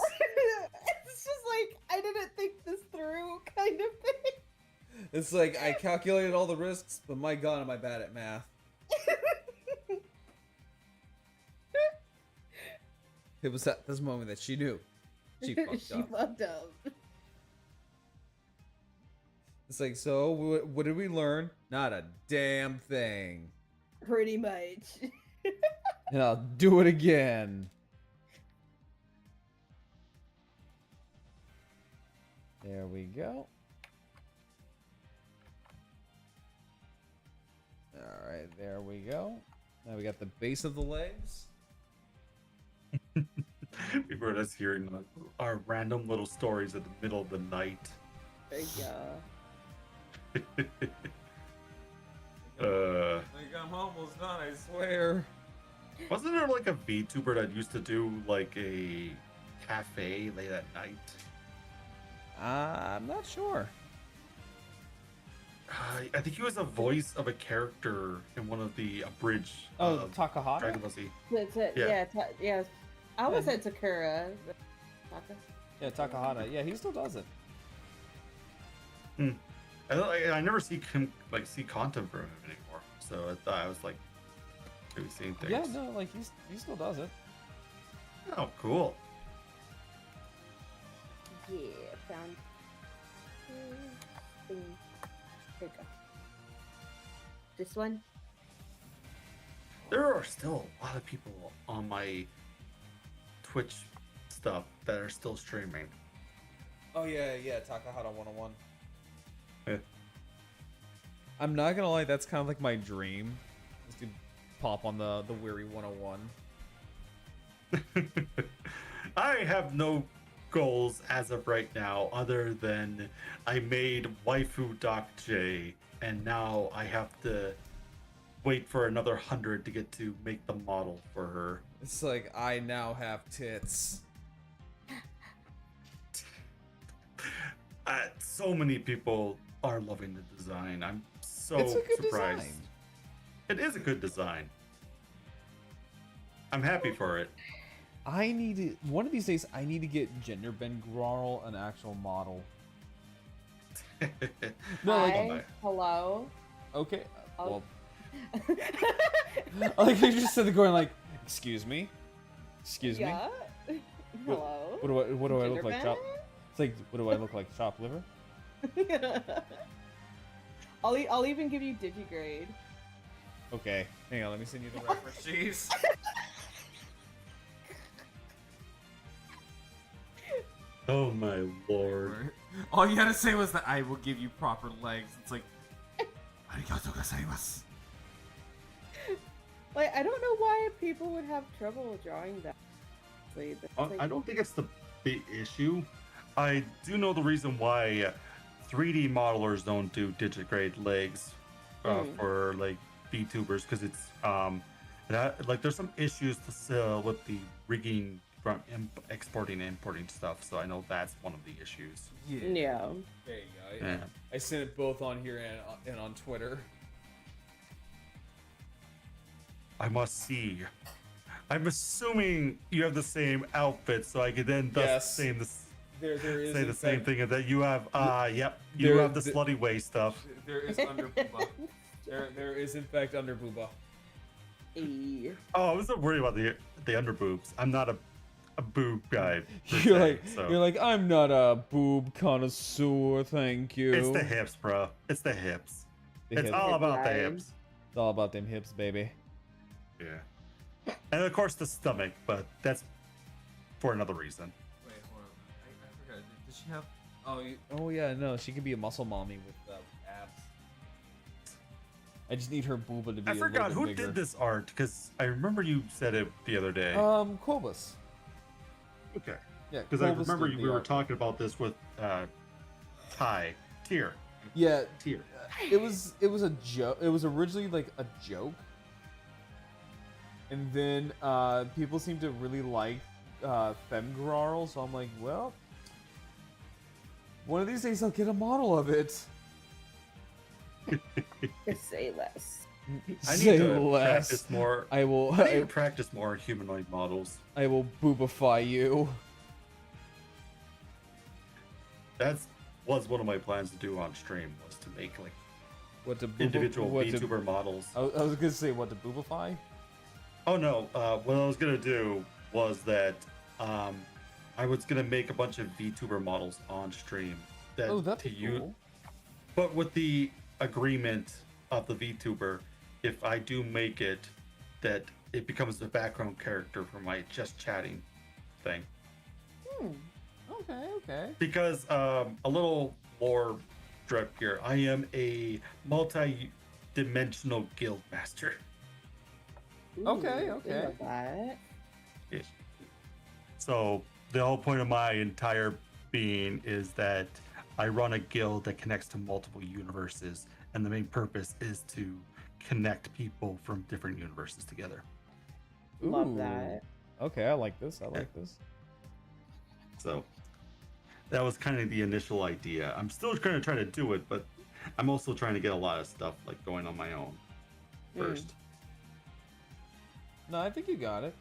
It's just like I didn't think this through, kind of thing. It's like I calculated all the risks, but my god, am I bad at math. It was at this moment that she knew. She fucked up. Fucked up. It's like, so what did we learn? Not a damn thing. Pretty much. And I'll do it again. There we go. All right, there we go. Now we got the base of the legs. People are just hearing our random little stories in the middle of the night. Yeah. Like I'm almost done, I swear. Wasn't there like a VTuber that used to do like a cafe late at night? I'm not sure. I think he was a voice of a character in one of the abridged Takahata? Dragon Ball Z. That's it. Yeah. Yeah. I almost said Sakura. but- Taka? Yeah, Takahata. Yeah, he still does it. I never see content from him anymore. So I thought I was like maybe seeing things. Yeah, no, like he still does it. Oh, cool. Yeah, found. Thing. There you go. This one? There are still a lot of people on my Twitch stuff that are still streaming. Oh yeah, Takahata 101. Yeah. I'm not gonna lie, that's kind of like my dream, is to pop on the Weary 101. I have no goals as of right now other than I made waifu Doc J and now I have to wait for another 100 to get to make the model for her. It's like I now have tits. So many people are loving the design. I'm so It's a good surprised. design. It is a good design. I'm happy for it. I need to, one of these days I need to get Gender Ben Grarl an actual model. No, like, Hi. Hello. okay, I'll- well, like you just said, going like, excuse me, Yeah. Hello. what do I look Gender like? Chop? It's like, what do I look like? Chopped liver? I'll even give you digigrade. Okay, hang on, let me send you the reference sheets. Oh my lord. All you had to say was that I will give you proper legs. It's like, arigatou gozaimasu. Like, I don't know why people would have trouble drawing that. Like, that's like- I don't think it's the big issue. I do know the reason why 3D modelers don't do digigrade legs for like VTubers because it's like there's some issues with the rigging from exporting and importing stuff, so I know that's one of the issues. Yeah. There you go. Yeah. I sent it both on here and on Twitter. I must see. I'm assuming you have the same outfit, so I could then Yes. say There is the in same fact- thing that you have. Yep, you There- have the the- slutty way stuff. There is under booba. There is in fact under booba. Eh. Oh, I was not worried about the under boobs. I'm not a boob guy. per You're se, like so. you're like I'm not a boob connoisseur, thank you. It's the hips, bro. It's the hips. The It's hips. all about the Headline. hips. It's all about them hips, baby. Yeah. And of course the stomach, but that's for another reason. Wait, hold on. I forgot. Does she have? Oh yeah, no, she could be a muscle mommy with abs. I just need her booba to be I a forgot little who bit bigger. did this art because I remember you said it the other day. Quobus. Okay. Yeah, Because I Quobus remember did the we were art. talking about this with Tier. Yeah, Tier. it was a joke. It was originally like a joke, and then people seemed to really like Femgrarl, so I'm like, well, one of these days I'll get a model of it. Say less. I need Say to less. practice more. I will. I need to practice more humanoid models. I will boobify you. That was one of my plans to do on stream was to make like What to individual what to- VTuber models. I was gonna say what to boobify. Oh no! What I was gonna do was that I was gonna make a bunch of VTuber models on stream that Oh, that'd to be use, cool. but with the agreement of the VTuber, if I do make it, that it becomes the background character for my just chatting thing. Okay. Because a little lore drip here. I am a multi-dimensional guild master. Okay, Ooh, okay. I love that. So the whole point of my entire being is that I run a guild that connects to multiple universes, and the main purpose is to connect people from different universes together. Love Ooh. that. Okay, I like this. I like this. So that was kind of the initial idea. I'm still going to try to do it, but I'm also trying to get a lot of stuff like going on my own first. No, I think you got it.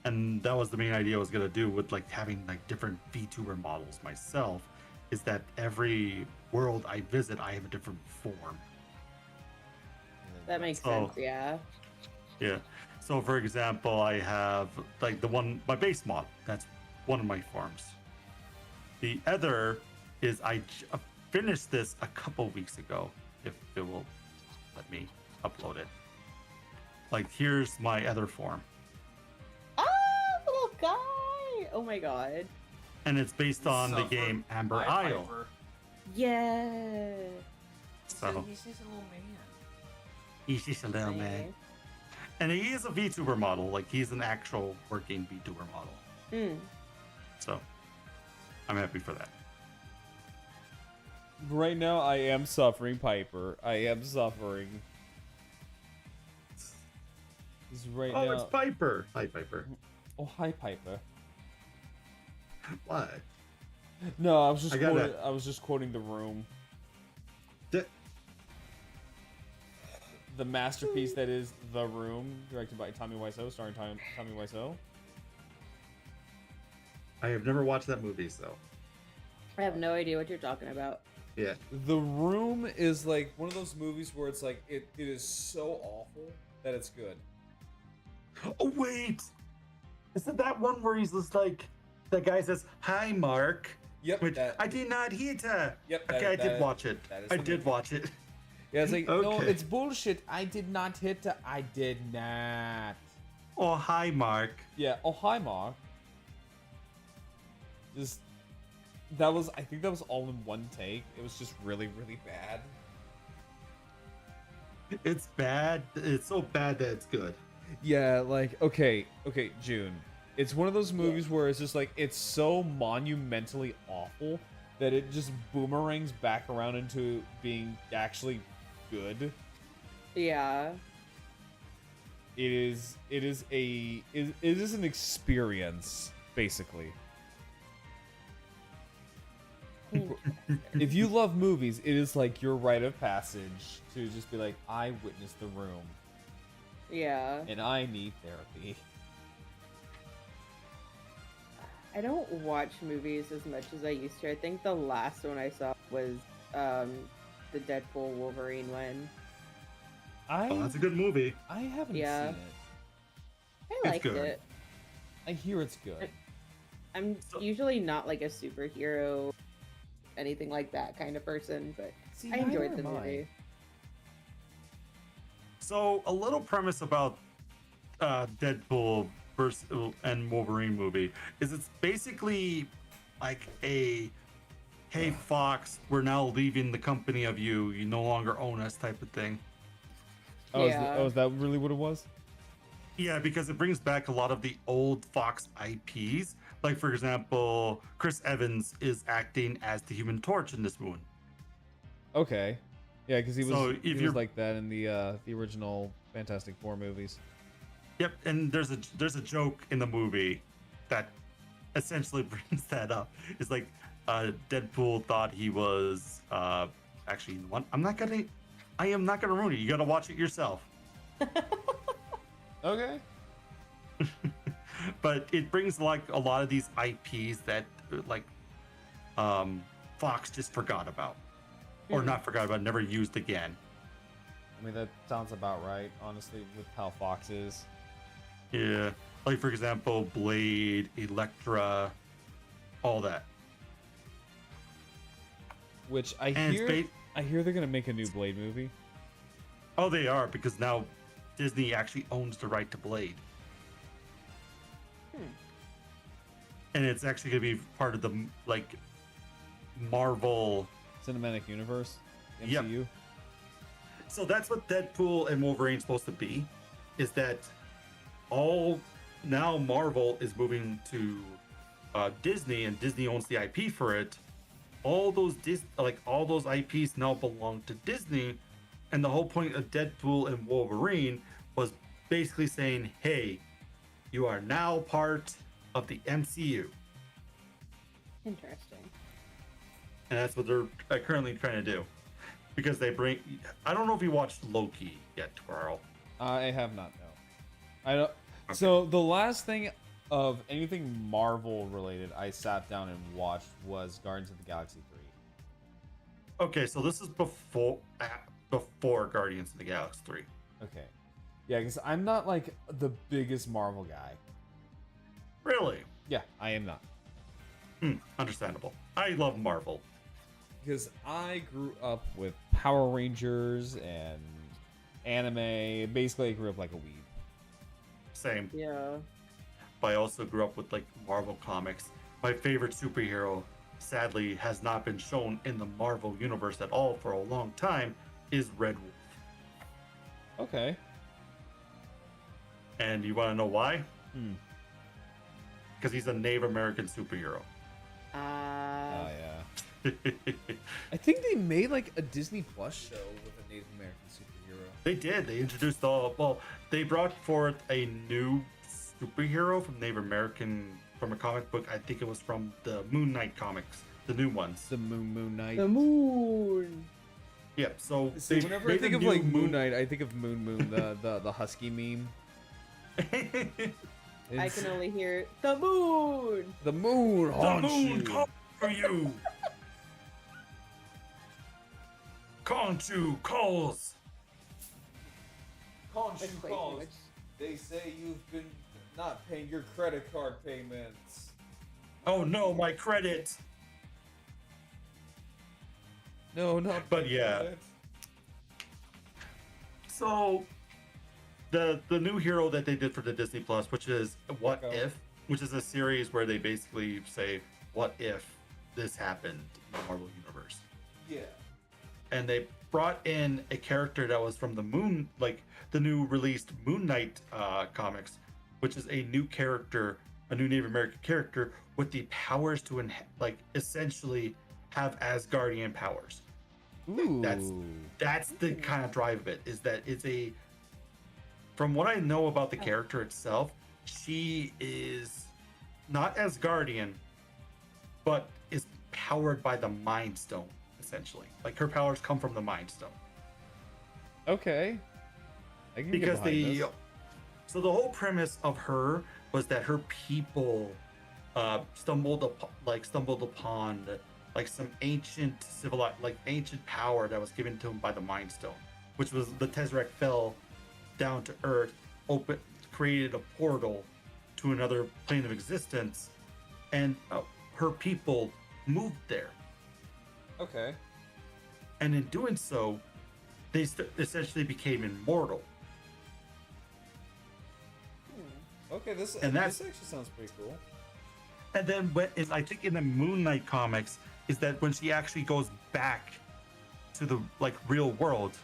And that was the main idea I was gonna do with like having like different VTuber models myself, is that every world I visit I have a different form. That makes Oh. sense. Yeah. Yeah. So for example, I have like my base mod, that's one of my forms. The other is finished this a couple weeks ago, if it will let me upload it. Like here's my other form. Ah, little guy. Oh my god. And it's based on the Suffer. game Amber Eye Isle. Piper. Yeah. So He's just a little man. he's just a little man. Okay. And he is a VTuber model, like he's an actual working VTuber model. Hmm. So I'm happy for that. Right now, I am suffering, Piper. I am suffering. 'Cause right Oh, now. it's Piper. Hi, Piper. Oh, hi, Piper. What? No, I was just I gotta- quoting, I was just quoting The Room, D- the masterpiece that is The Room, directed by Tommy Wiseau, starring Tommy Wiseau. I have never watched that movie, so I have no idea what you're talking about. yeah. The Room is like one of those movies where it's like it is so awful that it's good. Oh wait, isn't that one where he's just like the guy says, "Hi, Mark." Yep. Which that- I did not hit her. Yep, Okay, that- I did that- watch it. that is I the did movie. watch it. Yeah, it's like no, Okay. it's bullshit. I did not hit her. I did not. Oh, hi, Mark. Yeah. Oh, hi, Mark. Just I think that was all in one take. It was just really, really bad. It's bad. It's so bad that it's good. Yeah, like okay, June. It's one of those movies where it's just like it's so monumentally awful that it just boomerangs back around into being actually good. Yeah. It is an experience, basically. If you love movies, it is like your rite of passage to just be like, I witnessed The Room, Yeah. and I need therapy. I don't watch movies as much as I used to. I think the last one I saw was the Deadpool Wolverine one. Oh, that's a good movie. I haven't Yeah. seen it. I liked good. it. I hear it's good. I'm usually not like a superhero, anything like that kind of person, but See, I enjoyed neither the am I. movie. So a little premise about Deadpool versus and Wolverine movie is it's basically like a hey Fox, we're now leaving the company of you. You no longer own us type of thing. Oh, Yeah. is that really what it was? Yeah, because it brings back a lot of the old Fox IPs. Like for example, Chris Evans is acting as the Human Torch in this one. Okay. Yeah, because he was So he if was you're- like that in the original Fantastic Four movies. Yep, and there's a joke in the movie that essentially brings that up. It's like Deadpool thought he was actually one. I am not gonna ruin it. You gotta watch it yourself. Okay. But it brings like a lot of these IPs that like Fox just forgot about, or not forgot about, never used again. I mean, that sounds about right, honestly, with how Fox is. Yeah, like for example, Blade, Elektra, all that. Which I And it's hear, I hear they're gonna make a new Blade movie. Oh, they are, because now Disney actually owns the right to Blade. And it's actually going to be part of the like Marvel Cinematic Universe, Yep. MCU. So that's what Deadpool and Wolverine's supposed to be, is that all now Marvel is moving to Disney, and Disney owns the IP for it. All those all those IPs now belong to Disney, and the whole point of Deadpool and Wolverine was basically saying, "Hey, you are now part of the MCU," Interesting. and that's what they're currently trying to do. Because they bring, I don't know if you watched Loki yet, Carl. I have not. No, I don't. So the last thing of anything Marvel related I sat down and watched was Guardians of the Galaxy 3. Okay, so this is before Guardians of the Galaxy 3. Okay. Yeah, because I'm not like the biggest Marvel guy. Really? Yeah, I am not. Understandable. I love Marvel. Because I grew up with Power Rangers and anime. Basically, I grew up like a weeb. Same. Yeah. But I also grew up with like Marvel comics. My favorite superhero, sadly, has not been shown in the Marvel universe at all for a long time, is Red Wolf. Okay. And you want to know why? Hmm. Because he's a Native American superhero. Oh, yeah. I think they made like a Disney Plus show with a Native American superhero. They did. They introduced all. Well, they brought forth a new superhero from Native American, from a comic book. I think it was from the Moon Knight comics, the new ones. The Moon Knight. The moon. Yep. So See, they whenever I made think a of new like Moon Knight, I think of Moon, the husky meme. I It's can only hear the moon. the moon The haunts moon you. calls for you. Conchu calls. That's way too much. They say you've been not paying your credit card payments. Oh no, my credit. No, not. But yeah. credit. So the new hero that they did for the Disney Plus, which is What Okay. If, which is a series where they basically say, what if this happened in the Marvel universe? Yeah. And they brought in a character that was from the Moon, like the new released Moon Knight comics, which is a new character, a new Native American character with the powers to essentially have Asgardian powers. Ooh. That's the kind of drive of it, is that it's a from what I know about the character itself, she is not as guardian, but is powered by the Mind Stone, essentially. Like her powers come from the Mind Stone. Okay. I can Because get behind this. so the whole premise of her was that her people stumbled upon like some ancient ancient power that was given to him by the Mind Stone, which was the Tesseract fell down to Earth, created a portal to another plane of existence, and her people moved there. Okay. And in doing so, they essentially became immortal. Okay, this And this actually sounds pretty cool. And then I think in the Moon Knight comics is that when she actually goes back to the like real world,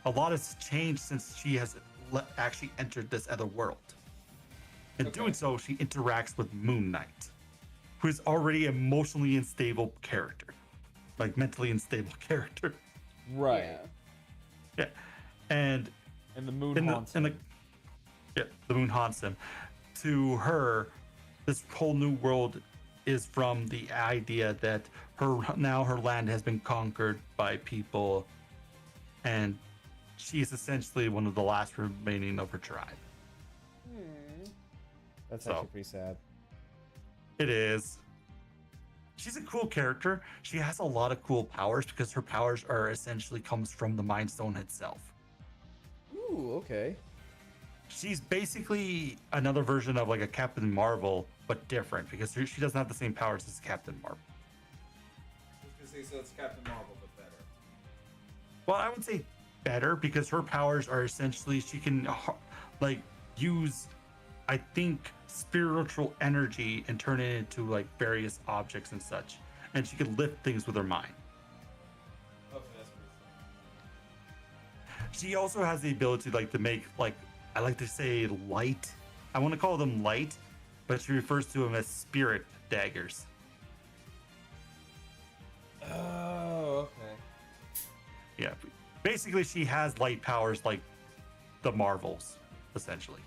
a lot has changed since she has actually entered this other world. In doing so, she interacts with Moon Knight, who is already an emotionally unstable character, like mentally unstable character. Right. Yeah, and the moon haunts him. The moon haunts him. To her, this whole new world is from the idea that her land has been conquered by people, and she is essentially one of the last remaining of her tribe. That's actually pretty sad. It is. She's a cool character. She has a lot of cool powers because her powers are essentially comes from the Mind Stone itself. Ooh, okay. She's basically another version of like a Captain Marvel, but different because she doesn't have the same powers as Captain Marvel. I was gonna say, so it's Captain Marvel, but better. Well, I would say better because her powers are essentially she can like use, I think, spiritual energy and turn it into like various objects and such, and she can lift things with her mind. Okay, that's pretty She also has the ability like to make like I like to say light. I want to call them light, but she refers to them as spirit daggers. Oh, okay. Yeah, basically she has light powers like the Marvels, essentially.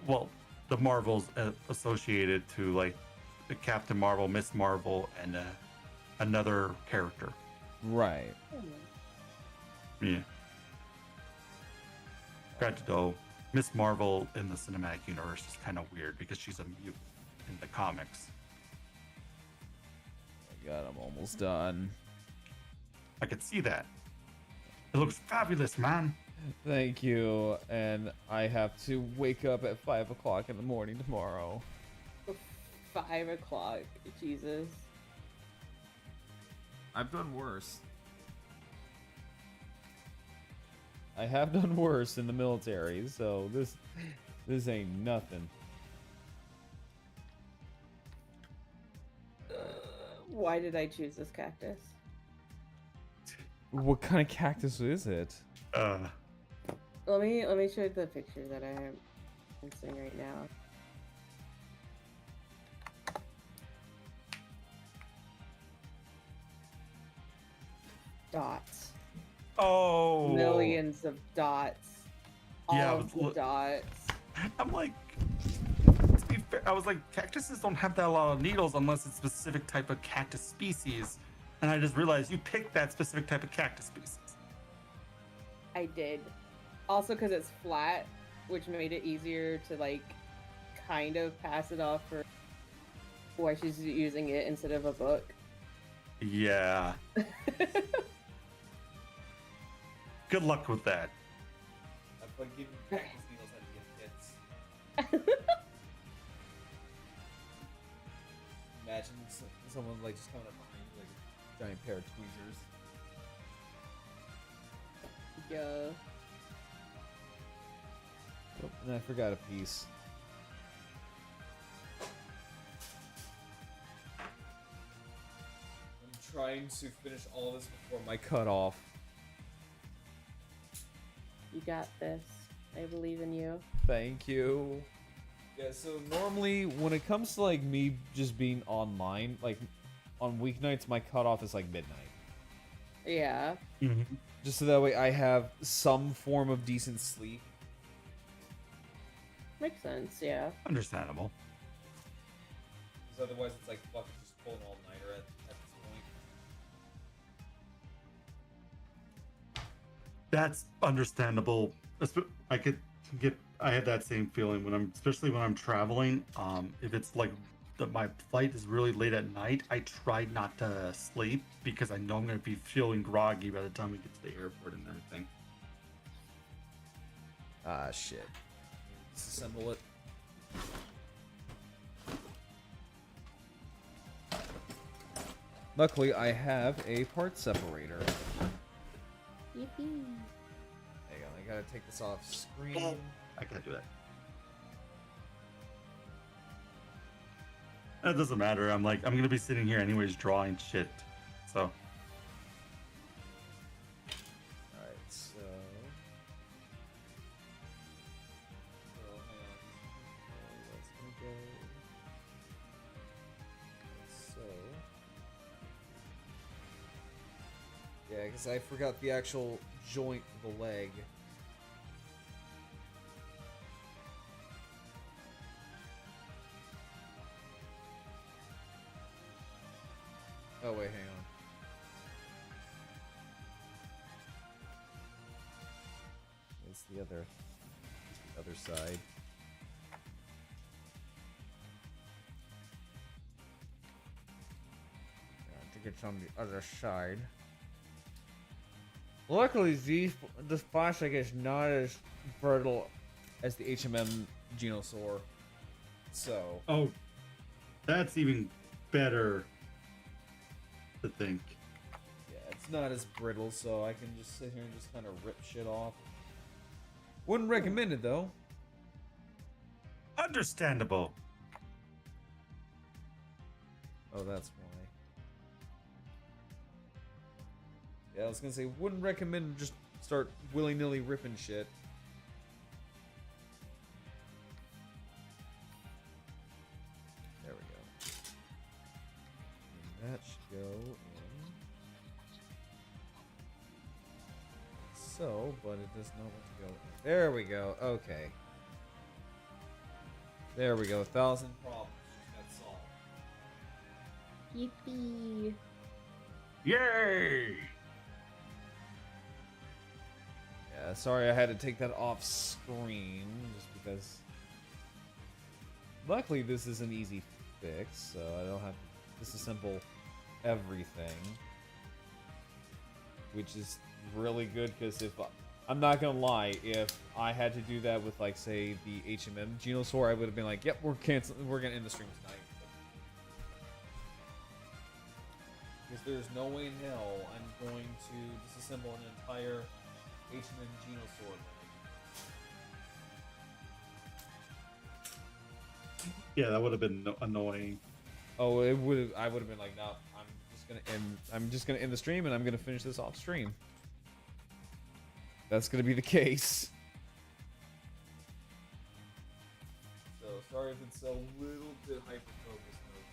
Well, the Marvels associated to like the Captain Marvel, Miss Marvel, and another character. Right. Yeah. Granted, though, Miss Marvel in the cinematic universe is kind of weird because she's a mutant in the comics. Oh my God, I'm almost done. I could see that. It looks fabulous, man. Thank you. And I have to wake up at 5 o'clock in the morning tomorrow. 5 o'clock. Jesus. I've done worse. I have done worse in the military, so this ain't nothing. Why did I choose this cactus? What kind of cactus is it? Let me show you the picture that I'm using right now. Dots. Oh. Millions of dots. All Yeah, of the dots. I'm like, to be fair, I was like, cactuses don't have that a lot of needles unless it's a specific type of cactus species. And I just realized you picked that specific type of cactus species. I did. Also because it's flat, which made it easier to like kind of pass it off for why she's using it instead of a book. Yeah. Good luck with that. I feel like giving cactus needles had to get hits. Imagine someone like just coming up behind you like a giant pair of tweezers. Yeah. Oh, and I forgot a piece. I'm trying to finish all this before my cutoff. You got this. I believe in you. Thank you. Yeah, so normally when it comes to like me just being online, like on weeknights, my cutoff is like midnight. Yeah. Just so that way I have some form of decent sleep. Makes sense, yeah. Understandable. Because otherwise it's like, fuck, it's just pull an all-nighter at this point. That's understandable. I had that same feeling especially when I'm traveling. If it's like my flight is really late at night, I try not to sleep because I know I'm going to be feeling groggy by the time we get to the airport and everything. Ah, shit. Disassemble it. Luckily, I have a part separator. Yippee. Hang on, I gotta take this off screen. I can't do that. That doesn't matter. I'm gonna be sitting here anyways drawing shit. So. Alright, so. Hang on. That's gonna go. So. Yeah, because I forgot the actual joint of the leg. Oh wait, hang on. It's the other side. I think it's on the other side. Luckily, this plastic is not as brittle as the HMM Genosauruer. So. Oh, that's even better. To think. Yeah, it's not as brittle, so I can just sit here and just kind of rip shit off. Wouldn't recommend it though. Understandable. Oh, that's why. Yeah, I was gonna say, wouldn't recommend just start willy-nilly ripping shit. There we go. And that should go in. So, but it does not want to go in. There we go. Okay. There we go. 1,000 problems just got solved. Yippee. Yay! Yeah, sorry I had to take that off screen just because. Luckily, this is an easy fix, so I don't have to disassemble everything, which is really good because if I'm not gonna lie, if I had to do that with like say the HMM Genosauruer, I would have been like, "Yep, we're canceling. We're gonna end the stream tonight." Because there's no way in hell I'm going to disassemble an entire HMM Genosauruer. Yeah, that would have been annoying. Oh, it would. I would have been like, "No, I'm just gonna end the stream, and I'm gonna finish this off stream." That's gonna be the case. So sorry if it's a little bit hyper-focused mode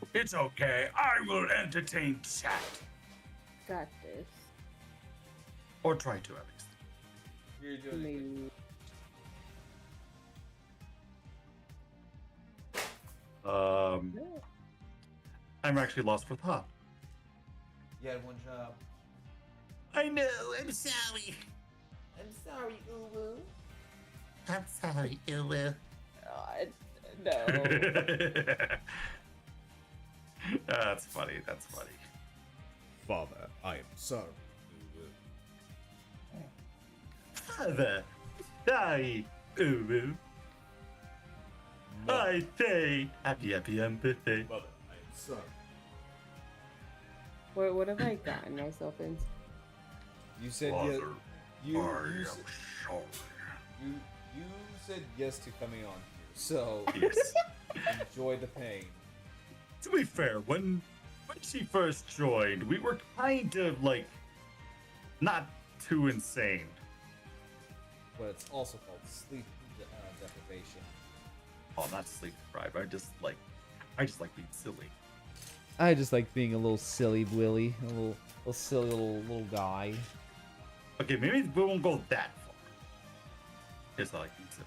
time. It's okay. I will entertain chat. Got this. Or try to, at least. You're doing it. Maybe. I'm actually lost for thought. You had one job. I know. I'm sorry. I'm sorry, Uwu. I'm sorry, Uwu. No. That's funny. That's funny. Father, I am sorry. Father, sorry, Uwu. I say happy empathy. Mother, I am sorry. What have I gotten myself into? You said Father, yes. You sorry. you said yes to coming on here, so Yes. enjoy the pain. To be fair, when she first joined, we were kind of like not too insane. But it's also called sleep deprivation. Oh, not sleep deprived. I just like being silly. I just like being a little silly willy, a little silly little guy. Okay, maybe we won't go that far. Here's all I can say.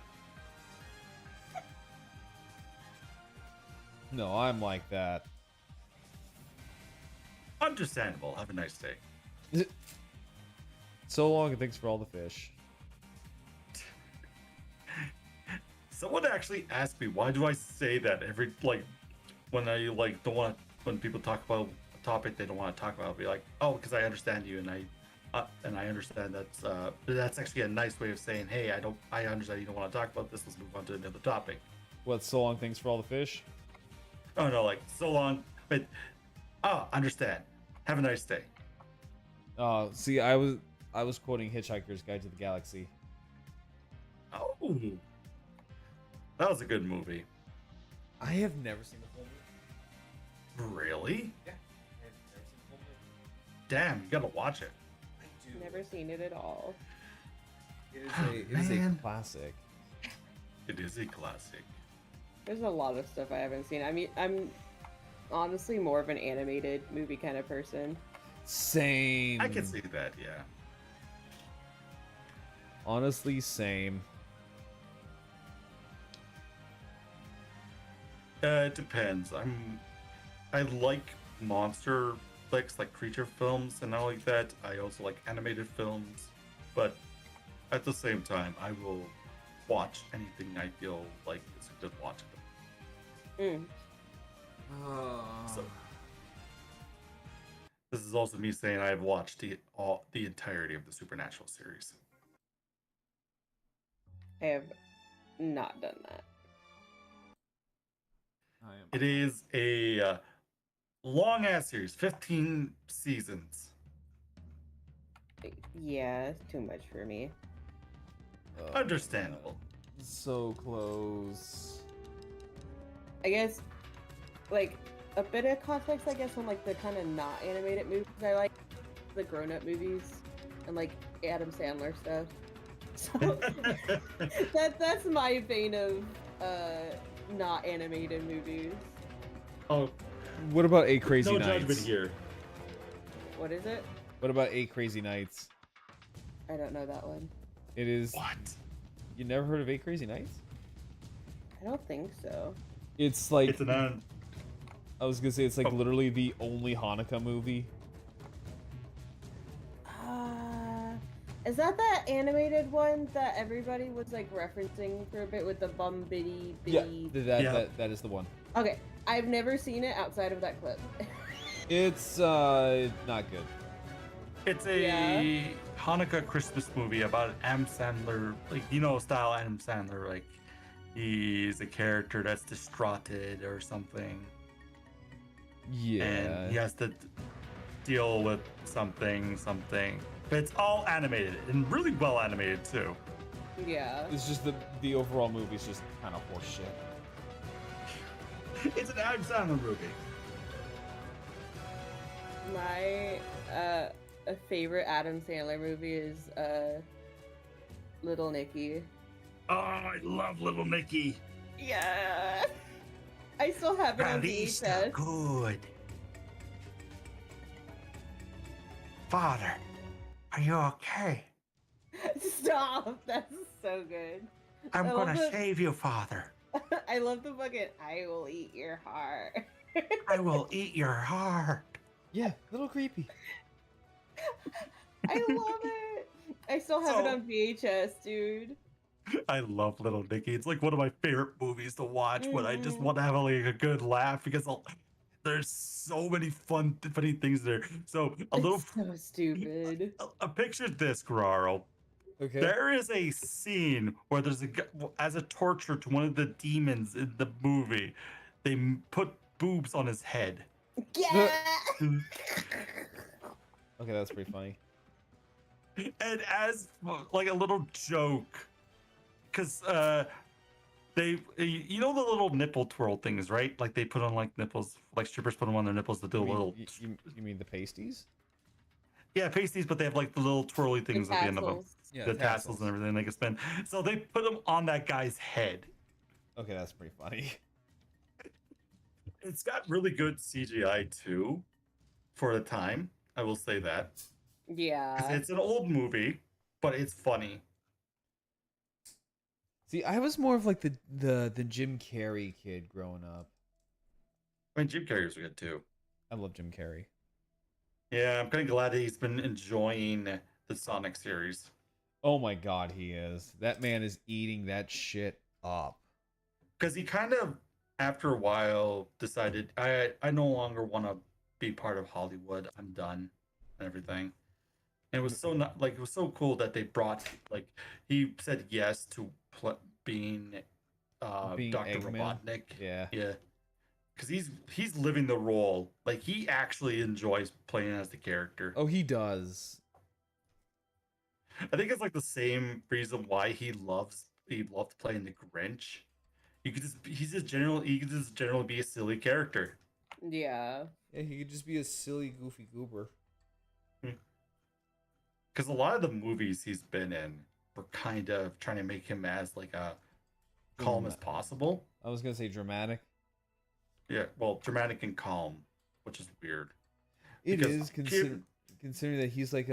No, I'm like that. Understandable. Have a nice day. So long, and thanks for all the fish. Someone actually asked me, why do I say that every when I don't want when people talk about a topic they don't want to talk about? I'll be like, oh, because I understand you, and I understand that's actually a nice way of saying, hey, I understand you don't want to talk about this. Let's move on to another topic. What? So long, thanks for all the fish. Oh no, like so long, but understand. Have a nice day. See, I was quoting Hitchhiker's Guide to the Galaxy. Oh, that was a good movie. I have never seen the full movie. Really? Yeah, I have never seen the full movie. Damn, you gotta watch it. I do. Never seen it at all. It is a Man. classic. It is a classic. There's a lot of stuff I haven't seen. I mean, I'm honestly more of an animated movie kind of person. Same. I can see that, yeah. Honestly, same. It depends. I like monster flicks, like creature films and all like that. I also like animated films, but at the same time, I will watch anything I feel like it's a good watch. Mm. So this is also me saying I've watched the entirety of the Supernatural series. I have not done that. I am. It is a long ass series, 15 seasons. Yeah, it's too much for me. Understandable. So close. I guess, like, a bit of context, I guess, on, like, the kind of not animated movies. I like the grown-up movies and, like, Adam Sandler stuff. So, that's my vein of, not animated movies. Oh, What about Eight Crazy no Nights? judgment here. What is it? What about Eight Crazy Nights? I don't know that one. It is. What? You never heard of Eight Crazy Nights? I don't think so. It's like It's an I was gonna say it's like Oh. literally the only Hanukkah movie. Is that animated one that everybody was, like, referencing for a bit with the bum bitty bitty? Yeah. That is the one. Okay, I've never seen it outside of that clip. It's not good. It's a Yeah. Hanukkah Christmas movie about Adam Sandler, like style Adam Sandler, like he's a character that's distraughted or something, Yeah. and he has to deal with something. But it's all animated and really well animated too. Yeah. It's just the overall movie's just kind of horseshit. It's an Adam Sandler movie. My a favorite Adam Sandler movie is Little Nicky. Oh, I love Little Nicky. Yeah. I still have it on VHS. good. Father, are you okay? Stop. That's so good. I'm I love gonna it. save you, Father. I love the fucking I will eat your heart. I will eat your heart. Yeah, a little creepy. I love it. I still have it So- on VHS, dude. I love Little Nicky. It's like one of my favorite movies to watch when I just want to have like a good laugh because there's so many funny things there. So It's so stupid. a picture this, Guerrero. Okay. There is a scene where there's as a torture to one of the demons in the movie, they put boobs on his head. Yeah. Okay, that's pretty funny. And as like a little joke, because they the little nipple twirl things, right? Like they put on like nipples, like strippers put them on their nipples to do a little You mean the pasties? pasties, but they have like the little twirly things at the end of them, Tassels. Yeah, the tassels and everything they can spin. So they put them on that guy's head. Okay, that's pretty funny. It's got really good CGI too, for the time. I will say that. 'Cause Yeah. it's an old movie, but it's funny. See, I was more of like the Jim Carrey kid growing up. I mean, Jim Carrey's good too. I love Jim Carrey. Yeah, I'm kind of glad that he's been enjoying the Sonic series. Oh my god, he is. That man is eating that shit up. Because he kind of, after a while, decided I no longer want to be part of Hollywood. I'm done and everything. And it was so not like it was so cool that they brought like he said yes to being Being Dr. Eggman? Robotnik. Yeah. Yeah. Because he's living the role. Like he actually enjoys playing as the character. Oh, he does. I think it's like the same reason why he loved playing the Grinch. You could just he could just generally be a silly character. Yeah. Yeah, he could just be a silly, goofy goober. Because a lot of the movies he's been in were kind of trying to make him as like a calm as possible. I was gonna say dramatic. Yeah, well, dramatic and calm, which is weird. It Because is considering that he's like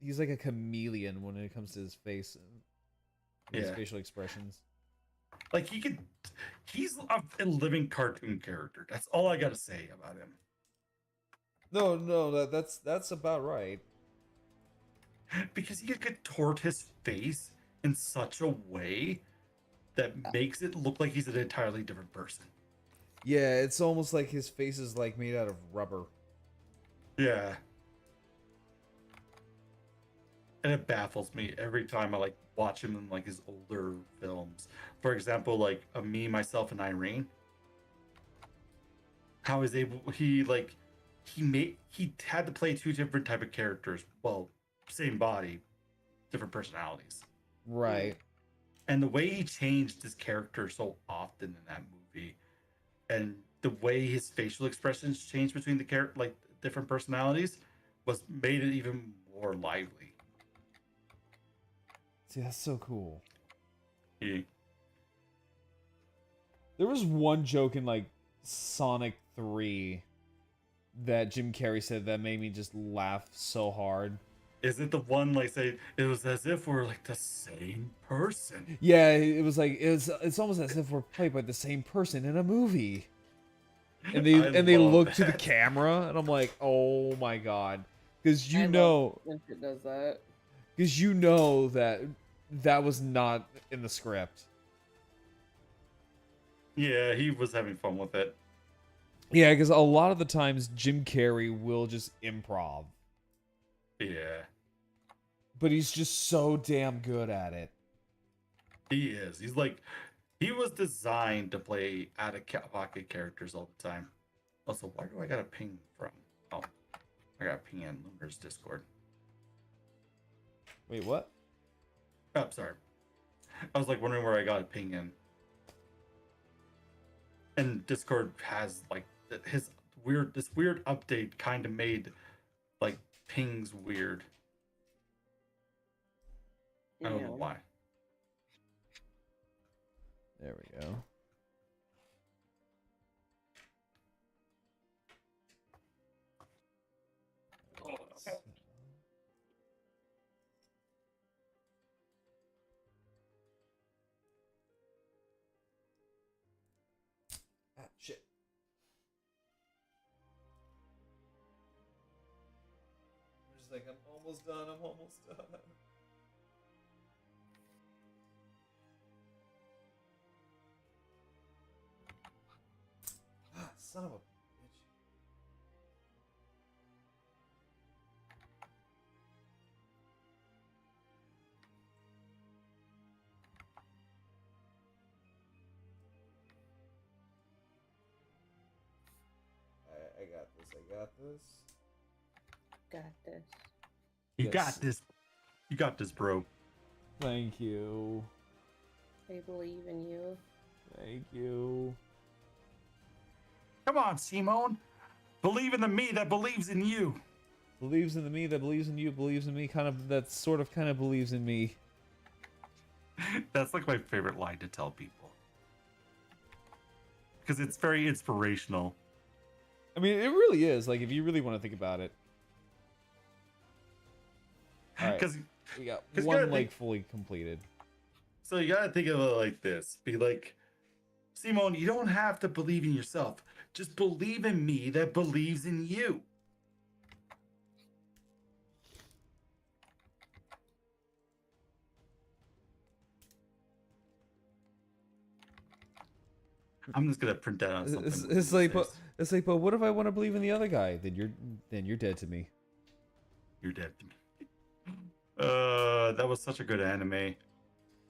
he's like a chameleon when it comes to his face and his Yeah. facial expressions. Like he's a living cartoon character. That's all I gotta say about him. No, that's about right. Because he could contort his face in such a way that makes it look like he's an entirely different person. Yeah, it's almost like his face is like made out of rubber. Yeah. And it baffles me every time I like watch him in like his older films. For example, like Me, Myself, and Irene. How is able he had to play two different type of characters. Well, same body, different personalities. Right. And the way he changed his character so often in that movie, and the way his facial expressions changed between the different personalities, made it even more lively. See, that's so cool. Yeah. There was one joke in like Sonic 3 that Jim Carrey said that made me just laugh so hard. Is it the one like say it was as if we're like the same person? Yeah, it was like it's almost as if we're played by the same person in a movie. And they love look to the that. camera and I'm like, "Oh my god." Cuz I you love know when it does that. cuz you know that was not in the script. Yeah, he was having fun with it. Yeah, cuz a lot of the times Jim Carrey will just improv. Yeah, But he's just so damn good at it. he is. He was designed to play out of pocket characters all the time. Also, why do I got a ping from? Oh, I got a ping in Lunar's Discord. Wait, what? Oh, sorry. I was like wondering where I got a ping in. And Discord has like this weird update kind of made like pings weird. I don't know why. There we go. Ah, shit. I'm just like, I'm almost done. I'm almost done. Ah, son of a bitch. I got this. I got this. Got this. You Yes. got this. You got this, bro. Thank you. I believe in you. Thank you. Come on, Simone. Believe in the me that believes in you. Believes in the me that believes in you, believes in me, kind of believes in me. That's like my favorite line to tell people. because it's very inspirational. I mean, it really is. Like, if you really want to think about it. All right, Because we got 'cause you one gotta leg think- fully completed. So you gotta think of it like this. Be like, Simone, you don't have to believe in yourself. Just believe in me that believes in you. I'm just gonna print that on something. It's, one of it's these like, days. but what if I want to believe in the other guy? Then you're dead to me. You're dead to me. That was such a good anime.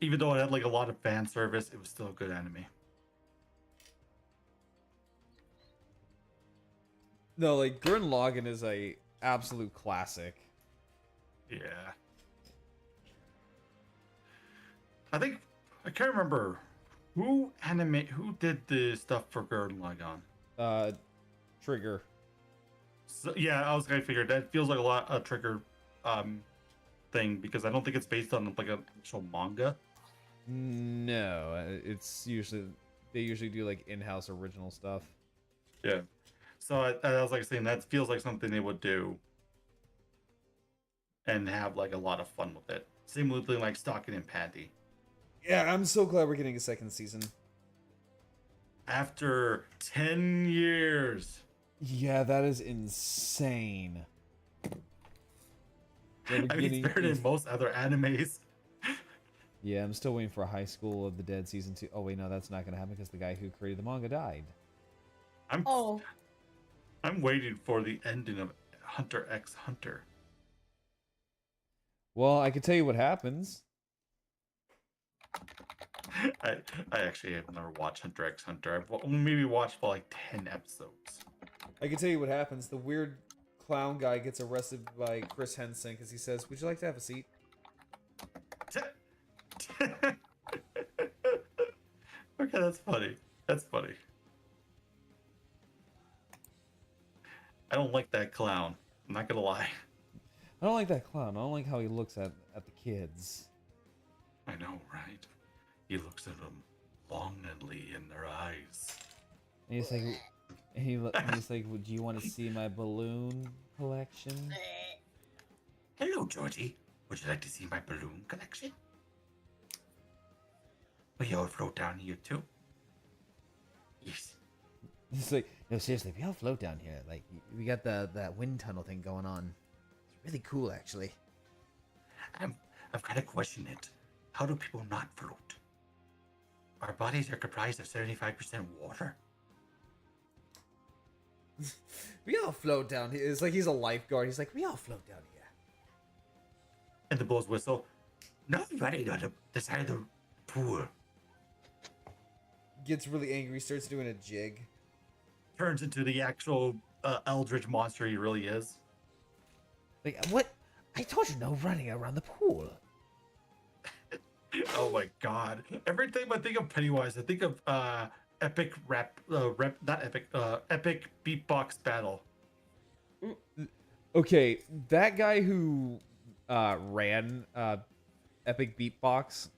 Even though it had like a lot of fan service, it was still a good anime. No, like Gurren Lagann is a absolute classic. Yeah. I think I can't remember who did the stuff for Gurren Lagann. Trigger. So, yeah, I was gonna figure that feels like a lot a Trigger thing because I don't think it's based on like an actual manga. No, it's usually they usually do like in-house original stuff. Yeah. So I was like saying that feels like something they would do and have like a lot of fun with it. Same with like Stocking and Panty. Yeah, I'm so glad we're getting a second season. After 10 years. Yeah, that is insane. Yeah, we're I mean, it's better than most other animes. Yeah, I'm still waiting for High School of the Dead season 2. Oh wait, no, that's not gonna happen because the guy who created the manga died. I'm waiting for the ending of Hunter x Hunter. Well, I can tell you what happens. I actually have never watched Hunter x Hunter. I've maybe watched for like 10 episodes. I can tell you what happens. The weird clown guy gets arrested by Chris Henson because he says, "Would you like to have a seat?" Okay, that's funny. That's funny. I don't like that clown. I'm not gonna lie. I don't like that clown. I don't like how he looks at the kids. I know, right? He looks at them longingly in their eyes. And he's like, he's like, "Would you want to see my balloon collection?" Hello, Georgie. Would you like to see my balloon collection? We all float down here too. Yes. He's like, "No, seriously, we all float down here. Like, we got that wind tunnel thing going on. It's really cool, actually." I've got to question it. How do people not float? Our bodies are comprised of 75% water. We all float down here. It's like he's a lifeguard. He's like, "We all float down here." And the blows whistle. No, right on the side of the pool. Gets really angry, starts doing a jig. Turns into the actual eldritch monster he really is. Like, what? I told you no running around the pool. Oh my god. Every time I think of Pennywise, I think of epic epic beatbox battle. Okay, that guy who ran Epic Beatbox,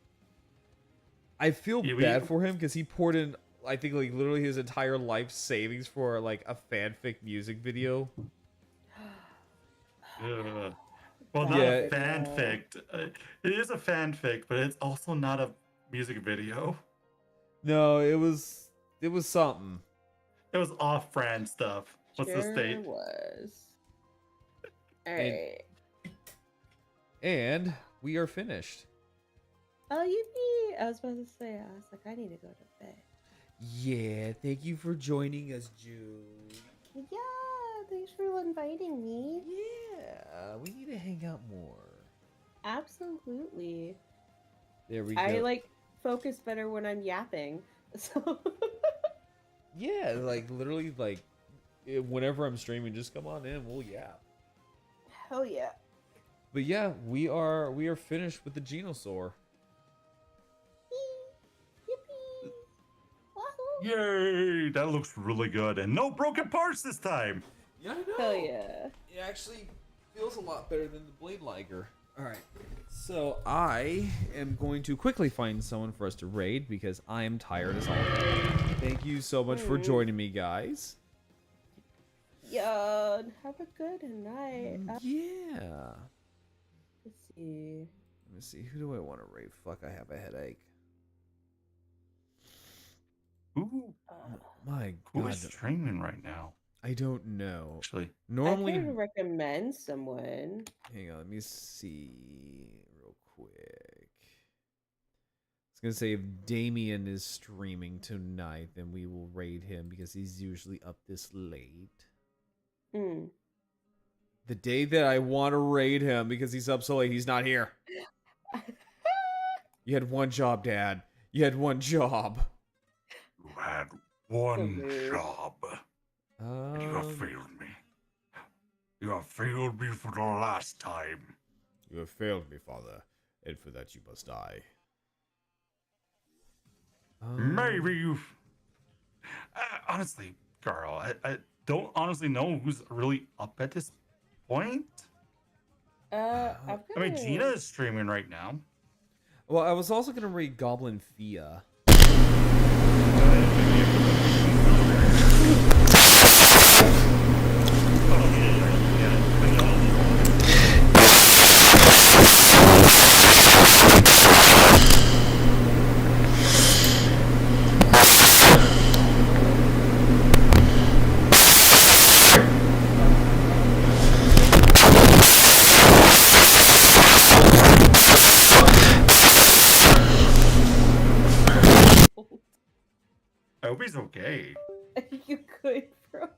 I feel bad for him because he poured in, I think, like literally his entire life savings for like a fanfic music video. Well, not Yeah. a fanfic. It is a fanfic, but it's also not a music video. No, it was something. It was off-brand stuff. What's the state? Was. Alright. And we are finished. Oh, yippee! I was about to say, I was like, I need to go to bed. Yeah, thank you for joining us, Jude. Yeah, thanks for inviting me. Yeah, we need to hang out more. Absolutely. There we go. I like focus better when I'm yapping. So Yeah, like literally, like whenever I'm streaming, just come on in. We'll yap. hell yeah. But yeah, we are finished with the Genosauruer. Yippee! Wahoo! Yay! That looks really good, and no broken parts this time. Yeah, I know. Hell yeah. It actually feels a lot better than the Blade Liger. All right, so I am going to quickly find someone for us to raid because I am tired as all hell. Thank you so much for joining me, guys. Yeah, have a good night. Yeah. Let's see. Let me see. Who do I want to raid? Fuck, I have a headache. Who My who God. is streaming right now? I don't know. Actually, Normally, I could recommend someone. hang on. Let me see real quick. I was gonna say if Damien is streaming tonight, then we will raid him because he's usually up this late. Mm. The day that I want to raid him because he's up so late, he's not here. You had one job, Dad. You had one job. you had one rude. job, and you have failed me. You have failed me for the last time. You have failed me, Father, and for that you must die. Maybe you. Honestly, Carl, I don't honestly know who's really up at this point. I've got I mean, Gina is streaming right now. Well, I was also gonna raid Goblin Fia. I hope he's okay. You could, bro.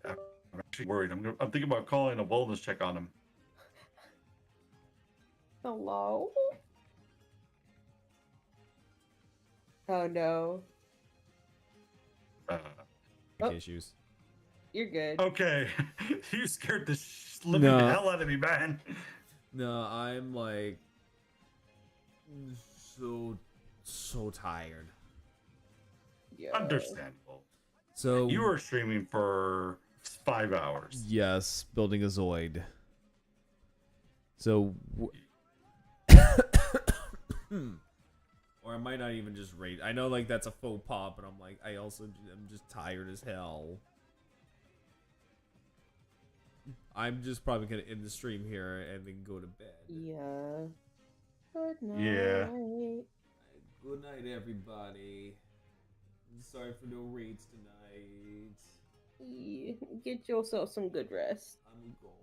I'm actually worried. I'm thinking about calling a wellness check on him. Hello? Oh no. Issues. You're good. Okay, you scared the living No. hell out of me, man. No, I'm like so tired. Yeah. Understandable. So You were streaming for 5 hours. yes, building a Zoid. So or I might not even just raid. I know like that's a faux pas, but I'm like I also am just tired as hell. I'm just probably gonna end the stream here and then go to bed. Yeah. Good night. Yeah. Good night, everybody. I'm sorry for no raids tonight. Yeah. Get yourself some good rest. I'm going.